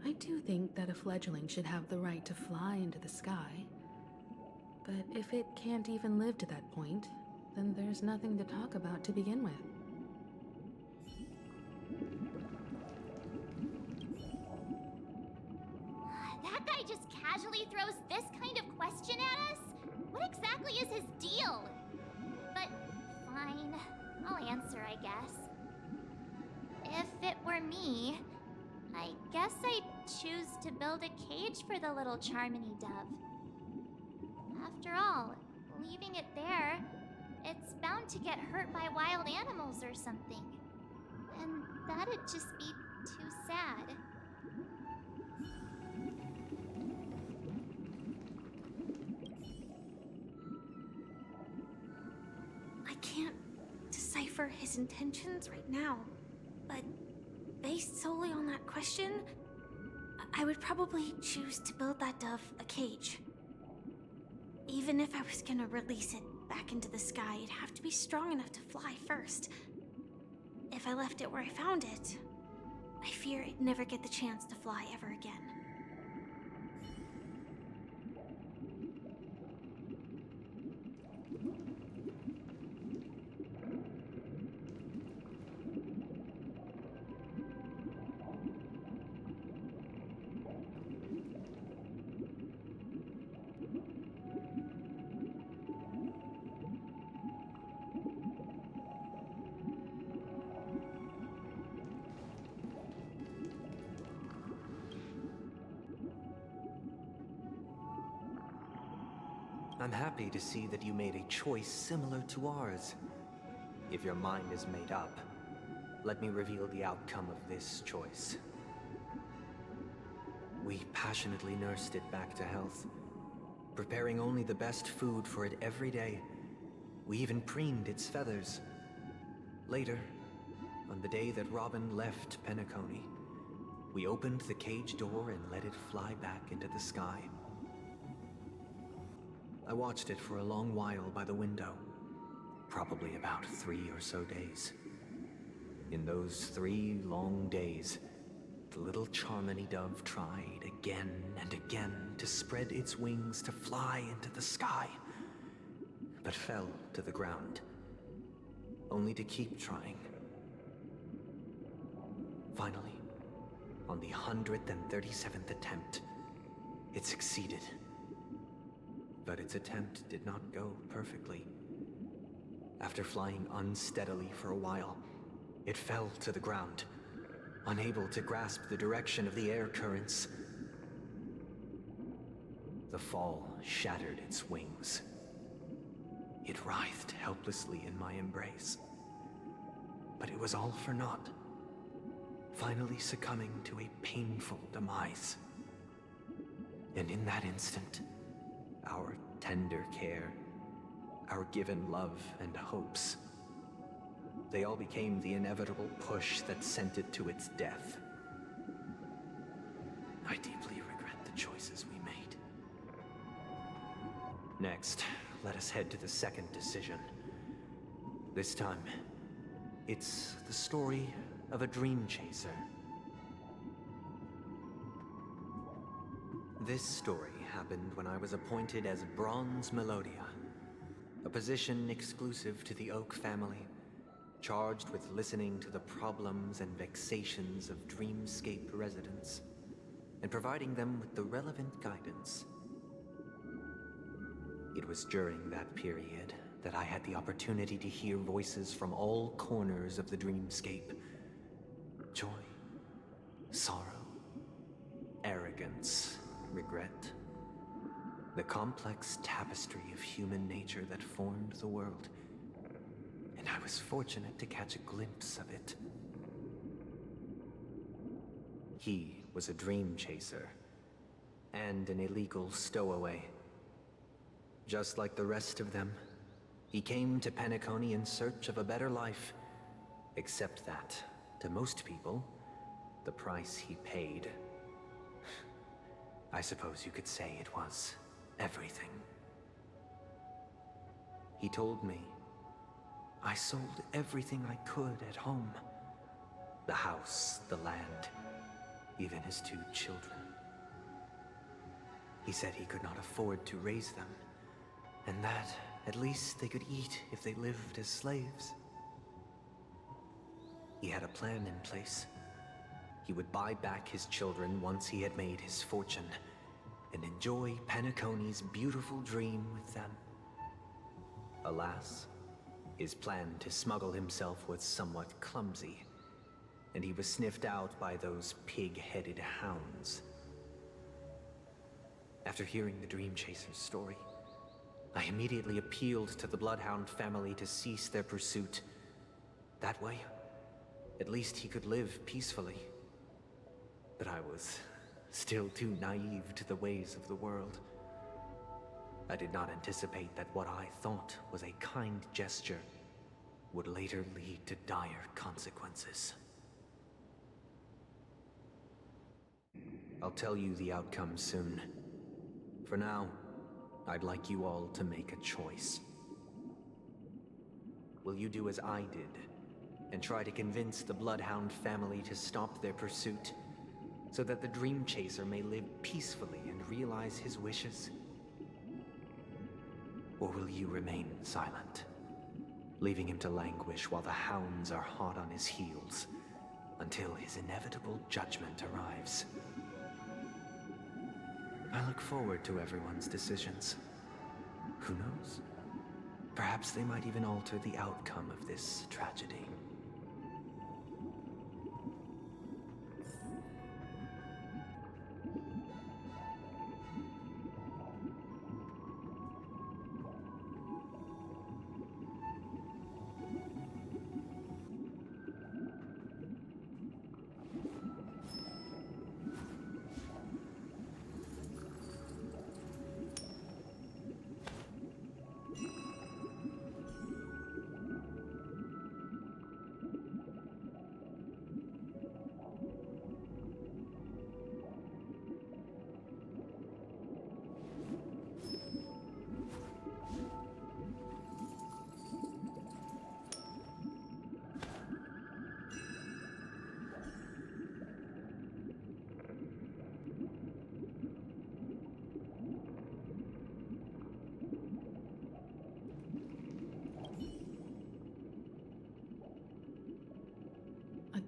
I do think that a fledgling should have the right to fly into the sky. But if it can't even live to that point, then there's nothing to talk about to begin with. That guy just casually throws this kind of question at us? What exactly is his deal? But fine, I'll answer, I guess. If it were me, I guess I'd choose to build a cage for the little Charmony dove. After all, leaving it there, it's bound to get hurt by wild animals or something. And that'd just be too sad. I can't decipher his intentions right now, but based solely on that question, I would probably choose to build that dove a cage. Even if I was gonna release it back into the sky, it'd have to be strong enough to fly first. If I left it where I found it, I fear it'd never get the chance to fly ever again. I'm happy to see that you made a choice similar to ours. If your mind is made up, let me reveal the outcome of this choice. We passionately nursed it back to health, preparing only the best food for it every day. We even preened its feathers. Later, on the day that Robin left Penacony, we opened the cage door and let it fly back into the sky. I watched it for a long while by the window, probably about 3 or so days. In those 3 long days, the little Charmony dove tried again and again to spread its wings to fly into the sky, but fell to the ground, only to keep trying. Finally, on the 137th attempt, it succeeded. But its attempt did not go perfectly. After flying unsteadily for a while, it fell to the ground, unable to grasp the direction of the air currents. The fall shattered its wings. It writhed helplessly in my embrace. But it was all for naught, finally succumbing to a painful demise. And in that instant, our tender care, our given love and hopes, they all became the inevitable push that sent it to its death. I deeply regret the choices we made. Next, let us head to the second decision. This time, it's the story of a dream chaser. This story happened when I was appointed as Bronze Melodia, a position exclusive to the Oak family, charged with listening to the problems and vexations of Dreamscape residents, and providing them with the relevant guidance. It was during that period that I had the opportunity to hear voices from all corners of the Dreamscape. Joy, sorrow, arrogance, regret. The complex tapestry of human nature that formed the world. And I was fortunate to catch a glimpse of it. He was a dream chaser, and an illegal stowaway. Just like the rest of them, he came to Penacony in search of a better life, except that, to most people, the price he paid, I suppose you could say it was everything. He told me, I sold everything I could at home. The house, the land, even his 2 children. He said he could not afford to raise them, and that at least they could eat if they lived as slaves. He had a plan in place. He would buy back his children once he had made his fortune, and enjoy Penacony's beautiful dream with them. Alas, his plan to smuggle himself was somewhat clumsy, and he was sniffed out by those pig-headed hounds. After hearing the Dream Chaser's story, I immediately appealed to the Bloodhound family to cease their pursuit. That way, at least he could live peacefully. But I was still too naive to the ways of the world. I did not anticipate that what I thought was a kind gesture would later lead to dire consequences. I'll tell you the outcome soon. For now, I'd like you all to make a choice. Will you do as I did, and try to convince the Bloodhound family to stop their pursuit, so that the Dream Chaser may live peacefully and realize his wishes? Or will you remain silent, leaving him to languish while the hounds are hot on his heels, until his inevitable judgment arrives? I look forward to everyone's decisions. Who knows? Perhaps they might even alter the outcome of this tragedy.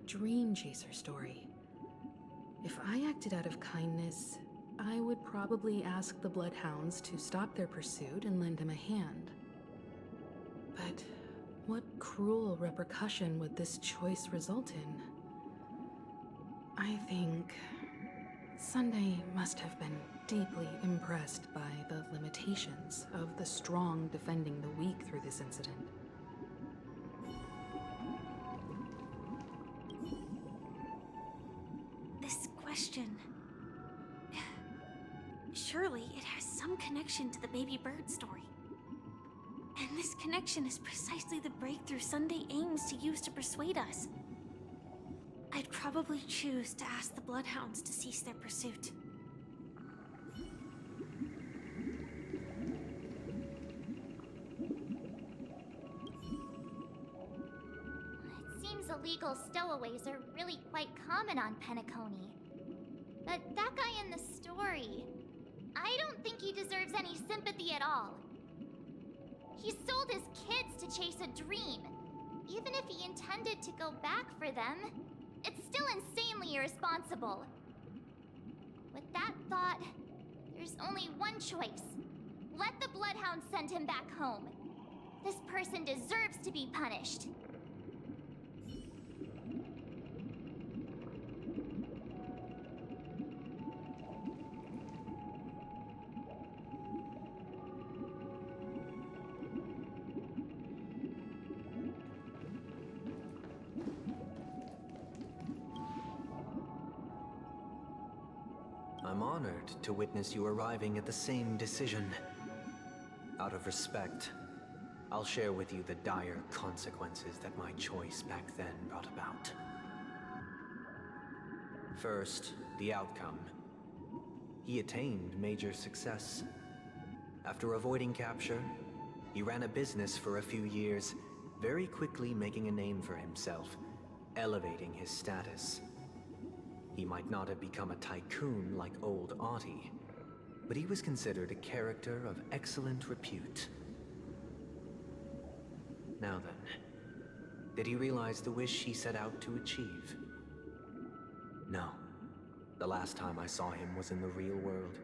dream chaser story. If I acted out of kindness, I would probably ask the Bloodhounds to stop their pursuit and lend him a hand. But what cruel repercussion would this choice result in? I think Sunday must have been deeply impressed by the limitations of the strong defending the weak through this incident. This question... Surely it has some connection to the baby bird story. And this connection is precisely the breakthrough Sunday aims to use to persuade us. I'd probably choose to ask the Bloodhounds to cease their pursuit. It seems illegal stowaways are really quite common on Penacony. But that guy in the story, I don't think he deserves any sympathy at all. He sold his kids to chase a dream. Even if he intended to go back for them, it's still insanely irresponsible. With that thought, there's only one choice. Let the Bloodhounds send him back home. This person deserves to be punished. I'm honored to witness you arriving at the same decision. Out of respect, I'll share with you the dire consequences that my choice back then brought about. First, the outcome. He attained major success. After avoiding capture, he ran a business for a few years, very quickly making a name for himself, elevating his status. He might not have become a tycoon like old Audie, but he was considered a character of excellent repute. Now then, did he realize the wish he set out to achieve? No. The last time I saw him was in the real world,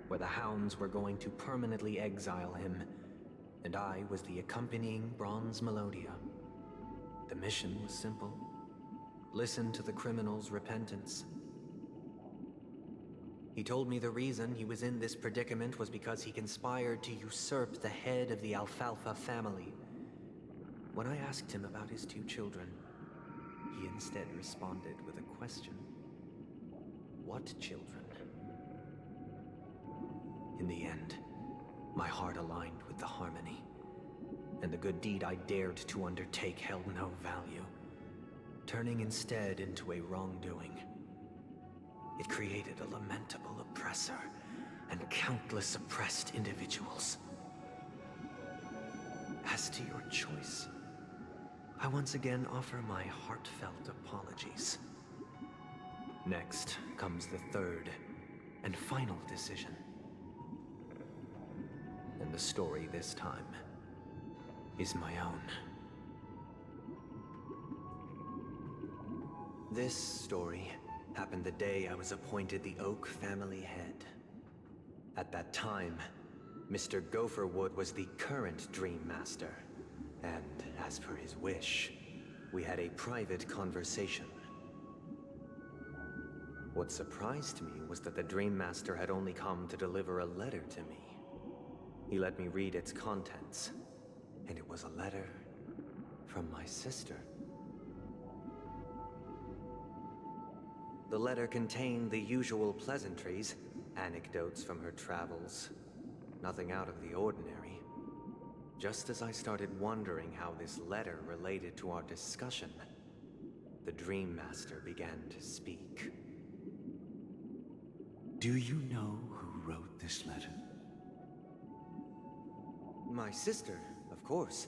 where the Hounds were going to permanently exile him, and I was the accompanying Bronze Melodia. The mission was simple. Listen to the criminal's repentance. He told me the reason he was in this predicament was because he conspired to usurp the head of the Alfalfa family. When I asked him about his two children, he instead responded with a question. What children? In the end, my heart aligned with the harmony, and the good deed I dared to undertake held no value, turning instead into a wrongdoing. It created a lamentable oppressor and countless oppressed individuals. As to your choice, I once again offer my heartfelt apologies. Next comes the third and final decision. And the story this time is my own. This story happened the day I was appointed the Oak family head. At that time, Mr. Gopherwood was the current Dream Master, and as per his wish, we had a private conversation. What surprised me was that the Dream Master had only come to deliver a letter to me. He let me read its contents, and it was a letter from my sister. The letter contained the usual pleasantries, anecdotes from her travels, nothing out of the ordinary. Just as I started wondering how this letter related to our discussion, the Dream Master began to speak. Do you know who wrote this letter? My sister, of course.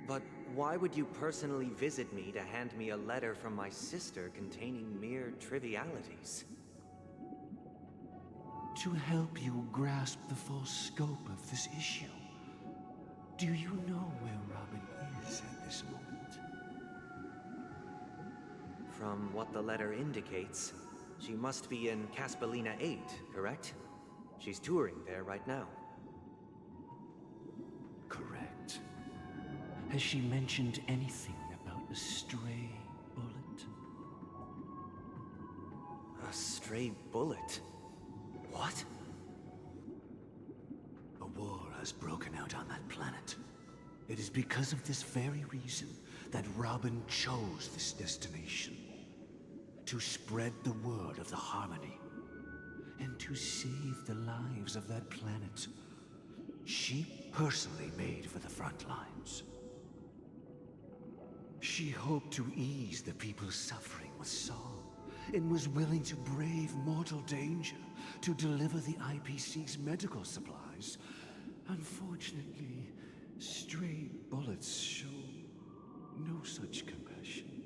But why would you personally visit me to hand me a letter from my sister containing mere trivialities? To help you grasp the full scope of this issue. Do you know where Robin is at this moment? From what the letter indicates, she must be in Caspelina 8, correct? She's touring there right now. Correct. Has she mentioned anything about a stray bullet? A stray bullet? What? A war has broken out on that planet. It is because of this very reason that Robin chose this destination. To spread the word of the Harmony. And to save the lives of that planet. She personally made for the front lines. She hoped to ease the people's suffering with song, and was willing to brave mortal danger to deliver the IPC's medical supplies. Unfortunately, stray bullets show no such compassion.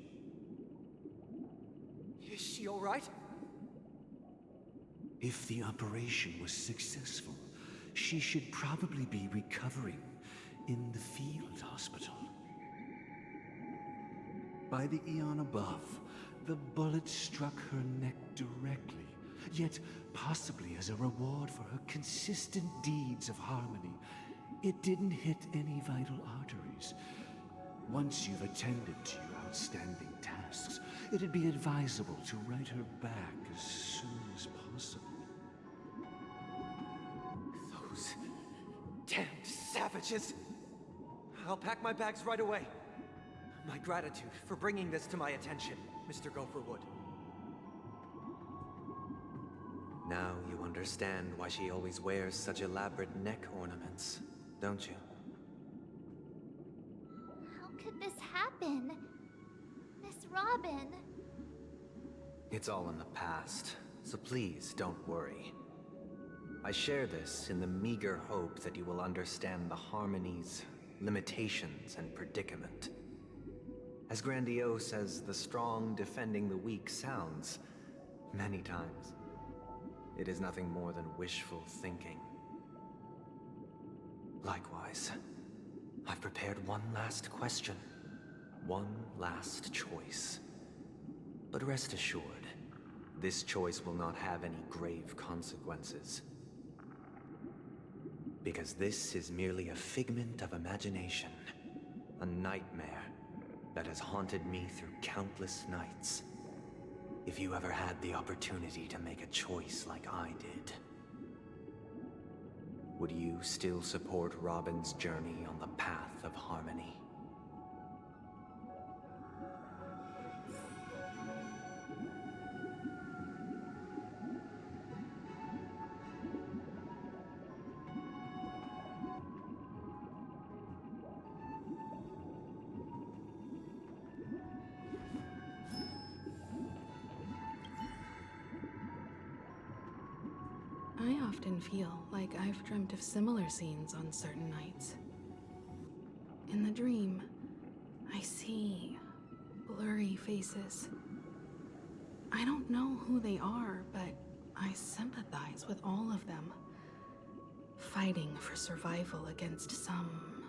Is she all right? If the operation was successful, she should probably be recovering in the field hospital. By the eon above, the bullet struck her neck directly, yet possibly as a reward for her consistent deeds of harmony, it didn't hit any vital arteries. Once you've attended to your outstanding tasks, it'd be advisable to write her back as soon as possible. Those damned savages! I'll pack my bags right away. My gratitude for bringing this to my attention, Mr. Gopherwood. Now you understand why she always wears such elaborate neck ornaments, don't you? How could this happen? Miss Robin. It's all in the past, so please don't worry. I share this in the meager hope that you will understand the Harmony's limitations and predicament. As grandiose as the strong defending the weak sounds, many times, it is nothing more than wishful thinking. Likewise, I've prepared one last question, one last choice. But rest assured, this choice will not have any grave consequences. Because this is merely a figment of imagination, a nightmare that has haunted me through countless nights. If you ever had the opportunity to make a choice like I did, would you still support Robin's journey on the path of harmony? I often feel like I've dreamt of similar scenes on certain nights. In the dream, I see blurry faces. I don't know who they are, but I sympathize with all of them, fighting for survival against some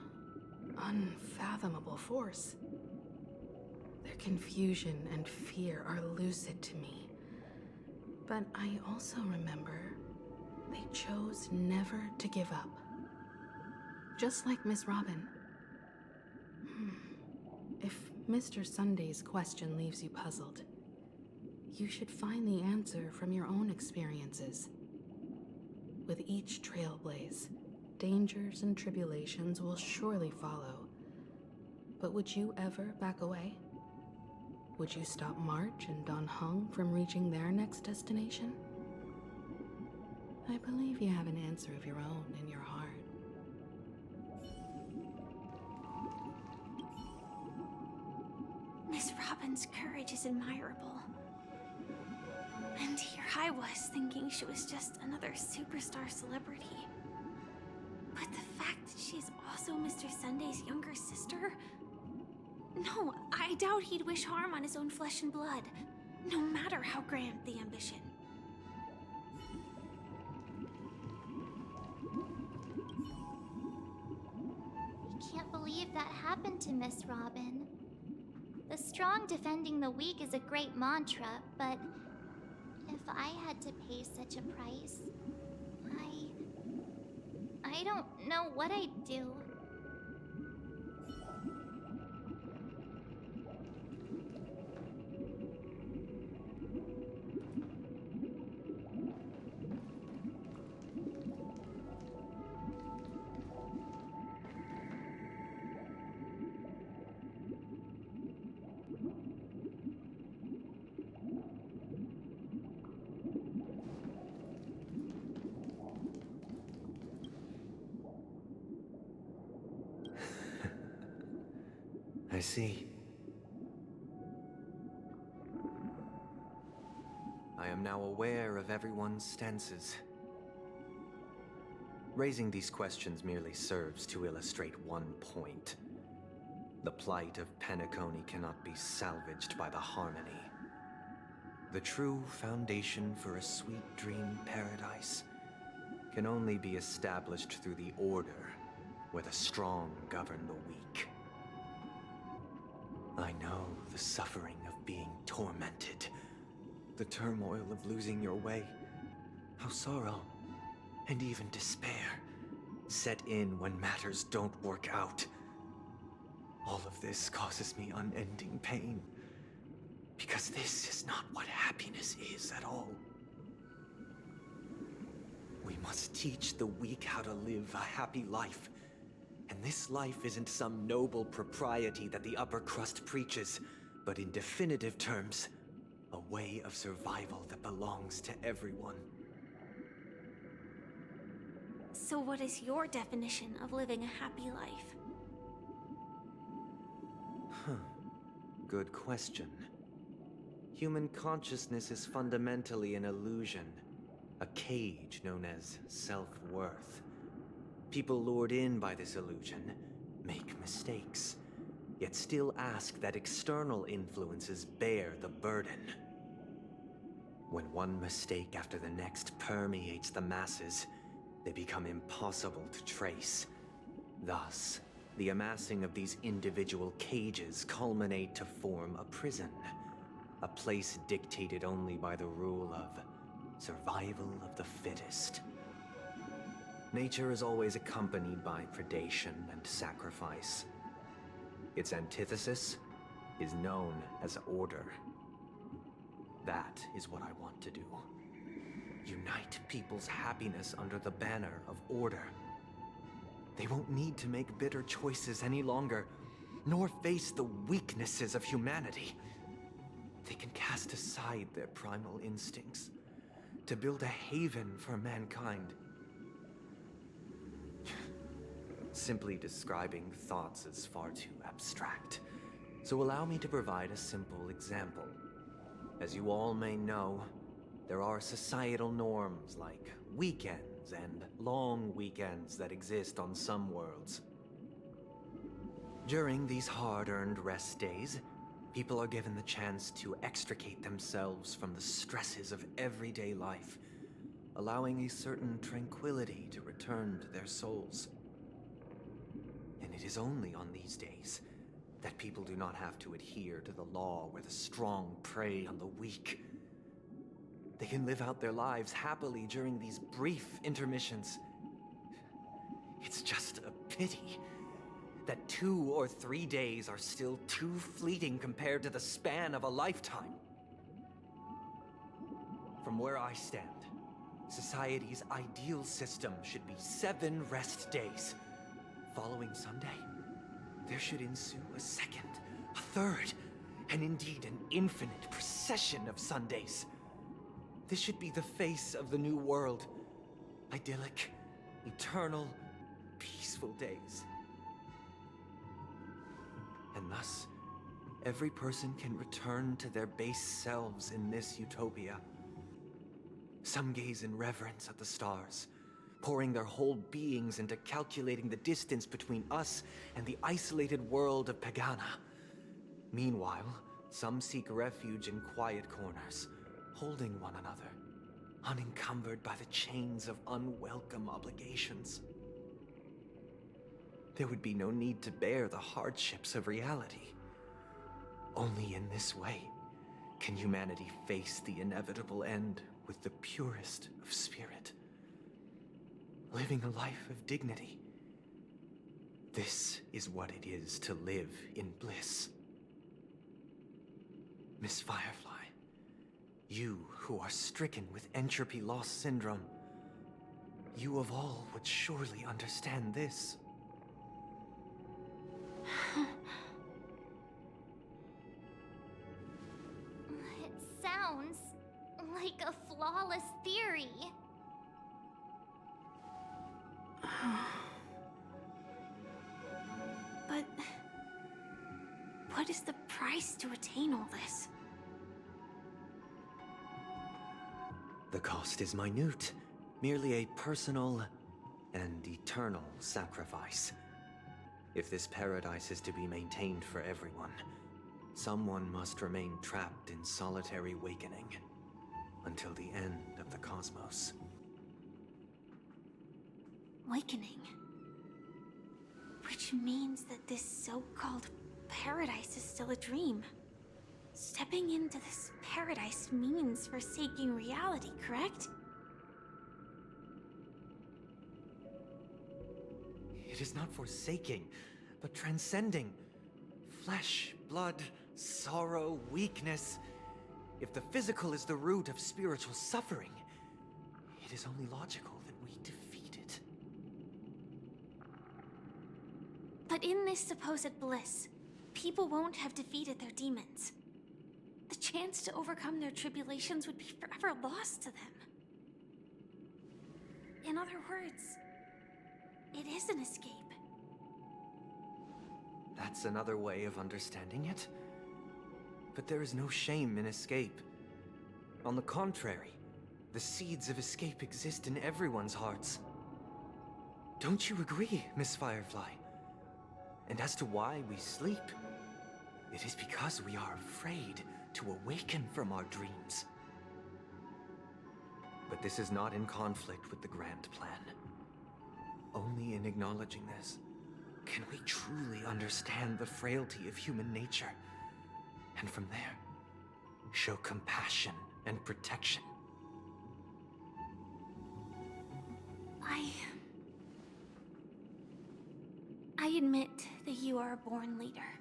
unfathomable force. Their confusion and fear are lucid to me, but I also remember they chose never to give up. Just like Miss Robin. If Mr. Sunday's question leaves you puzzled, you should find the answer from your own experiences. With each trailblaze, dangers and tribulations will surely follow. But would you ever back away? Would you stop March and Don Hung from reaching their next destination? I believe you have an answer of your own in your heart. Miss Robin's courage is admirable. And here I was thinking she was just another superstar celebrity. But the fact that she's also Mr. Sunday's younger sister? No, I doubt he'd wish harm on his own flesh and blood, no matter how grand the ambition. I can't believe that happened to Miss Robin. The strong defending the weak is a great mantra, but if I had to pay such a price, I don't know what I'd do. I see. I am now aware of everyone's stances. Raising these questions merely serves to illustrate one point. The plight of Penacony cannot be salvaged by the Harmony. The true foundation for a sweet dream paradise can only be established through the Order, where the strong govern the weak. I know the suffering of being tormented, the turmoil of losing your way, how sorrow and even despair set in when matters don't work out. All of this causes me unending pain, because this is not what happiness is at all. We must teach the weak how to live a happy life. And this life isn't some noble propriety that the upper crust preaches, but in definitive terms, a way of survival that belongs to everyone. So what is your definition of living a happy life? Good question. Human consciousness is fundamentally an illusion, a cage known as self-worth. People lured in by this illusion make mistakes, yet still ask that external influences bear the burden. When one mistake after the next permeates the masses, they become impossible to trace. Thus, the amassing of these individual cages culminate to form a prison, a place dictated only by the rule of survival of the fittest. Nature is always accompanied by predation and sacrifice. Its antithesis is known as order. That is what I want to do. Unite people's happiness under the banner of order. They won't need to make bitter choices any longer, nor face the weaknesses of humanity. They can cast aside their primal instincts to build a haven for mankind. Simply describing thoughts is far too abstract, so allow me to provide a simple example. As you all may know, there are societal norms like weekends and long weekends that exist on some worlds. During these hard-earned rest days, people are given the chance to extricate themselves from the stresses of everyday life, allowing a certain tranquility to return to their souls. And it is only on these days that people do not have to adhere to the law where the strong prey on the weak. They can live out their lives happily during these brief intermissions. It's just a pity that 2 or 3 days are still too fleeting compared to the span of a lifetime. From where I stand, society's ideal system should be 7 rest days. Following Sunday, there should ensue a second, a third, and indeed an infinite procession of Sundays. This should be the face of the new world. Idyllic, eternal, peaceful days. And thus, every person can return to their base selves in this utopia. Some gaze in reverence at the stars, pouring their whole beings into calculating the distance between us and the isolated world of Pagana. Meanwhile, some seek refuge in quiet corners, holding one another, unencumbered by the chains of unwelcome obligations. There would be no need to bear the hardships of reality. Only in this way can humanity face the inevitable end with the purest of spirit, living a life of dignity. This is what it is to live in bliss. Miss Firefly, you who are stricken with entropy loss syndrome, you of all would surely understand this. It sounds like a flawless theory. But what is the price to attain all this? The cost is minute, merely a personal and eternal sacrifice. If this paradise is to be maintained for everyone, someone must remain trapped in solitary awakening until the end of the cosmos. Awakening. Which means that this so-called paradise is still a dream. Stepping into this paradise means forsaking reality, correct? It is not forsaking, but transcending. Flesh, blood, sorrow, weakness. If the physical is the root of spiritual suffering, it is only logical that we defeat it. But in this supposed bliss, people won't have defeated their demons. The chance to overcome their tribulations would be forever lost to them. In other words, it is an escape. That's another way of understanding it. But there is no shame in escape. On the contrary, the seeds of escape exist in everyone's hearts. Don't you agree, Miss Firefly? And as to why we sleep, it is because we are afraid to awaken from our dreams. But this is not in conflict with the grand plan. Only in acknowledging this can we truly understand the frailty of human nature, and from there, show compassion and protection. I admit that you are a born leader.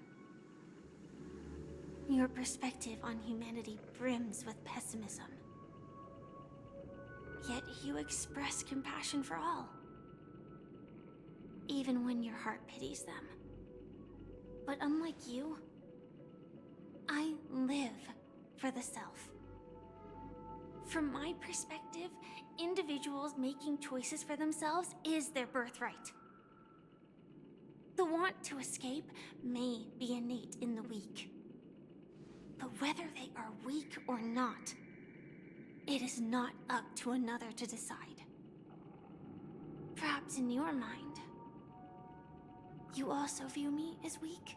Your perspective on humanity brims with pessimism. Yet you express compassion for all, even when your heart pities them. But unlike you, I live for the self. From my perspective, individuals making choices for themselves is their birthright. The want to escape may be innate in the weak. But whether they are weak or not, it is not up to another to decide. Perhaps in your mind, you also view me as weak?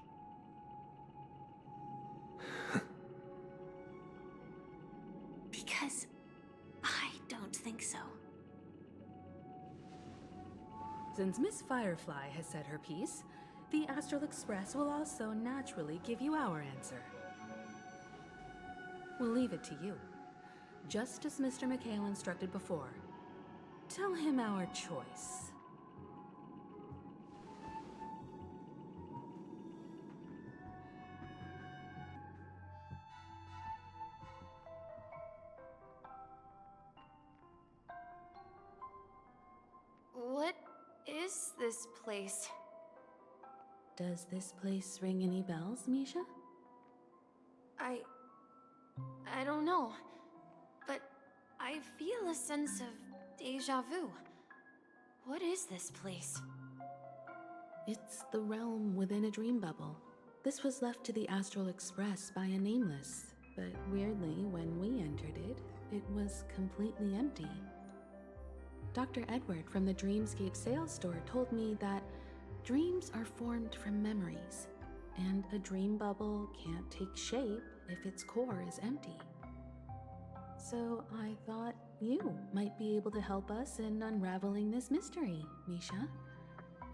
Because I don't think so. Since Miss Firefly has said her piece, the Astral Express will also naturally give you our answer. We'll leave it to you. Just as Mr. McHale instructed before. Tell him our choice. What is this place? Does this place ring any bells, Misha? I don't know, but I feel a sense of deja vu. What is this place? It's the realm within a dream bubble. This was left to the Astral Express by a nameless, but weirdly, when we entered it, it was completely empty. Dr. Edward from the Dreamscape sales store told me that dreams are formed from memories, and a dream bubble can't take shape if its core is empty. So I thought you might be able to help us in unraveling this mystery, Misha.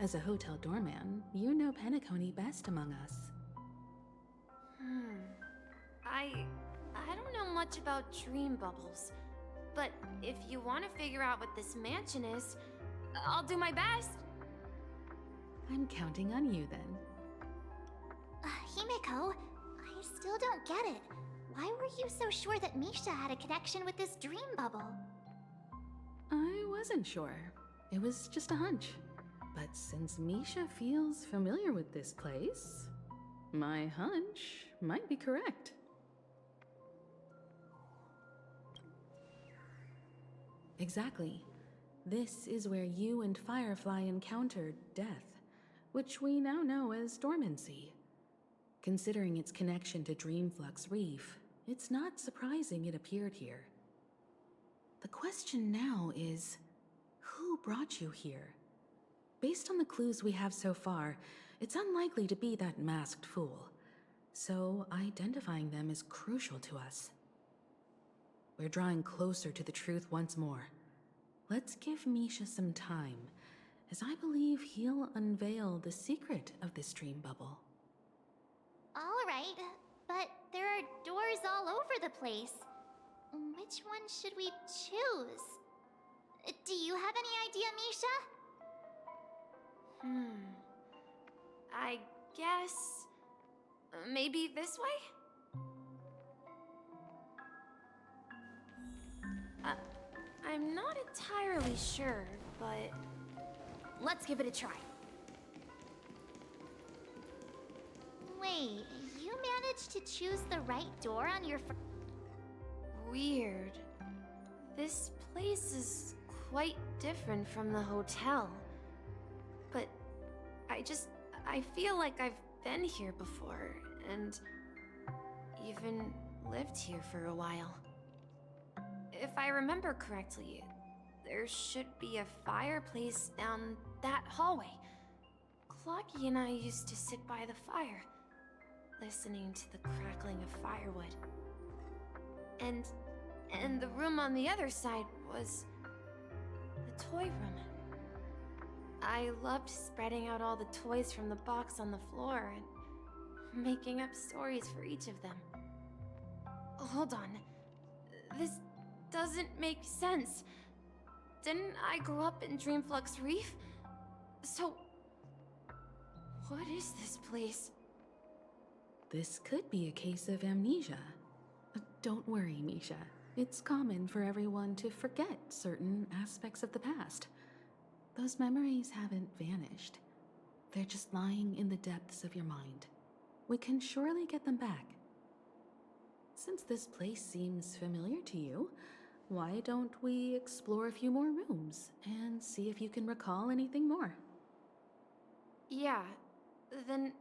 As a hotel doorman, you know Penacony best among us. I don't know much about dream bubbles. But if you want to figure out what this mansion is, I'll do my best. I'm counting on you then. Himeko, I still don't get it. Why were you so sure that Misha had a connection with this dream bubble? I wasn't sure. It was just a hunch. But since Misha feels familiar with this place, my hunch might be correct. Exactly. This is where you and Firefly encountered death, which we now know as dormancy. Considering its connection to Dreamflux Reef, it's not surprising it appeared here. The question now is, who brought you here? Based on the clues we have so far, it's unlikely to be that masked fool. So identifying them is crucial to us. We're drawing closer to the truth once more. Let's give Misha some time, as I believe he'll unveil the secret of this dream bubble. Alright, but there are doors all over the place. Which one should we choose? Do you have any idea, Misha? I guess... maybe this way? I'm not entirely sure, but... let's give it a try. Wait, you managed to choose the right door on your Weird. This place is quite different from the hotel. But I feel like I've been here before, and even lived here for a while. If I remember correctly, there should be a fireplace down that hallway. Clocky and I used to sit by the fire, listening to the crackling of firewood. And the room on the other side was the toy room. I loved spreading out all the toys from the box on the floor and making up stories for each of them. Hold on. This doesn't make sense. Didn't I grow up in Dreamflux Reef? So, what is this place? This could be a case of amnesia. Don't worry, Misha. It's common for everyone to forget certain aspects of the past. Those memories haven't vanished. They're just lying in the depths of your mind. We can surely get them back. Since this place seems familiar to you, why don't we explore a few more rooms and see if you can recall anything more? Yeah, then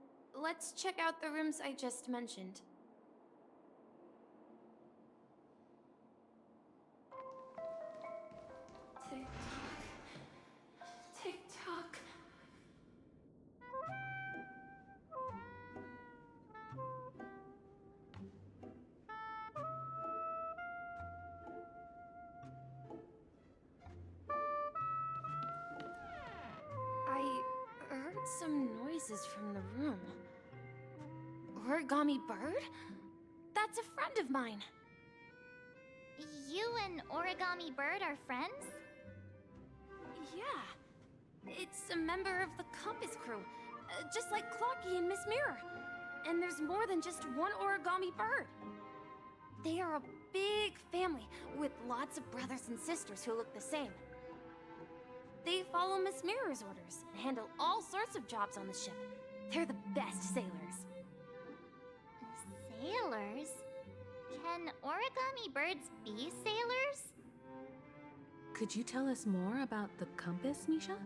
let's check out the rooms I just mentioned. Tick-tock. Tick-tock. I heard some noises from the room. Origami Bird? That's a friend of mine. You and Origami Bird are friends? Yeah. It's a member of the Compass crew, just like Clocky and Miss Mirror. And there's more than just one Origami Bird. They are a big family with lots of brothers and sisters who look the same. They follow Miss Mirror's orders and handle all sorts of jobs on the ship. They're the best sailors. Sailors? Can origami birds be sailors? Could you tell us more about the compass, Misha?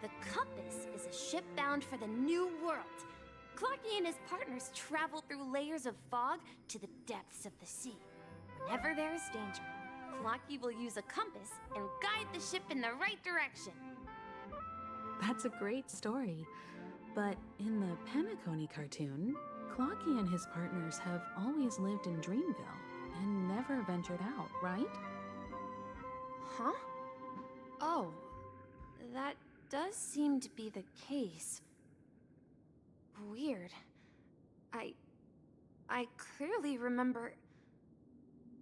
The Compass is a ship bound for the New World. Clocky and his partners travel through layers of fog to the depths of the sea. Whenever there is danger, Clocky will use a compass and guide the ship in the right direction. That's a great story. But in the Penacony cartoon, Clocky and his partners have always lived in Dreamville and never ventured out, right? Huh? Oh, that does seem to be the case. Weird. I clearly remember...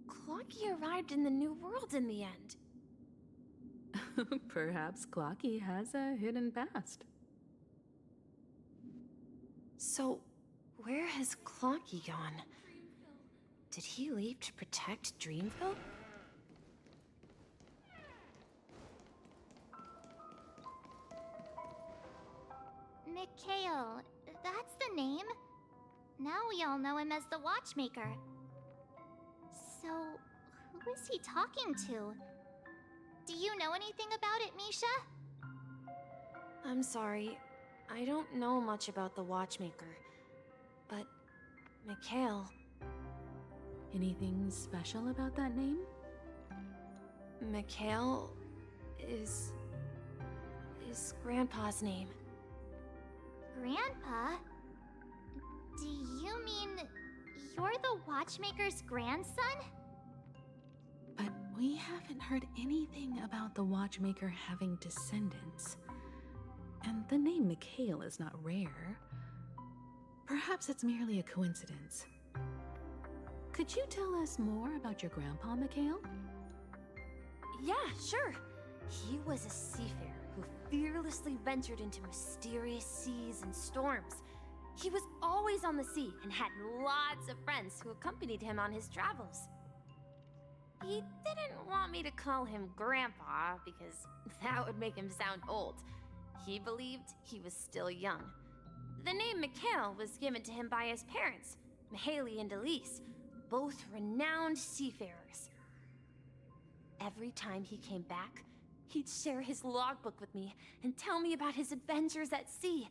Clocky arrived in the New World in the end. Perhaps Clocky has a hidden past. So, where has Clocky gone? Did he leave to protect Dreamville? Mikhail, that's the name. Now we all know him as the Watchmaker. So, who is he talking to? Do you know anything about it, Misha? I'm sorry. I don't know much about the Watchmaker. But, Mikhail... Anything special about that name? Mikhail is Grandpa's name. Grandpa? Do you mean you're the Watchmaker's grandson? But we haven't heard anything about the Watchmaker having descendants. And the name Mikhail is not rare. Perhaps it's merely a coincidence. Could you tell us more about your grandpa, Mikhail? Yeah, sure. He was a seafarer who fearlessly ventured into mysterious seas and storms. He was always on the sea and had lots of friends who accompanied him on his travels. He didn't want me to call him Grandpa because that would make him sound old. He believed he was still young. The name Mikhail was given to him by his parents, Mihaly and Elise, both renowned seafarers. Every time he came back, he'd share his logbook with me and tell me about his adventures at sea.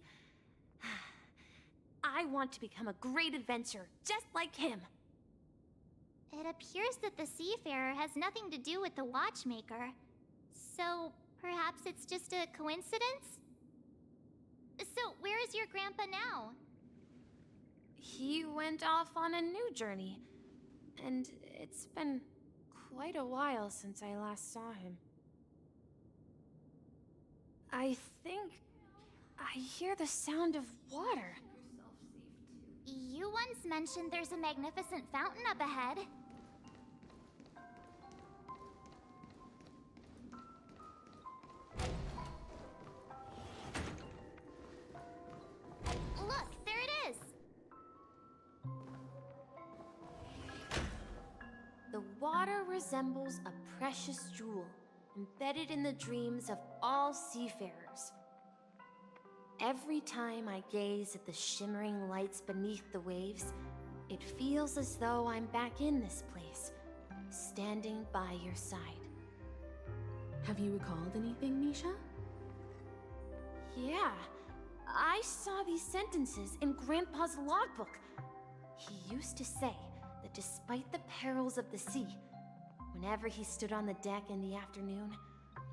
I want to become a great adventurer, just like him. It appears that the Seafarer has nothing to do with the Watchmaker. So, perhaps it's just a coincidence? So, where is your grandpa now? He went off on a new journey, and it's been quite a while since I last saw him. I think I hear the sound of water. You once mentioned there's a magnificent fountain up ahead. Look, there it is! The water resembles a precious jewel, embedded in the dreams of all seafarers. Every time I gaze at the shimmering lights beneath the waves, it feels as though I'm back in this place, standing by your side. Have you recalled anything, Misha? Yeah, I saw these sentences in Grandpa's logbook. He used to say that despite the perils of the sea, whenever he stood on the deck in the afternoon,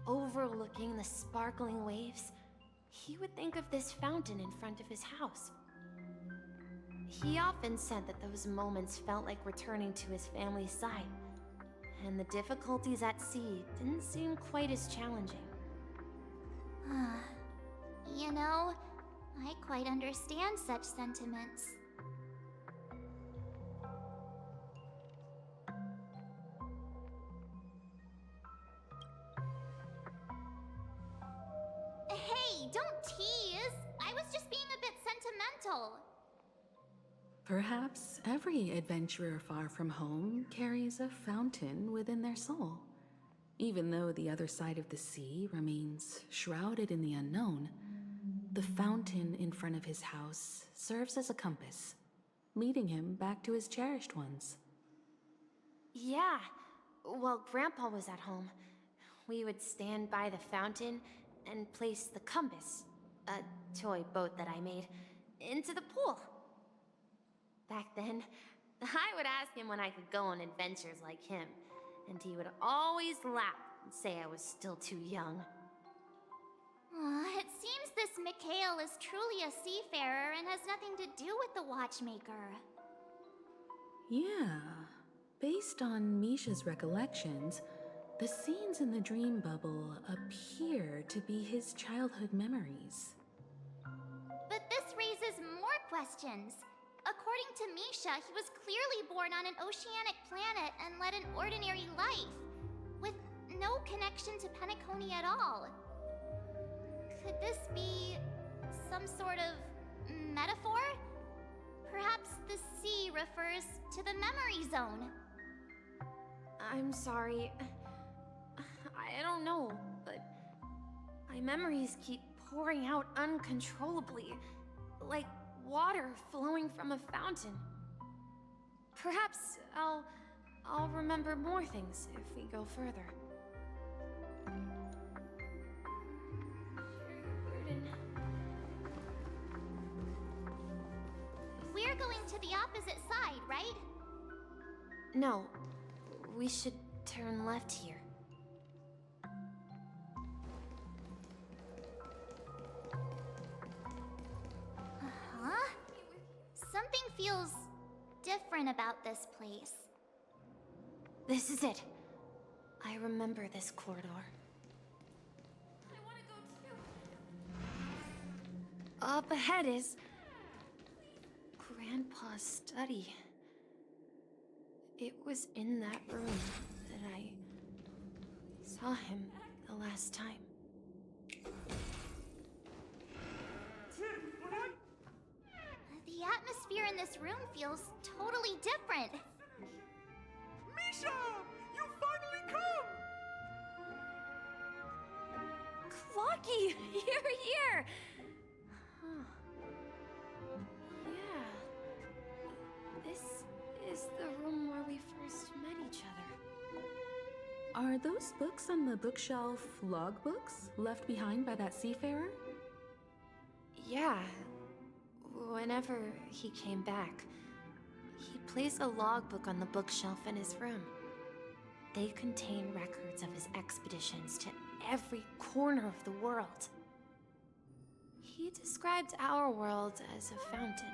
overlooking the sparkling waves, he would think of this fountain in front of his house. He often said that those moments felt like returning to his family's side, and the difficulties at sea didn't seem quite as challenging. You know, I quite understand such sentiments. Hey, don't tease! I was just being a bit sentimental. Perhaps every adventurer far from home carries a fountain within their soul. Even though the other side of the sea remains shrouded in the unknown, the fountain in front of his house serves as a compass, leading him back to his cherished ones. Yeah, while Grandpa was at home, we would stand by the fountain and place the compass, a toy boat that I made, into the pool. Back then, I would ask him when I could go on adventures like him, and he would always laugh and say I was still too young. It seems this Mikhail is truly a seafarer and has nothing to do with the Watchmaker. Yeah, based on Misha's recollections, the scenes in the dream bubble appear to be his childhood memories. But this raises more questions. According to Misha, he was clearly born on an oceanic planet and led an ordinary life, with no connection to Penacony at all. Could this be some sort of metaphor? Perhaps the sea refers to the memory zone. I'm sorry. I don't know, but my memories keep pouring out uncontrollably, like water flowing from a fountain. Perhaps I'll remember more things if we go further. We're going to the opposite side, right? No, we should turn left here. Huh? Something feels different about this place. This is it. I remember this corridor. Up ahead is Grandpa's study. It was in that room that I saw him the last time. The atmosphere in this room feels totally different. Misha! You finally come! Clocky! Here! Huh. Yeah. This is the room where we first met each other. Are those books on the bookshelf logbooks left behind by that seafarer? Yeah. Whenever he came back, he placed a logbook on the bookshelf in his room. They contain records of his expeditions to every corner of the world. He described our world as a fountain.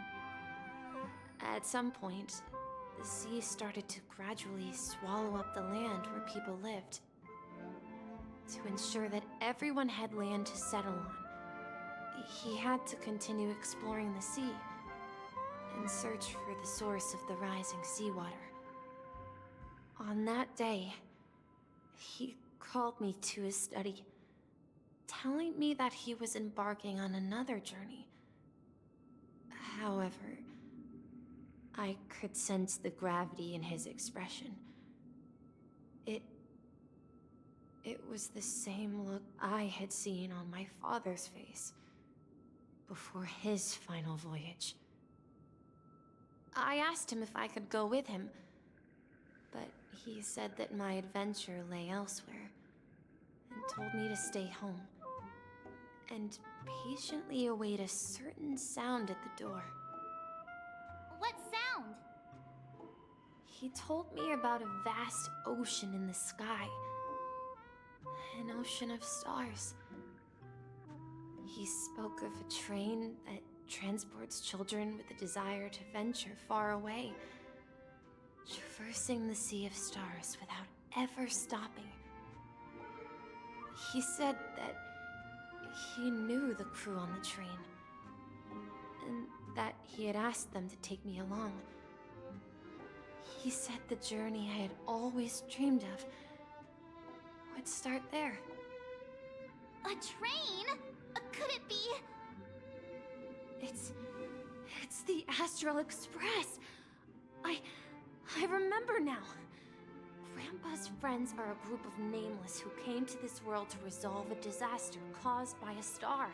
At some point, the sea started to gradually swallow up the land where people lived. To ensure that everyone had land to settle on, he had to continue exploring the sea and search for the source of the rising seawater. On that day, he called me to his study, telling me that he was embarking on another journey. However, I could sense the gravity in his expression. It was the same look I had seen on my father's face before his final voyage. I asked him if I could go with him, but he said that my adventure lay elsewhere, and told me to stay home, and patiently await a certain sound at the door. What sound? He told me about a vast ocean in the sky, an ocean of stars. He spoke of a train that transports children with a desire to venture far away, traversing the sea of stars without ever stopping. He said that he knew the crew on the train, and that he had asked them to take me along. He said the journey I had always dreamed of would start there. A train? Could it be? It's the Astral Express. I remember now. Grandpa's friends are a group of nameless who came to this world to resolve a disaster caused by a star.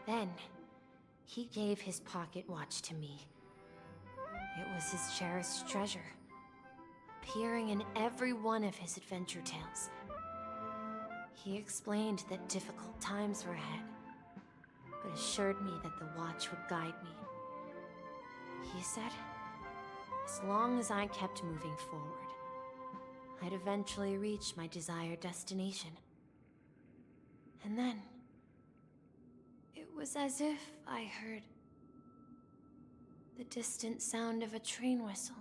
Then, he gave his pocket watch to me. It was his cherished treasure, appearing in every one of his adventure tales. He explained that difficult times were ahead, but assured me that the watch would guide me. He said, as long as I kept moving forward, I'd eventually reach my desired destination. And then, it was as if I heard the distant sound of a train whistle,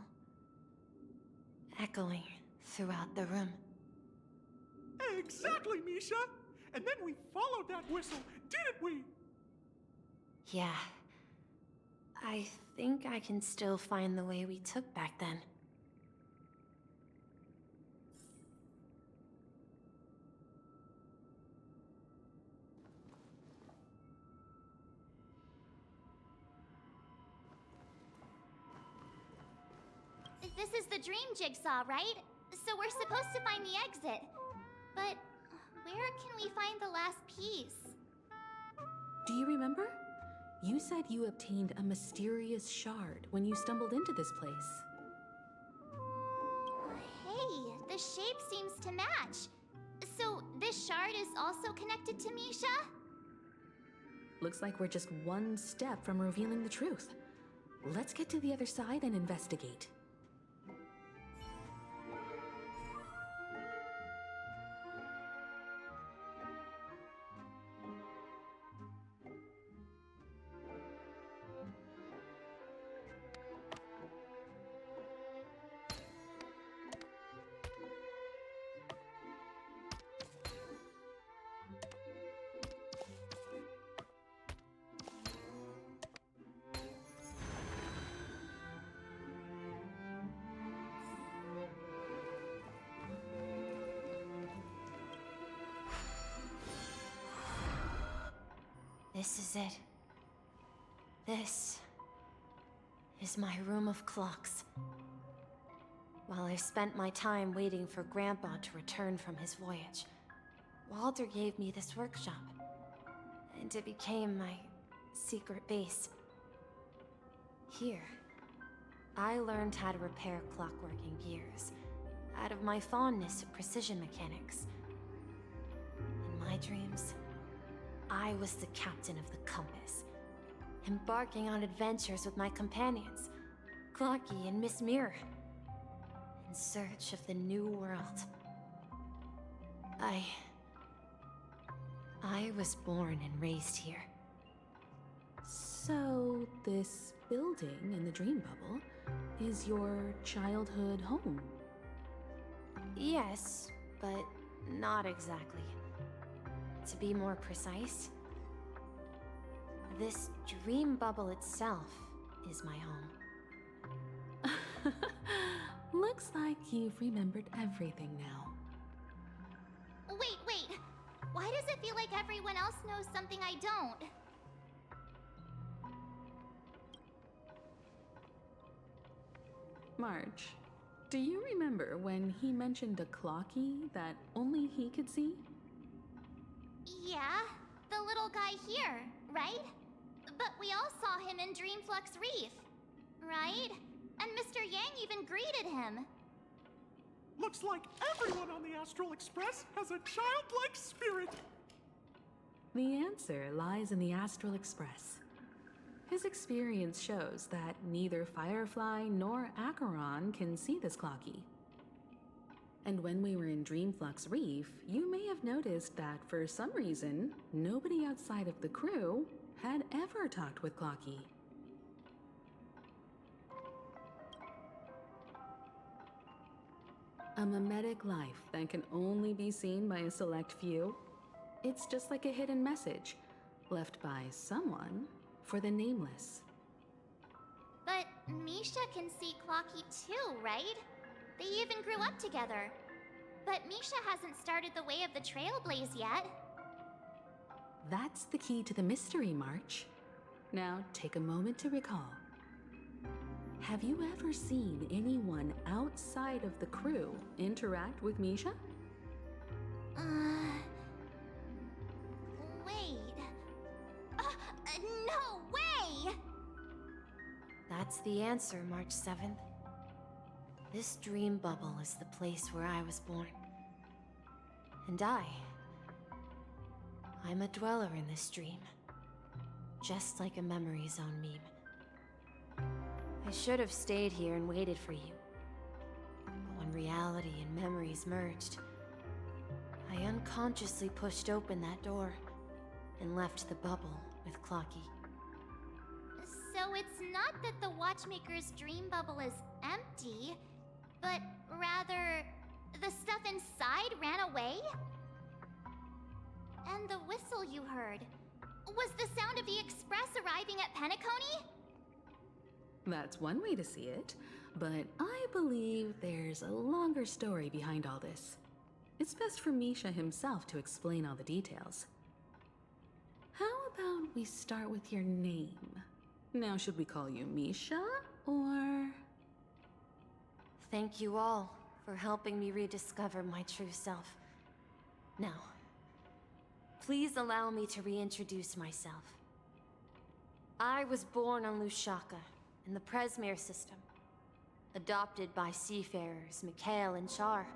echoing throughout the room. Exactly, Misha! And then we followed that whistle, didn't we? Yeah. I think I can still find the way we took back then. This is the dream jigsaw, right? So we're supposed to find the exit. But where can we find the last piece? Do you remember? You said you obtained a mysterious shard when you stumbled into this place. Hey, the shape seems to match. So this shard is also connected to Misha? Looks like we're just one step from revealing the truth. Let's get to the other side and investigate. This is it. This is my room of clocks. While I spent my time waiting for Grandpa to return from his voyage, Walter gave me this workshop, and it became my secret base. Here, I learned how to repair clockworking gears out of my fondness of precision mechanics. In my dreams, I was the captain of the compass, embarking on adventures with my companions, Clocky and Miss Mirror, in search of the new world. I was born and raised here. So, this building in the dream bubble is your childhood home? Yes, but not exactly. To be more precise, this dream bubble itself is my home. Looks like you've remembered everything now. Wait. Why does it feel like everyone else knows something I don't? March, do you remember when he mentioned a clocky that only he could see? Yeah, the little guy here, right? But we all saw him in Dreamflux Reef, right? And Mr. Yang even greeted him. Looks like everyone on the Astral Express has a childlike spirit. The answer lies in the Astral Express. His experience shows that neither Firefly nor Acheron can see this clocky. And when we were in Dreamflux Reef, you may have noticed that for some reason, nobody outside of the crew had ever talked with Clocky. A mimetic life that can only be seen by a select few. It's just like a hidden message left by someone for the nameless. But Misha can see Clocky too, right? They even grew up together. But Misha hasn't started the way of the Trailblaze yet. That's the key to the mystery, March. Now take a moment to recall. Have you ever seen anyone outside of the crew interact with Misha? Wait. No way! That's the answer, March 7th. This dream bubble is the place where I was born. And I'm a dweller in this dream. Just like a memory zone meme. I should have stayed here and waited for you. But when reality and memories merged, I unconsciously pushed open that door and left the bubble with Clocky. So it's not that the Watchmaker's dream bubble is empty, but rather the stuff inside ran away? And the whistle you heard was the sound of the Express arriving at Penacony? That's one way to see it, but I believe there's a longer story behind all this. It's best for Misha himself to explain all the details. How about we start with your name? Now, should we call you Misha, or...? Thank you all for helping me rediscover my true self. Now, please allow me to reintroduce myself. I was born on Lushaka, in the Presmere system, adopted by seafarers Mikhail and Char.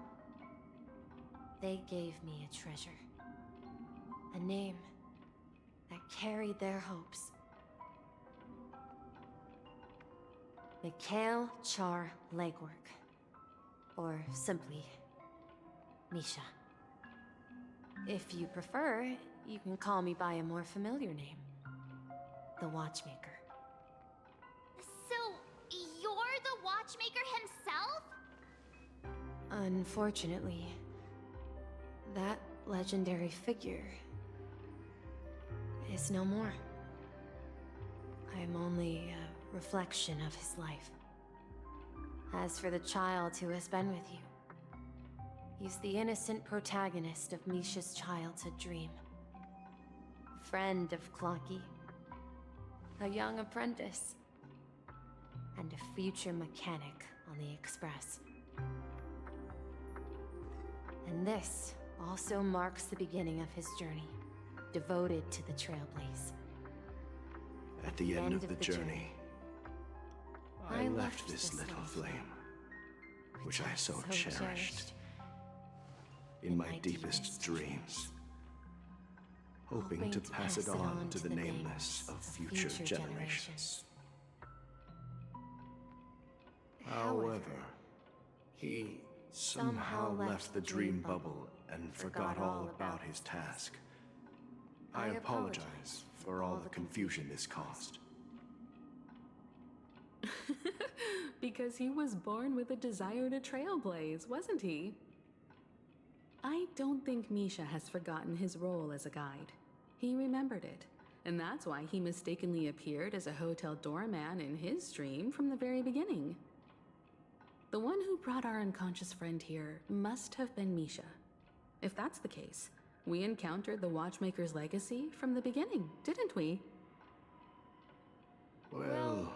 They gave me a treasure, a name that carried their hopes. Mikhail Char Legwork, or simply Misha. If you prefer, you can call me by a more familiar name, the Watchmaker. So, you're the Watchmaker himself? Unfortunately, that legendary figure is no more. I am only a reflection of his life. As for the child who has been with you, he's the innocent protagonist of Misha's childhood dream. A friend of Clocky, a young apprentice, and a future mechanic on the Express. And this also marks the beginning of his journey, devoted to the Trailblaze. At the end of the journey, I left this little flame, which I so cherished, in my deepest dreams, hoping to pass it on to the nameless of future generations. However, he somehow left the dream bubble and forgot all about his task. I apologize for all the confusion this caused. Because he was born with a desire to trailblaze, wasn't he? I don't think Misha has forgotten his role as a guide. He remembered it, and that's why he mistakenly appeared as a hotel doorman in his dream from the very beginning. The one who brought our unconscious friend here must have been Misha. If that's the case, we encountered the Watchmaker's legacy from the beginning, didn't we? Well,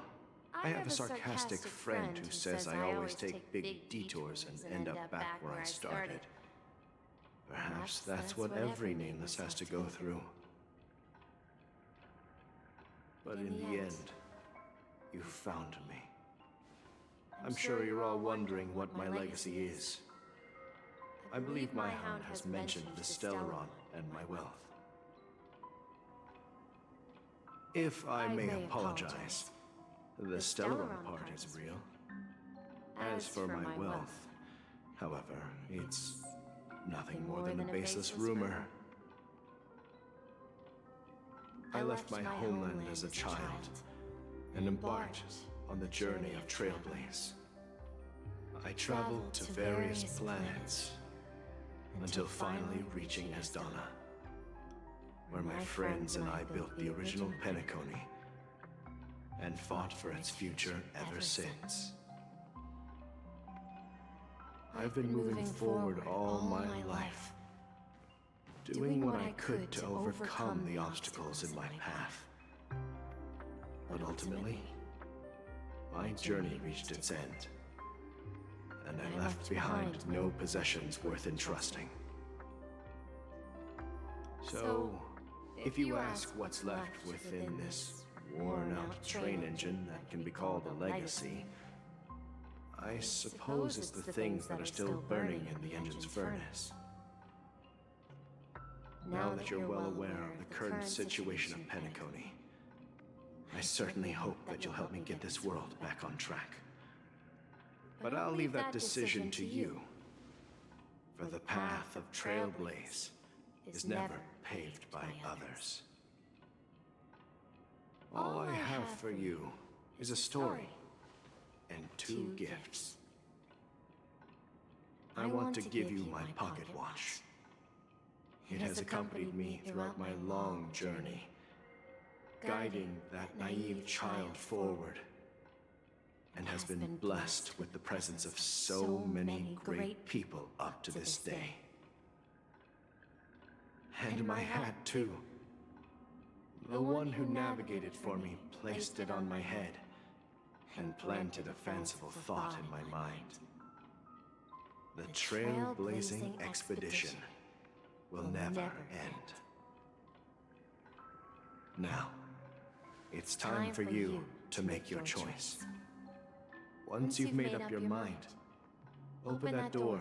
I have a sarcastic friend who says I always take big detours and end up back where I started. Perhaps that's what every nameless has to go through. But in the end, you found me. I'm sure you're all wondering what my legacy is. I believe my hound has mentioned the Stellaron and my wealth. If I may apologize, the Stellaron part is real. As for my wealth, however, it's nothing more than a baseless rumor. I left my homeland as a child and embarked on the journey of Trailblaze. I traveled to various planets until finally reaching Asdana, where my friends and I built the original Penacony and fought for its future ever since. I've been moving forward all my life, doing what I could to overcome the obstacles in my path. But ultimately, my journey reached its end, and I left behind no possessions worth entrusting. So, if you ask what's left within this worn-out train engine that can be called a legacy, I suppose it's the things that are still burning in the engine's furnace. Now that you're well aware of the current situation of Penacony, I certainly hope that you'll help me get this world back on track. But I'll leave that decision to you, for the path of Trailblaze is never paved by others. All I have for you is a story and 2 gifts. I want to give you my pocket watch. It has accompanied me throughout my long journey, guiding that naive child forward and has been blessed with the presence of so many great people up to this day. And my hat, too. The one who navigated for me placed it on my head and planted a fanciful thought in my mind. The trailblazing expedition will never end. Now, it's time for you to make your choice. Once you've made up your mind, open that door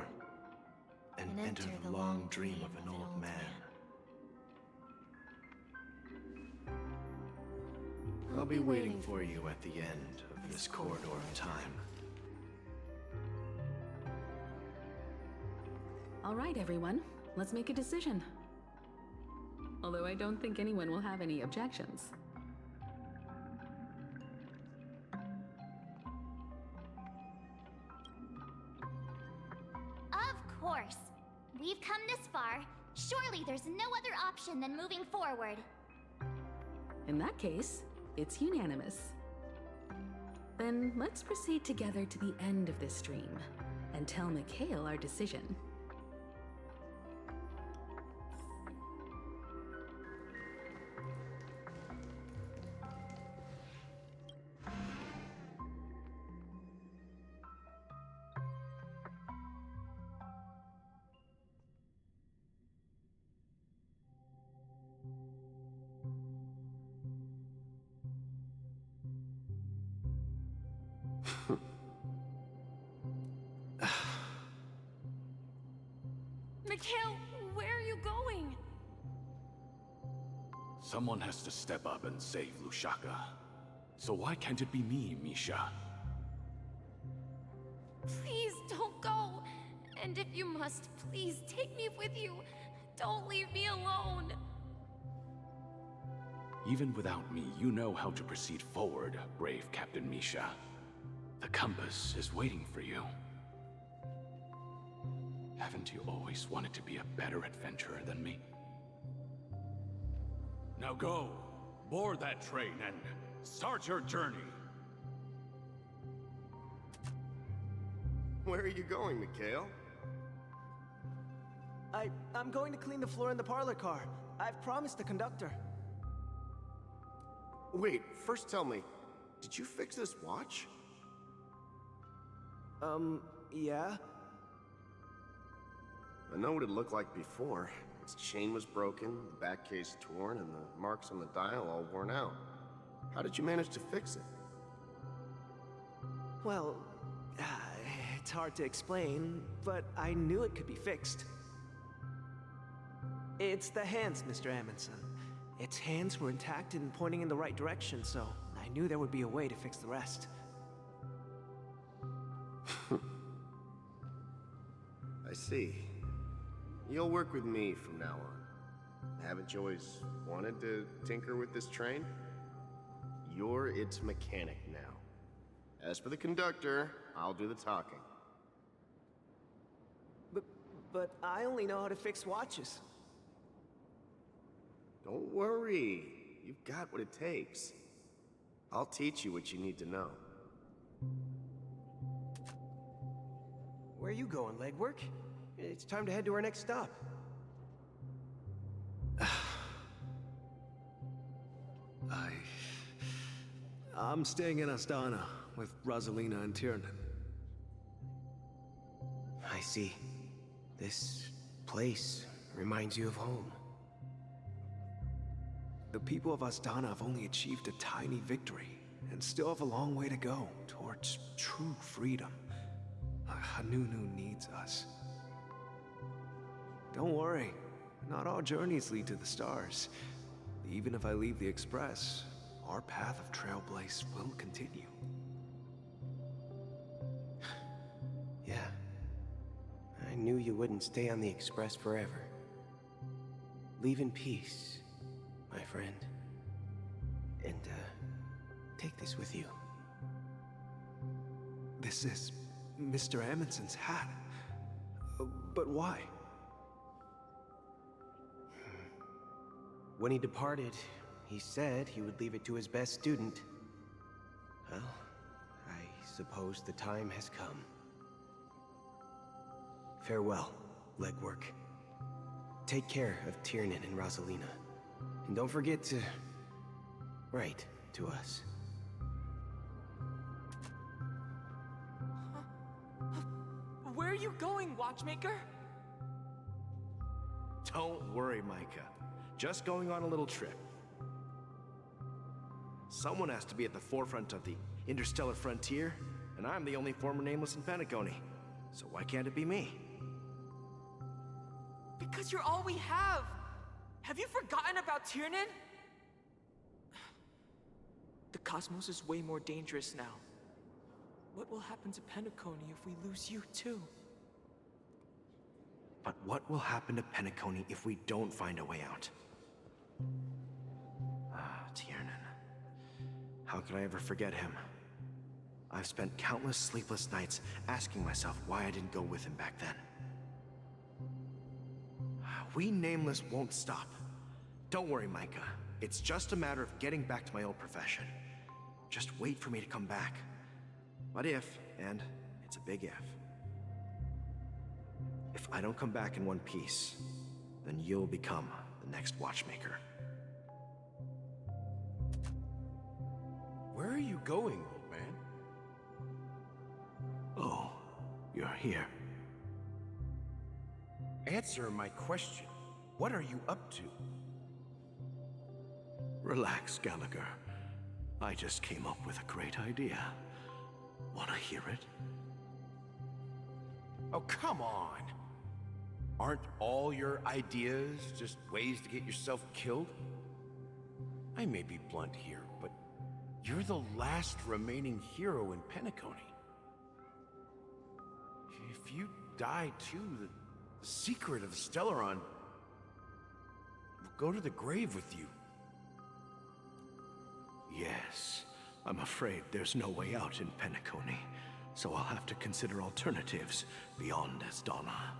and enter the long dream of an old man. I'll be waiting for you at the end of this corridor of time. All right, everyone. Let's make a decision. Although I don't think anyone will have any objections. Of course. We've come this far. Surely there's no other option than moving forward. In that case, it's unanimous. Then let's proceed together to the end of this stream and tell Mikhail our decision. Mikhail, where are you going? Someone has to step up and save Lushaka. So why can't it be me, Misha? Please don't go. And if you must, please take me with you. Don't leave me alone. Even without me, you know how to proceed forward, brave Captain Misha. The compass is waiting for you. Haven't you always wanted to be a better adventurer than me? Now go, board that train and start your journey. Where are you going, Mikhail? I'm going to clean the floor in the parlor car. I've promised the conductor. Wait, first tell me, did you fix this watch? Yeah? I know what it looked like before. Its chain was broken, the back case torn, and the marks on the dial all worn out. How did you manage to fix it? Well, it's hard to explain, but I knew it could be fixed. It's the hands, Mr. Amundsen. Its hands were intact and pointing in the right direction, so I knew there would be a way to fix the rest. I see. You'll work with me from now on. Haven't you always wanted to tinker with this train? You're its mechanic now. As for the conductor, I'll do the talking. But I only know how to fix watches. Don't worry. You've got what it takes. I'll teach you what you need to know. Where are you going, legwork? It's time to head to our next stop. I'm staying in Astana with Rosalina and Tiernan. I see. This place reminds you of home. The people of Astana have only achieved a tiny victory, and still have a long way to go towards true freedom. Hanunu needs us. Don't worry, not all journeys lead to the stars. Even if I leave the Express, our path of Trailblaze will continue. Yeah. I knew you wouldn't stay on the Express forever. Leave in peace, my friend. And, take this with you. This is Mr. Amundsen's hat. But why? When he departed, he said he would leave it to his best student. Well, I suppose the time has come. Farewell, legwork. Take care of Tiernan and Rosalina. And don't forget to write to us. Where are you going, Watchmaker? Don't worry, Micah. Just going on a little trip. Someone has to be at the forefront of the interstellar frontier, and I'm the only former Nameless in Penacony. So why can't it be me? Because you're all we have! Have you forgotten about Tiernan? The cosmos is way more dangerous now. What will happen to Penacony if we lose you too? But what will happen to Penacony if we don't find a way out? Ah, Tiernan. How could I ever forget him? I've spent countless sleepless nights asking myself why I didn't go with him back then. We Nameless won't stop. Don't worry, Micah. It's just a matter of getting back to my old profession. Just wait for me to come back. But if, and it's a big if I don't come back in one piece, then you'll become the next Watchmaker. Where are you going, old man? Oh, you're here. Answer my question. What are you up to? Relax, Gallagher. I just came up with a great idea. Wanna hear it? Oh, come on. Aren't all your ideas just ways to get yourself killed? I may be blunt here, but you're the last remaining hero in Penacony. If you die too, the secret of the Stellaron will go to the grave with you. Yes, I'm afraid there's no way out in Penacony, so I'll have to consider alternatives beyond Asdana.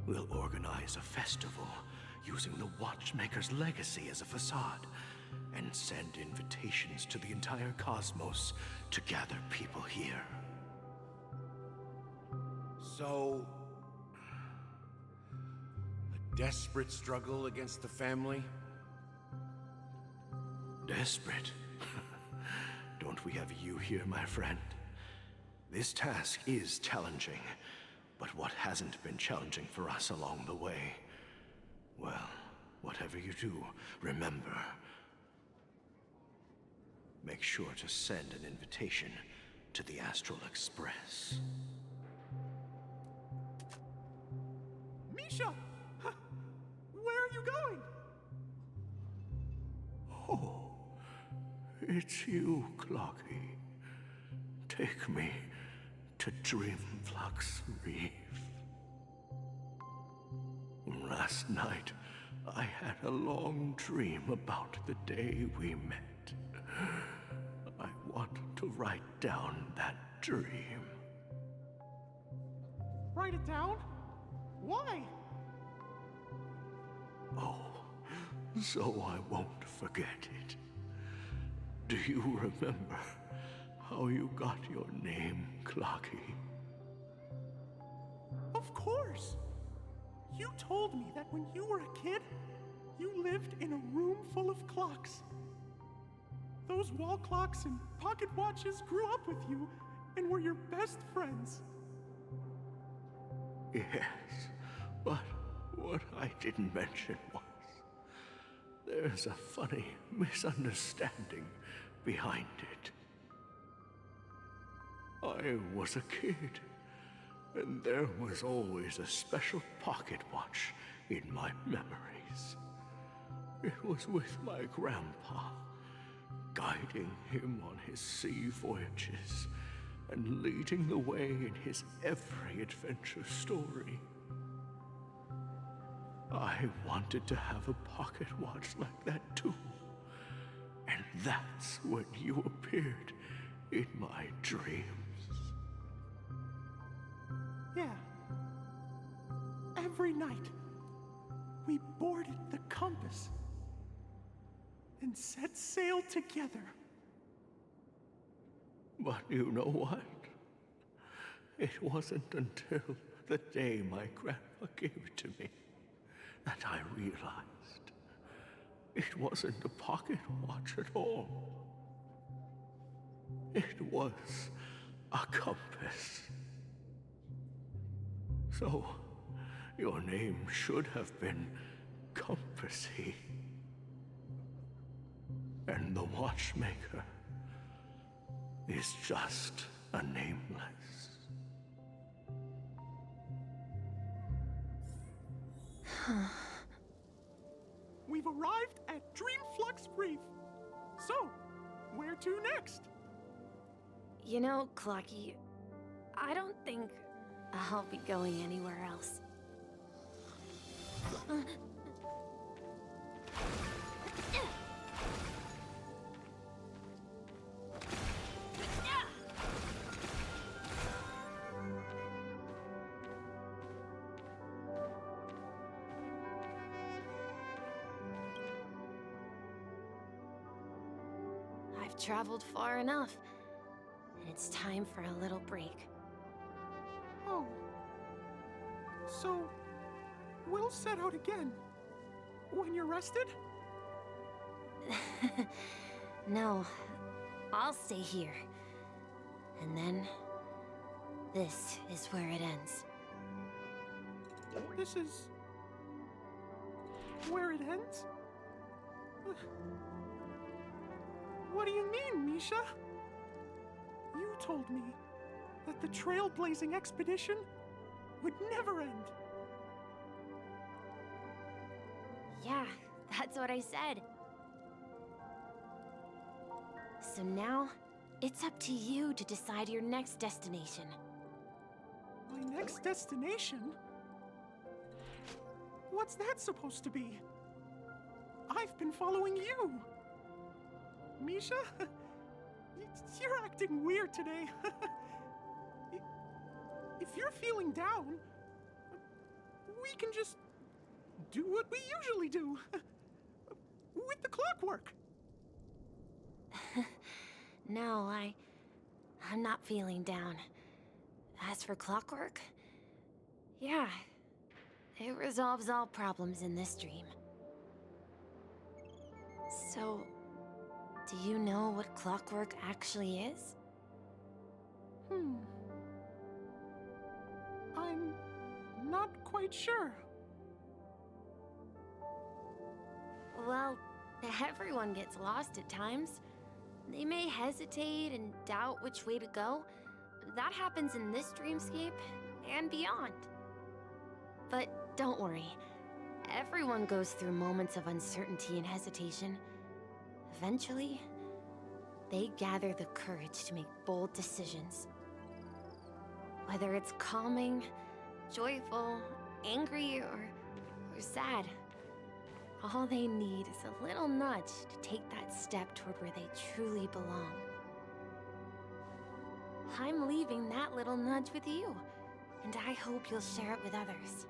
We'll organize a festival using the Watchmaker's legacy as a facade, and send invitations to the entire cosmos to gather people here. So, a desperate struggle against the family? Desperate? Don't we have you here, my friend? This task is challenging, but what hasn't been challenging for us along the way? Well, whatever you do, remember, make sure to send an invitation to the Astral Express. Misha! Where are you going? Oh, it's you, Clocky. Take me to Dreamflux Reef. Last night, I had a long dream about the day we met. I want to write down that dream. Write it down? Why? Oh, so I won't forget it. Do you remember how you got your name, Clocky? Of course! You told me that when you were a kid, you lived in a room full of clocks. Those wall clocks and pocket watches grew up with you and were your best friends. Yes, but what I didn't mention was there's a funny misunderstanding behind it. I was a kid, and there was always a special pocket watch in my memories. It was with my grandpa, guiding him on his sea voyages and leading the way in his every adventure story. I wanted to have a pocket watch like that too. And that's when you appeared in my dreams. Yeah. Every night, we boarded the compass and set sail together. But you know what? It wasn't until the day my grandpa gave it to me that I realized it wasn't a pocket watch at all. It was a compass. So, your name should have been Compassy. And the watchmaker is just a nameless. We've arrived at Dreamflux Reef. So, where to next? You know, Clocky, I don't think I'll be going anywhere else. I've traveled far enough, and it's time for a little break. Oh. So, we'll set out again. When you're rested? No, I'll stay here. And then, this is where it ends. This is... where it ends? What do you mean, Misha? You told me that the trailblazing expedition would never end. Yeah, that's what I said. So now, it's up to you to decide your next destination. My next destination? What's that supposed to be? I've been following you. Misha? You're acting weird today. If you're feeling down, we can just do what we usually do. With the clockwork. No, I'm not feeling down. As for clockwork, yeah, it resolves all problems in this dream. So, do you know what clockwork actually is? I'm not quite sure. Well, everyone gets lost at times. They may hesitate and doubt which way to go. That happens in this dreamscape and beyond. But don't worry. Everyone goes through moments of uncertainty and hesitation. Eventually, they gather the courage to make bold decisions. Whether it's calming, joyful, angry, or sad, all they need is a little nudge to take that step toward where they truly belong. I'm leaving that little nudge with you, and I hope you'll share it with others.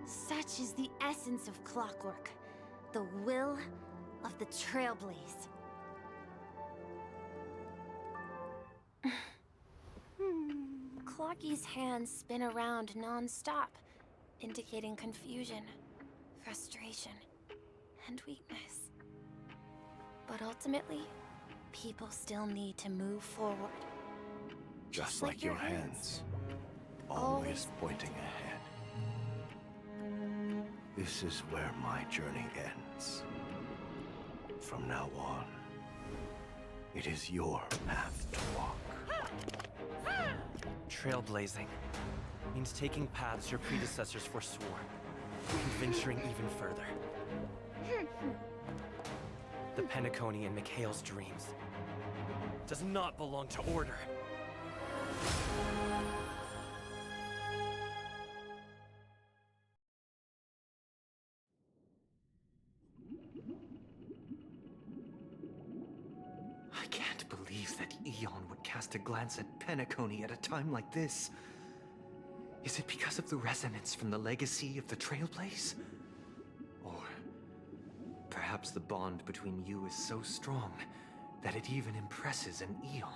Such is the essence of clockwork, the will of the Trailblaze. Clocky's hands spin around non-stop, indicating confusion, frustration, and weakness. But ultimately, people still need to move forward. Just like your hands, always pointing ahead. This is where my journey ends. From now on, it is your path to walk. Trailblazing means taking paths your predecessors forswore, and venturing even further. The Penacony in Mikhail's dreams does not belong to Order. I can't believe that Eon would cast a glance at Penacony at a time like this. Is it because of the resonance from the legacy of the Trailblaze? Or perhaps the bond between you is so strong that it even impresses an Eon.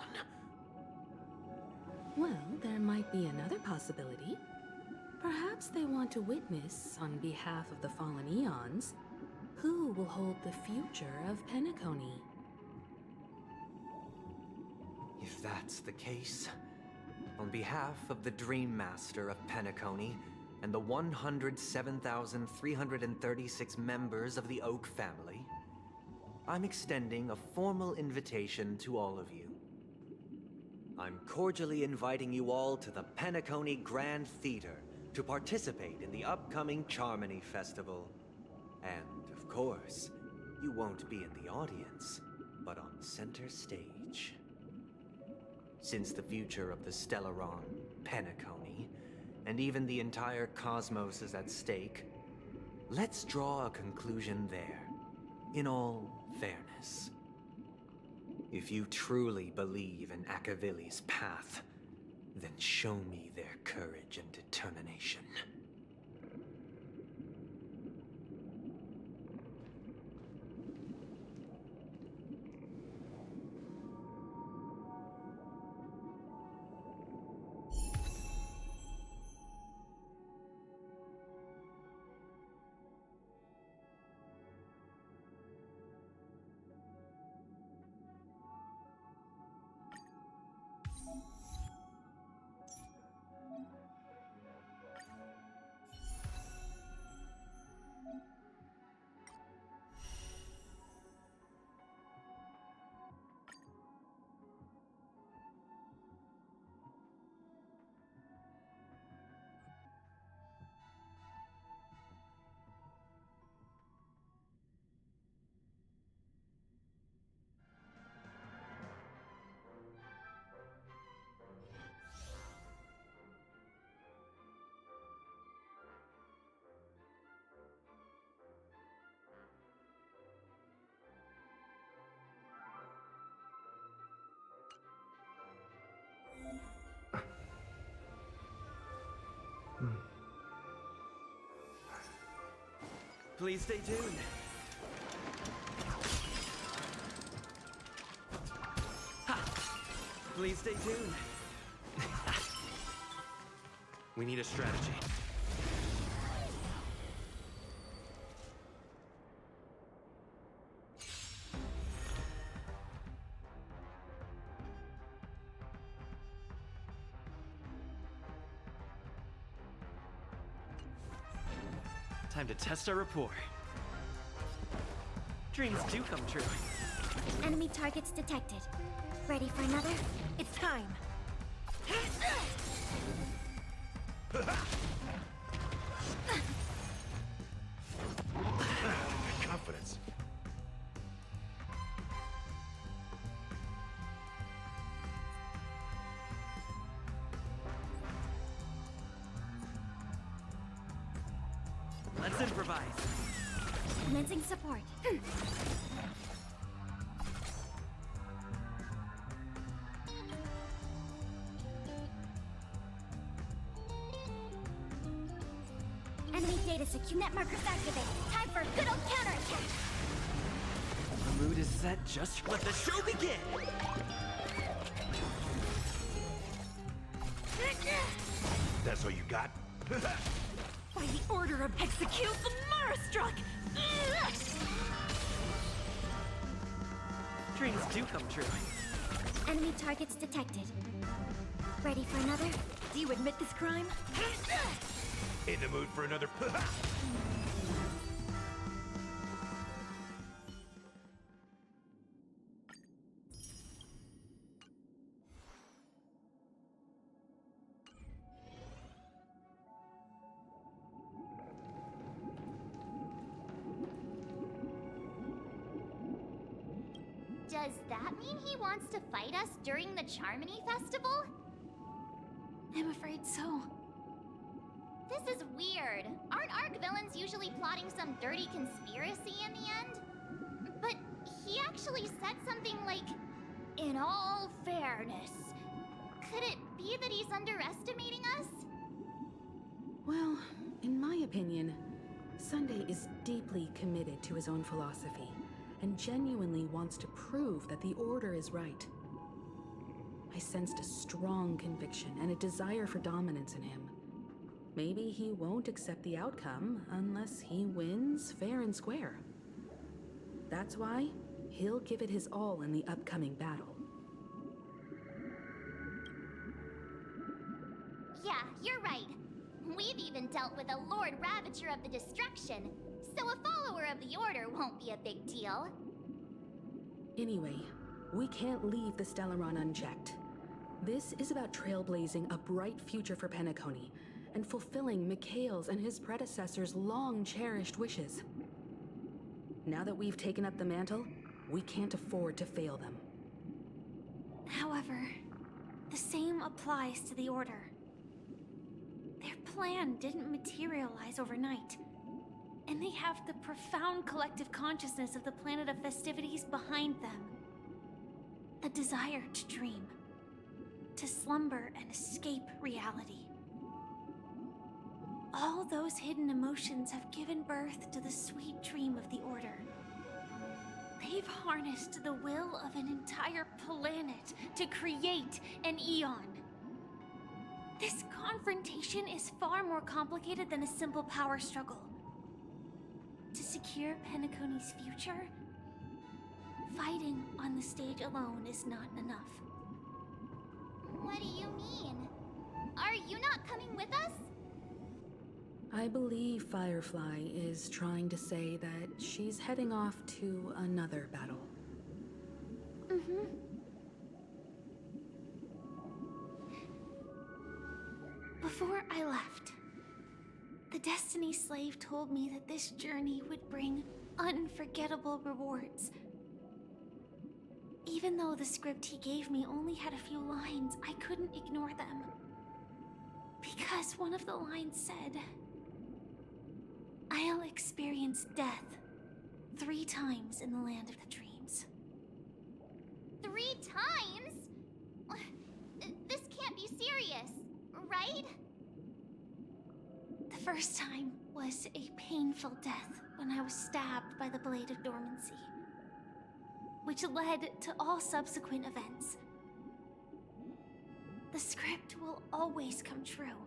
Well, there might be another possibility. Perhaps they want to witness, on behalf of the fallen Eons, who will hold the future of Penacony. If that's the case, on behalf of the Dream Master of Penacony and the 107,336 members of the Oak family, I'm extending a formal invitation to all of you. I'm cordially inviting you all to the Penacony Grand Theater to participate in the upcoming Charmony Festival. And, of course, you won't be in the audience, but on center stage. Since the future of the Stellaron, Penacony, and even the entire cosmos is at stake, let's draw a conclusion there, in all fairness. If you truly believe in Akavili's path, then show me their courage and determination. Please stay tuned. Ha! Please stay tuned. We need a strategy. Time to test our rapport. Dreams do come true. Enemy targets detected. Ready for another? It's time. Confidence. Let's improvise. Commencing support. Enemy data secure. Net markers activated. Time for a good old counterattack. The mood is set. Just let the show begin. That's all you got? By the order of execute, the Mara struck! Dreams do come true. Enemy targets detected. Ready for another? Do you admit this crime? In the mood for another? Does that mean he wants to fight us during the Charmony Festival? I'm afraid so. This is weird. Aren't Arc villains usually plotting some dirty conspiracy in the end? But he actually said something like, in all fairness. Could it be that he's underestimating us? Well, in my opinion, Sunday is deeply committed to his own philosophy and genuinely wants to prove that the Order is right. I sensed a strong conviction and a desire for dominance in him. Maybe he won't accept the outcome unless he wins fair and square. That's why he'll give it his all in the upcoming battle. Yeah, you're right. We've even dealt with a Lord Ravager of the Destruction, so a follower of the Order won't be a big deal. Anyway, we can't leave the Stellaron unchecked. This is about trailblazing a bright future for Penacony and fulfilling Mikhail's and his predecessors' long-cherished wishes. Now that we've taken up the mantle, we can't afford to fail them. However, the same applies to the Order. Their plan didn't materialize overnight, and they have the profound collective consciousness of the planet of festivities behind them. A desire to dream, to slumber and escape reality. All those hidden emotions have given birth to the sweet dream of the Order. They've harnessed the will of an entire planet to create an Eon. This confrontation is far more complicated than a simple power struggle. To secure Penacony's future, fighting on the stage alone is not enough. What do you mean? Are you not coming with us? I believe Firefly is trying to say that she's heading off to another battle. Mm-hmm. Before I left, the Destiny Slave told me that this journey would bring unforgettable rewards. Even though the script he gave me only had a few lines, I couldn't ignore them. Because one of the lines said, "I'll experience death 3 times in the land of the dreams." 3 times? This can't be serious, right? The first time was a painful death when I was stabbed by the Blade of Dormancy, which led to all subsequent events. The script will always come true,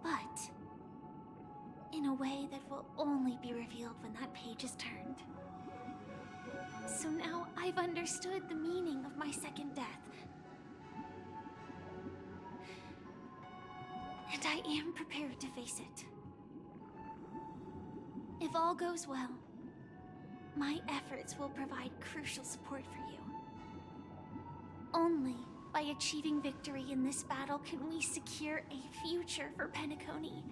but in a way that will only be revealed when that page is turned. So now I've understood the meaning of my second death. And I am prepared to face it. If all goes well, my efforts will provide crucial support for you. Only by achieving victory in this battle can we secure a future for Penacony.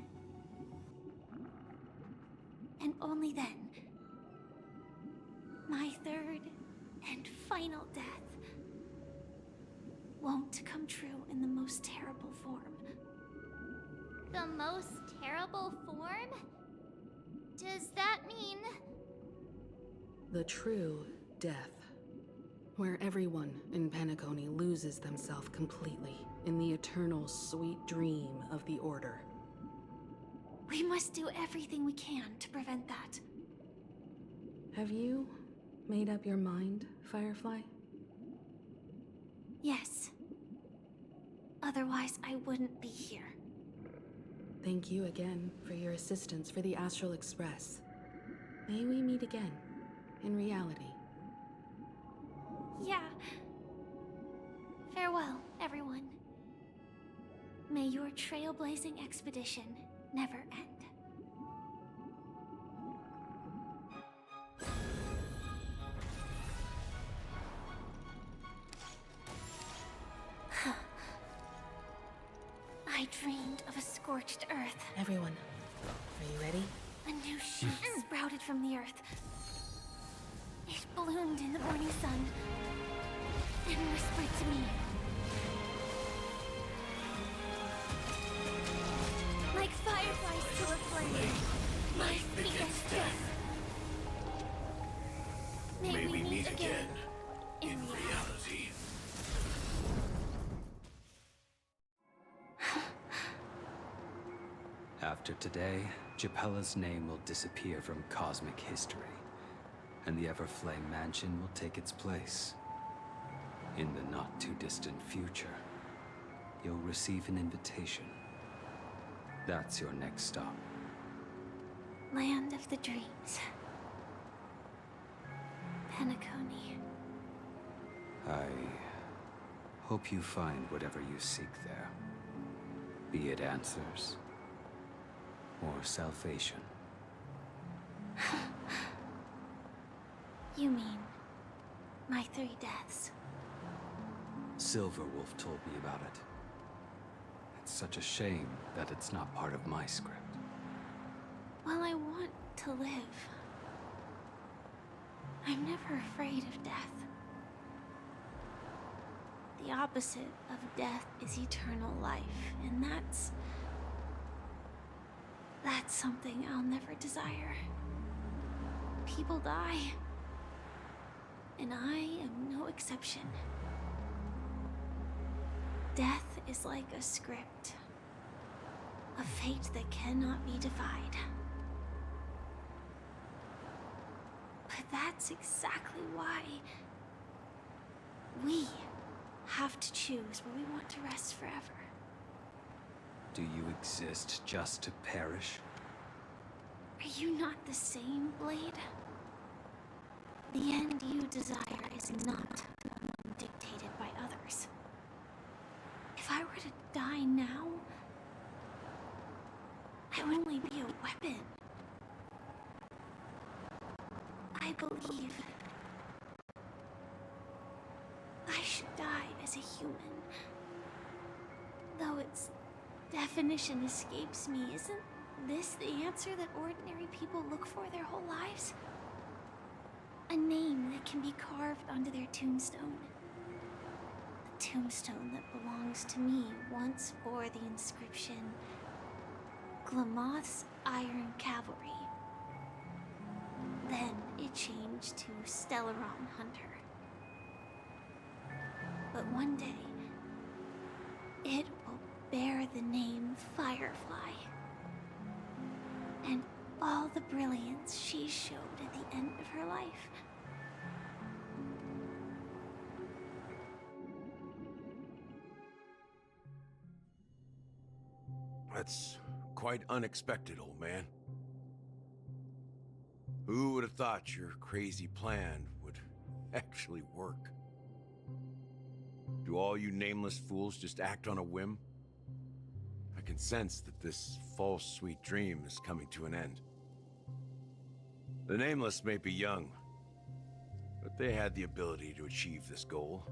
And only then, my third and final death won't come true in the most terrible form. The most terrible form? Does that mean... The true death. Where everyone in Penacony loses themselves completely in the eternal sweet dream of the Order. We must do everything we can to prevent that. Have you made up your mind, Firefly? Yes. Otherwise, I wouldn't be here. Thank you again for your assistance for the Astral Express. May we meet again, in reality. Yeah. Farewell, everyone. May your trailblazing expedition never end. I dreamed of a scorched earth. Everyone, are you ready? A new shoot sprouted from the earth. It bloomed in the morning sun and whispered to me. Like fireflies to a flame, life begets death. May we meet again in reality. After today, Japella's name will disappear from cosmic history. and the Everflame Mansion will take its place. In the not-too-distant future, you'll receive an invitation. That's your next stop. Land of the Dreams. Penacony. I hope you find whatever you seek there. Be it answers or salvation. You mean my 3 deaths? Silverwolf told me about it. It's such a shame that it's not part of my script. Well, I want to live. I'm never afraid of death. The opposite of death is eternal life, and that's something I'll never desire. People die, and I am no exception. Death is like a script, a fate that cannot be defied. But that's exactly why we have to choose where we want to rest forever. Do you exist just to perish? Are you not the same, Blade? The end you desire is not one dictated by others. If I were to die now, I would only be a weapon. I believe I should die as a human. Though its definition escapes me, isn't this the answer that ordinary people look for their whole lives? A name that can be carved onto their tombstone. The tombstone that belongs to me once bore the inscription, Glamoth's Iron Cavalry. Then it changed to Stellaron Hunter. But one day, it will bear the name Firefly. And all the brilliance she showed at the end of her life. That's quite unexpected, old man. Who would have thought your crazy plan would actually work? Do all you nameless fools just act on a whim? I can sense that this false sweet dream is coming to an end. The Nameless may be young, but they had the ability to achieve this goal.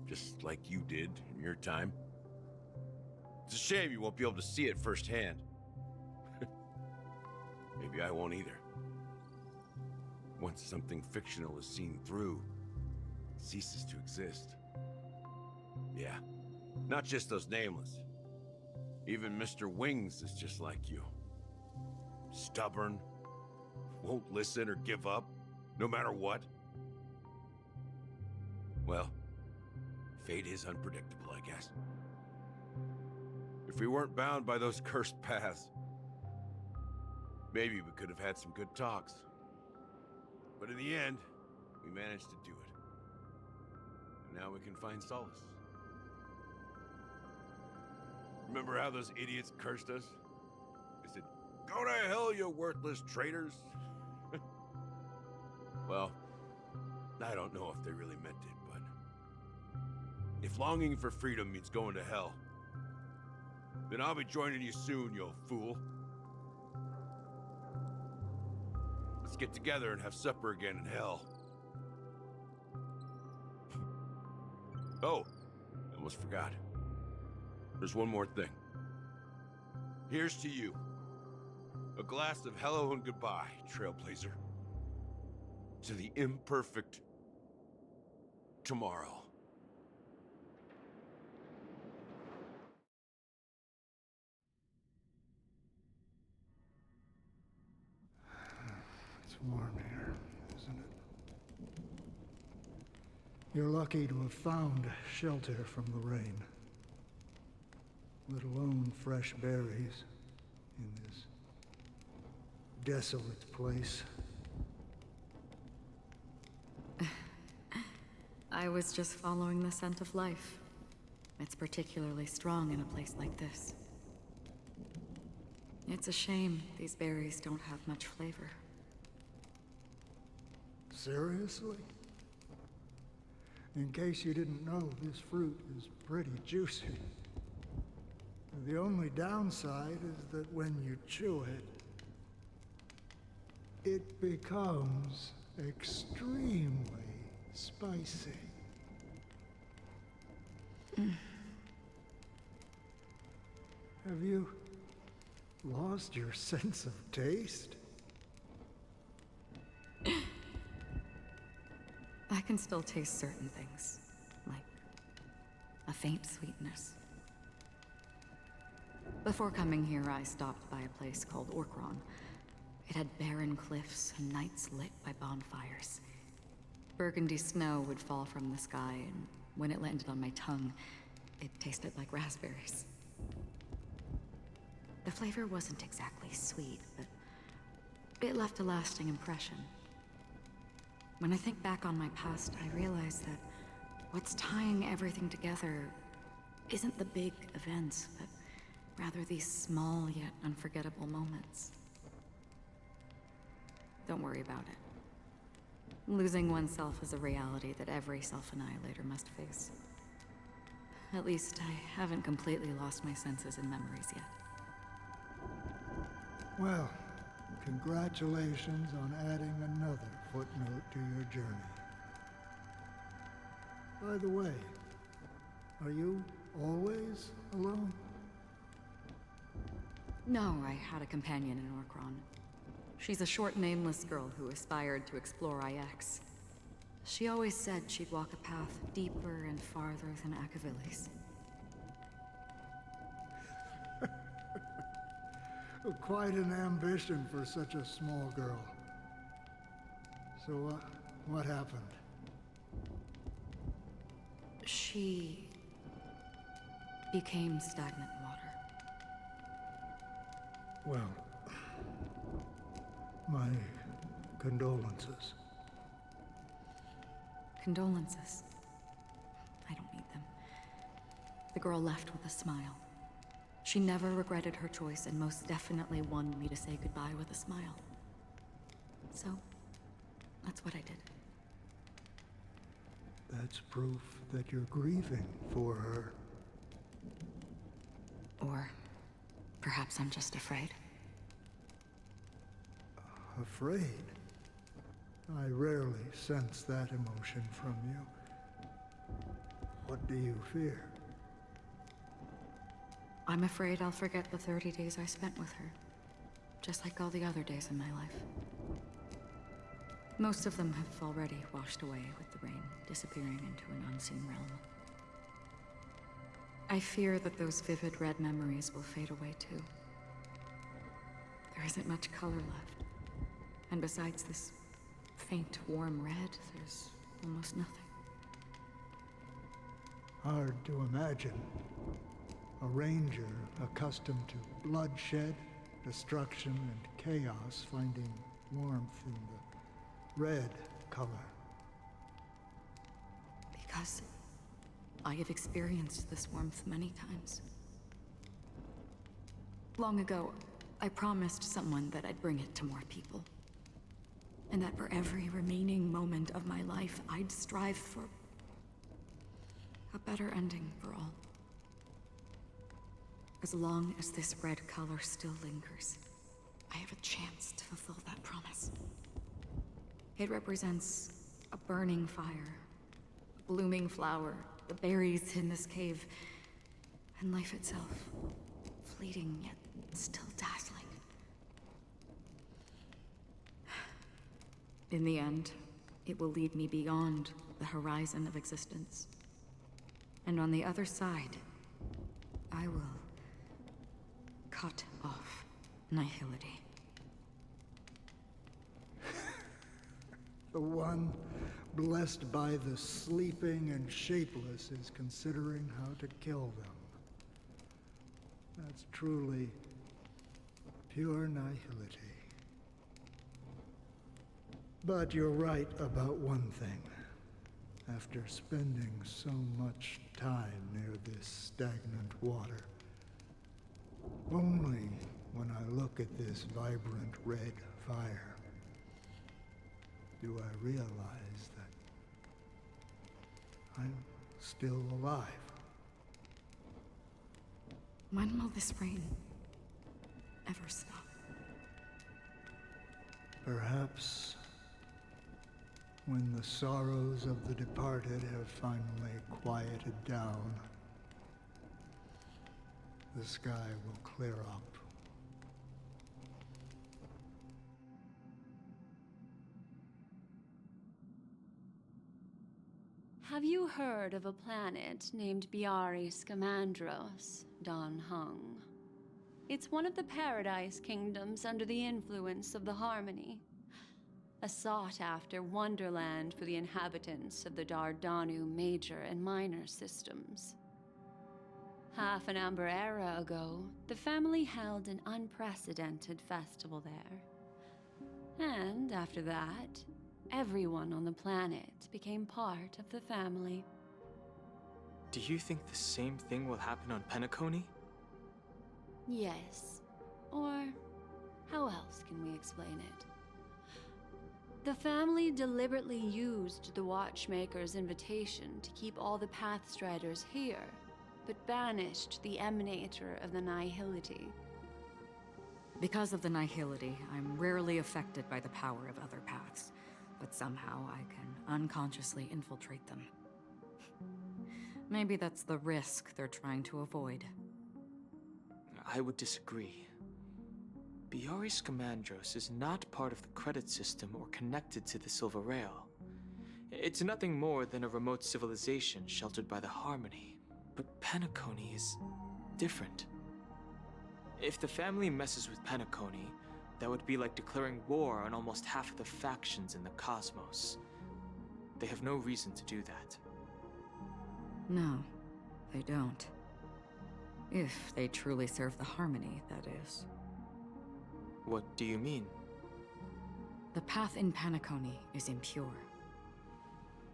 Just like you did in your time. It's a shame you won't be able to see it firsthand. Maybe I won't either. Once something fictional is seen through, it ceases to exist. Yeah, not just those Nameless. Even Mr. Wings is just like you. Stubborn, won't listen or give up, no matter what. Well, fate is unpredictable, I guess. If we weren't bound by those cursed paths, maybe we could have had some good talks. But in the end, we managed to do it. And now we can find solace. Remember how those idiots cursed us? They said, "Go to hell, you worthless traitors." Well, I don't know if they really meant it, but if longing for freedom means going to hell, then I'll be joining you soon, you fool. Let's get together and have supper again in hell. Oh, I almost forgot. There's one more thing. Here's to you. A glass of hello and goodbye, Trailblazer. To the imperfect tomorrow. It's warm here, isn't it? You're lucky to have found shelter from the rain. Let alone fresh berries in this desolate place. I was just following the scent of life. It's particularly strong in a place like this. It's a shame these berries don't have much flavor. Seriously? In case you didn't know, this fruit is pretty juicy. The only downside is that when you chew it, it becomes extremely spicy. Have you lost your sense of taste? I can still taste certain things, like a faint sweetness. Before coming here, I stopped by a place called Orkron. It had barren cliffs and nights lit by bonfires. Burgundy snow would fall from the sky, and when it landed on my tongue, it tasted like raspberries. The flavor wasn't exactly sweet, but it left a lasting impression. When I think back on my past, I realize that what's tying everything together isn't the big events, but rather these small yet unforgettable moments. Don't worry about it. Losing oneself is a reality that every self-annihilator must face. At least I haven't completely lost my senses and memories yet. Well, congratulations on adding another footnote to your journey. By the way, are you always alone? No, I had a companion in Orkron. She's a short, nameless girl who aspired to explore IX. She always said she'd walk a path deeper and farther than Akavilis. Quite an ambition for such a small girl. So, what happened? She became stagnant water. Well, my condolences. Condolences. I don't need them. The girl left with a smile. She never regretted her choice and most definitely wanted me to say goodbye with a smile. So, that's what I did. That's proof that you're grieving for her. Or perhaps I'm just afraid. Afraid? I rarely sense that emotion from you. What do you fear? I'm afraid I'll forget the 30 days I spent with her, just like all the other days in my life. Most of them have already washed away with the rain, disappearing into an unseen realm. I fear that those vivid red memories will fade away too. There isn't much color left, and besides this faint, warm red, there's almost nothing. Hard to imagine. A ranger accustomed to bloodshed, destruction, and chaos finding warmth in the red color. Because I have experienced this warmth many times. Long ago, I promised someone that I'd bring it to more people. And that for every remaining moment of my life, I'd strive for a better ending for all. As long as this red color still lingers, I have a chance to fulfill that promise. It represents a burning fire, a blooming flower, the berries in this cave, and life itself, fleeting yet still dazzling. In the end, it will lead me beyond the horizon of existence. And on the other side, I will cut off nihility. The one blessed by the sleeping and shapeless is considering how to kill them. That's truly pure nihility. But you're right about one thing. after spending so much time near this stagnant water. Only when I look at this vibrant red fire do I realize that I'm still alive. When will this rain ever stop? Perhaps when the sorrows of the departed have finally quieted down, the sky will clear up. Have you heard of a planet named Biari Scamandros, Don Hung? It's one of the Paradise Kingdoms under the influence of the Harmony. A sought-after wonderland for the inhabitants of the Dardanu Major and Minor systems. Half an Amber Era ago, the family held an unprecedented festival there. And after that, everyone on the planet became part of the family. Do you think the same thing will happen on Penacony? Yes. Or how else can we explain it? The family deliberately used the Watchmaker's invitation to keep all the Pathstriders here, but banished the Emanator of the Nihility. Because of the Nihility, I'm rarely affected by the power of other paths, but somehow I can unconsciously infiltrate them. Maybe that's the risk they're trying to avoid. I would disagree. Biari Scamandros is not part of the credit system or connected to the Silver Rail. It's nothing more than a remote civilization sheltered by the Harmony. But Penacony is different. If the family messes with Penacony, that would be like declaring war on almost half of the factions in the cosmos. They have no reason to do that. No, they don't. If they truly serve the Harmony, that is. What do you mean? The path in Penacony is impure.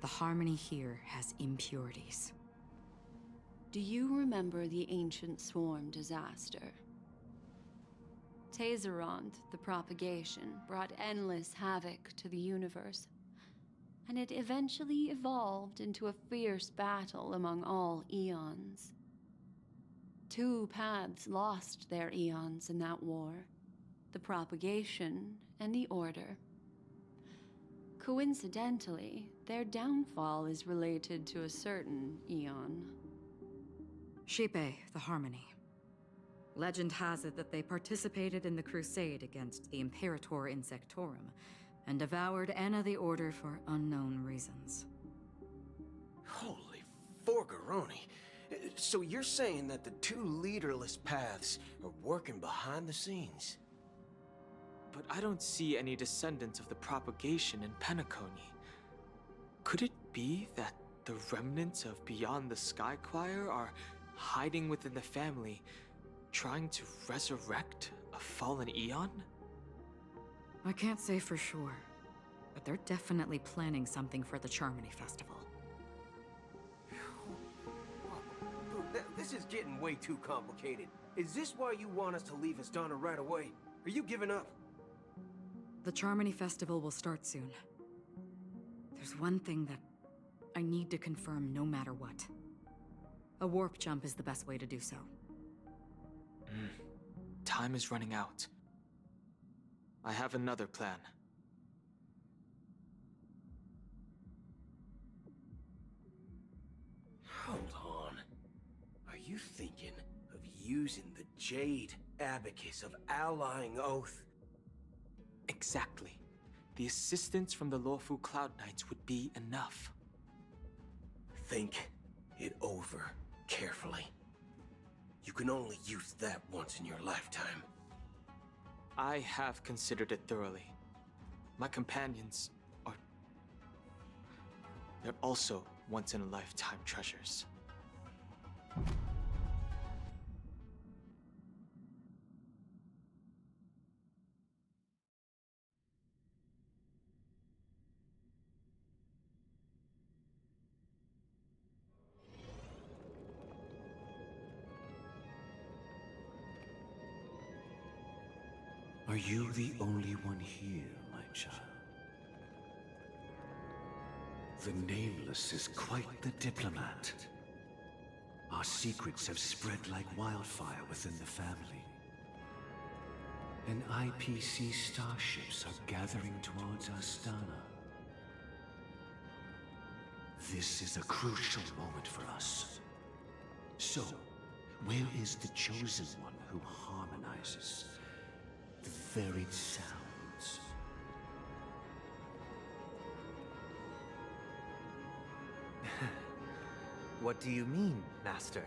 The Harmony here has impurities. Do you remember the Ancient Swarm disaster? Tazeront, the propagation, brought endless havoc to the universe, and it eventually evolved into a fierce battle among all eons. 2 paths lost their eons in that war, the propagation and the Order. Coincidentally, their downfall is related to a certain eon. Shipe, the Harmony. Legend has it that they participated in the crusade against the Imperator Insectorum, and devoured Anna the Order for unknown reasons. Holy forgaroni. So you're saying that the 2 leaderless paths are working behind the scenes? But I don't see any descendants of the propagation in Penacony. Could it be that the remnants of Beyond the Sky Choir are hiding within the family, trying to resurrect a fallen eon? I can't say for sure, but they're definitely planning something for the Charmony Festival. This is getting way too complicated. Is this why you want us to leave Astana right away? Are you giving up? The Charmony Festival will start soon. There's one thing that I need to confirm no matter what. A warp jump is the best way to do so. Time is running out. I have another plan. Hold on. Are you thinking of using the Jade Abacus of Allying Oath? Exactly. The assistance from the Lawful Cloud Knights would be enough. Think it over carefully. You can only use that once in your lifetime. I have considered it thoroughly. My companions are... they're also once-in-a-lifetime treasures. Are you the only one here, my child? The Nameless is quite the diplomat. Our secrets have spread like wildfire within the family. And IPC starships are gathering towards Astana. This is a crucial moment for us. So, where is the chosen one who harmonizes the varied sounds? What do you mean, Master?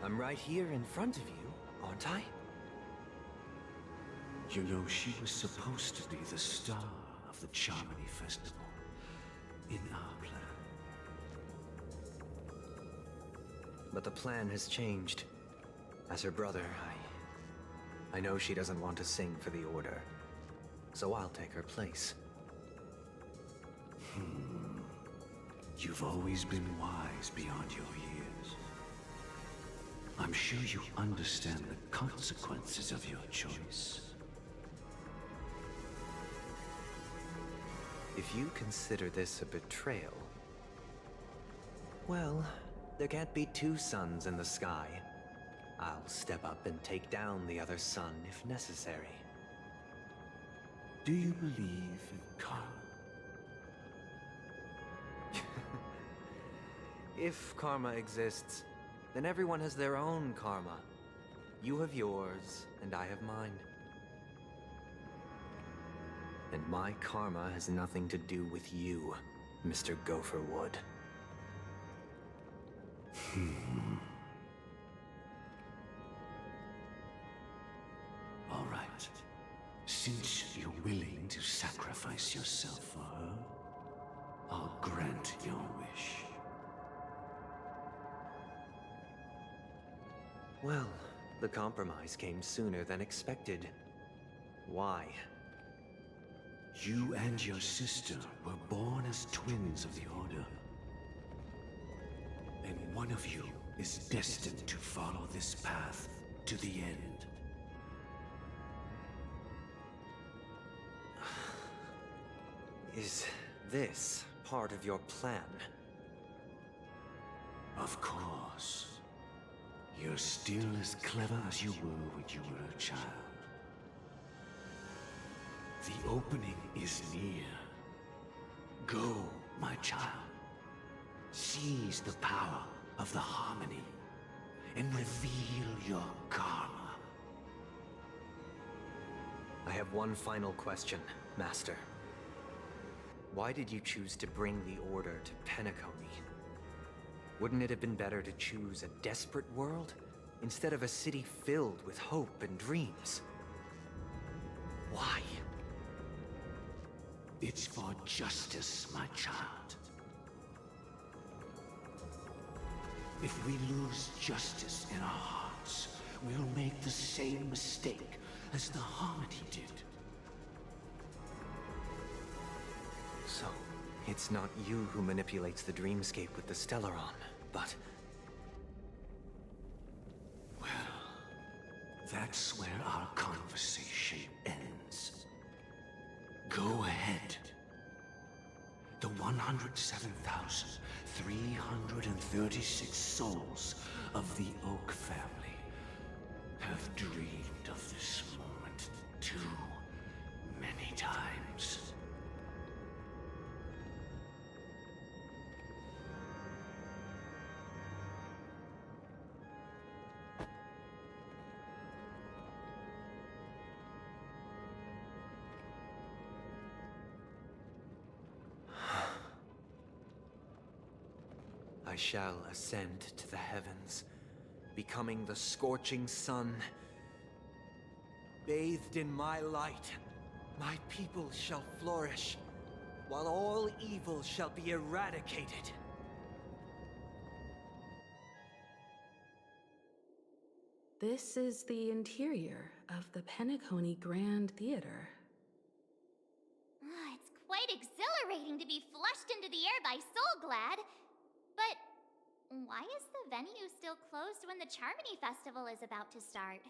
I'm right here in front of you, aren't I? You know, she was supposed to be the star of the Charmony Festival in our plan. But the plan has changed. As her brother, I know she doesn't want to sing for the Order, so I'll take her place. You've always been wise beyond your years. I'm sure you understand the consequences of your choice. If you consider this a betrayal, well, there can't be two suns in the sky. I'll step up and take down the other sun if necessary. Do you believe in karma? If karma exists, then everyone has their own karma. You have yours, and I have mine. And my karma has nothing to do with you, Mr. Gopherwood. All right. Since you're willing to sacrifice yourself for her, I'll grant your wish. Well, the compromise came sooner than expected. Why? You and your sister were born as twins of the Order. And one of you is destined to follow this path to the end. Is this part of your plan? Of course. You're still as clever as you were when you were a child. The opening is near. Go, my child. Seize the power of the harmony and reveal your karma. I have one final question, Master. Why did you choose to bring the Order to Penacony? Wouldn't it have been better to choose a desperate world instead of a city filled with hope and dreams? Why? It's for justice, my child. If we lose justice in our hearts, we'll make the same mistake as the Harmony did. So, it's not you who manipulates the dreamscape with the Stellaron, but... Well, that's where our conversation ends. Go ahead. The 107,336 souls of the Oak family have dreamed of this moment too many times. I shall ascend to the heavens, becoming the scorching sun. Bathed in my light, my people shall flourish, while all evil shall be eradicated. This is the interior of the Penacony Grand Theater. It's quite exhilarating to be flushed into the air by Soulglad. But why is the venue still closed when the Charmony Festival is about to start?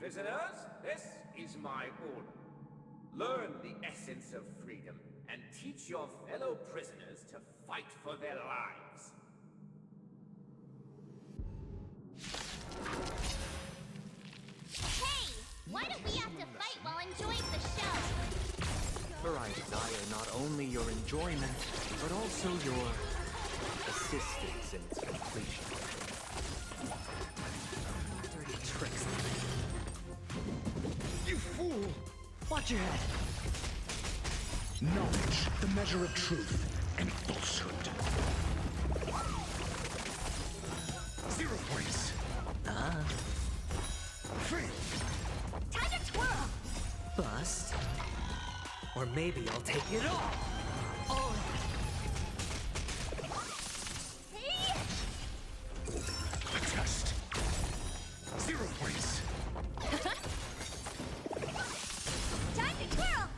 Prisoners, this is my order. Learn the essence of freedom and teach your fellow prisoners to fight for their lives. Hey! Why don't we have to fight while enjoying the show? For I desire not only your enjoyment, but also your assistance in its completion. Dirty tricks. You fool! Watch your head. Knowledge, the measure of truth and falsehood. 0 points. Ah. 3. Time to twirl! Bust. Or maybe I'll take it all. Oh. Hey! A test. 0 points. Time to twirl!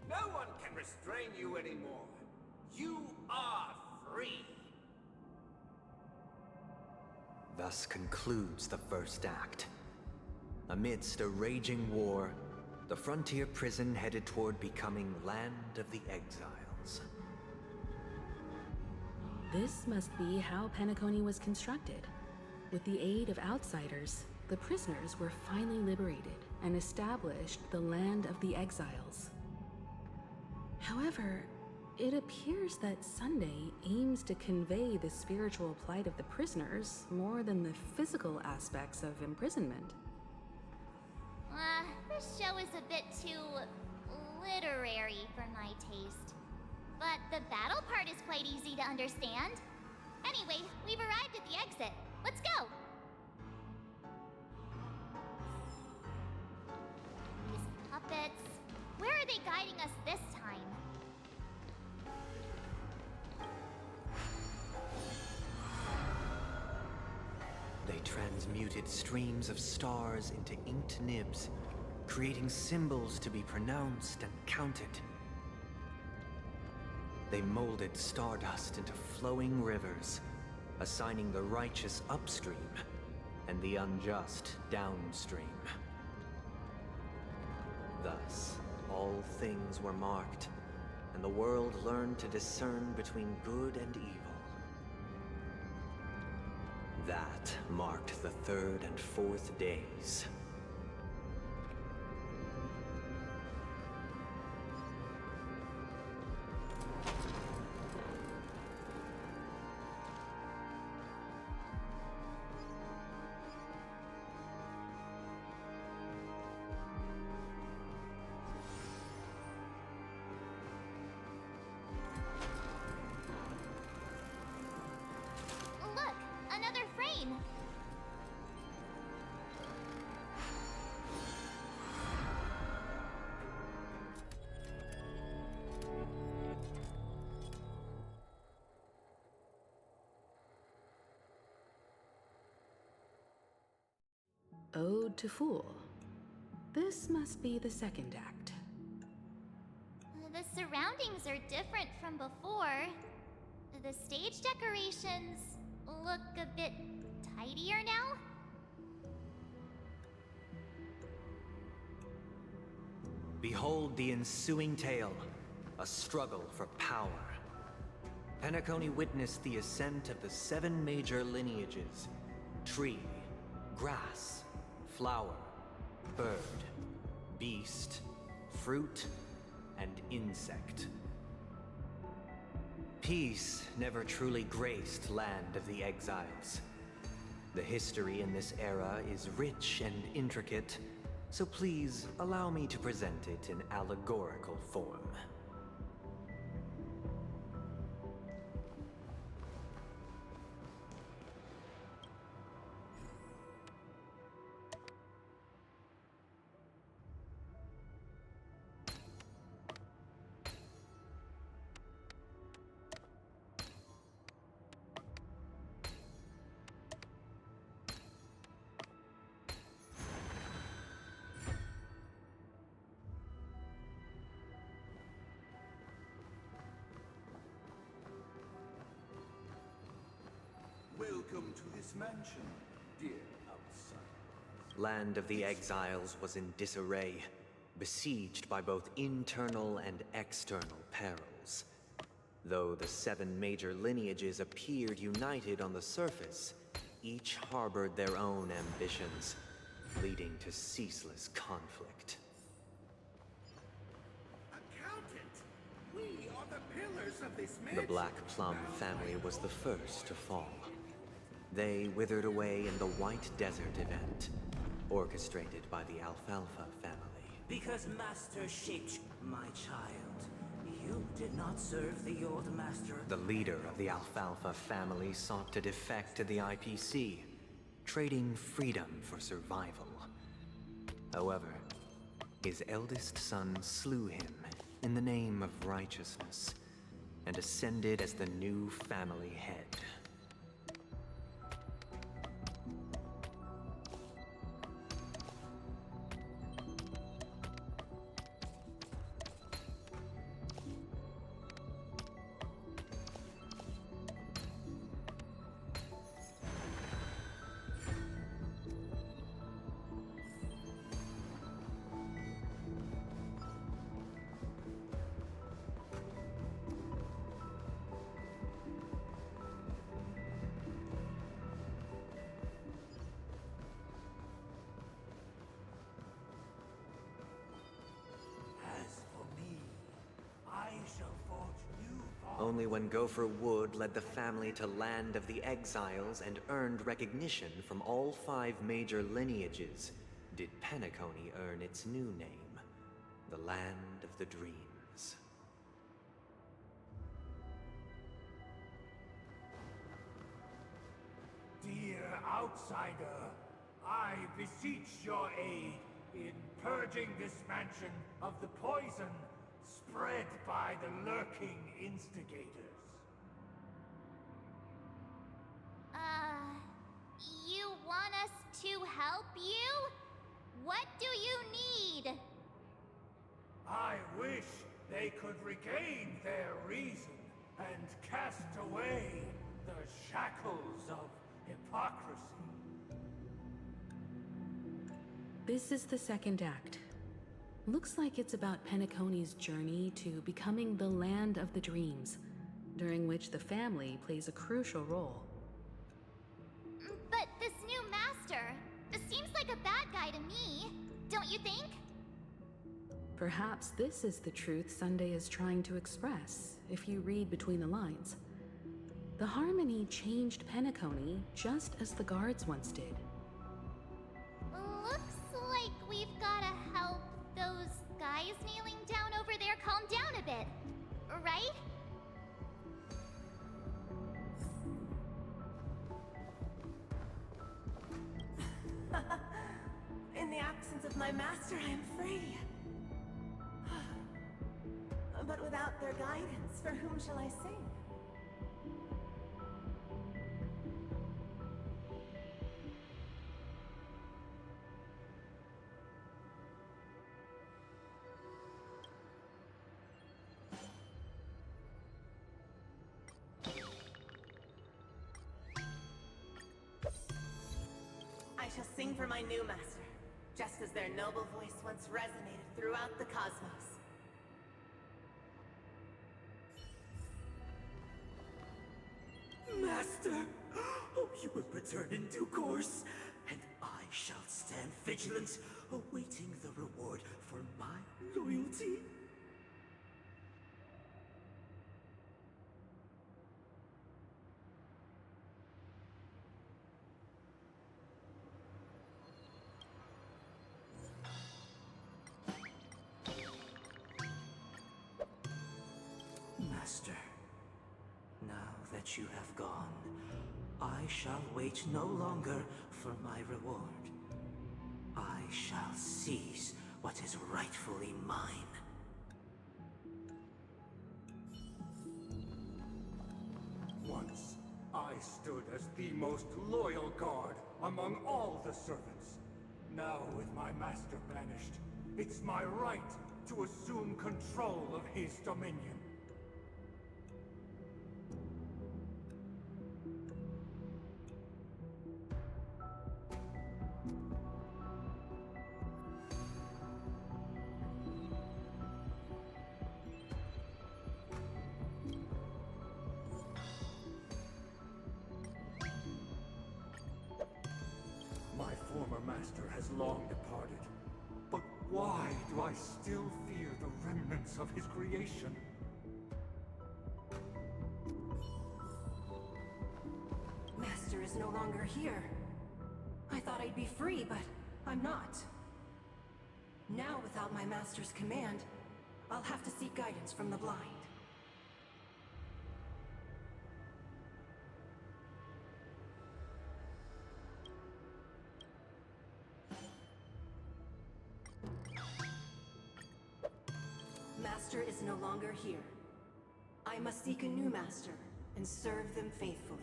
No one can restrain you anymore. You are free. Thus concludes the first act. Amidst a raging war, the frontier prison headed toward becoming Land of the Exiles. This must be how Penacony was constructed. With the aid of outsiders, the prisoners were finally liberated and established the Land of the Exiles. However, it appears that Sunday aims to convey the spiritual plight of the prisoners more than the physical aspects of imprisonment. This show is a bit too literary for my taste. But the battle part is quite easy to understand. Anyway, we've arrived at the exit. Let's go! These puppets. Where are they guiding us this time? They transmuted streams of stars into inked nibs, creating symbols to be pronounced and counted. They molded stardust into flowing rivers, assigning the righteous upstream and the unjust downstream. Thus, all things were marked, and the world learned to discern between good and evil. That marked the 3rd and 4th days. Look! Another frame! Ode to Fool. This must be the second act. The surroundings are different from before. The stage decorations look a bit tidier now. Behold the ensuing tale, a struggle for power. Penacony witnessed the ascent of the 7 major lineages: tree, grass, flower, bird, beast, fruit, and insect. Peace never truly graced Land of the Exiles. The history in this era is rich and intricate, so please allow me to present it in allegorical form. Welcome to this mansion. dear outsider. Land of the Exiles was in disarray, besieged by both internal and external perils. Though the 7 major lineages appeared united on the surface, each harbored their own ambitions, leading to ceaseless conflict. Accountant, we are the pillars of this The mansion. Black Plum family was the first to fall. They withered away in the White Desert event, orchestrated by the Alfalfa family. Because Master shaped my child, you did not serve the old Master. The leader of the Alfalfa family sought to defect to the IPC, trading freedom for survival. However, his eldest son slew him in the name of righteousness, and ascended as the new family head. Only when Gopher Wood led the family to Land of the Exiles and earned recognition from all 5 major lineages did Penacony earn its new name, the Land of the Dreams. Dear outsider, I beseech your aid in purging this mansion of the poison spread by the lurking instigators. You want us to help you? What do you need? I wish they could regain their reason and cast away the shackles of hypocrisy. This is the second act. Looks like it's about Penacony's journey to becoming the Land of the Dreams, during which the family plays a crucial role. But this new master, this seems like a bad guy to me, don't you think? Perhaps this is the truth Sunday is trying to express, if you read between the lines. The Harmony changed Penacony just as the guards once did. Looks like we've gotta help those guys kneeling down over there calm down a bit, right? In the absence of my master, I am free. But without their guidance, for whom shall I sing? I shall sing for my new master, just as their noble voice once resonated throughout the cosmos. Master! Oh, you will return in due course, and I shall stand vigilant, awaiting the reward for my loyalty. Master, now that you have gone, I shall wait no longer for my reward. I shall seize what is rightfully mine. Once, I stood as the most loyal guard among all the servants. Now, with my master banished, it's my right to assume control of his dominion. long departed. But why do I still fear the remnants of his creation? Master is no longer here. I thought I'd be free, but I'm not. Now, without my master's command, I'll have to seek guidance from the blind. Master is no longer here. I must seek a new master and serve them faithfully.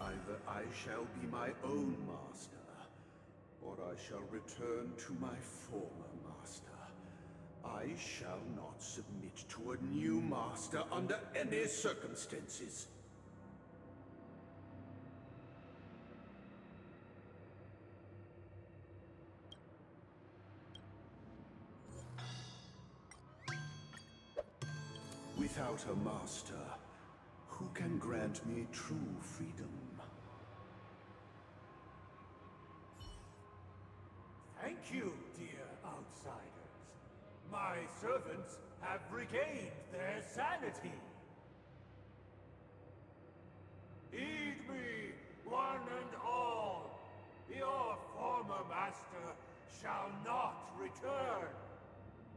Either I shall be my own master, or I shall return to my former master. I shall not submit to a new master under any circumstances. Without a master, who can grant me true freedom? Thank you, dear outsiders. My servants have regained their sanity. Heed me, one and all. Your former master shall not return.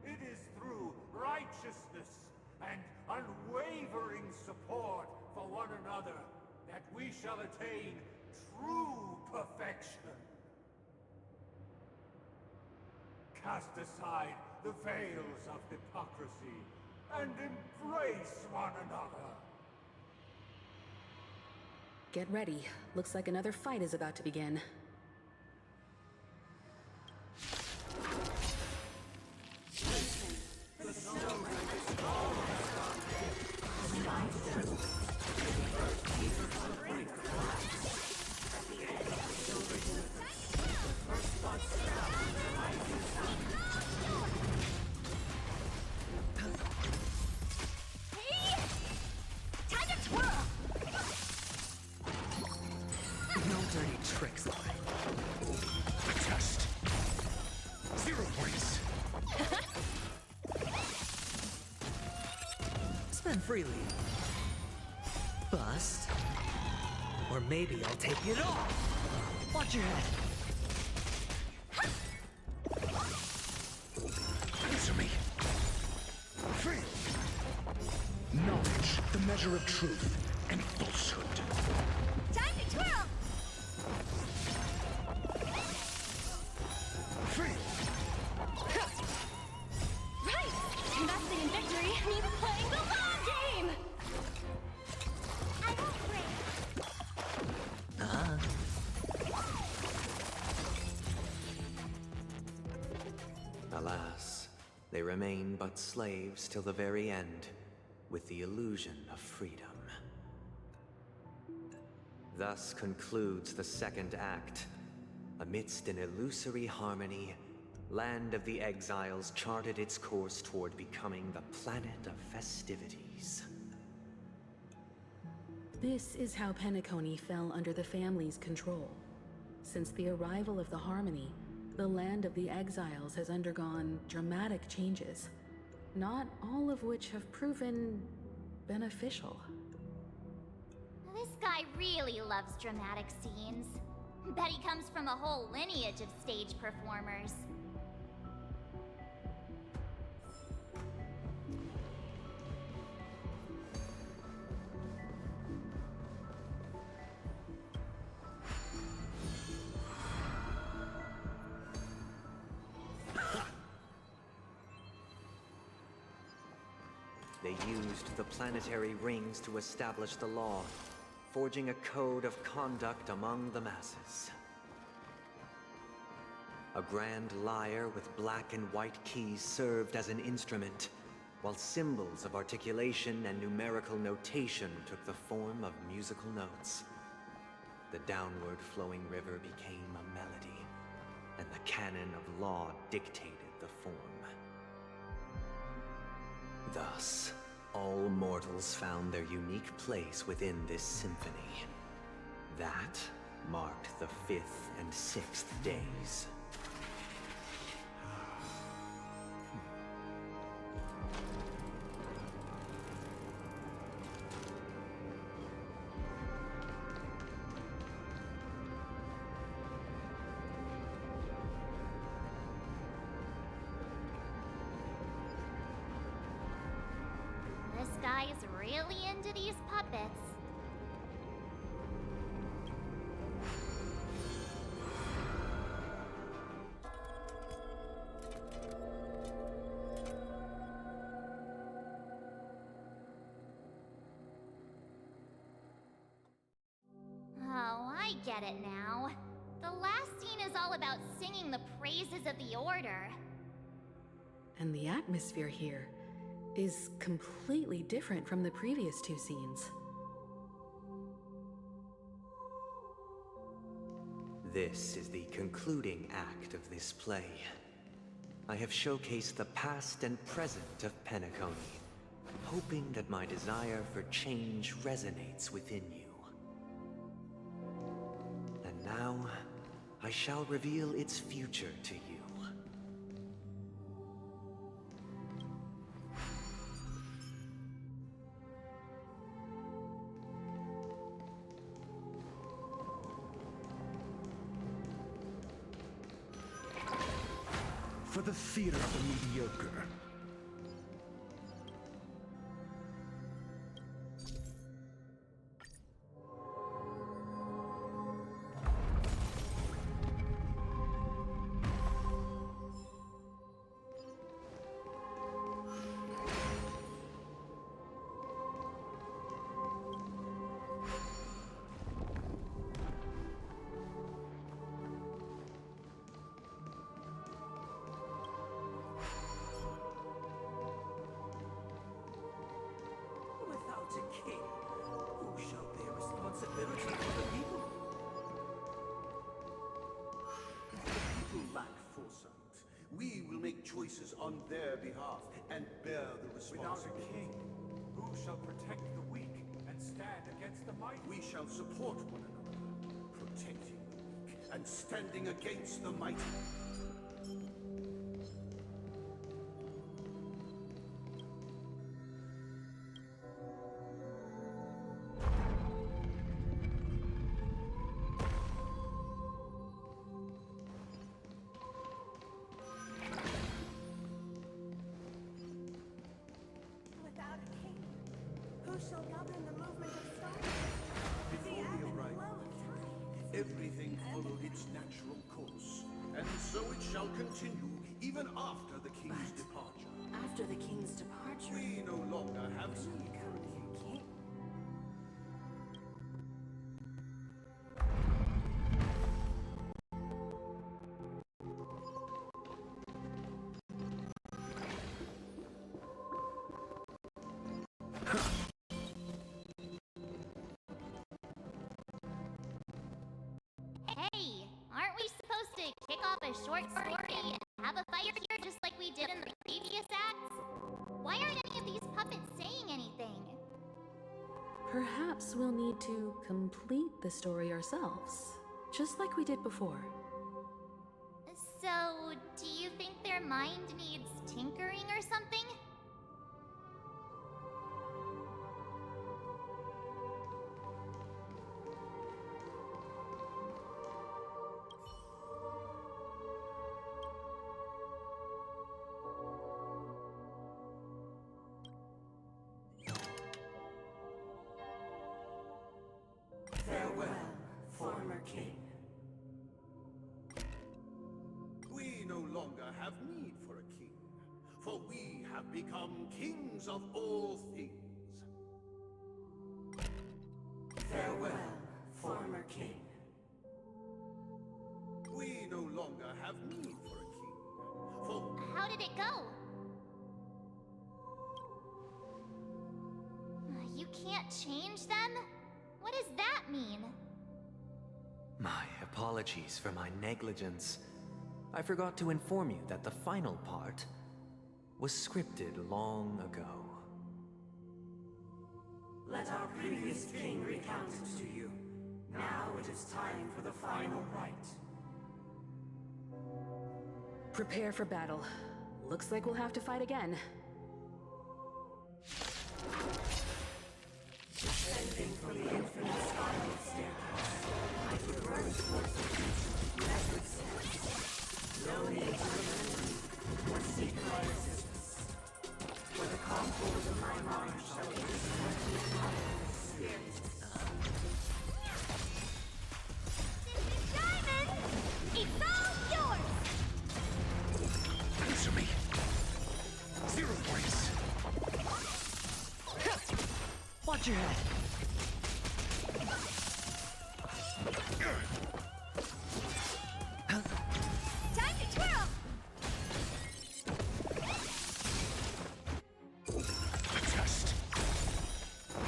It is through righteousness and unwavering support for one another that we shall attain true perfection. Cast aside the veils of hypocrisy and embrace one another. Get ready. Looks like another fight is about to begin. Time to twirl! No dirty tricks, Lauren. Just 0 points. Spend freely. Bust. Or maybe I'll take it all. Watch your head. Answer me. Free. Knowledge, the measure of truth and falsehood. Time to twirl! Free. Right! Investing in victory means playing the long game! I won't Alas, they remain but slaves till the very end, with the illusion of freedom. Thus concludes the second act. Amidst an illusory harmony, Land of the Exiles charted its course toward becoming the planet of festivities. This is how Penacony fell under the family's control. Since the arrival of the Harmony, the Land of the Exiles has undergone dramatic changes, not all of which have proven beneficial. This guy really loves dramatic scenes. Bet he comes from a whole lineage of stage performers. They used the planetary rings to establish the law, forging a code of conduct among the masses. A grand lyre with black and white keys served as an instrument, while symbols of articulation and numerical notation took the form of musical notes. The downward flowing river became a melody, and the canon of law dictated the form. Thus, all mortals found their unique place within this symphony. That, marked the 5th and 6th days. This guy is really into these puppets. Oh, I get it now. The last scene is all about singing the praises of the Order. And the atmosphere here is completely different from the previous two scenes. This is the concluding act of this play. I have showcased the past and present of Penacony, hoping that my desire for change resonates within you. And now, I shall reveal its future to you. For the theater of the mediocre. Without a king, who shall bear responsibility for the people? The people lack foresight. We will make choices on their behalf and bear the responsibility. Without a king, who shall protect the weak and stand against the mighty? We shall support one another, protecting the weak and standing against the mighty. Without a king, who shall govern the movement of stars? Before we arrived, everything followed its natural course, and so it shall continue even after the king's departure. After the king's departure, We no longer have need for a king. Hey, aren't we supposed to kick off a short story and have a fight here just like we did in the previous acts? Why aren't any of these puppets saying anything? Perhaps we'll need to complete the story ourselves, just like we did before. So, do you think their mind needs tinkering or something? Farewell, former king. We no longer have need for a king, for we have become kings of all things. Farewell, former king. We no longer have need for a king, for How did it go? You can't change them? What does that mean? My apologies for my negligence. I forgot to inform you that the final part was scripted long ago. Let our previous king recount it to you. Now it is time for the final rite. Prepare for battle. Looks like we'll have to fight again. Descending from the infinite spiral staircase, I traverse towards the future, measured steps. No need to remember or seek my assistance. For the contours of my mind shall be destroyed by the spirit. Diamond! It's all yours! Answer me. 0 points. Watch your head. Time to twirl! Test.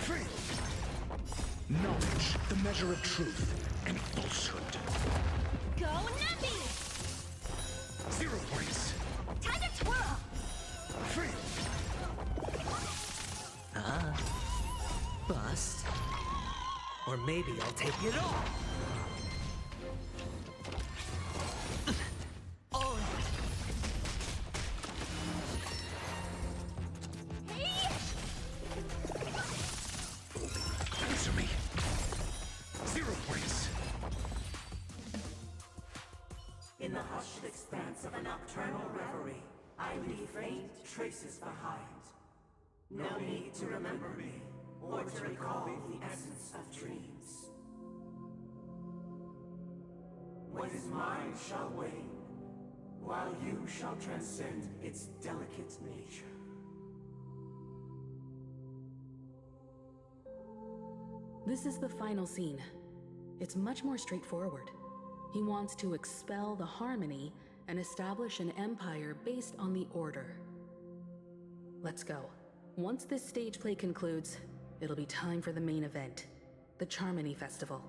Free. Knowledge, the measure of truth and falsehood. Go Nuppy! 0 points. Time to twirl! Free. Bust. Or maybe I'll take it all. Oh. Answer me. 0 points. In the hushed expanse of a nocturnal reverie, I leave faint traces behind. No need to remember me, or to recall the essence of dreams. What is mine shall wane, while you shall transcend its delicate nature. This is the final scene. It's much more straightforward. He wants to expel the Harmony and establish an empire based on the Order. Let's go. Once this stage play concludes, it'll be time for the main event, the Charmony Festival.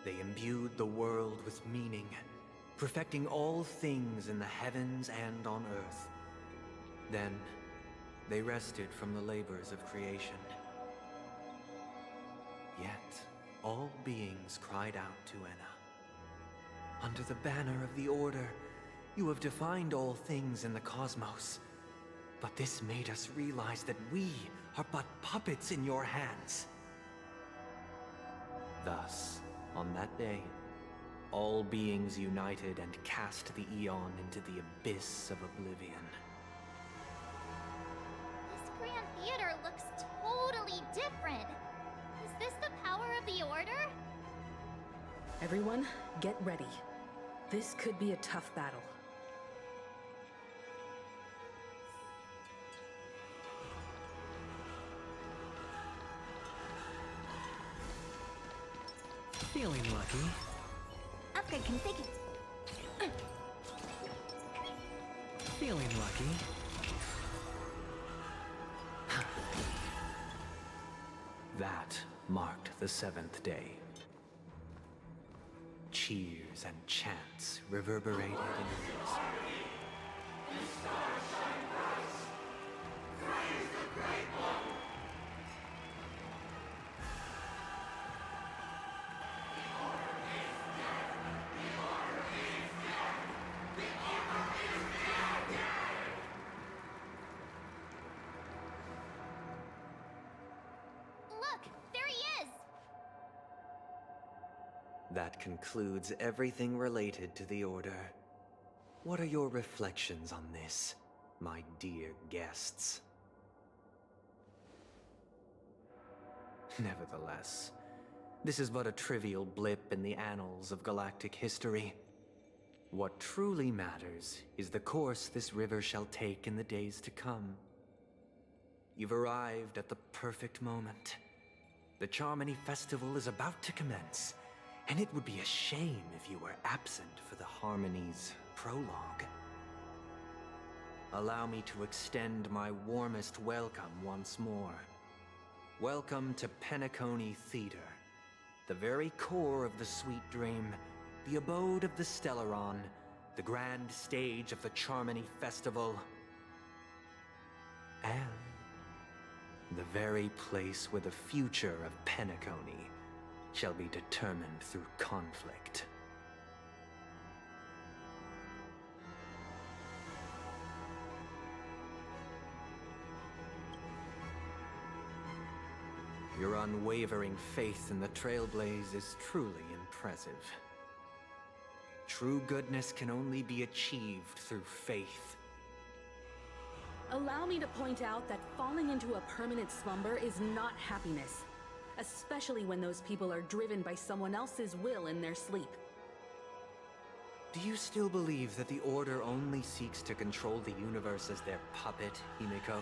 They imbued the world with meaning, perfecting all things in the heavens and on earth. Then, they rested from the labors of creation. Yet, all beings cried out to Enna. Under the banner of the Order, you have defined all things in the cosmos. But this made us realize that we are but puppets in your hands. Thus, on that day, all beings united and cast the Eon into the abyss of oblivion. This Grand Theater looks totally different. Is this the power of the Order? Everyone, get ready. This could be a tough battle. Feeling lucky. Upgrade configured. Feeling lucky. That marked the 7th day. Cheers and chants reverberated in ears. Look, there he is! That concludes everything related to the Order. What are your reflections on this, my dear guests? Nevertheless, This is but a trivial blip in the annals of galactic history. What truly matters is the course this river shall take in the days to come. You've arrived at the perfect moment. The Charmony Festival is about to commence, and it would be a shame if you were absent for the Harmony's prologue. Allow me to extend my warmest welcome once more. Welcome to Penacony Theater, the very core of the Sweet Dream, the abode of the Stellaron, the grand stage of the Charmony Festival, and the very place where the future of Penacony shall be determined through conflict. Your unwavering faith in the Trailblaze is truly impressive. True goodness can only be achieved through faith. Allow me to point out that falling into a permanent slumber is not happiness, especially when those people are driven by someone else's will in their sleep. Do you still believe that the Order only seeks to control the universe as their puppet, Himiko?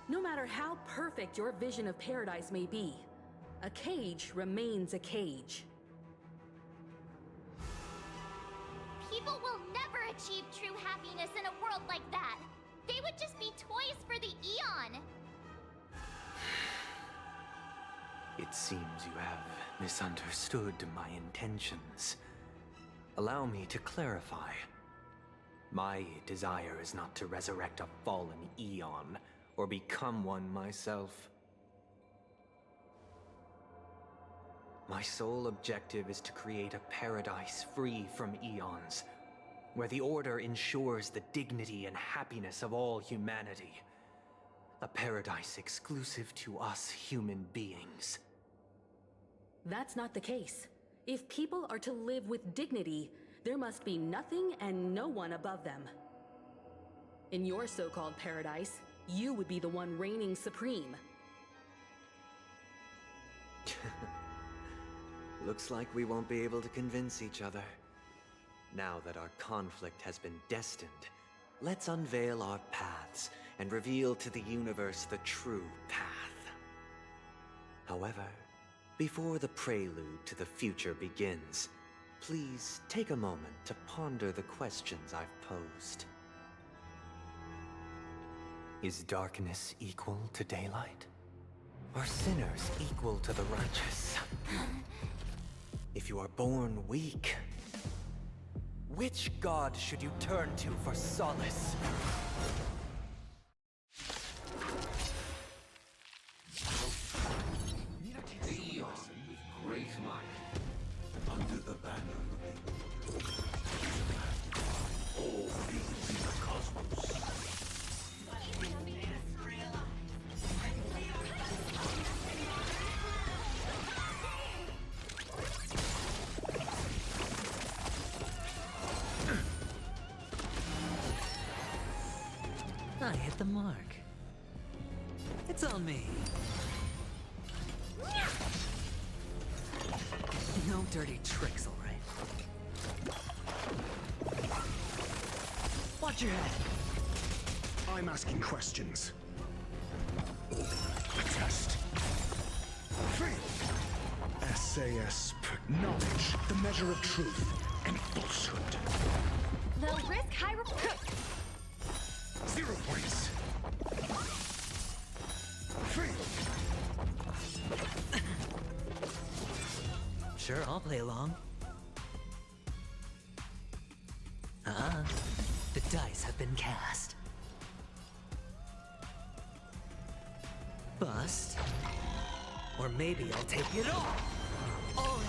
No matter how perfect your vision of paradise may be, a cage remains a cage. People will never achieve true happiness in a world like that. They would just be toys for the Eon. It seems you have misunderstood my intentions. Allow me to clarify. My desire is not to resurrect a fallen Eon, or become one myself. My sole objective is to create a paradise free from Eons, where the Order ensures the dignity and happiness of all humanity. A paradise exclusive to us human beings. That's not the case. If people are to live with dignity, there must be nothing and no one above them. In your so-called paradise, you would be the one reigning supreme. Looks like we won't be able to convince each other. Now that our conflict has been destined, let's unveil our paths and reveal to the universe the true path. However, before the prelude to the future begins, please take a moment to ponder the questions I've posed. Is darkness equal to daylight? Are sinners equal to the righteous? If you are born weak, which god should you turn to for solace? Great might, under the banner of the all things in the cosmos. I hit the mark. It's on me. No dirty tricks, all right? Watch your head. I'm asking questions. A test. Faith. SAS. Knowledge. The measure of truth and falsehood. They'll risk high 0 points. Faith. Sure, I'll play along. The dice have been cast. Bust. Or maybe I'll take it all. All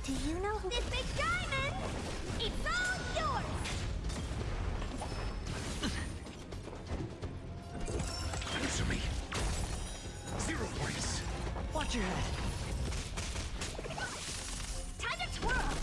Do you know who— This big diamond! It's all yours! Answer me. 0 points. Watch your head. Time to twirl!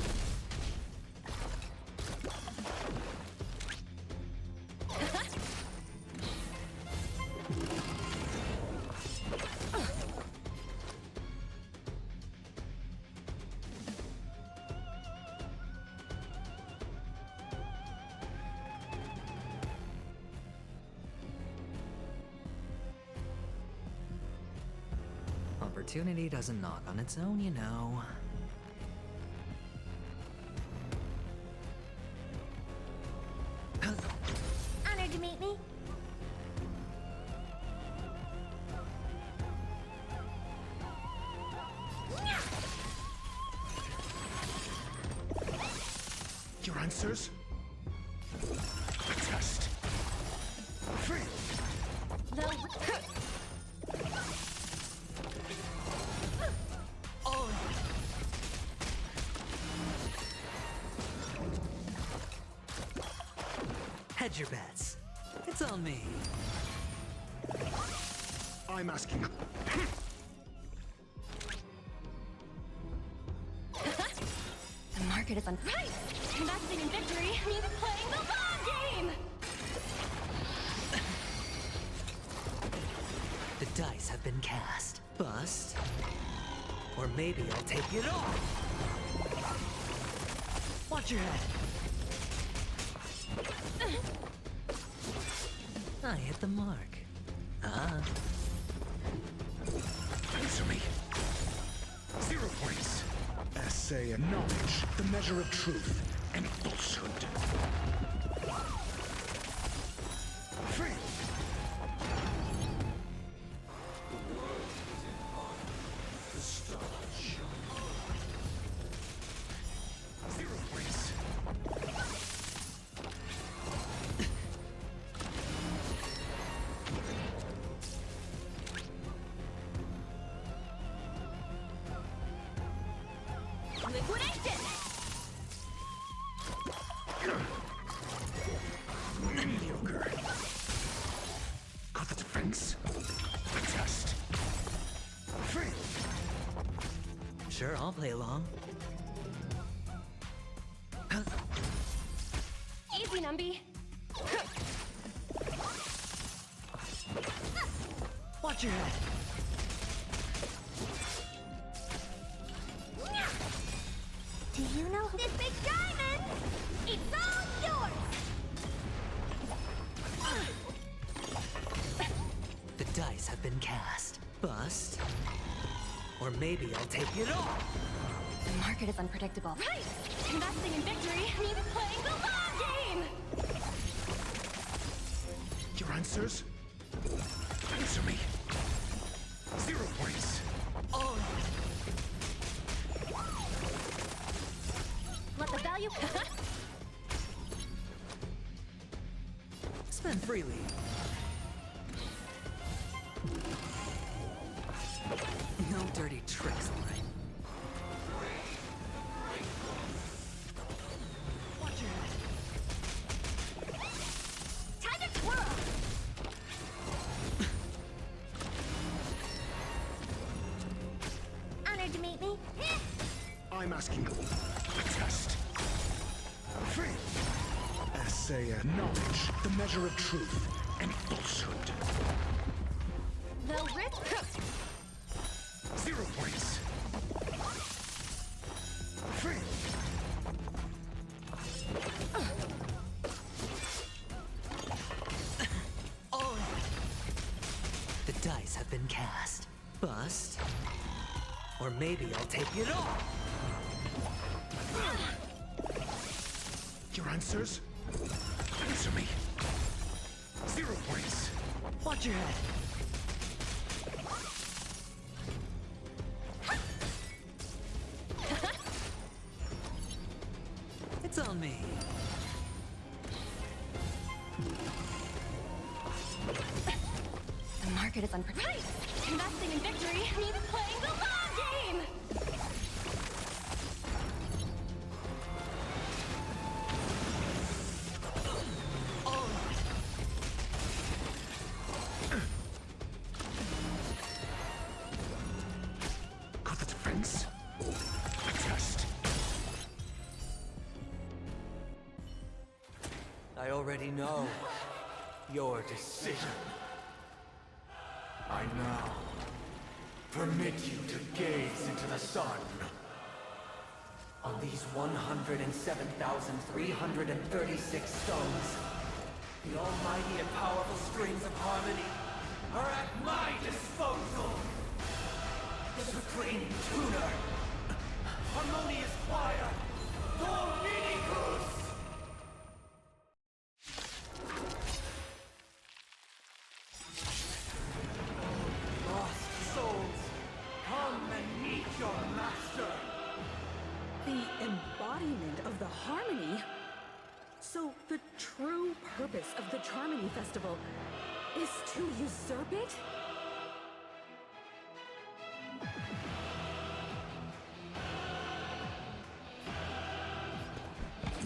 Opportunity doesn't knock on its own, you know. Honored to meet me. Your answers? Test. Free. Oh. Hedge your bets. It's on me. I'm asking. The market is on. Right! Investing in victory means playing the long game! The dice have been cast. Bust. Or maybe I'll take it all. Watch your head. I hit the mark. Answer me. 0 points. Essay and knowledge, the measure of truth and falsehood. Free. Liquidation! Mediocre. Got the defense. Test. Free. Sure, I'll play along. Easy, Numby. Watch your head. Do you know who this big diamond? It's all yours! The dice have been cast. Bust. Or maybe I'll take it all. The market is unpredictable. Right! Investing in victory means playing the long game! Your answers? Answer me. 0 points. Oh. Let the value... Spend freely. No dirty tricks, all right? Watch your head. Time to twirl! Honored to meet me. I'm asking. Test. Free. Essay and knowledge, the measure of truth and falsehood. The risk... 0 points. Free. Oh. The dice have been cast. Bust. Or maybe I'll take it all. Your answers? Answer me. 0 points. Watch your head. It's on me. The market is unpredictable. Right! Investing in victory means playing the long game! Got the defense? Test. I already know your decision. I now permit you to gaze into the sun. On these 107,336 stones, the almighty and powerful strings of harmony are at my disposal. purpose of the Charmony Festival is to usurp it?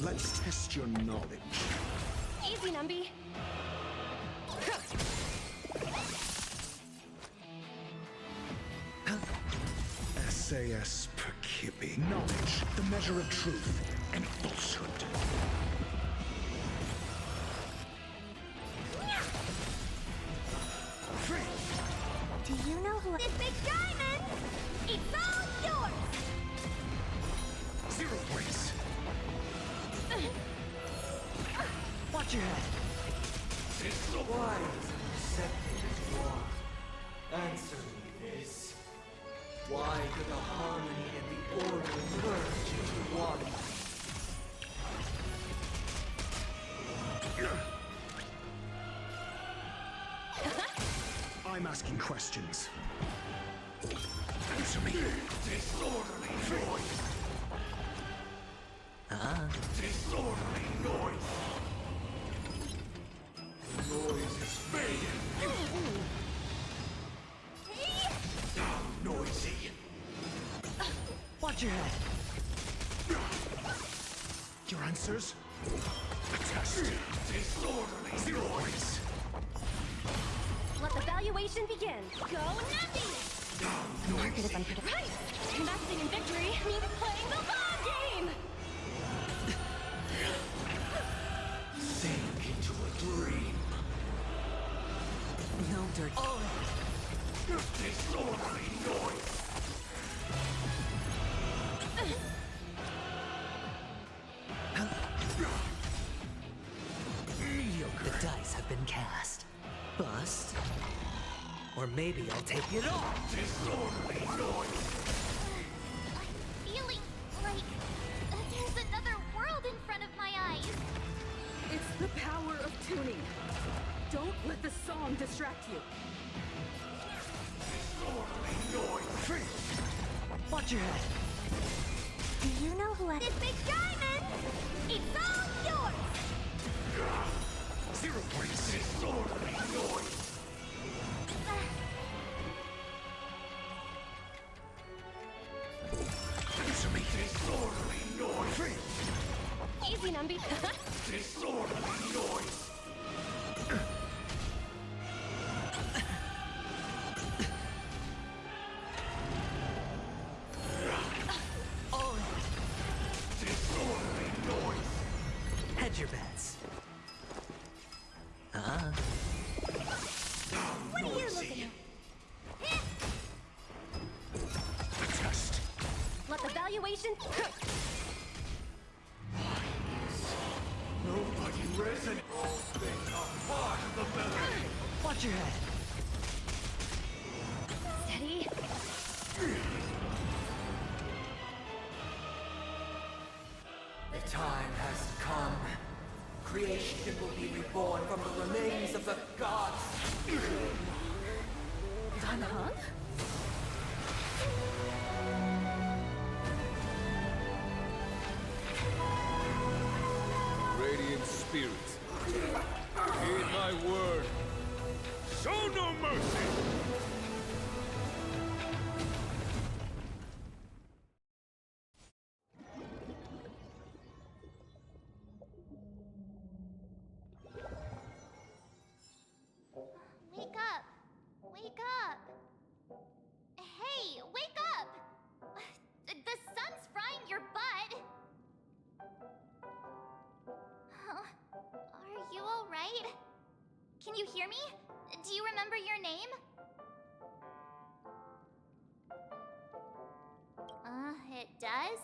Let's test your knowledge. Easy, Numby. SAS per Kibbe. Knowledge, the measure of truth and falsehood. Do you know who— This big diamond! It's all yours! 0 points. Watch your head. Why is it accepted as you are? Answer me this. Why do the harmony and the order merge into one? I'm asking questions. Answer me. Disorderly noise! Disorderly noise! The noise is fading! Now noisy! Watch your head. Your answers? A test. Disorderly 0 points. Let the valuation begin. Go Numbie! Market is unpredictable. Right! Investing in victory means playing the long game! Sink into a dream. No dirt. Oh! Disorderly noise! Mediocre. The dice have been cast. Bust. Or maybe I'll take it all. Disorderly noise! I'm feeling like there's another world in front of my eyes. It's the power of tuning. Don't let the song distract you. Disorderly noise! Watch your head. Do you know who I— This big diamond! It's all yours! 0 points. Disorderly noise! Answer me. Disorderly noise! Easy, Numby. Disorderly noise! Disorderly noise! Hedge your bets. What are you looking at? A test. Let the valuation— Nobody resonates. All things are part of the melody. Watch your head. Steady. The time has come. Creation will be reborn from the remains of the gods. Dan Heng? Radiant spirits, heed my word. Show no mercy! Wake up! Wake up! Hey, wake up! The sun's frying your butt! Huh? Are you alright? Can you hear me? Do you remember your name? It does?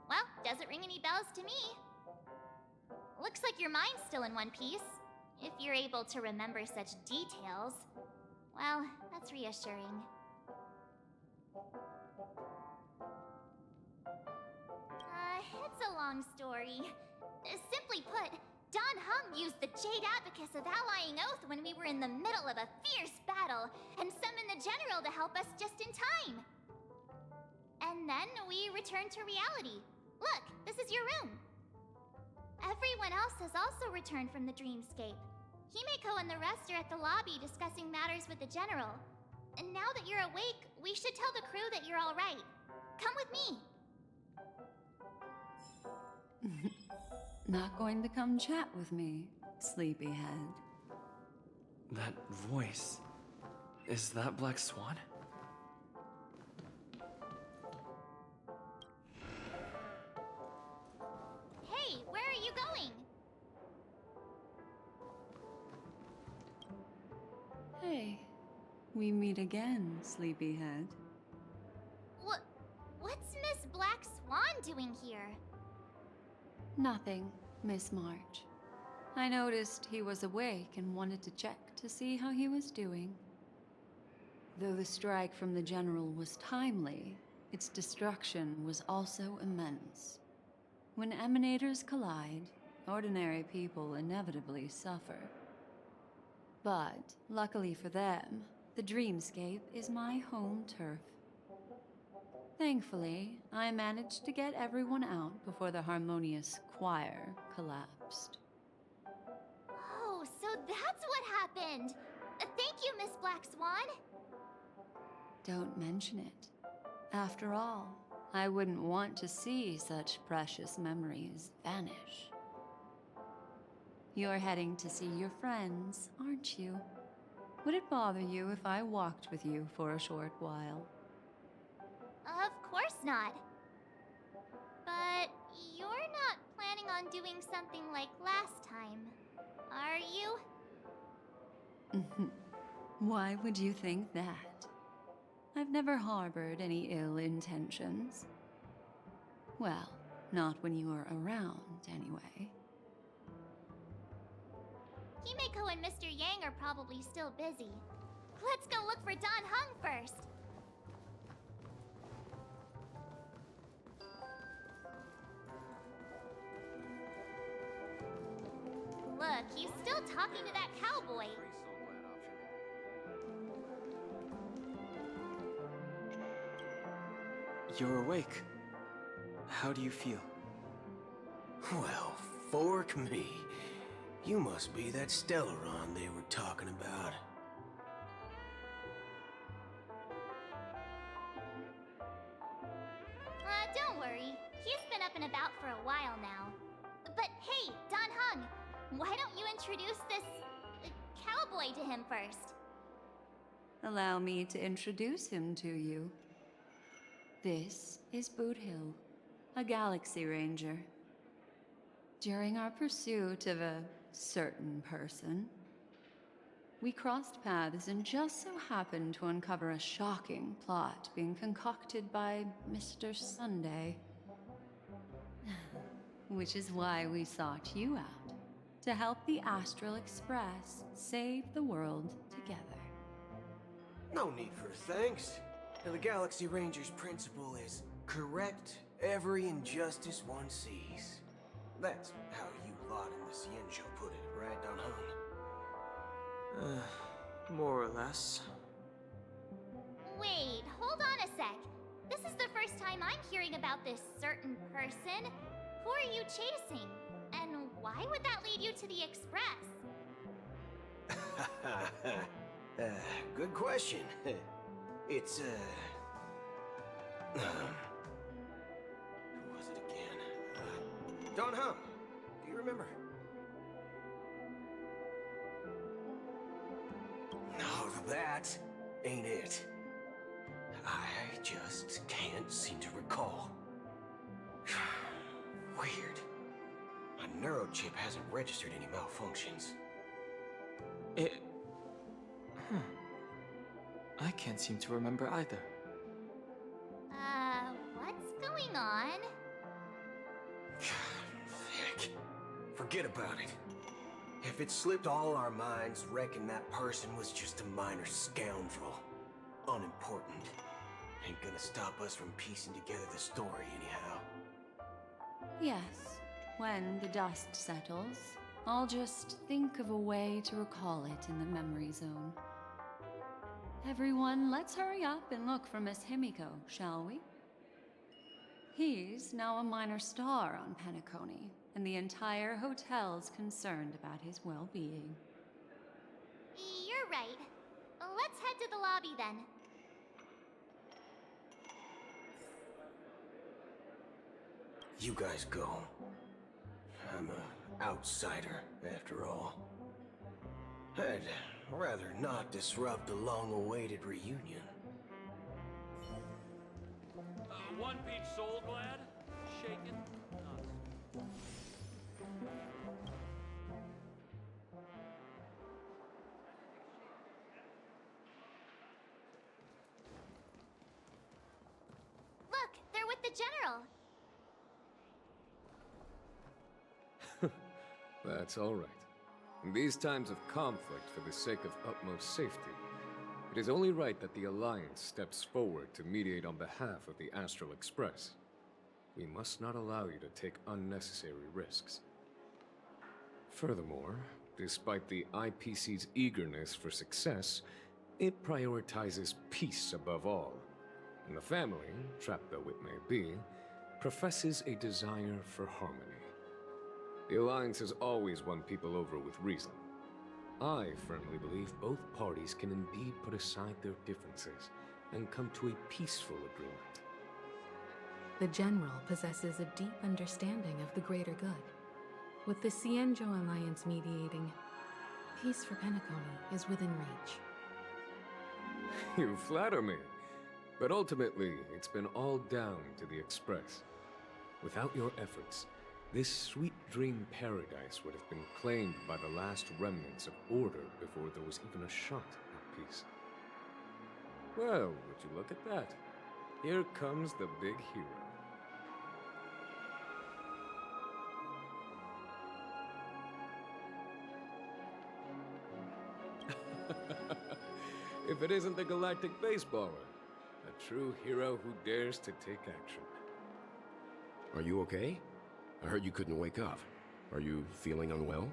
Well, doesn't ring any bells to me. Looks like your mind's still in one piece. If you're able to remember such details. Well, that's reassuring. It's a long story. Simply put, Dan Heng used the Jade Abacus of Allying Oath when we were in the middle of a fierce battle, and summoned the General to help us just in time. And then we returned to reality. Look, this is your room. Everyone else has also returned from the dreamscape. Himeko and the rest are at the lobby discussing matters with the general. And now that you're awake, we should tell the crew that you're all right. Come with me. Not going to come chat with me, sleepyhead. That voice. Is that Black Swan? Hey, where are you going? Hey, we meet again, sleepyhead. What's Miss Black Swan doing here? Nothing, Miss March. I noticed he was awake and wanted to check to see how he was doing. Though the strike from the General was timely, its destruction was also immense. When emanators collide, ordinary people inevitably suffer. But, luckily for them, the dreamscape is my home turf. Thankfully, I managed to get everyone out before the harmonious choir collapsed. Oh, so that's what happened! Thank you, Miss Black Swan! Don't mention it. After all, I wouldn't want to see such precious memories vanish. You're heading to see your friends, aren't you? Would it bother you if I walked with you for a short while? Of course not. But you're not planning on doing something like last time, are you? Why would you think that? I've never harbored any ill intentions. Well, not when you were around, anyway. Himeko and Mr. Yang are probably still busy. Let's go look for Don Hung first. Look, he's still talking to that cowboy. You're awake. How do you feel? Well, fork me. You must be that Stellaron they were talking about. Don't worry. He's been up and about for a while now. But hey, Don Hung, why don't you introduce this cowboy to him first? Allow me to introduce him to you. This is Boot Hill, a Galaxy Ranger. During our pursuit of a certain person, we crossed paths and just so happened to uncover a shocking plot being concocted by Mr. Sunday. Which is why we sought you out, to help the Astral Express save the world together. No need for thanks. The Galaxy Ranger's principle is correct every injustice one sees. That's how you lot in the Cienjo put it, right, Don Hung? More or less. Wait, hold on a sec. This is the first time I'm hearing about this certain person. Who are you chasing? And why would that lead you to the Express? Good question. It's, who was it again? Don Hung, do you remember? No, that ain't it. I just can't seem to recall. Weird. My neurochip hasn't registered any malfunctions. I can't seem to remember either. What's going on? Heck. Forget about it. If it slipped all our minds, reckon that person was just a minor scoundrel. Unimportant. Ain't gonna stop us from piecing together the story anyhow. Yes, when the dust settles, I'll just think of a way to recall it in the memory zone. Everyone, let's hurry up and look for Miss Himeko, shall we? He's now a minor star on Penacony, and the entire hotel's concerned about his well-being. You're right. Let's head to the lobby then. You guys go. I'm an outsider, after all. I'd rather not disrupt the long-awaited reunion. One peach soul glad? Shaken? Look, they're with the general. That's all right. In these times of conflict, for the sake of utmost safety, it is only right that the Alliance steps forward to mediate on behalf of the Astral Express. We must not allow you to take unnecessary risks. Furthermore, despite the IPC's eagerness for success, it prioritizes peace above all. And the family, trapped though it may be, professes a desire for harmony. The Alliance has always won people over with reason. I firmly believe both parties can indeed put aside their differences and come to a peaceful agreement. The General possesses a deep understanding of the greater good. With the Cienjo Alliance mediating, peace for Penacony is within reach. You flatter me. But ultimately, it's been all down to the Express. Without your efforts, this sweet dream paradise would have been claimed by the last remnants of order before there was even a shot at peace. Well, would you look at that? Here comes the big hero. If it isn't the galactic baseballer, a true hero who dares to take action. Are you okay? I heard you couldn't wake up. Are you feeling unwell?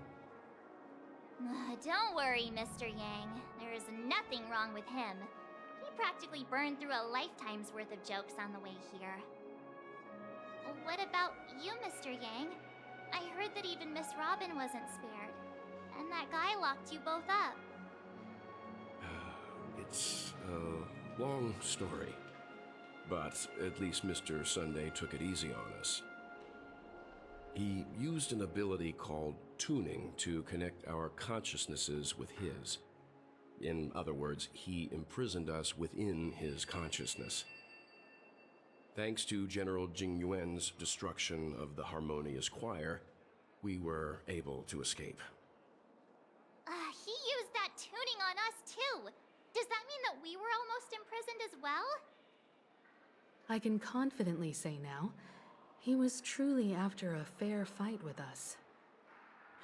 Don't worry, Mr. Yang. There is nothing wrong with him. He practically burned through a lifetime's worth of jokes on the way here. What about you, Mr. Yang? I heard that even Miss Robin wasn't spared. And that guy locked you both up. It's a long story. But at least Mr. Sunday took it easy on us. He used an ability called tuning to connect our consciousnesses with his. In other words, he imprisoned us within his consciousness. Thanks to General Jing Yuan's destruction of the Harmonious Choir, we were able to escape. He used that tuning on us too. Does that mean that we were almost imprisoned as well? I can confidently say now, he was truly after a fair fight with us.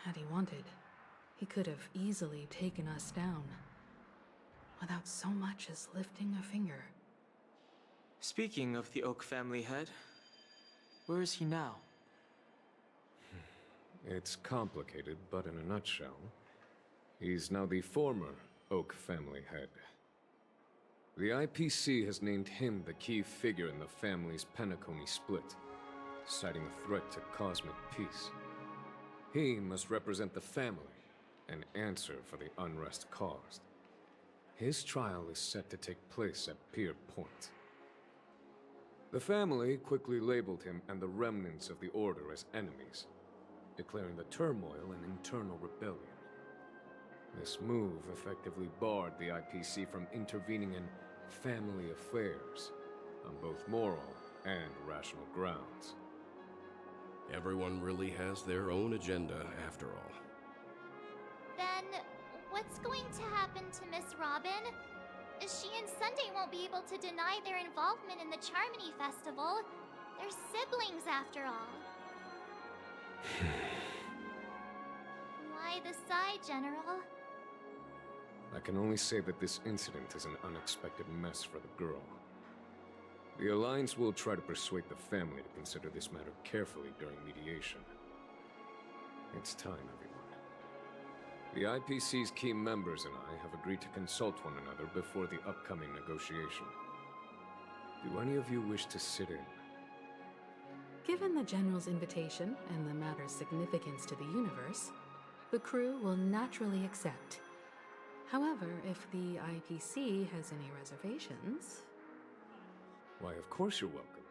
Had he wanted, he could have easily taken us down, without so much as lifting a finger. Speaking of the Oak family head, where is he now? It's complicated, but in a nutshell, he's now the former Oak family head. The IPC has named him the key figure in the family's Penacony split, citing a threat to cosmic peace. He must represent the family and answer for the unrest caused. His trial is set to take place at Pier Point. The family quickly labeled him and the remnants of the Order as enemies, declaring the turmoil an internal rebellion. This move effectively barred the IPC from intervening in family affairs on both moral and rational grounds. Everyone really has their own agenda, after all. Then, what's going to happen to Miss Robin? She and Sunday won't be able to deny their involvement in the Charmony Festival. They're siblings, after all. Why the sigh, General? I can only say that this incident is an unexpected mess for the girl. The Alliance will try to persuade the family to consider this matter carefully during mediation. It's time, everyone. The IPC's key members and I have agreed to consult one another before the upcoming negotiation. Do any of you wish to sit in? Given the General's invitation and the matter's significance to the universe, the crew will naturally accept. However, if the IPC has any reservations... Why, of course you're welcome.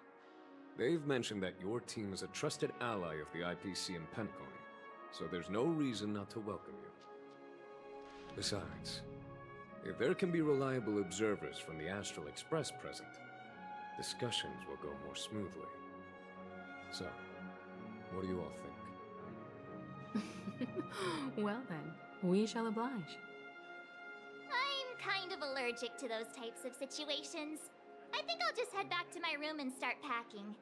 They've mentioned that your team is a trusted ally of the IPC in Penacony, so there's no reason not to welcome you. Besides, if there can be reliable observers from the Astral Express present, discussions will go more smoothly. So, what do you all think? Well then, we shall oblige. I'm kind of allergic to those types of situations. I think I'll just head back to my room and start packing.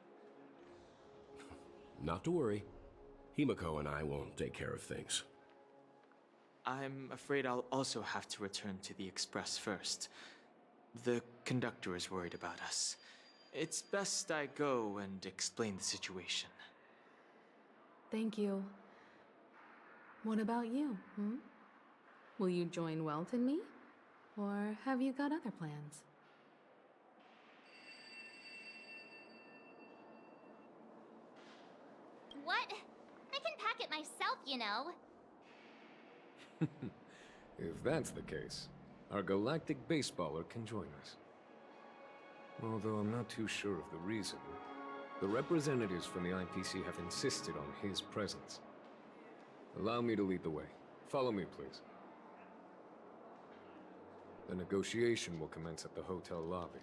Not to worry. Himiko and I will take care of things. I'm afraid I'll also have to return to the Express first. The conductor is worried about us. It's best I go and explain the situation. Thank you. What about you, Will you join Welt and me? Or have you got other plans? What? I can pack it myself, you know. If that's the case, our galactic baseballer can join us. Although I'm not too sure of the reason. The representatives from the IPC have insisted on his presence. Allow me to lead the way. Follow me, please. The negotiation will commence at the hotel lobby.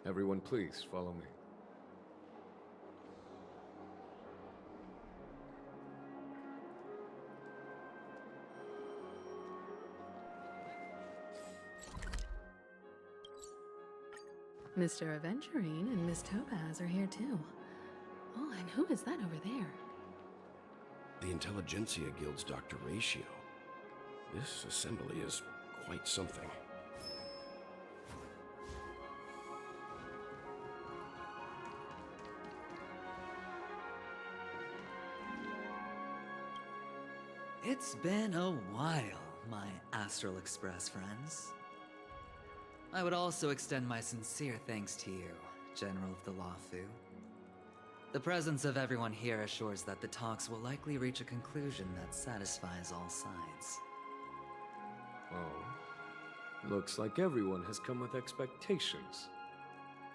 Everyone, please follow me. Mr. Aventurine and Miss Topaz are here too. Oh, and who is that over there? The Intelligentsia Guild's Dr. Ratio. This assembly is quite something. It's been a while, my Astral Express friends. I would also extend my sincere thanks to you, General of the Luofu. The presence of everyone here assures that the talks will likely reach a conclusion that satisfies all sides. Oh. Looks like everyone has come with expectations.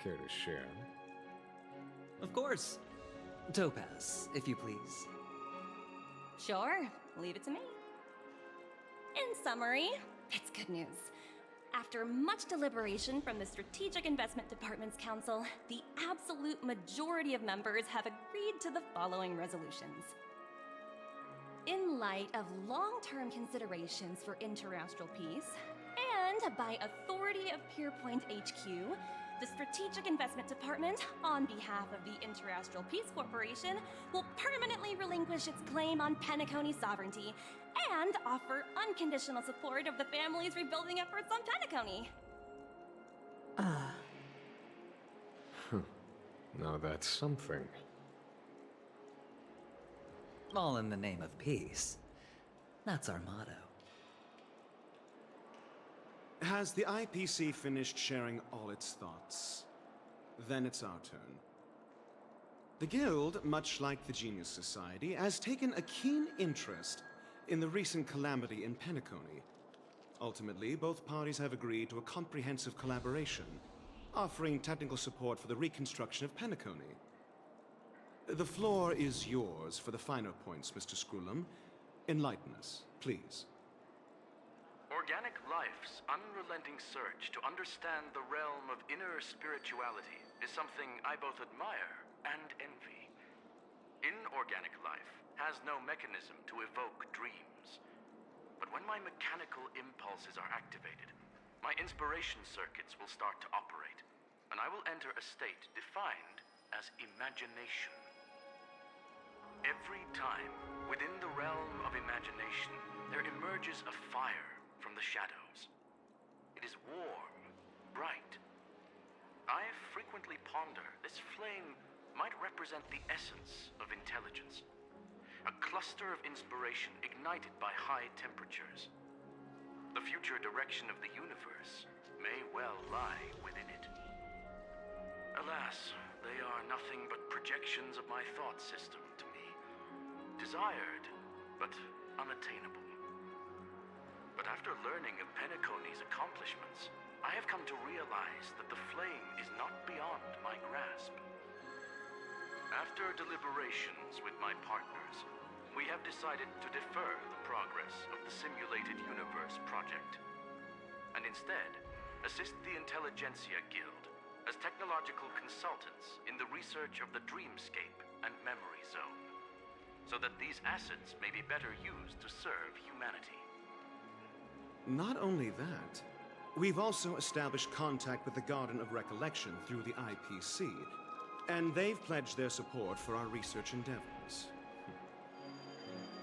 Care to share? Of course. Topaz, if you please. Sure, leave it to me. In summary, it's good news. After much deliberation from the Strategic Investment Department's Council, the absolute majority of members have agreed to the following resolutions. In light of long-term considerations for interastral peace, and by authority of Pierpoint HQ, the Strategic Investment Department, on behalf of the Interastral Peace Corporation, will permanently relinquish its claim on Penacony sovereignty and offer unconditional support of the family's rebuilding efforts on Penacony. Now that's something. All in the name of peace. That's our motto. Has the IPC finished sharing all its thoughts? Then it's our turn. The Guild, much like the Genius Society, has taken a keen interest in the recent calamity in Penacony. Ultimately, both parties have agreed to a comprehensive collaboration, offering technical support for the reconstruction of Penacony. The floor is yours for the finer points, Mr. Screwlum. Enlighten us, please. Organic life's unrelenting search to understand the realm of inner spirituality is something I both admire and envy. Inorganic life has no mechanism to evoke dreams. But when my mechanical impulses are activated, my inspiration circuits will start to operate, and I will enter a state defined as imagination. Every time, within the realm of imagination, there emerges a fire from the shadows. It is warm, bright. I frequently ponder this flame might represent the essence of intelligence. A cluster of inspiration ignited by high temperatures. The future direction of the universe may well lie within it. Alas, they are nothing but projections of my thought system to me. Desired, but unattainable. But after learning of Penacony's accomplishments, I have come to realize that the flame is not beyond my grasp. After deliberations with my partners, we have decided to defer the progress of the Simulated Universe project, and instead assist the Intelligentsia Guild as technological consultants in the research of the Dreamscape and Memory Zone, so that these assets may be better used to serve humanity. Not only that, we've also established contact with the Garden of Recollection through the IPC, and they've pledged their support for our research endeavors.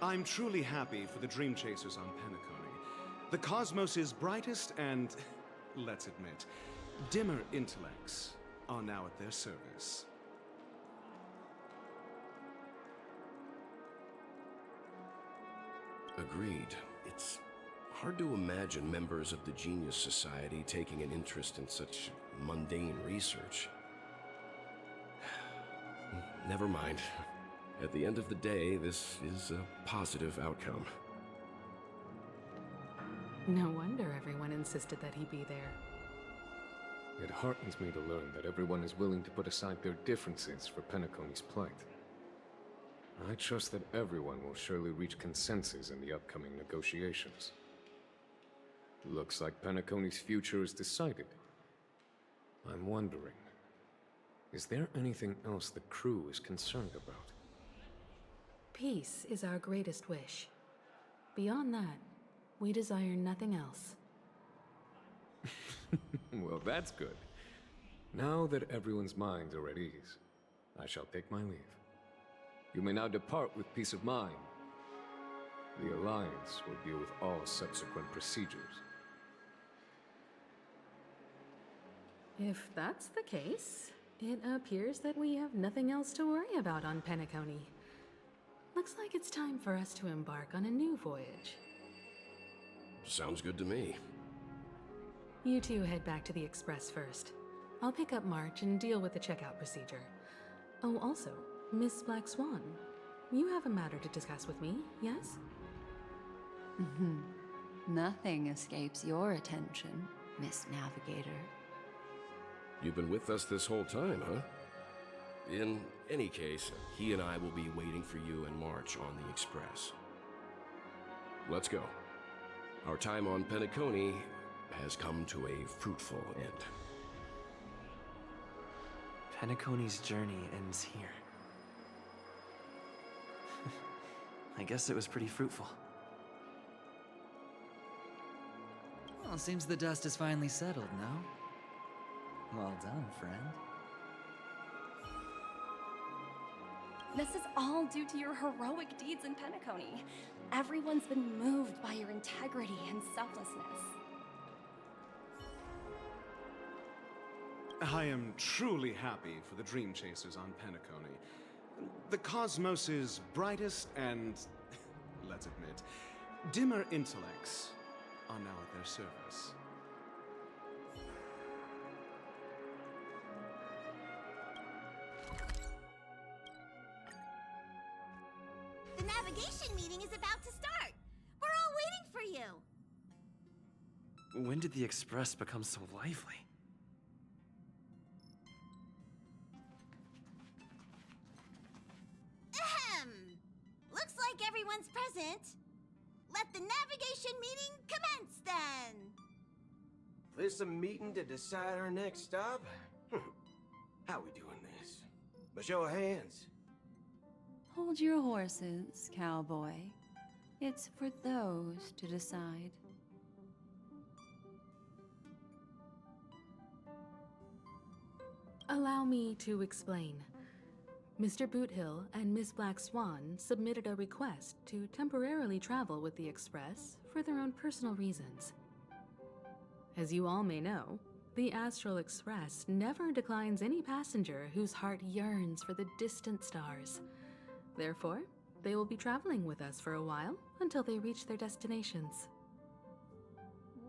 I'm truly happy for the Dream Chasers on Penacony. The cosmos' brightest and, let's admit, dimmer intellects are now at their service. Agreed. It's hard to imagine members of the Genius Society taking an interest in such mundane research. Never mind. At the end of the day, this is a positive outcome. No wonder everyone insisted that he be there. It heartens me to learn that everyone is willing to put aside their differences for Penacony's plight. I trust that everyone will surely reach consensus in the upcoming negotiations. Looks like Penacony's future is decided. I'm wondering, is there anything else the crew is concerned about? Peace is our greatest wish. Beyond that, we desire nothing else. Well, that's good. Now that everyone's minds are at ease, I shall take my leave. You may now depart with peace of mind. The Alliance will deal with all subsequent procedures. If that's the case, it appears that we have nothing else to worry about on Penacony. Looks like it's time for us to embark on a new voyage. Sounds good to me. You two head back to the Express first. I'll pick up March and deal with the checkout procedure. Oh, also, Miss Black Swan, you have a matter to discuss with me, yes? Nothing escapes your attention, Miss Navigator. You've been with us this whole time, huh? In any case, he and I will be waiting for you in March on the Express. Let's go. Our time on Penacony has come to a fruitful end. Penacony's journey ends here. I guess it was pretty fruitful. Well, seems the dust is finally settled, no? Well done, friend. This is all due to your heroic deeds in Penacony. Everyone's been moved by your integrity and selflessness. I am truly happy for the Dream Chasers on Penacony. The cosmos' brightest and, let's admit, dimmer intellects are now at their service. The navigation meeting is about to start. We're all waiting for you. When did the Express become so lively? Ahem. Looks like everyone's present. Let the navigation meeting commence then. This a meeting to decide our next stop? How we doing this? By show of hands. Hold your horses, cowboy. It's for those to decide. Allow me to explain. Mr. Boothill and Miss Black Swan submitted a request to temporarily travel with the Express for their own personal reasons. As you all may know, the Astral Express never declines any passenger whose heart yearns for the distant stars. Therefore, they will be traveling with us for a while until they reach their destinations.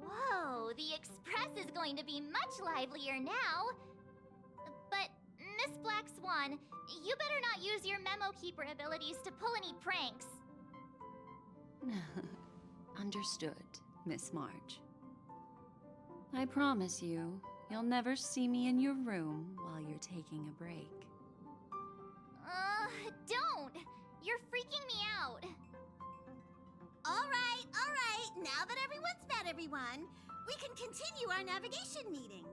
Whoa, the Express is going to be much livelier now. But Black Swan, you better not use your memo keeper abilities to pull any pranks. Understood, Miss March. I promise you, you'll never see me in your room while you're taking a break. Don't! You're freaking me out. All right. Now that everyone's met everyone, we can continue our navigation meeting.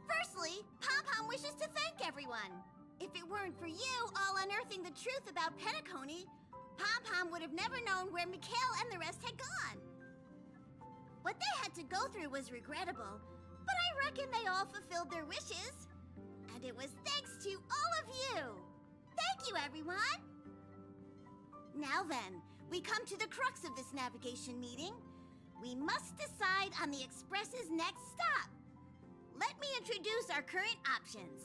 Firstly, Pom-Pom wishes to thank everyone. If it weren't for you all unearthing the truth about Penacony, Pom-Pom would have never known where Mikhail and the rest had gone. What they had to go through was regrettable, but I reckon they all fulfilled their wishes. And it was thanks to all of you. Thank you, everyone. Now then, we come to the crux of this navigation meeting. We must decide on the Express's next stop. Let me introduce our current options.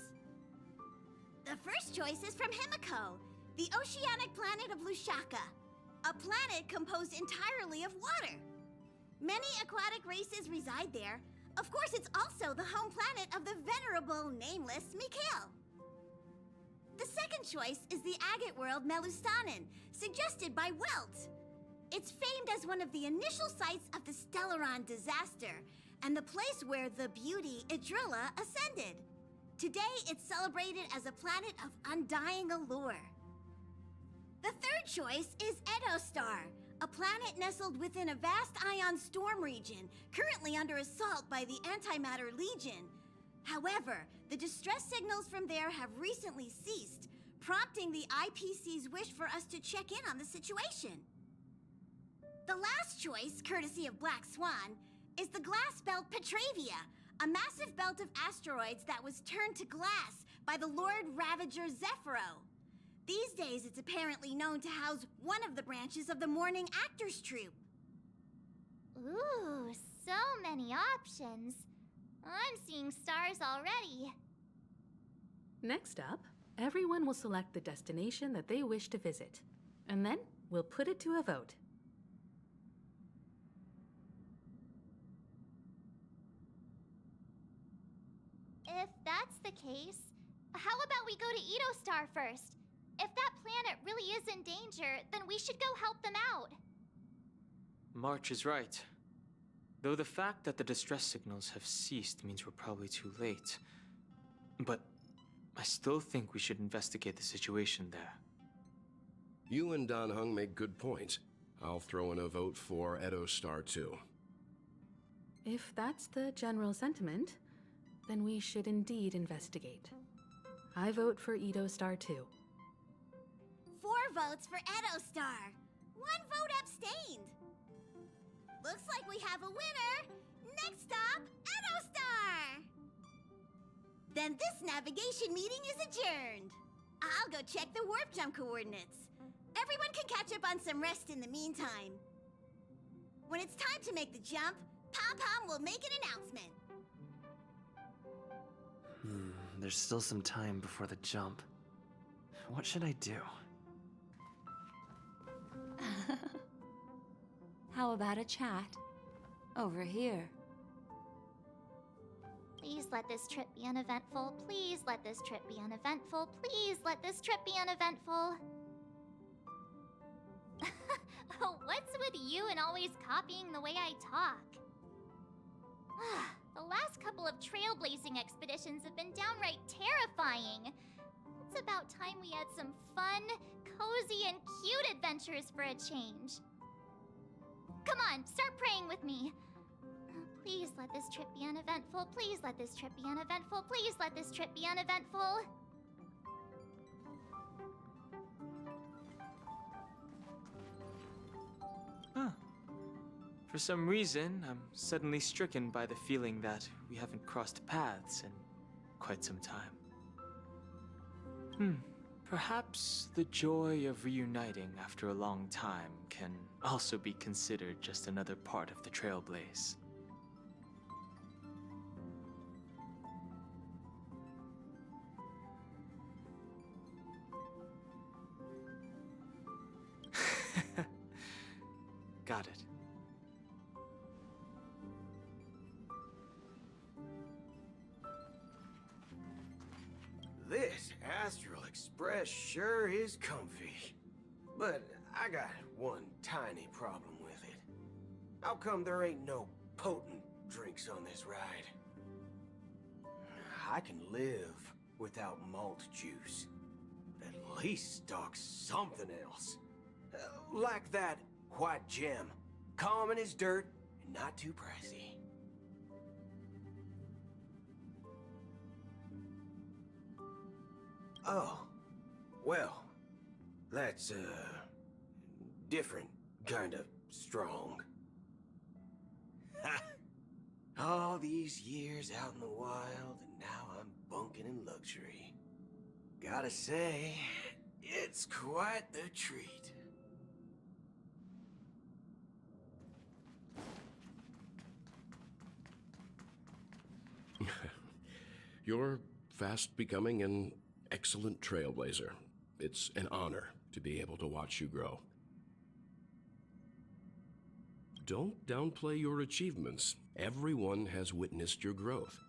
The first choice is from Himiko, the oceanic planet of Lushaka, a planet composed entirely of water. Many aquatic races reside there. Of course, it's also the home planet of the venerable, nameless Mikhail. The second choice is the agate world Melustanen, suggested by Welt. It's famed as one of the initial sites of the Stellaron disaster, and the place where the beauty Idrilla ascended. Today, it's celebrated as a planet of undying allure. The third choice is Edostar, a planet nestled within a vast ion storm region, currently under assault by the Antimatter Legion. However, the distress signals from there have recently ceased, prompting the IPC's wish for us to check in on the situation. The last choice, courtesy of Black Swan, is the glass belt Petravia, a massive belt of asteroids that was turned to glass by the Lord Ravager Zephyro. These days, it's apparently known to house one of the branches of the Morning Actors Troupe. Ooh, so many options. I'm seeing stars already. Next up, everyone will select the destination that they wish to visit, and then we'll put it to a vote. If that's the case, how about we go to Edostar first? If that planet really is in danger, then we should go help them out. March is right. Though the fact that the distress signals have ceased means we're probably too late. But I still think we should investigate the situation there. You and Dan Heng make good points. I'll throw in a vote for Edostar too. If that's the general sentiment, then we should indeed investigate. I vote for Edostar too. 4 votes for Edostar. 1 vote abstained. Looks like we have a winner. Next stop, Edostar. Then this navigation meeting is adjourned. I'll go check the warp jump coordinates. Everyone can catch up on some rest in the meantime. When it's time to make the jump, Pom-Pom will make an announcement. There's still some time before the jump. What should I do? How about a chat? Over here. Please let this trip be uneventful. Please let this trip be uneventful. Please let this trip be uneventful. What's with you and always copying the way I talk? The last couple of trailblazing expeditions have been downright terrifying. It's about time we had some fun, cozy, and cute adventures for a change. Come on, start praying with me. Please let this trip be uneventful. Please let this trip be uneventful. Please let this trip be uneventful. Huh. For some reason, I'm suddenly stricken by the feeling that we haven't crossed paths in quite some time. Perhaps the joy of reuniting after a long time can also be considered just another part of the Trailblaze. Got it. Astral Express sure is comfy. But I got one tiny problem with it. How come there ain't no potent drinks on this ride? I can live without malt juice, but at least stock something else. Like that white gem, common as dirt and not too pricey. Oh, well, that's, different kind of strong. Ha! All these years out in the wild, and now I'm bunking in luxury. Gotta say, it's quite the treat. You're fast becoming an excellent trailblazer. It's an honor to be able to watch you grow. Don't downplay your achievements. Everyone has witnessed your growth.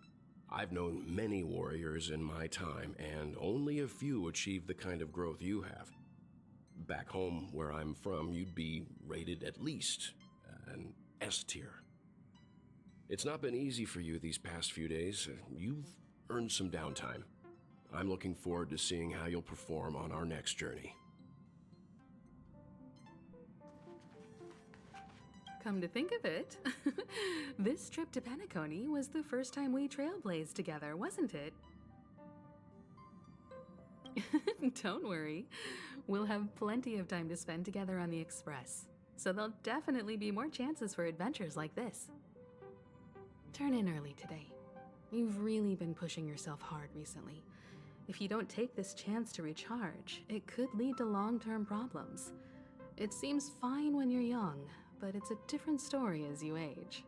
I've known many warriors in my time, and only a few achieve the kind of growth you have. Back home, where I'm from, you'd be rated at least an S tier. It's not been easy for you these past few days. You've earned some downtime. I'm looking forward to seeing how you'll perform on our next journey. Come to think of it, this trip to Penacony was the first time we trailblazed together, wasn't it? Don't worry, we'll have plenty of time to spend together on the Express, so there'll definitely be more chances for adventures like this. Turn in early today. You've really been pushing yourself hard recently. If you don't take this chance to recharge, it could lead to long-term problems. It seems fine when you're young, but it's a different story as you age.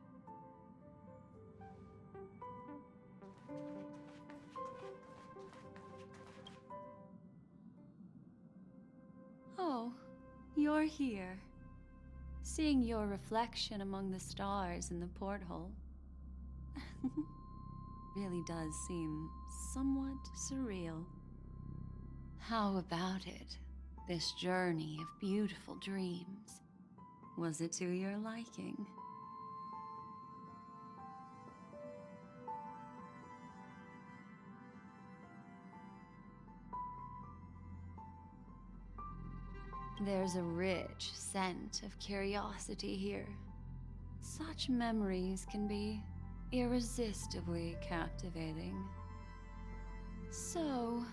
Oh, you're here. Seeing your reflection among the stars in the porthole really does seem somewhat surreal. How about it? This journey of beautiful dreams. Was it to your liking? There's a rich scent of curiosity here. Such memories can be irresistibly captivating. So,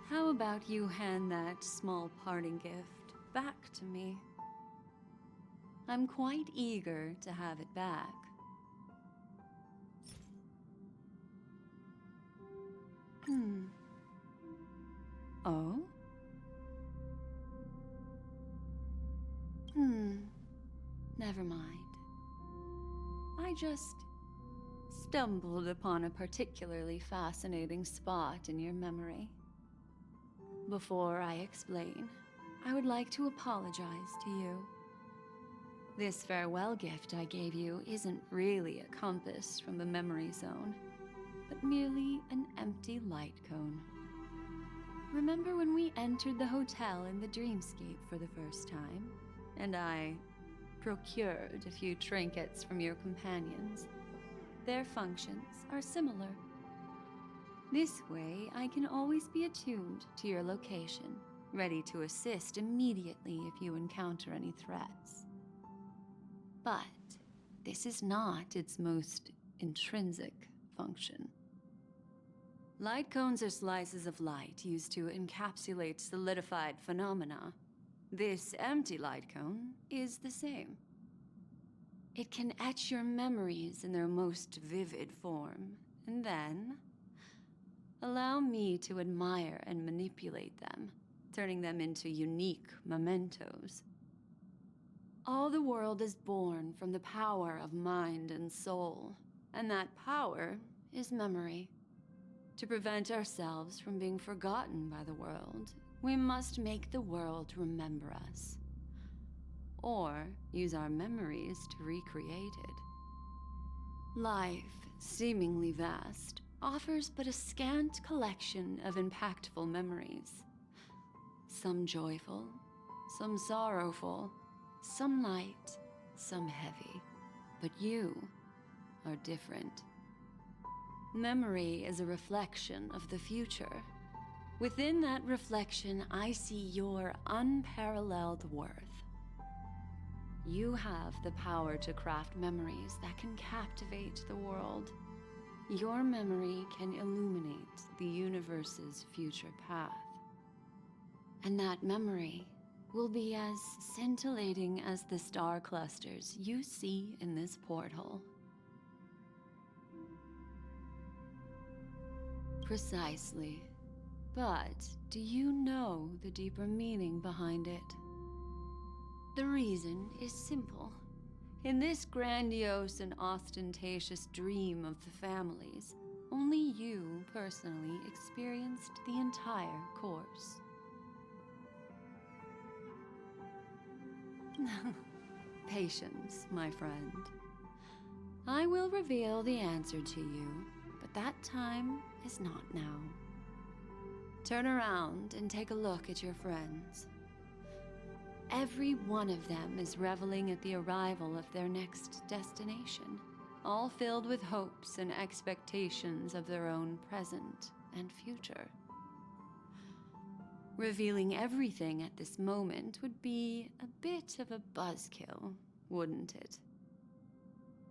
how about you hand that small parting gift back to me? I'm quite eager to have it back. Oh? Never mind. I just stumbled upon a particularly fascinating spot in your memory. Before I explain, I would like to apologize to you. This farewell gift I gave you isn't really a compass from the memory zone, but merely an empty light cone. Remember when we entered the hotel in the dreamscape for the first time, and I procured a few trinkets from your companions? Their functions are similar. This way, I can always be attuned to your location, ready to assist immediately if you encounter any threats. But this is not its most intrinsic function. Light cones are slices of light used to encapsulate solidified phenomena. This empty light cone is the same. It can etch your memories in their most vivid form, and then allow me to admire and manipulate them, turning them into unique mementos. All the world is born from the power of mind and soul, and that power is memory. To prevent ourselves from being forgotten by the world, we must make the world remember us, or use our memories to recreate it. Life, seemingly vast, offers but a scant collection of impactful memories. Some joyful, some sorrowful, some light, some heavy. But you are different. Memory is a reflection of the future. Within that reflection, I see your unparalleled worth. You have the power to craft memories that can captivate the world. Your memory can illuminate the universe's future path. And that memory will be as scintillating as the star clusters you see in this porthole. Precisely. But do you know the deeper meaning behind it? The reason is simple. In this grandiose and ostentatious dream of the families, only you personally experienced the entire course. Patience, my friend. I will reveal the answer to you, but that time is not now. Turn around and take a look at your friends. Every one of them is reveling at the arrival of their next destination, all filled with hopes and expectations of their own present and future. Revealing everything at this moment would be a bit of a buzzkill, wouldn't it?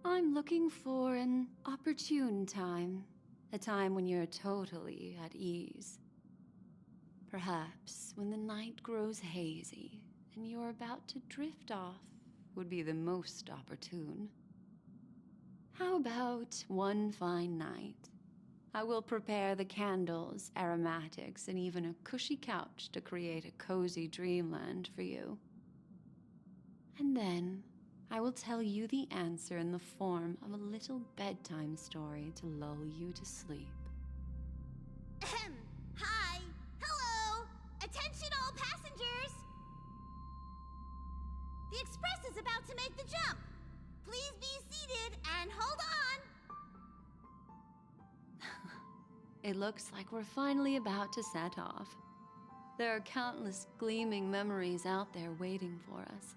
I'm looking for an opportune time, a time when you're totally at ease. Perhaps when the night grows hazy and you're about to drift off would be the most opportune. How about one fine night? I will prepare the candles, aromatics, and even a cushy couch to create a cozy dreamland for you. And then I will tell you the answer in the form of a little bedtime story to lull you to sleep. Hi! Hello! Attention all passengers! The express is about to make the jump. Please be seated and hold on! It looks like we're finally about to set off. There are countless gleaming memories out there waiting for us.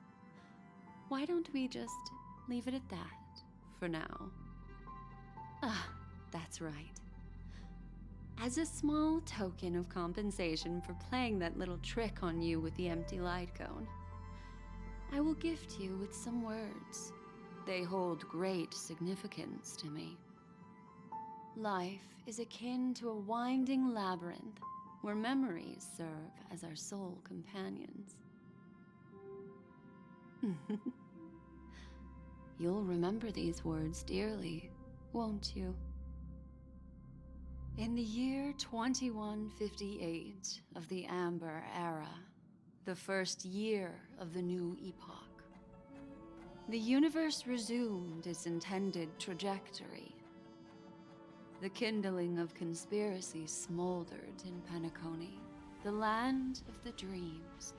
Why don't we just leave it at that for now? Ah, that's right. As a small token of compensation for playing that little trick on you with the empty light cone, I will gift you with some words. They hold great significance to me. Life is akin to a winding labyrinth where memories serve as our sole companions. You'll remember these words dearly, won't you? In the year 2158 of the Amber Era, the first year of the new epoch, the universe resumed its intended trajectory. The kindling of conspiracy smoldered in Penacony, the land of the dreams.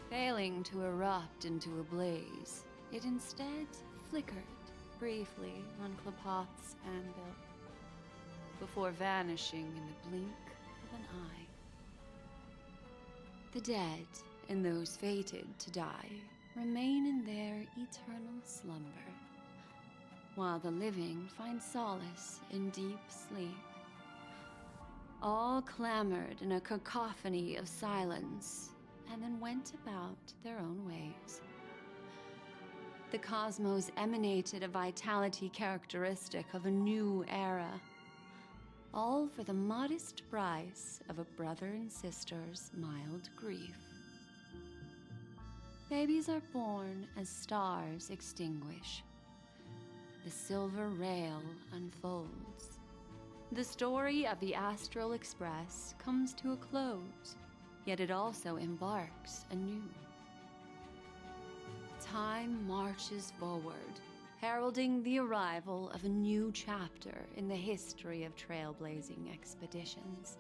Failing to erupt into a blaze, it instead flickered briefly on Klapoth's anvil, before vanishing in the blink of an eye. The dead and those fated to die remain in their eternal slumber, while the living find solace in deep sleep. All clamored in a cacophony of silence, and then went about their own ways. The cosmos emanated a vitality characteristic of a new era, all for the modest price of a brother and sister's mild grief. Babies are born as stars extinguish. The silver rail unfolds. The story of the Astral Express comes to a close, yet it also embarks anew. Time marches forward, heralding the arrival of a new chapter in the history of trailblazing expeditions.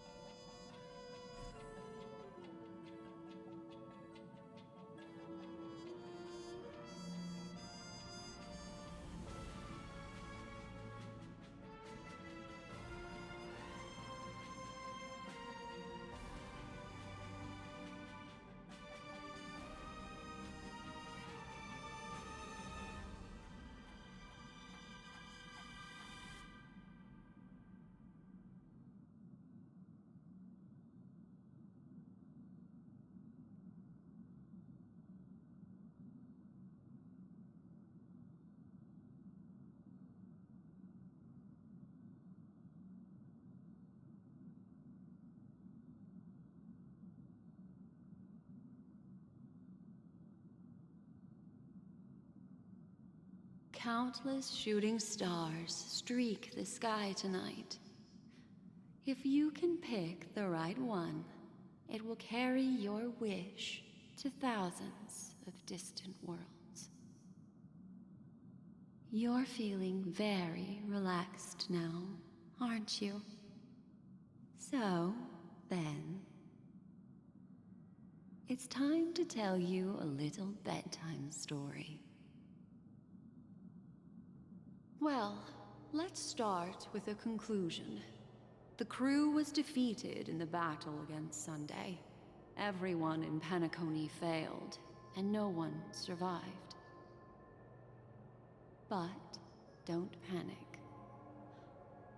countless shooting stars streak the sky tonight. If you can pick the right one, it will carry your wish to thousands of distant worlds. You're feeling very relaxed now, aren't you? So, then, it's time to tell you a little bedtime story. Well, let's start with a conclusion. The crew was defeated in the battle against Sunday. Everyone in Penacony failed, and no one survived. But don't panic.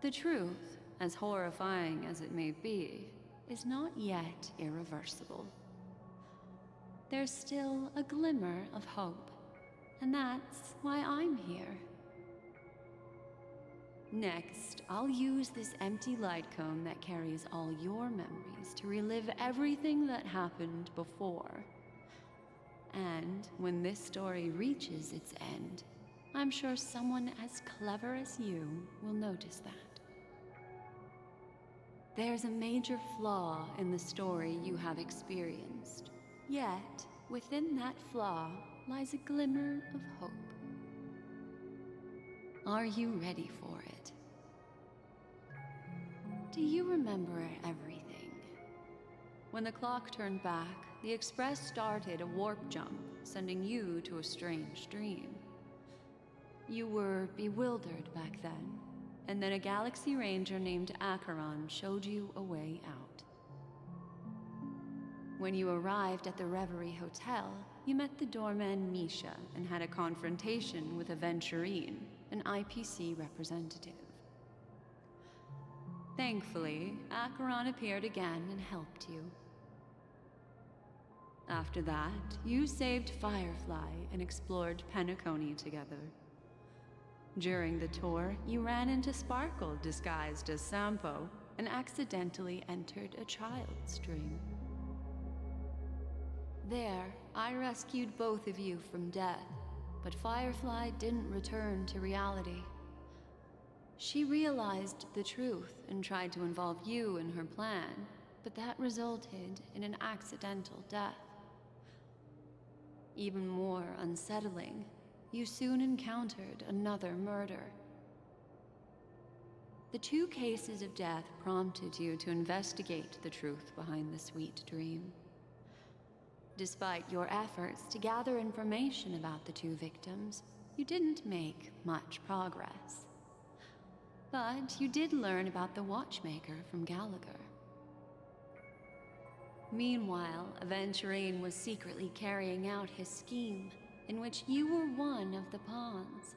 The truth, as horrifying as it may be, is not yet irreversible. There's still a glimmer of hope, and that's why I'm here. Next, I'll use this empty light cone that carries all your memories to relive everything that happened before. And when this story reaches its end, I'm sure someone as clever as you will notice that. There's a major flaw in the story you have experienced. Yet, within that flaw lies a glimmer of hope. Are you ready for it? Do you remember everything? When the clock turned back, the Express started a warp jump, sending you to a strange dream. You were bewildered back then, and then a Galaxy Ranger named Acheron showed you a way out. When you arrived at the Reverie Hotel, you met the doorman Misha and had a confrontation with Aventurine, an IPC representative. Thankfully, Acheron appeared again and helped you. After that, you saved Firefly and explored Penacony together. During the tour, you ran into Sparkle disguised as Sampo and accidentally entered a child's dream. There, I rescued both of you from death, but Firefly didn't return to reality. She realized the truth and tried to involve you in her plan, but that resulted in an accidental death. Even more unsettling, you soon encountered another murder. The 2 cases of death prompted you to investigate the truth behind the sweet dream. Despite your efforts to gather information about the 2 victims, you didn't make much progress. But you did learn about the Watchmaker from Gallagher. Meanwhile, Aventurine was secretly carrying out his scheme, in which you were one of the pawns.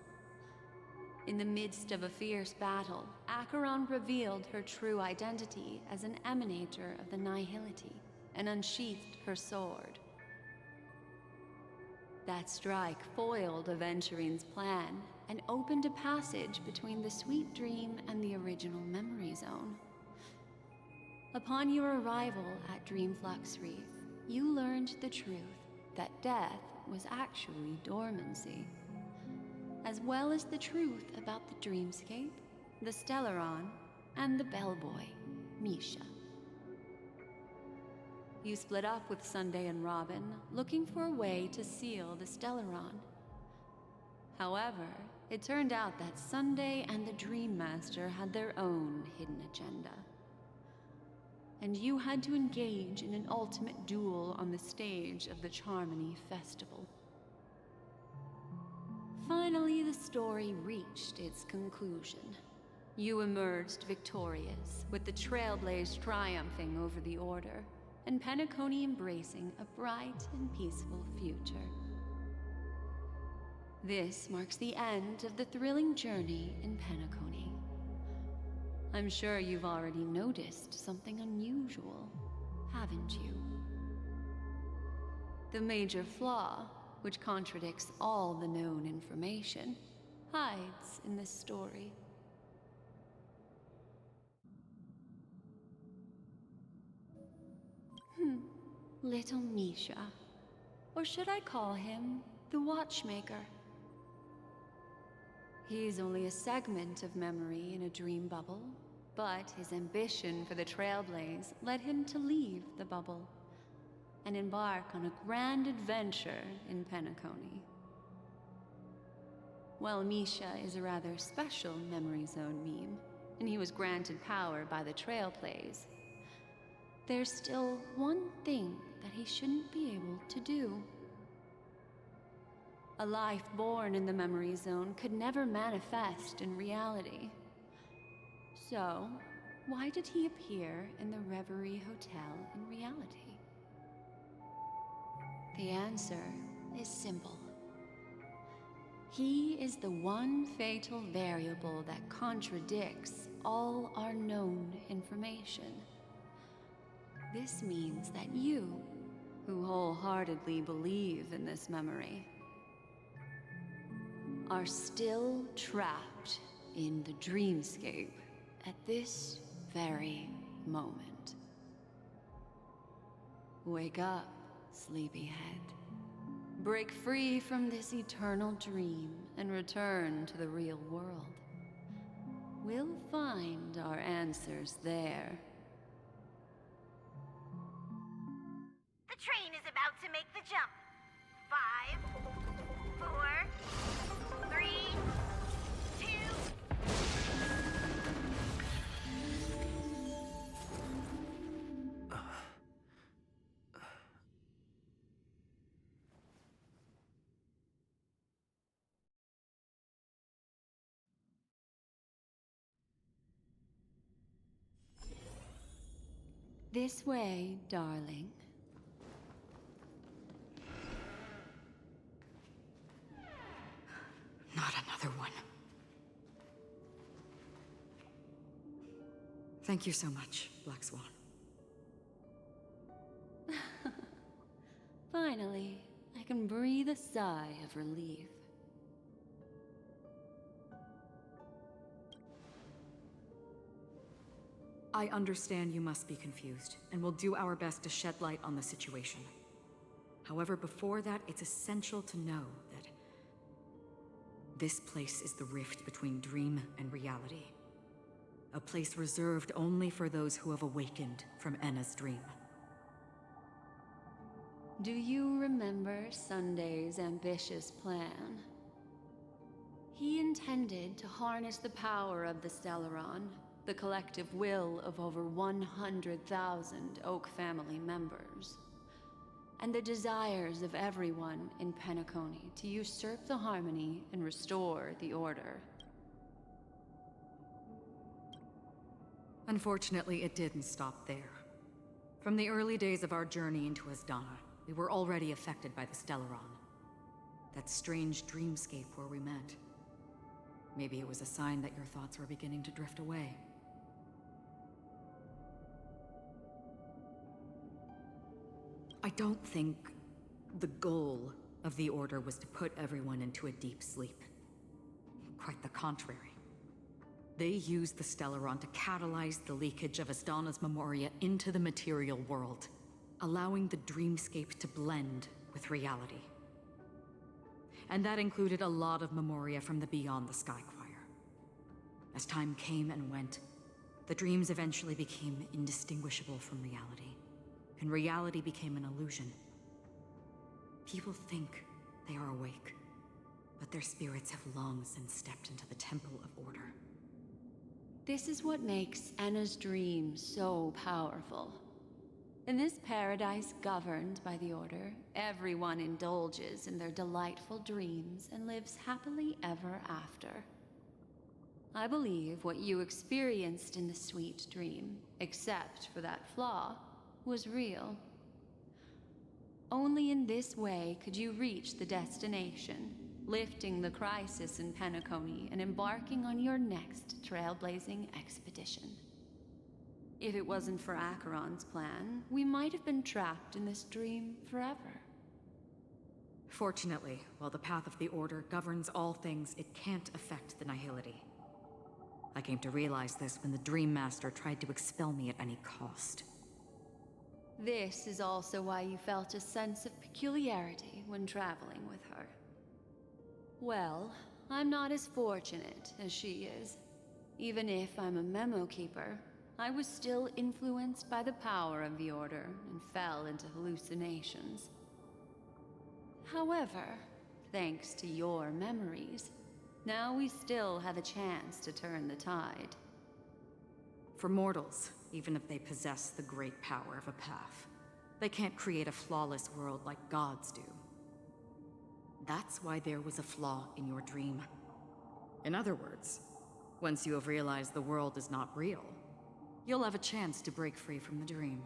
In the midst of a fierce battle, Acheron revealed her true identity as an emanator of the Nihility and unsheathed her sword. That strike foiled Aventurine's plan and opened a passage between the sweet dream and the original memory zone. Upon your arrival at Dreamflux Reef, you learned the truth that death was actually dormancy, as well as the truth about the dreamscape, the Stellaron, and the bellboy, Misha. You split up with Sunday and Robin, looking for a way to seal the Stellaron. However, it turned out that Sunday and the Dream Master had their own hidden agenda. And you had to engage in an ultimate duel on the stage of the Charmony Festival. Finally, the story reached its conclusion. You emerged victorious, with the Trailblaze triumphing over the Order, and Penacony embracing a bright and peaceful future. This marks the end of the thrilling journey in Penacony. I'm sure you've already noticed something unusual, haven't you? The major flaw, which contradicts all the known information, hides in this story. Little Misha. Or should I call him the Watchmaker? He's only a segment of memory in a dream bubble, but his ambition for the Trailblaze led him to leave the bubble and embark on a grand adventure in Penacony. While Misha is a rather special Memory Zone meme, and he was granted power by the Trailblaze, there's still one thing that he shouldn't be able to do. A life born in the Memory Zone could never manifest in reality. So, why did he appear in the Reverie Hotel in reality? The answer is simple. He is the one fatal variable that contradicts all our known information. This means that you, who wholeheartedly believe in this memory, are still trapped in the dreamscape at this very moment. Wake up, sleepyhead. Break free from this eternal dream and return to the real world. We'll find our answers there. The train is about to make the jump. 5, 4, 3, 2. This way, darling. Not another one. Thank you so much, Black Swan. Finally, I can breathe a sigh of relief. I understand you must be confused, and will do our best to shed light on the situation. However, before that, it's essential to know that this place is the rift between dream and reality. A place reserved only for those who have awakened from Enna's dream. Do you remember Sunday's ambitious plan? He intended to harness the power of the Stellaron, the collective will of over 100,000 Oak family members, and the desires of everyone in Penacony to usurp the harmony and restore the order. Unfortunately, it didn't stop there. From the early days of our journey into Asdana, we were already affected by the Stellaron. That strange dreamscape where we met. Maybe it was a sign that your thoughts were beginning to drift away. I don't think the goal of the Order was to put everyone into a deep sleep. Quite the contrary. They used the Stellaron to catalyze the leakage of Asdana's Memoria into the material world, allowing the dreamscape to blend with reality. And that included a lot of Memoria from the Beyond the Skychoir. As time came and went, the dreams eventually became indistinguishable from reality, and reality became an illusion. People think they are awake, but their spirits have long since stepped into the Temple of Order. This is what makes Enna's dream so powerful. In this paradise governed by the Order, everyone indulges in their delightful dreams and lives happily ever after. I believe what you experienced in the sweet dream, except for that flaw, was real. Only in this way could you reach the destination, lifting the crisis in Penacony and embarking on your next trailblazing expedition. If it wasn't for Acheron's plan, we might have been trapped in this dream forever. Fortunately, while the path of the Order governs all things, it can't affect the Nihility. I came to realize this when the Dream Master tried to expel me at any cost. This is also why you felt a sense of peculiarity when traveling with her. Well, I'm not as fortunate as she is. Even if I'm a memo keeper, I was still influenced by the power of the Order and fell into hallucinations. However, thanks to your memories, now we still have a chance to turn the tide. For mortals, even if they possess the great power of a path, they can't create a flawless world like gods do. That's why there was a flaw in your dream. In other words, once you have realized the world is not real, you'll have a chance to break free from the dream.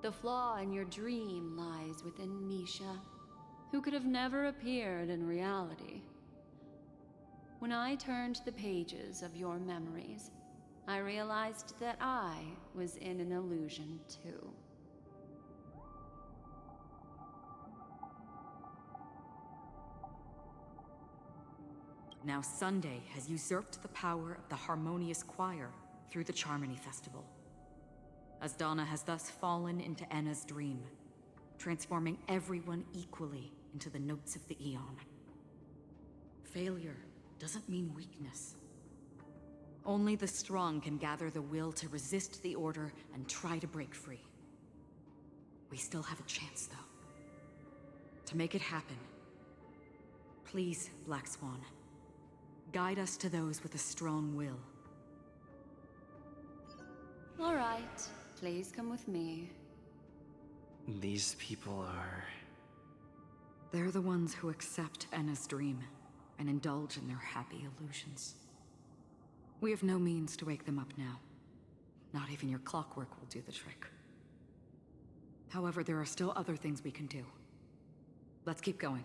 The flaw in your dream lies within Misha, who could have never appeared in reality. When I turned the pages of your memories, I realized that I was in an illusion too. Now Sunday has usurped the power of the Harmonious Choir through the Charmony Festival. As Donna has thus fallen into Enna's dream, transforming everyone equally into the notes of the Eon. Failure doesn't mean weakness. Only the strong can gather the will to resist the Order and try to break free. We still have a chance, though. To make it happen, please, Black Swan, guide us to those with a strong will. All right, please come with me. These people are... They're the ones who accept Enna's dream and indulge in their happy illusions. We have no means to wake them up now. Not even your clockwork will do the trick. However, there are still other things we can do. Let's keep going.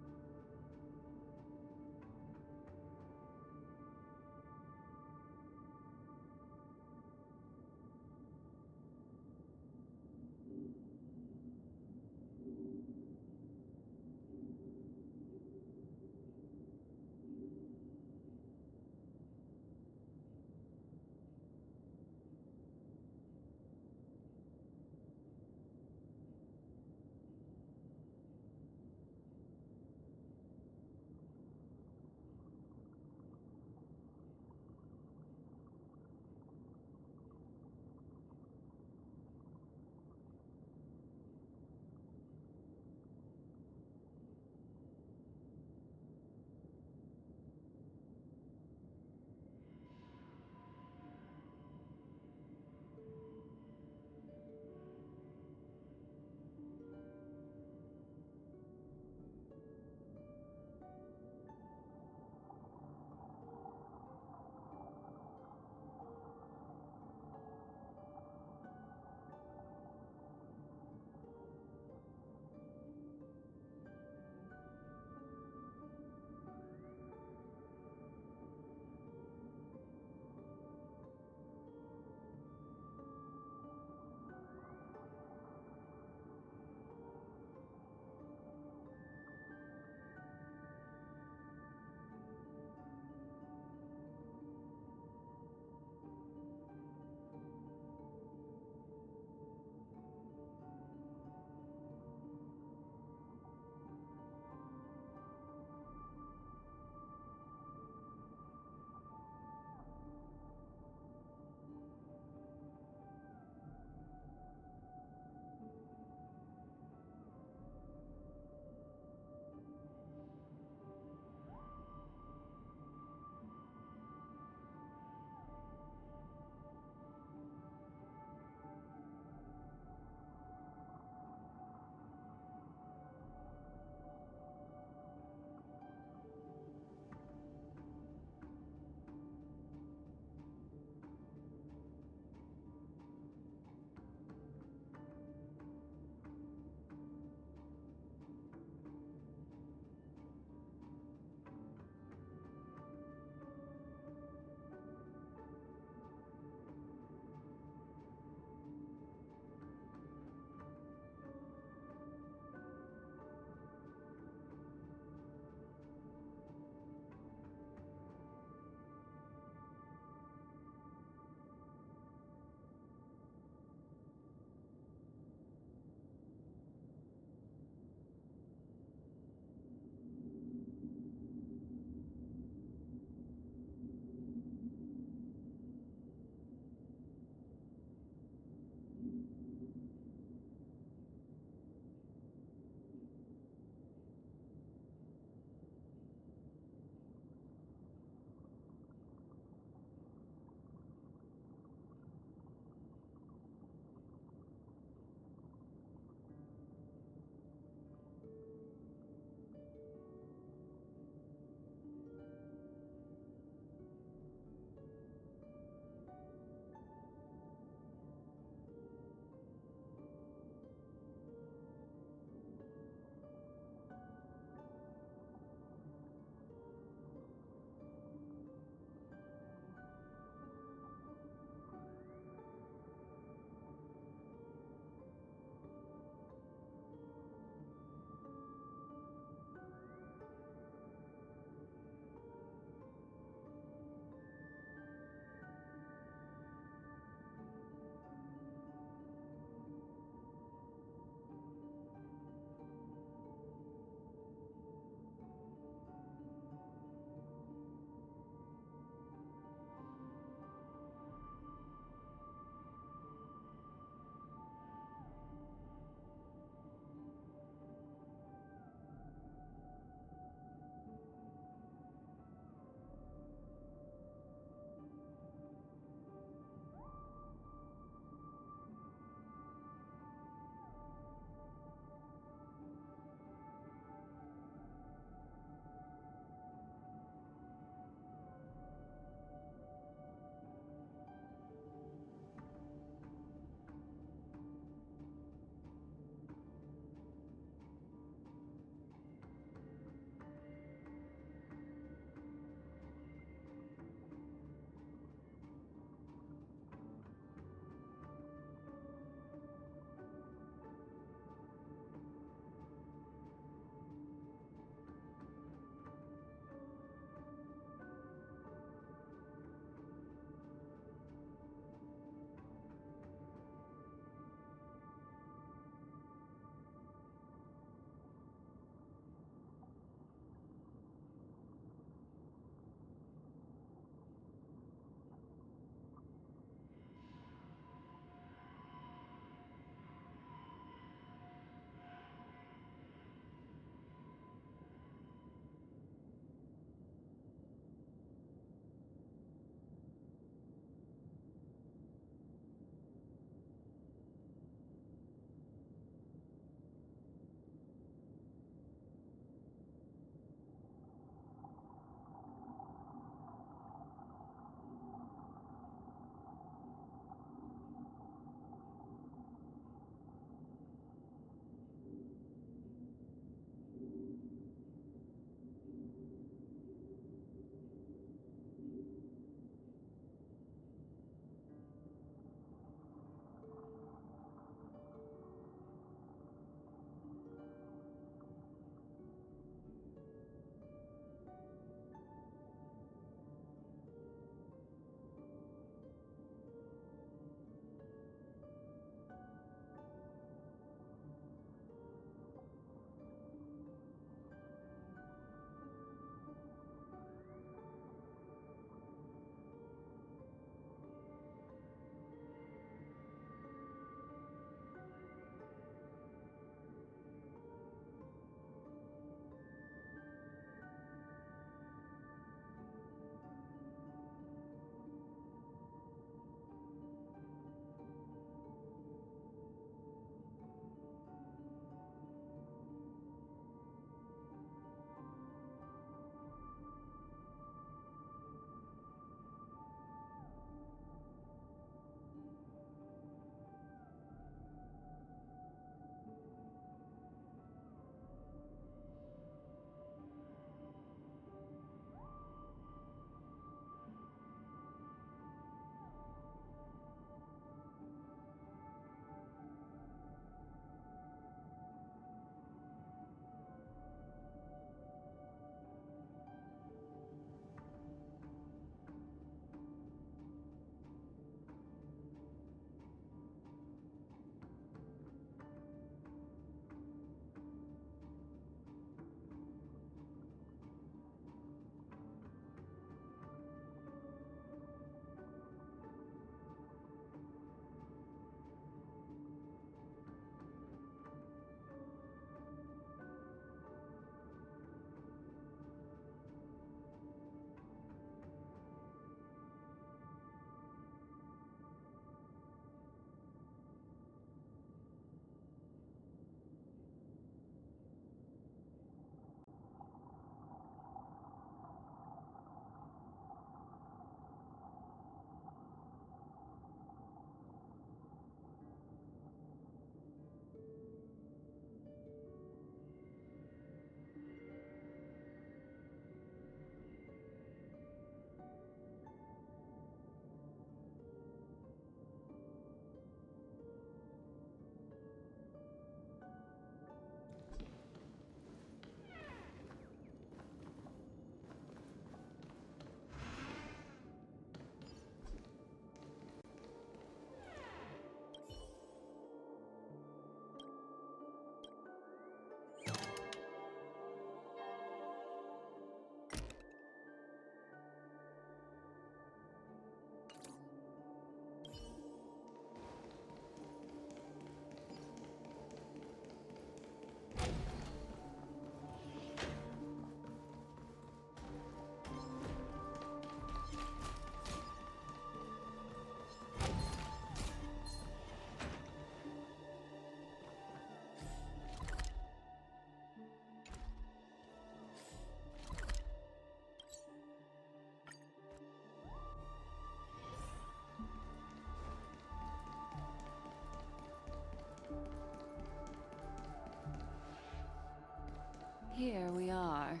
Here we are.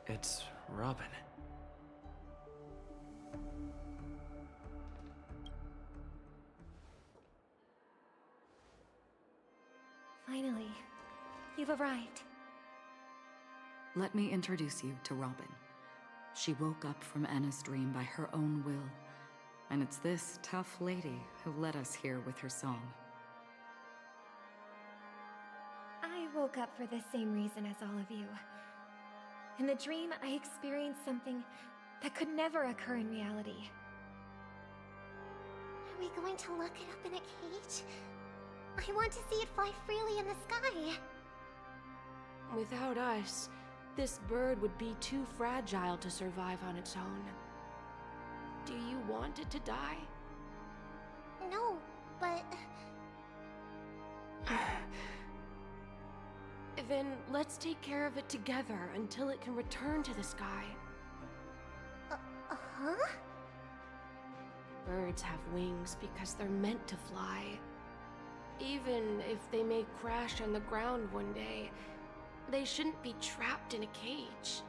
It's Robin. Finally, you've arrived. Let me introduce you to Robin. She woke up from Anna's dream by her own will, and it's this tough lady who led us here with her song. I woke up for the same reason as all of you. In the dream, I experienced something that could never occur in reality. Are we going to lock it up in a cage? I want to see it fly freely in the sky. Without us, this bird would be too fragile to survive on its own. Do you want it to die? No, but... Then let's take care of it together until it can return to the sky. Huh? Birds have wings because they're meant to fly. Even if they may crash on the ground one day, they shouldn't be trapped in a cage.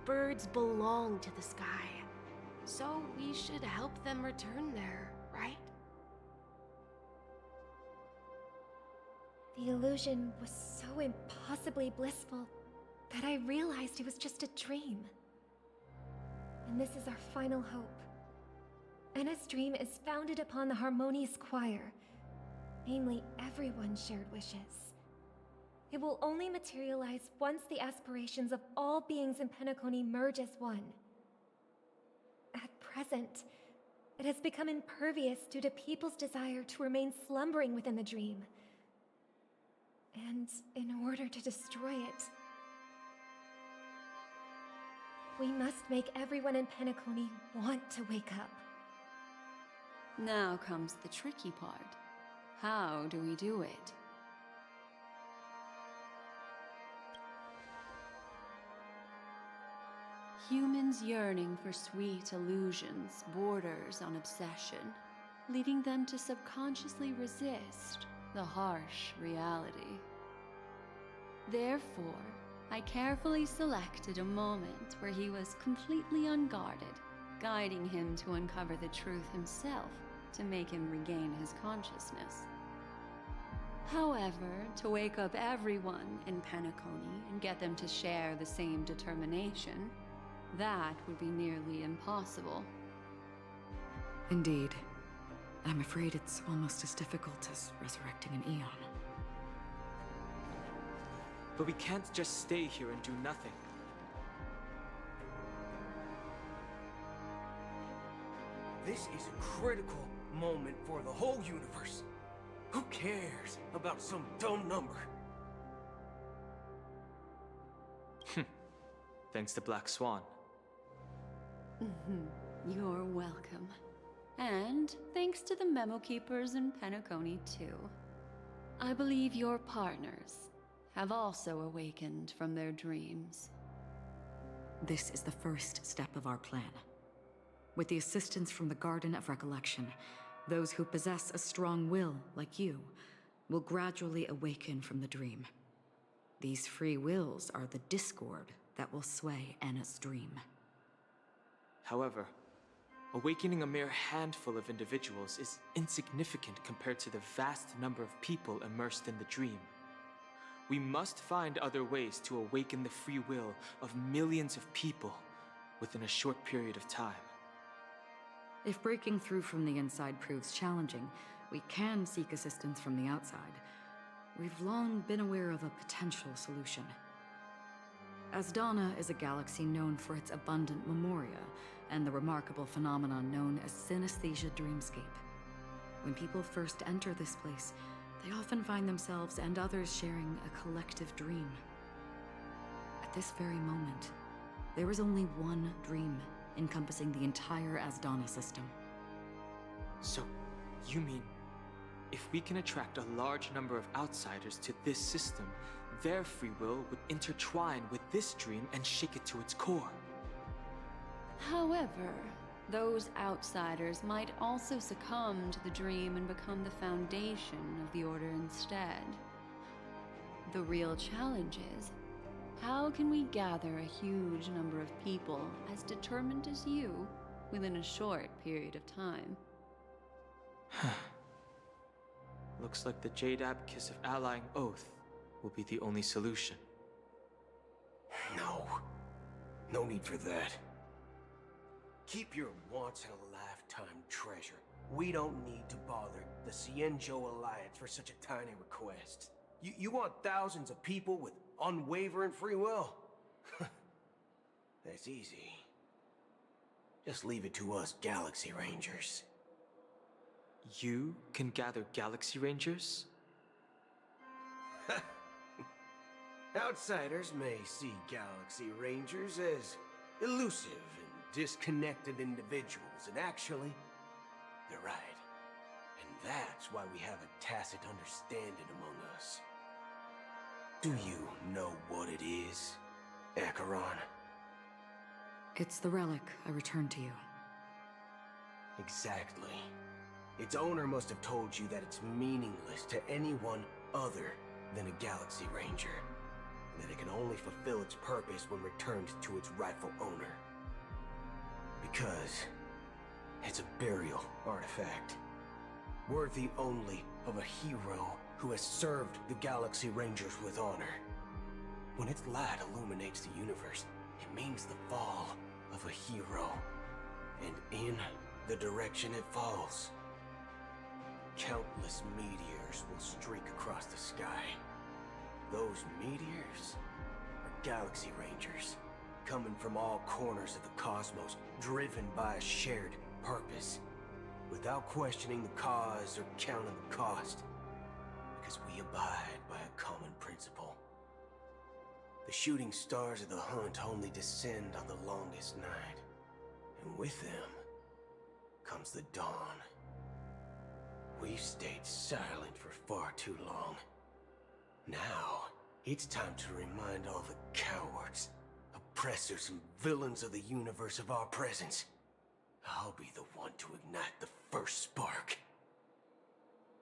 Birds belong to the sky, so we should help them return there, right? The illusion was so impossibly blissful that I realized it was just a dream. And this is our final hope. Anna's dream is founded upon the harmonious choir, namely everyone's shared wishes. It will only materialize once the aspirations of all beings in Penacony merge as one. At present, it has become impervious due to people's desire to remain slumbering within the dream. And in order to destroy it, we must make everyone in Penacony want to wake up. Now comes the tricky part. How do we do it? Humans yearning for sweet illusions borders on obsession, leading them to subconsciously resist the harsh reality. Therefore, I carefully selected a moment where he was completely unguarded, guiding him to uncover the truth himself to make him regain his consciousness. However, to wake up everyone in Penacony and get them to share the same determination, that would be nearly impossible. Indeed. I'm afraid it's almost as difficult as resurrecting an Eon. But we can't just stay here and do nothing. This is a critical moment for the whole universe. Who cares about some dumb number? Thanks to Black Swan. You're welcome. And thanks to the memo keepers in Penacony, too. I believe your partners have also awakened from their dreams. This is the first step of our plan. With the assistance from the Garden of Recollection, those who possess a strong will, like you, will gradually awaken from the dream. These free wills are the discord that will sway Anna's dream. However, awakening a mere handful of individuals is insignificant compared to the vast number of people immersed in the dream. We must find other ways to awaken the free will of millions of people within a short period of time. If breaking through from the inside proves challenging, we can seek assistance from the outside. We've long been aware of a potential solution. Asdana is a galaxy known for its abundant memoria and the remarkable phenomenon known as synesthesia dreamscape. When people first enter this place, they often find themselves and others sharing a collective dream. At this very moment, there is only one dream encompassing the entire Asdana system. So, you mean, if we can attract a large number of outsiders to this system, their free will would intertwine with this dream and shake it to its core? However, those outsiders might also succumb to the dream and become the foundation of the Order instead. The real challenge is, how can we gather a huge number of people as determined as you within a short period of time? Looks like the Jade Abacus of Allying Oath will be the only solution. No. No need for that. Keep your once-in-a-lifetime treasure. We don't need to bother the Cienjo Alliance for such a tiny request. You want thousands of people with unwavering free will? That's easy. Just leave it to us Galaxy Rangers. You can gather Galaxy Rangers? Outsiders may see Galaxy Rangers as elusive and disconnected individuals, and actually, they're right. And that's why we have a tacit understanding among us. Do you know what it is, Acheron? It's the relic I returned to you. Exactly. Its owner must have told you that it's meaningless to anyone other than a Galaxy Ranger, and that it can only fulfill its purpose when returned to its rightful owner. Because it's a burial artifact, worthy only of a hero who has served the Galaxy Rangers with honor. When its light illuminates the universe, it means the fall of a hero, and in the direction it falls, countless meteors will streak across the sky. Those meteors are Galaxy Rangers, coming from all corners of the cosmos, driven by a shared purpose, without questioning the cause or counting the cost, because we abide by a common principle. The shooting stars of the hunt only descend on the longest night, and with them comes the dawn. We've stayed silent for far too long. Now, it's time to remind all the cowards, oppressors, and villains of the universe of our presence. I'll be the one to ignite the first spark.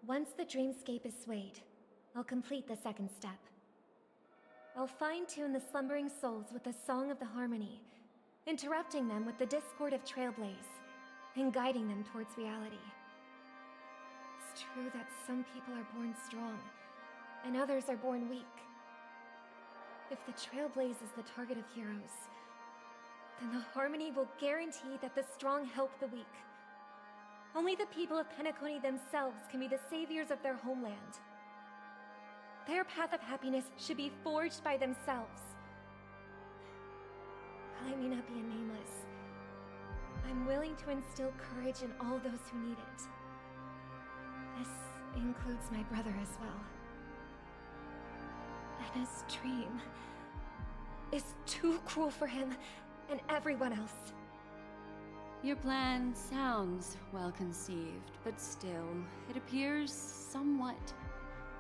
Once the dreamscape is swayed, I'll complete the second step. I'll fine-tune the slumbering souls with the Song of the Harmony, interrupting them with the discord of Trailblaze, and guiding them towards reality. It's true that some people are born strong, and others are born weak. If the Trailblaze is the target of heroes, then the Harmony will guarantee that the strong help the weak. Only the people of Penacony themselves can be the saviors of their homeland. Their path of happiness should be forged by themselves. While I may not be a nameless, I'm willing to instill courage in all those who need it. This includes my brother as well. And his dream is too cruel for him and everyone else. Your plan sounds well conceived, but still, it appears somewhat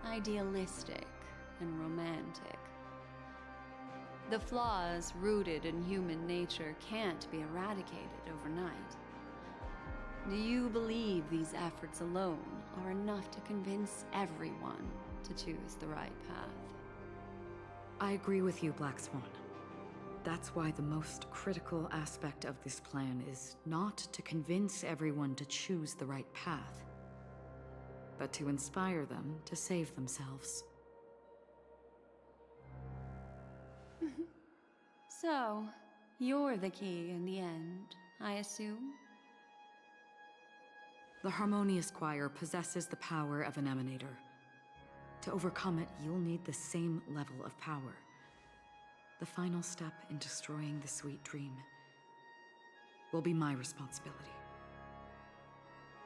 idealistic and romantic. The flaws rooted in human nature can't be eradicated overnight. Do you believe these efforts alone are enough to convince everyone to choose the right path? I agree with you, Black Swan. That's why the most critical aspect of this plan is not to convince everyone to choose the right path, but to inspire them to save themselves. So, you're the key in the end, I assume? The Harmonious Choir possesses the power of an emanator. To overcome it, you'll need the same level of power. The final step in destroying the sweet dream will be my responsibility.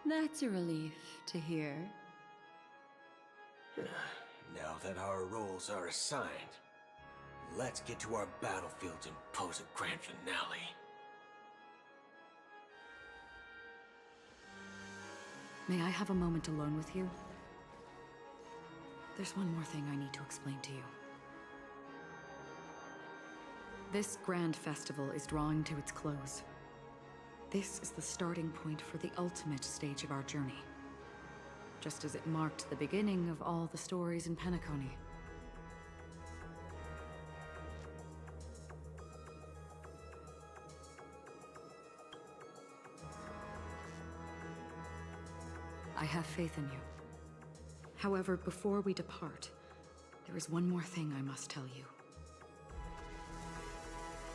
That's a relief to hear. Now that our roles are assigned, let's get to our battlefields and pose a grand finale. May I have a moment alone with you? There's one more thing I need to explain to you. This grand festival is drawing to its close. This is the starting point for the ultimate stage of our journey. Just as it marked the beginning of all the stories in Penacony. I have faith in you. However, before we depart, there is one more thing I must tell you.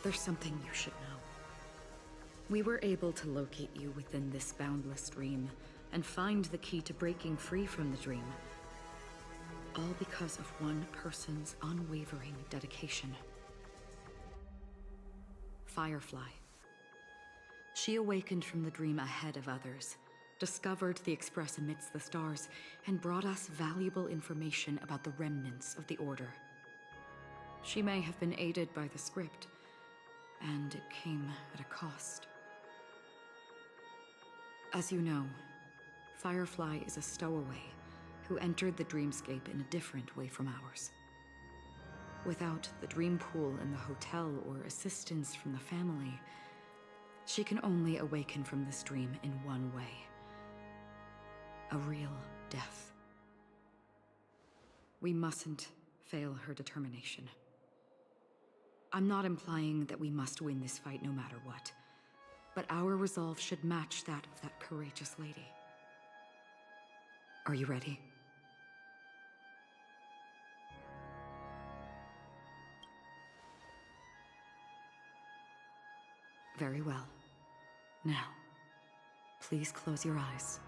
There's something you should know. We were able to locate you within this boundless dream and find the key to breaking free from the dream. All because of one person's unwavering dedication. Firefly. She awakened from the dream ahead of others, discovered the Express amidst the stars, and brought us valuable information about the remnants of the Order. She may have been aided by the script, and it came at a cost. As you know, Firefly is a stowaway who entered the dreamscape in a different way from ours. Without the dream pool in the hotel or assistance from the family, she can only awaken from this dream in one way. A real death. We mustn't fail her determination. I'm not implying that we must win this fight no matter what, but our resolve should match that of that courageous lady. Are you ready? Very well. Now, please close your eyes.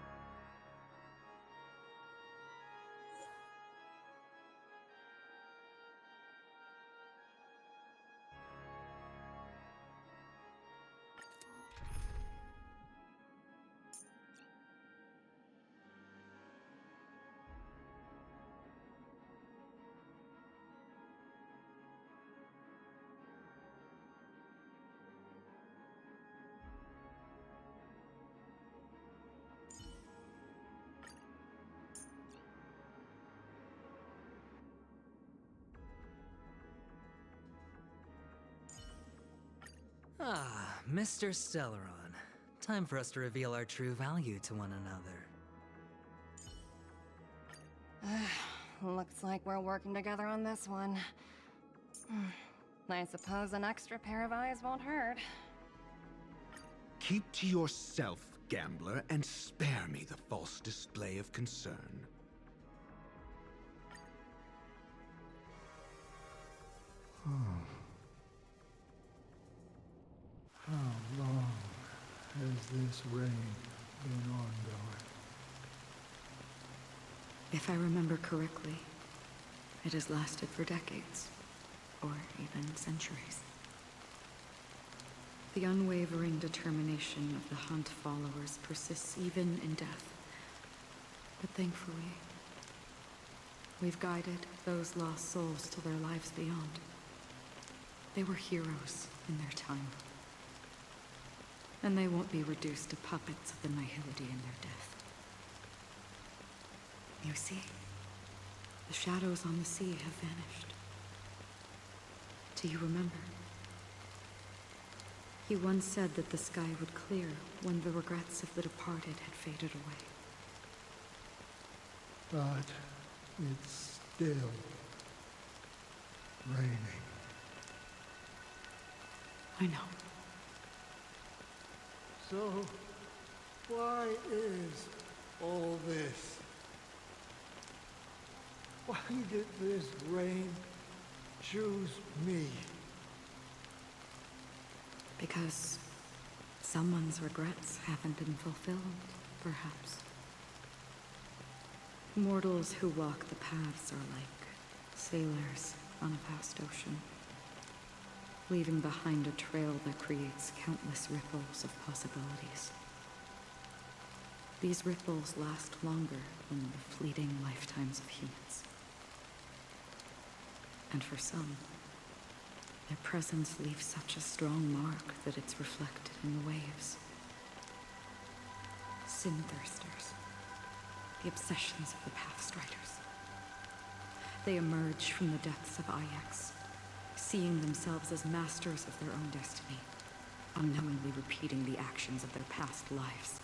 Ah, Mr. Stellaron. Time for us to reveal our true value to one another. Looks like we're working together on this one. I suppose an extra pair of eyes won't hurt. Keep to yourself, gambler, and spare me the false display of concern. How long has this reign been ongoing? If I remember correctly, it has lasted for decades, or even centuries. The unwavering determination of the Hunt followers persists even in death. But thankfully, we've guided those lost souls to their lives beyond. They were heroes in their time. And they won't be reduced to puppets of the Nihility in their death. You see, the shadows on the sea have vanished. Do you remember? He once said that the sky would clear when the regrets of the departed had faded away. But it's still raining. I know. So, why is all this? Why did this rain choose me? Because someone's regrets haven't been fulfilled, perhaps. Mortals who walk the paths are like sailors on a vast ocean, leaving behind a trail that creates countless ripples of possibilities. These ripples last longer than the fleeting lifetimes of humans. And for some, their presence leaves such a strong mark that it's reflected in the waves. Sin-thirsters, the obsessions of the Pathstriders. They emerge from the depths of Ix, seeing themselves as masters of their own destiny, unknowingly repeating the actions of their past lives.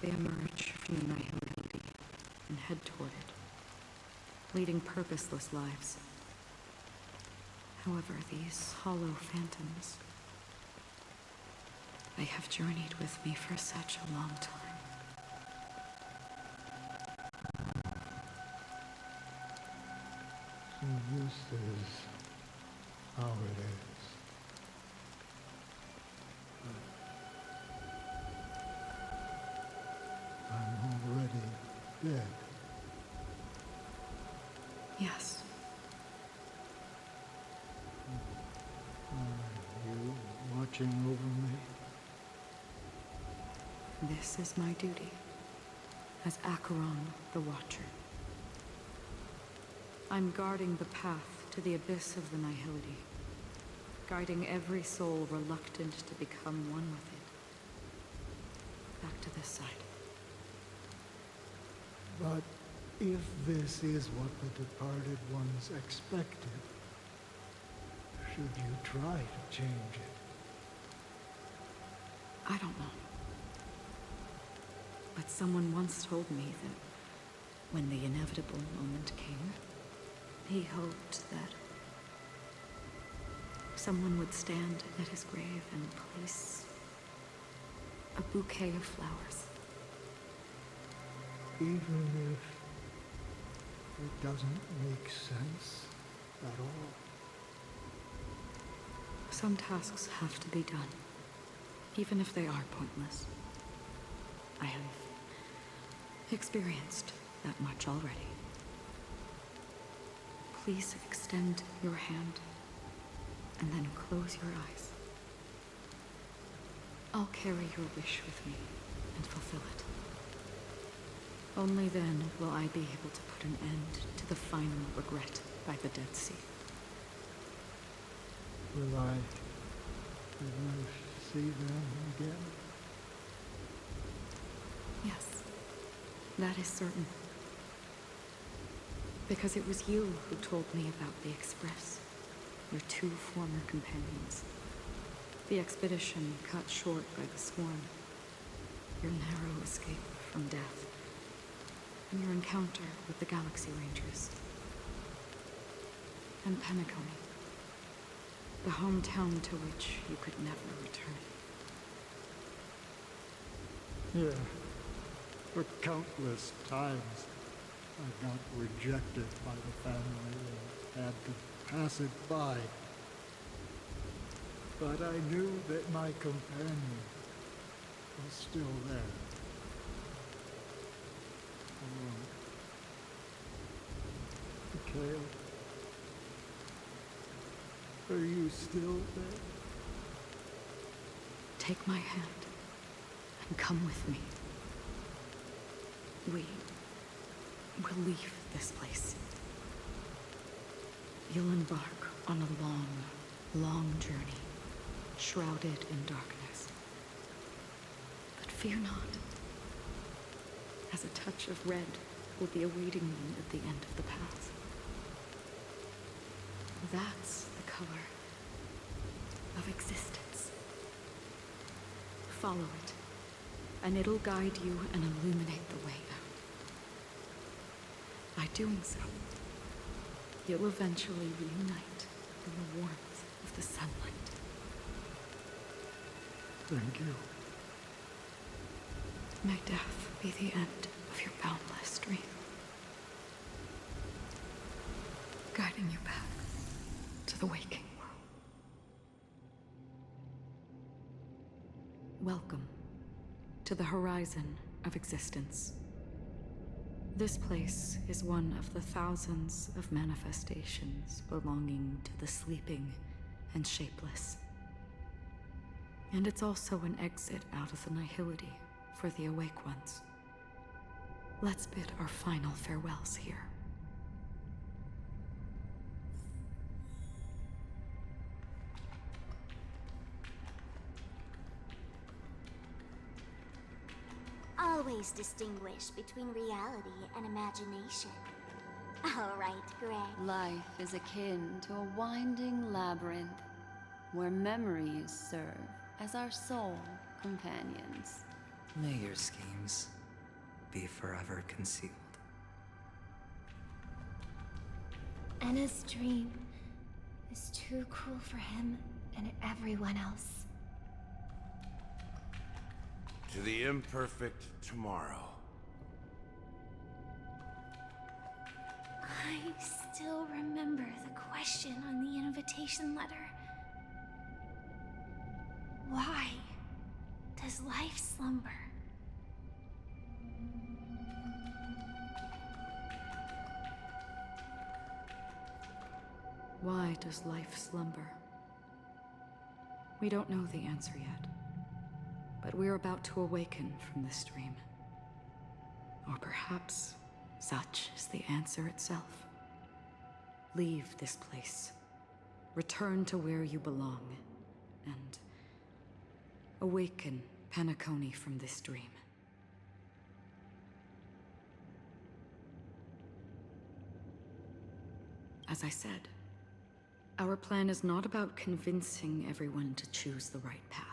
They emerge from the Nihility and head toward it, leading purposeless lives. However, these hollow phantoms, they have journeyed with me for such a long time. This is how it is. I'm already dead. Yes. Are you watching over me? This is my duty as Acheron the Watcher. I'm guarding the path to the abyss of the Nihility, guiding every soul reluctant to become one with it. Back to this side. But if this is what the departed ones expected, should you try to change it? I don't know. But someone once told me that when the inevitable moment came, he hoped that someone would stand at his grave and place a bouquet of flowers. Even if it doesn't make sense at all. Some tasks have to be done, even if they are pointless. I have experienced that much already. Please extend your hand and then close your eyes. I'll carry your wish with me and fulfill it. Only then will I be able to put an end to the final regret by the Dead Sea. Will I ever see them again? Yes, that is certain. Because it was you who told me about the Express, your two former companions. The expedition cut short by the swarm, your narrow escape from death, and your encounter with the Galaxy Rangers. And Penacony, the hometown to which you could never return. Yeah. For countless times, I got rejected by the family and had to pass it by. But I knew that my companion was still there. Alone. Mikhail, are you still there? Take my hand and come with me. We will leave this place. You'll embark on a long, long journey, shrouded in darkness. But fear not, as a touch of red will be awaiting you at the end of the path. That's the color of existence. Follow it, and it'll guide you and illuminate the way out. By doing so, you'll eventually reunite in the warmth of the sunlight. Thank you. May death be the end of your boundless dream, guiding you back to the waking world. Welcome to the horizon of existence. This place is one of the thousands of manifestations belonging to the sleeping and shapeless. And it's also an exit out of the nihility for the awake ones. Let's bid our final farewells here. Always distinguish between reality and imagination. All right, Greg. Life is akin to a winding labyrinth where memories serve as our sole companions. May your schemes be forever concealed. Anna's dream is too cruel for him and everyone else. To the imperfect tomorrow. I still remember the question on the invitation letter. Why does life slumber? Why does life slumber? We don't know the answer yet, but we're about to awaken from this dream. Or perhaps such is the answer itself. Leave this place, return to where you belong, and awaken Penacony from this dream. As I said, our plan is not about convincing everyone to choose the right path,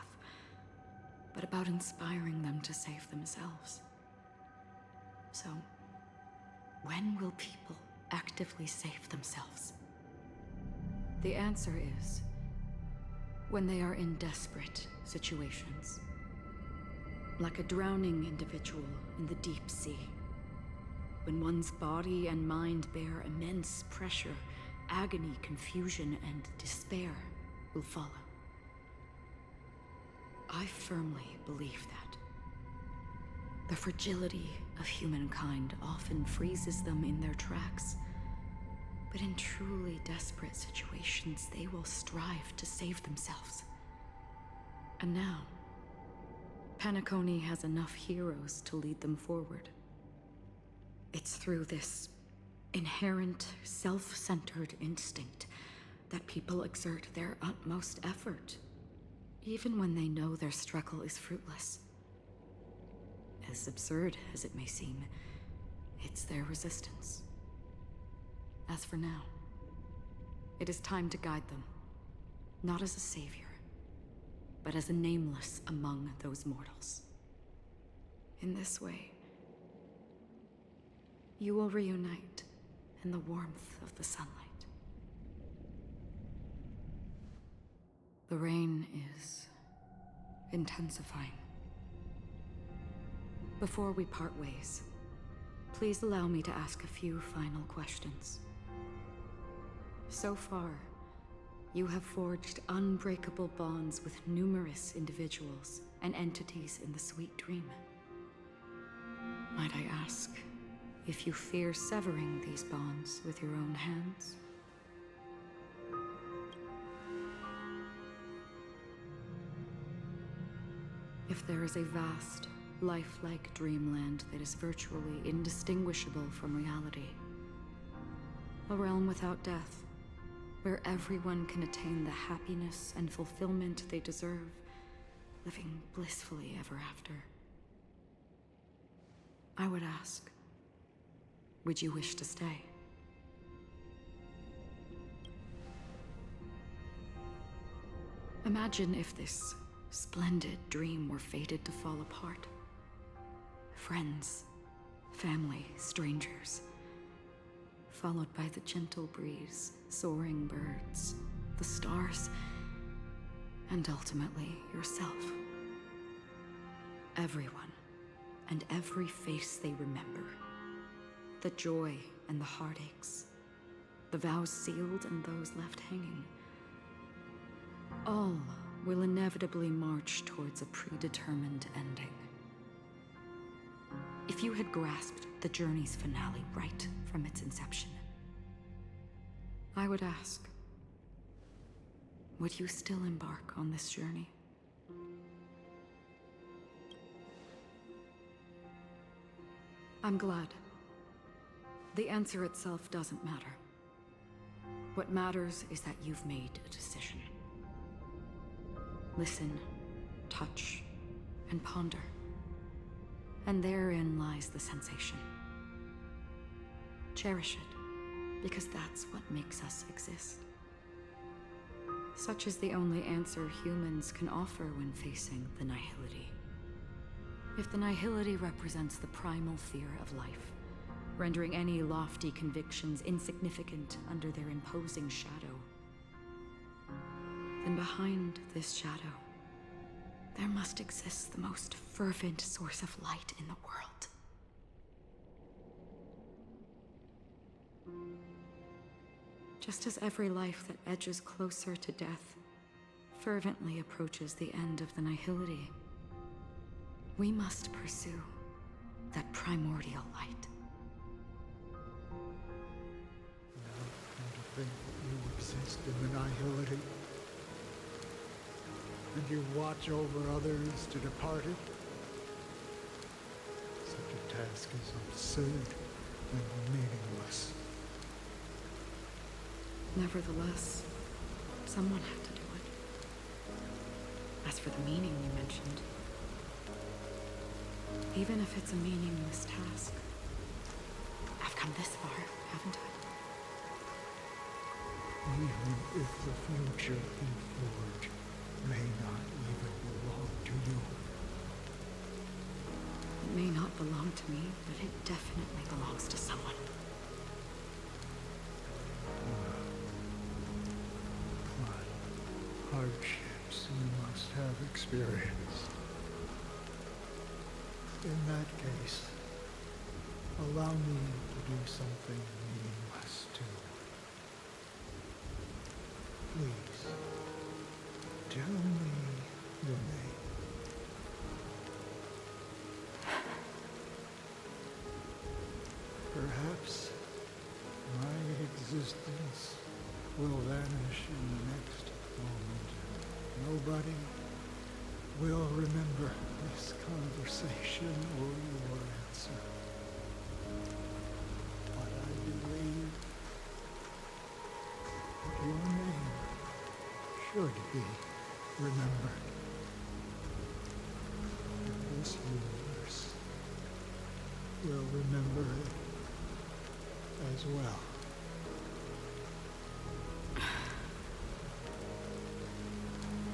but about inspiring them to save themselves. So, when will people actively save themselves? The answer is when they are in desperate situations. Like a drowning individual in the deep sea. When one's body and mind bear immense pressure, agony, confusion, and despair will follow. I firmly believe that. The fragility of humankind often freezes them in their tracks. But in truly desperate situations, they will strive to save themselves. And now, Penacony has enough heroes to lead them forward. It's through this inherent, self-centered instinct that people exert their utmost effort, even when they know their struggle is fruitless. As absurd as it may seem, it's their resistance. As for now, it is time to guide them, not as a savior, but as a nameless among those mortals. In this way, you will reunite in the warmth of the sunlight. The rain is intensifying. Before we part ways, please allow me to ask a few final questions. So far, you have forged unbreakable bonds with numerous individuals and entities in the Sweet Dream. Might I ask if you fear severing these bonds with your own hands? If there is a vast, lifelike dreamland that is virtually indistinguishable from reality, a realm without death, where everyone can attain the happiness and fulfillment they deserve, living blissfully ever after, I would ask, would you wish to stay? Imagine if this splendid dream were fated to fall apart. Friends, family, strangers, followed by the gentle breeze, soaring birds, the stars, and ultimately yourself. Everyone, and every face they remember. The joy and the heartaches, the vows sealed and those left hanging. All will inevitably march towards a predetermined ending. If you had grasped the journey's finale right from its inception, I would ask, would you still embark on this journey? I'm glad. The answer itself doesn't matter. What matters is that you've made a decision. Listen, touch, and ponder. And therein lies the sensation. Cherish it, because that's what makes us exist. Such is the only answer humans can offer when facing the nihility. If the nihility represents the primal fear of life, rendering any lofty convictions insignificant under their imposing shadow, then behind this shadow, there must exist the most fervent source of light in the world. Just as every life that edges closer to death fervently approaches the end of the nihility, we must pursue that primordial light. And to think that you exist in the nihility, and you watch over others to depart it. Such a task is absurd and meaningless. Nevertheless, someone had to do it. As for the meaning you mentioned, even if it's a meaningless task, I've come this far, haven't I? Even if the future you forge may not even belong to you. It may not belong to me, but it definitely belongs to someone. What hardships you must have experienced. In that case, allow me to do something meaningless too. Please, tell me your name. Perhaps my existence will vanish in the next moment. Nobody will remember this conversation or your answer. But I believe that your name should be remembered. And this universe will remember it as well.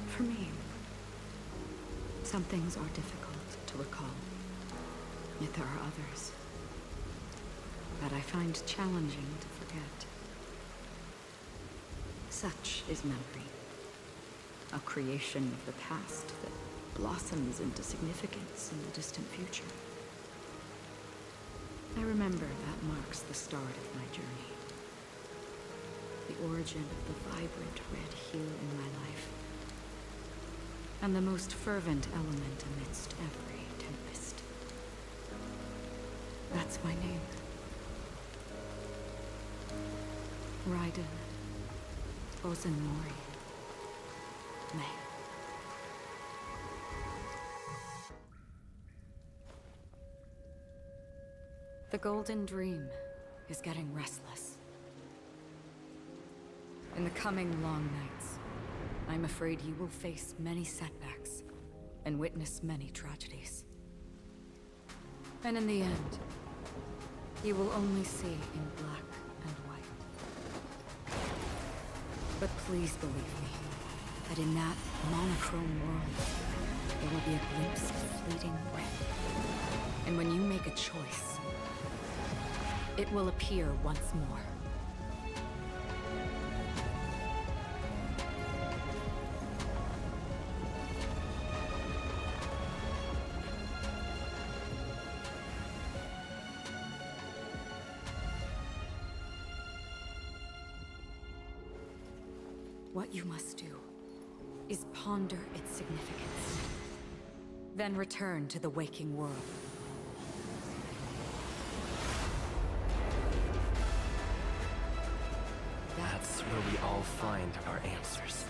For me, some things are difficult to recall, yet there are others that I find challenging to forget. Such is memory, a creation of the past that blossoms into significance in the distant future. I remember that marks the start of my journey, the origin of the vibrant red hue in my life, and the most fervent element amidst every tempest. That's my name. Raiden Ozenmori May. The Golden Dream is getting restless. In the coming long nights, I'm afraid you will face many setbacks and witness many tragedies. And in the end, you will only see in black and white. But please believe me, that in that monochrome world, there will be a glimpse of fleeting red. And when you make a choice, it will appear once more. What you must do is ponder its significance, then return to the waking world. That's where we all find our answers.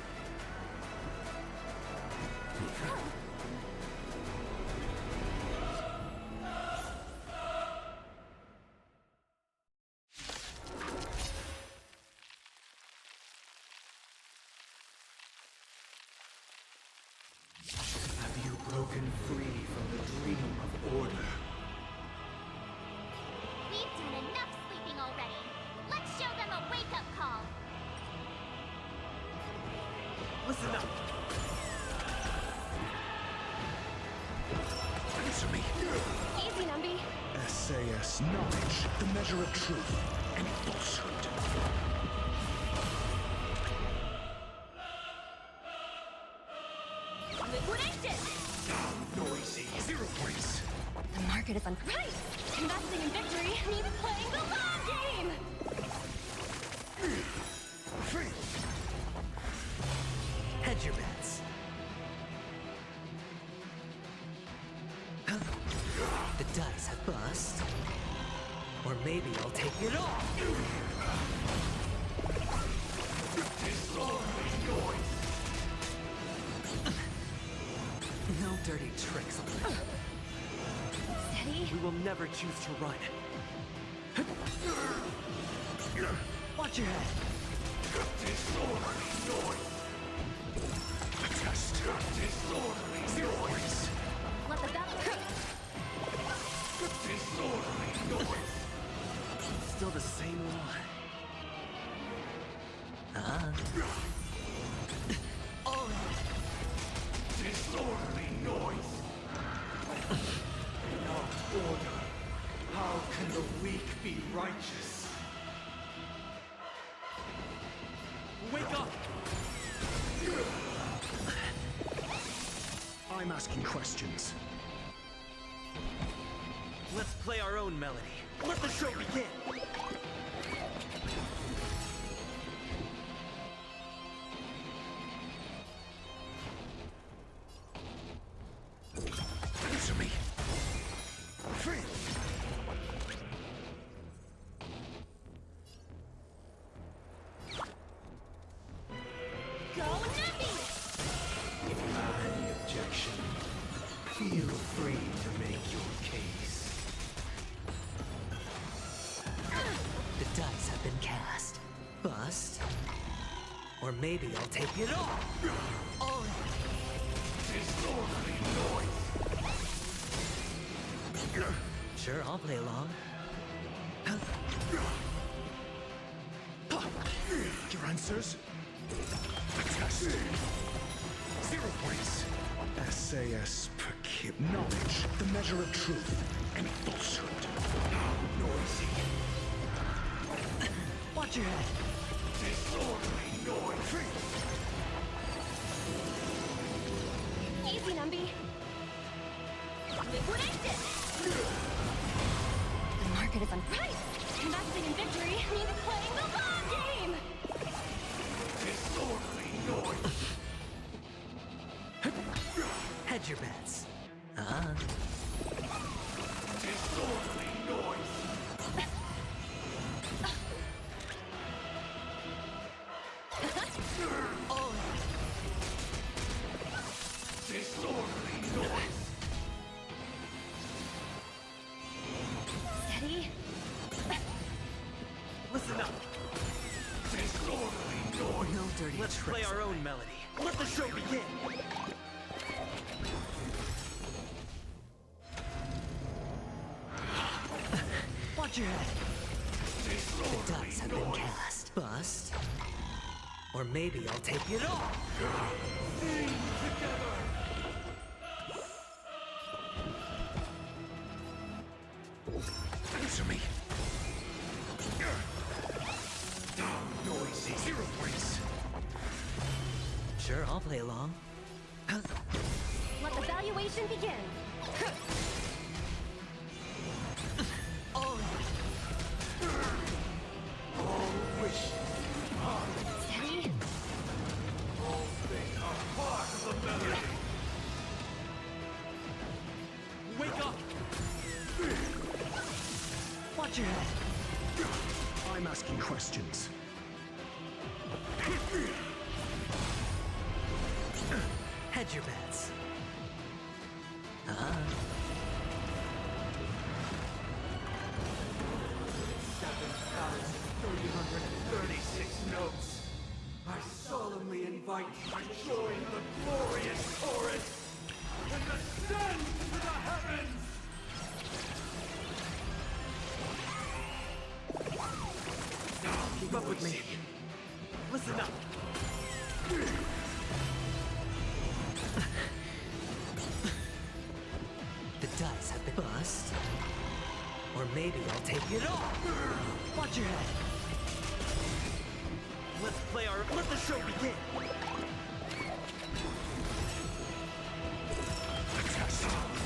Have you broken free from the dream of order? We've done enough sleeping already. Let's show them a wake-up call. Listen up. Answer me. Easy, Numby. SAS knowledge, the measure of truth and falsehood. Liquidation! Noisy. 0 points. The market is right. Investing in victory means playing the long game. Hedge your bets. The dice have bust. Or maybe I'll take it off. No dirty tricks on me. Steady. We will never choose to run. Watch your head. Let the battle. Still the same one. Oh. Disorderly noise. No order. How can the weak be righteous? Wake up! I'm asking questions. Let's play our own melody. Let the show begin! Answer me. Go Nappy! Any objection? Feel free to make your case. The dice have been cast. Bust. Or maybe I'll take it off. Oh. Disorderly noise. Sure, I'll play along. Your answers? Test. 0 points. SAS per kip. Knowledge, the measure of truth and falsehood. Noisy. Watch your head. Disorderly noise. Easy, Numby. Liquidate it! The market is on price. Investing in victory means playing the long game! Disorderly noise. Hedge your bets. Disorderly noise. Oh. Disorderly noise. Steady. Listen up! Disorderly noise. No dirty Let's tricks. play our own melody. Let the show begin! Watch your head. The Disorderly dice have been cast. Bust. Or maybe I'll take it off. Sing together. Answer me. Noisy. 0 points. Sure, I'll play along. Let the valuation begin. Oh. All wishes are Steady. all things are part of the melody. Wake up! Watch your head. I'm asking questions. Hedge your bets. 7,336 notes. I solemnly invite you to join the glorious chorus and ascend to the heavens. Keep up with me. Listen up! The dice have been bust. Or maybe I'll take it off. Watch your head. Let's play our... Let the show begin!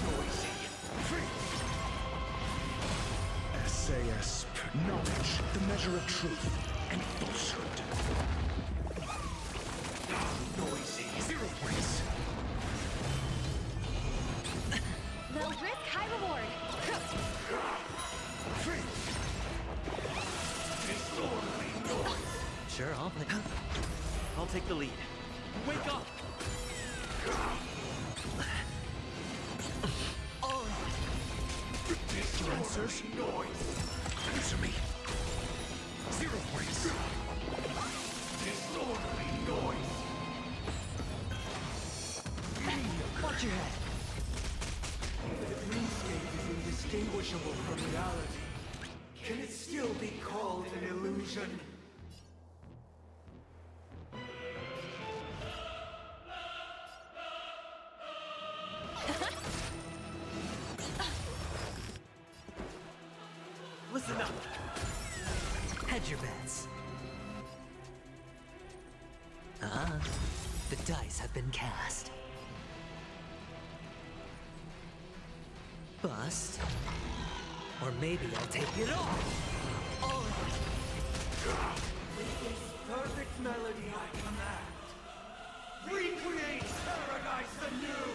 Noisy. SAS per knowledge, the measure of truth and falsehood. noisy. 0 points. Low risk, high reward. Sure, I'll take the lead. Wake up! Answers? Answer me. 0 points. Disorderly noise. Watch your head. The dreamscape is indistinguishable from reality. Can it still be called an illusion? Listen up. Hedge your bets. The dice have been cast. Bust. Or maybe I'll take it all. With this perfect melody I command, recreate paradise anew!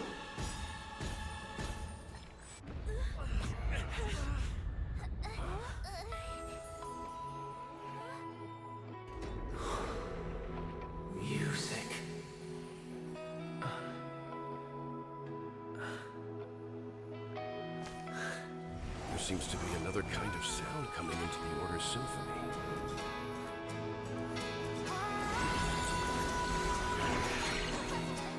Music. There seems to be another kind of sound coming into the Order's symphony.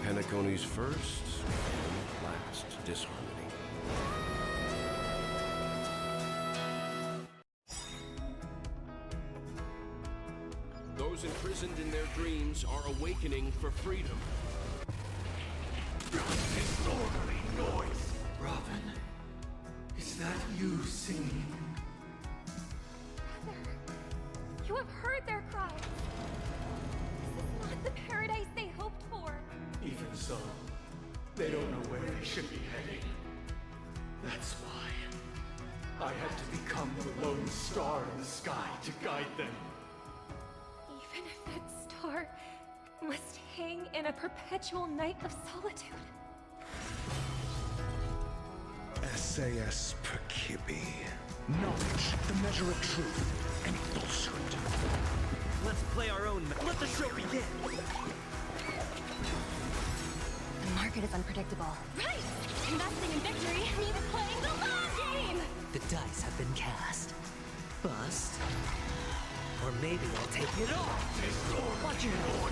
Penacony's first and last disharmony. Those imprisoned in their dreams are awakening for freedom. Disorderly noise! Robin, is that you singing? Brother, you have heard their cries. This is not the paradise they hoped for. Even so, they don't know where they should be heading. That's why I had to become the lone star in the sky to guide them. Even if that star must hang in a perpetual night of solitude. SAS Percipi. Knowledge, the measure of truth, and falsehood. Let's play our own. Let the show begin. The market is unpredictable. Right! Investing in victory means playing the long game! The dice have been cast. Bust. Or maybe I'll take it all. Watch your head.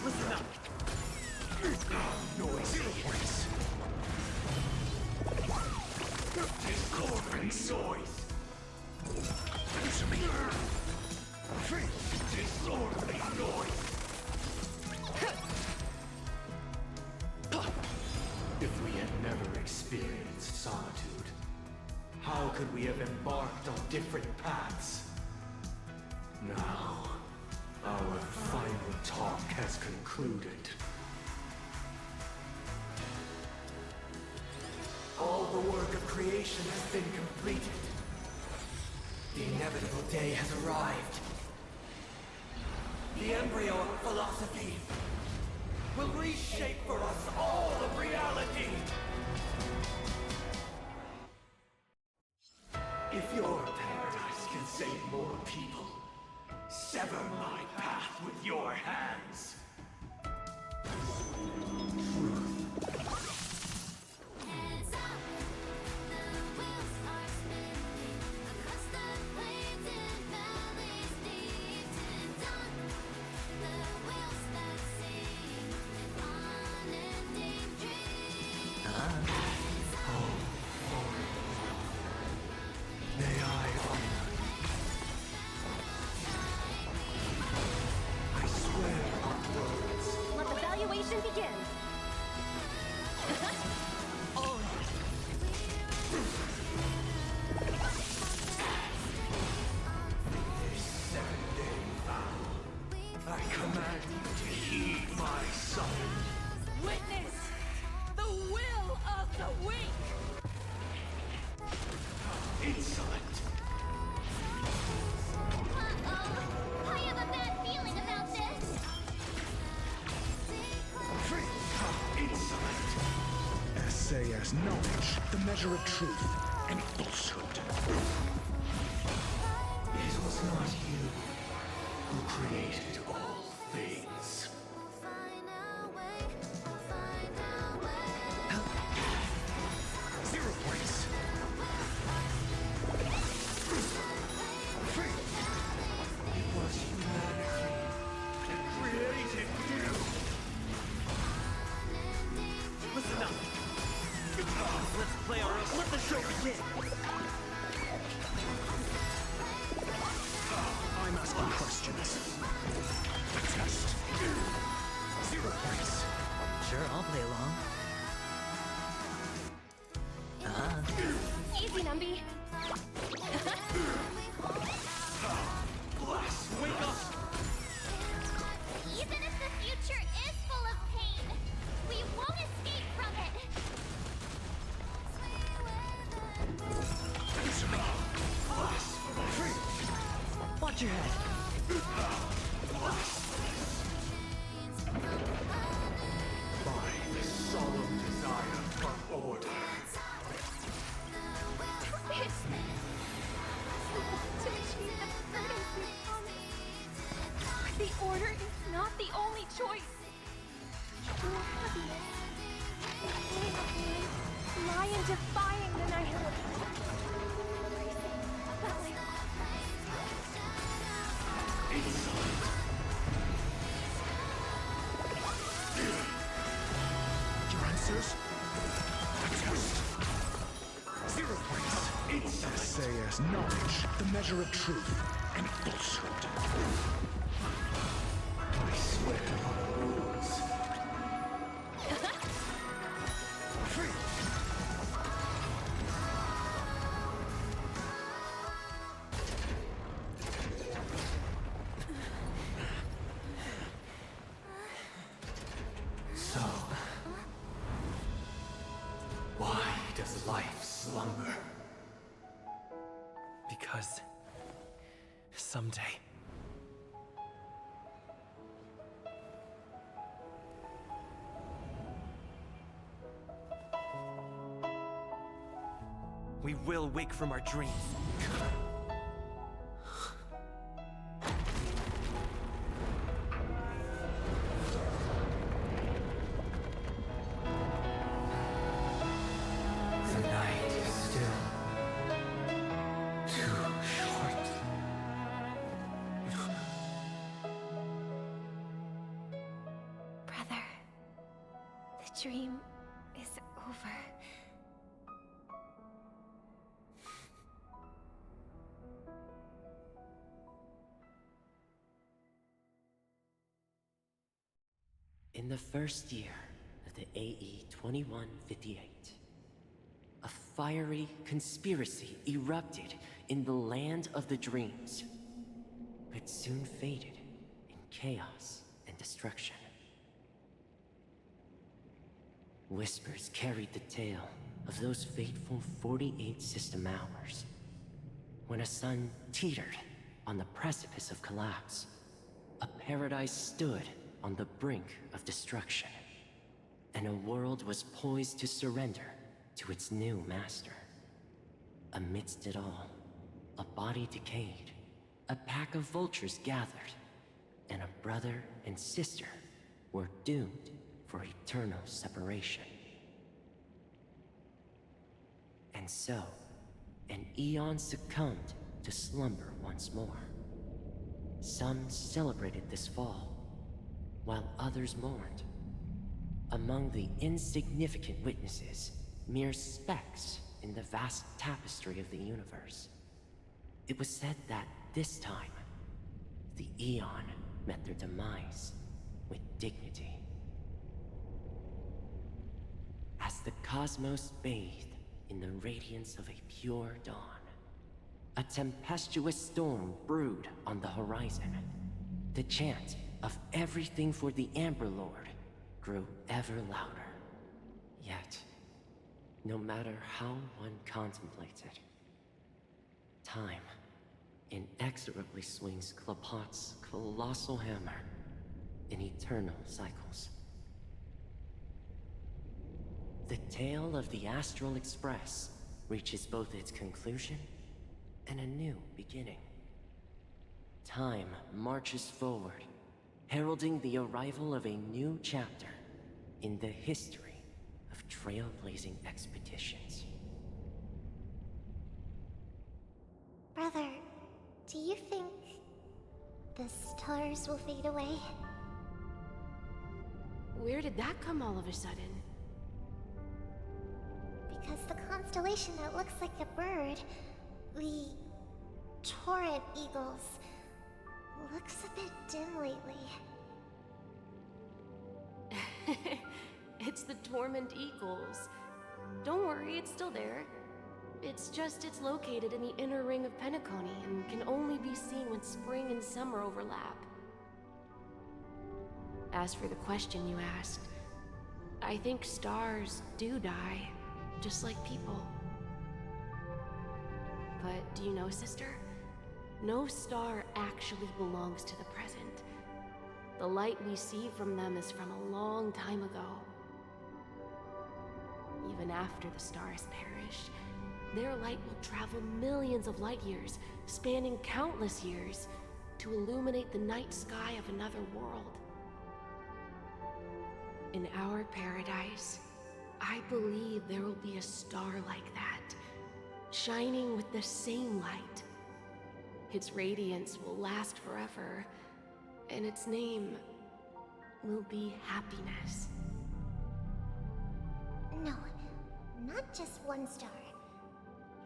Listen up. Noise. 0 points. Discordant noise. Answer me. Disorderly noise. If we had never experienced solitude, how could we have embarked on different paths? Now, our final talk has concluded. All the work of creation has been completed. The inevitable day has arrived. The embryo of philosophy will reshape for us all of reality. If your paradise can save more people, sever my path with your hands. Let the valuation begin! I command you to heed my summons. Witness the will of the weak! Insolent. Uh-oh. I have a bad feeling about this. Insolent. Essay as knowledge, the measure of truth and falsehood. It was not you who created all things. Zero points. It was humanity that created you. Listen up. Let's play our own. Let the show begin. I'm asking questions. The test. 0 points. Sure, I'll play along. Easy, Numby. Blast, wake up! Even if the future is full of pain, we won't escape from it. Watch your head. By the solemn desire for order. The order is not the only choice. Your heaviness, the pain of life, lie in defying the nihility. That way. Your answers? The test. 0 points. Essay as knowledge, the measure of truth and falsehood. I swear on rules. So, why does life slumber? Because someday we will wake from our dreams. The night is still too short. Brother, the dream is over. In the first year of the AE 2158, a fiery conspiracy erupted in the land of the dreams, but soon faded in chaos and destruction. Whispers carried the tale of those fateful 48 system hours, when a sun teetered on the precipice of collapse. A paradise stood on the brink of destruction, and a world was poised to surrender to its new master. Amidst it all, a body decayed, a pack of vultures gathered, and a brother and sister were doomed for eternal separation. And so, an eon succumbed to slumber once more. Some celebrated this fall, while others mourned. Among the insignificant witnesses, mere specks in the vast tapestry of the universe, it was said that this time, the Eon met their demise with dignity. As the cosmos bathed in the radiance of a pure dawn, a tempestuous storm brewed on the horizon. The chant of everything for the Amber Lord grew ever louder. Yet, no matter how one contemplated, Time inexorably swings Klapot's colossal hammer in eternal cycles. The tale of the Astral Express reaches both its conclusion and a new beginning. Time marches forward, heralding the arrival of a new chapter in the history of trailblazing expeditions. Brother, do you think the stars will fade away? Where did that come all of a sudden? Because the constellation that looks like a bird, the Torrent Eagles, looks a bit dim lately. It's the Torment Eagles. Don't worry, it's still there. It's just it's located in the inner ring of Penacony and can only be seen when spring and summer overlap. As for the question you asked, I think stars do die, just like people. But do you know, sister? No star actually belongs to the present. The light we see from them is from a long time ago. Even after the stars perish, their light will travel millions of light years, spanning countless years, to illuminate the night sky of another world. In our paradise, I believe there will be a star like that, shining with the same light. Its radiance will last forever, and its name will be happiness. No, not just one star.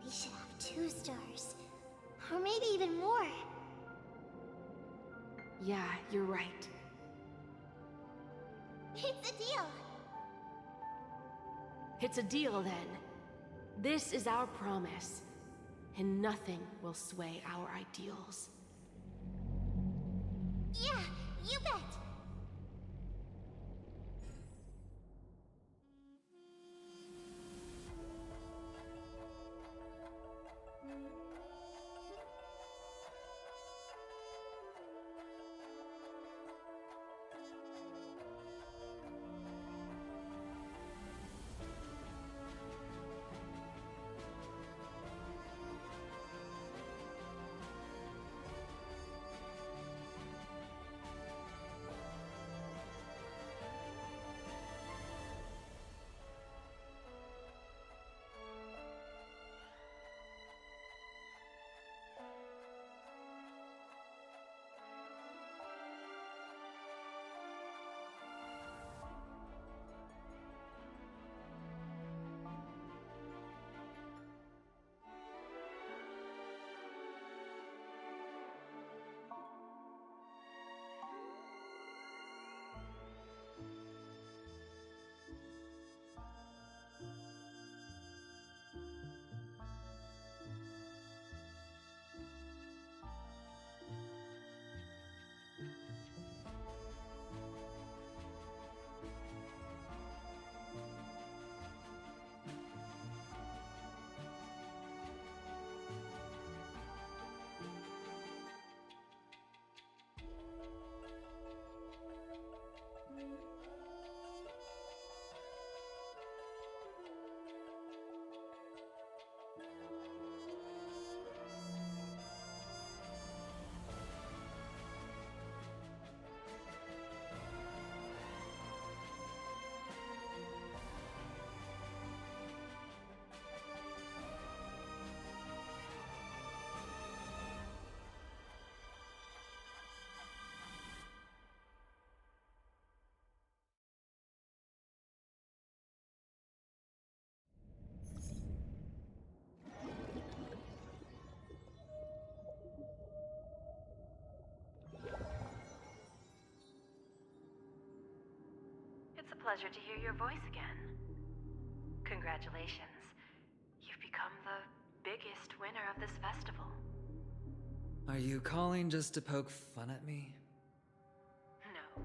We should have 2 stars. Or maybe even more. Yeah, you're right. It's a deal. It's a deal then. This is our promise, and nothing will sway our ideals. Yeah, you bet. It's a pleasure to hear your voice again. Congratulations. You've become the biggest winner of this festival. Are you calling just to poke fun at me? No.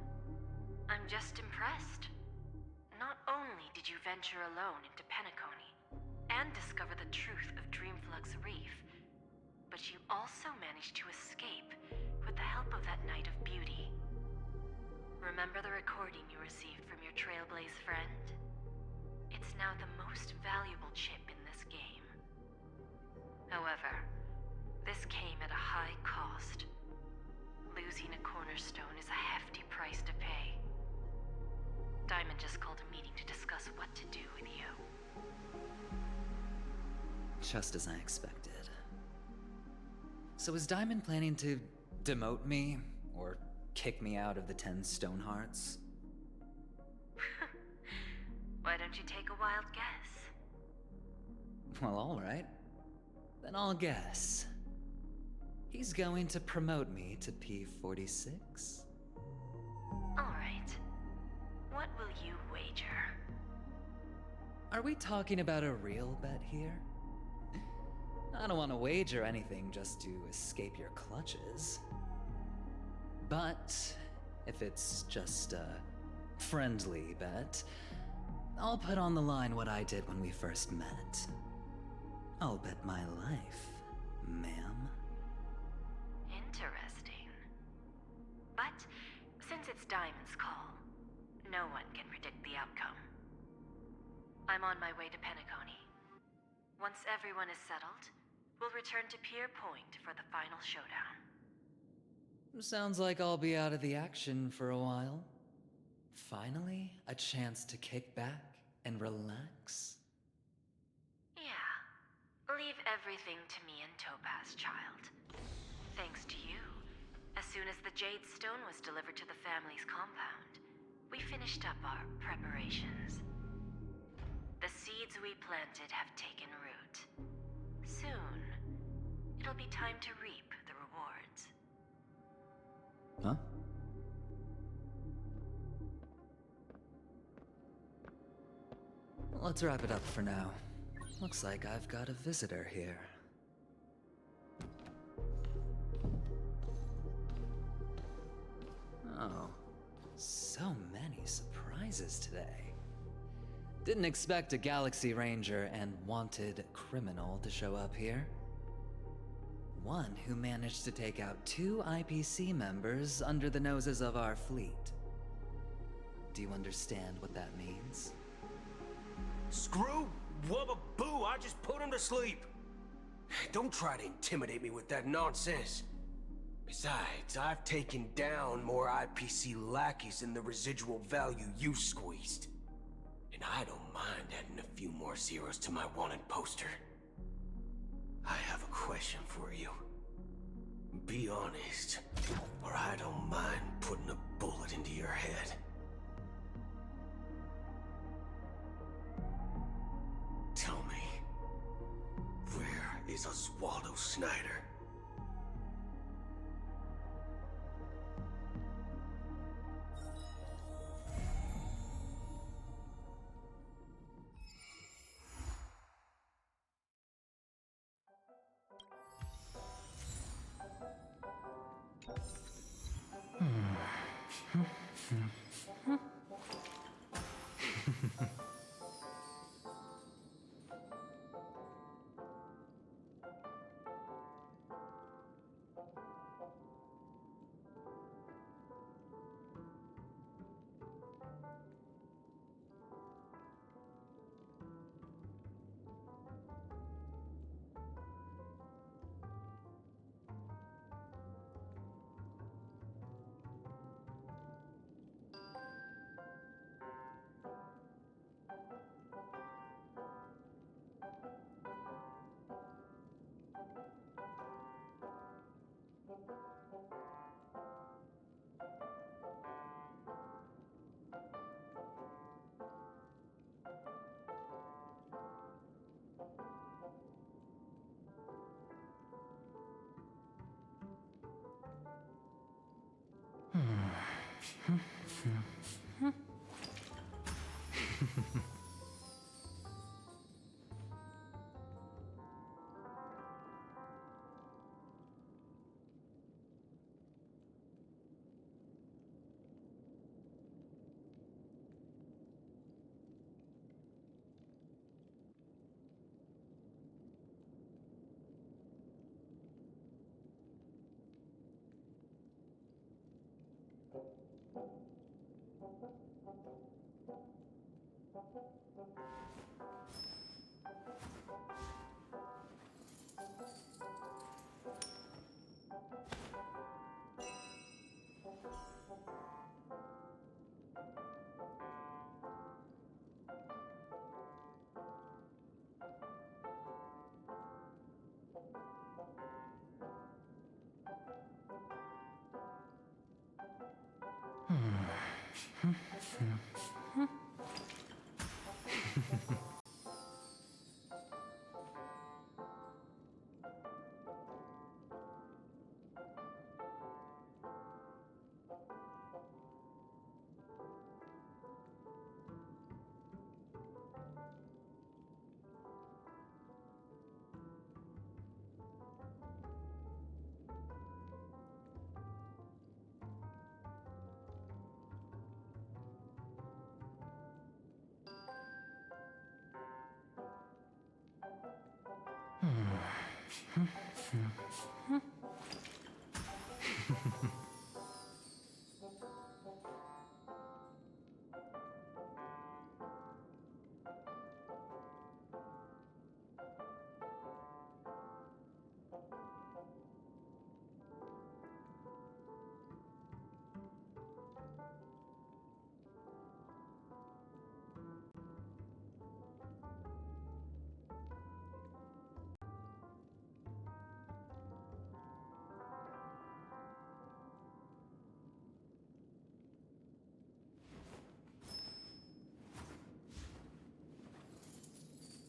I'm just impressed. Not only did you venture alone into Penacony and discover the truth of Dreamflux Reef, but you also managed to escape with the help of that Knight of Beauty. Remember the recording you received from your Trailblaze friend? It's now the most valuable chip in this game. However, this came at a high cost. Losing a cornerstone is a hefty price to pay. Diamond just called a meeting to discuss what to do with you. Just as I expected. So is Diamond planning to demote me, or kick me out of the 10 Stonehearts? Why don't you take a wild guess? Well, alright. Then I'll guess. He's going to promote me to P46? Alright. What will you wager? Are we talking about a real bet here? I don't want to wager anything just to escape your clutches. But if it's just a friendly bet, I'll put on the line what I did when we first met. I'll bet my life, ma'am. Interesting. But since it's Diamond's call, no one can predict the outcome. I'm on my way to Penacony. Once everyone is settled, we'll return to Pier Point for the final showdown. Sounds like I'll be out of the action for a while. Finally, a chance to kick back and relax. Yeah. Leave everything to me and Topaz, child. Thanks to you, as soon as the Jade Stone was delivered to the family's compound, we finished up our preparations. The seeds we planted have taken root. Soon, it'll be time to reap the rewards. Huh? Let's wrap it up for now. Looks like I've got a visitor here. Oh, so many surprises today. Didn't expect a Galaxy Ranger and wanted criminal to show up here. One who managed to take out 2 IPC members under the noses of our fleet. Do you understand what that means? Screw Wubba Boo, I just put him to sleep. Don't try to intimidate me with that nonsense. Besides, I've taken down more IPC lackeys than the residual value you squeezed. And I don't mind adding a few more zeros to my wanted poster. I have a question for you. Be honest, or I don't mind putting a bullet into your head. Tell me, where is Oswaldo Snyder? Hmm.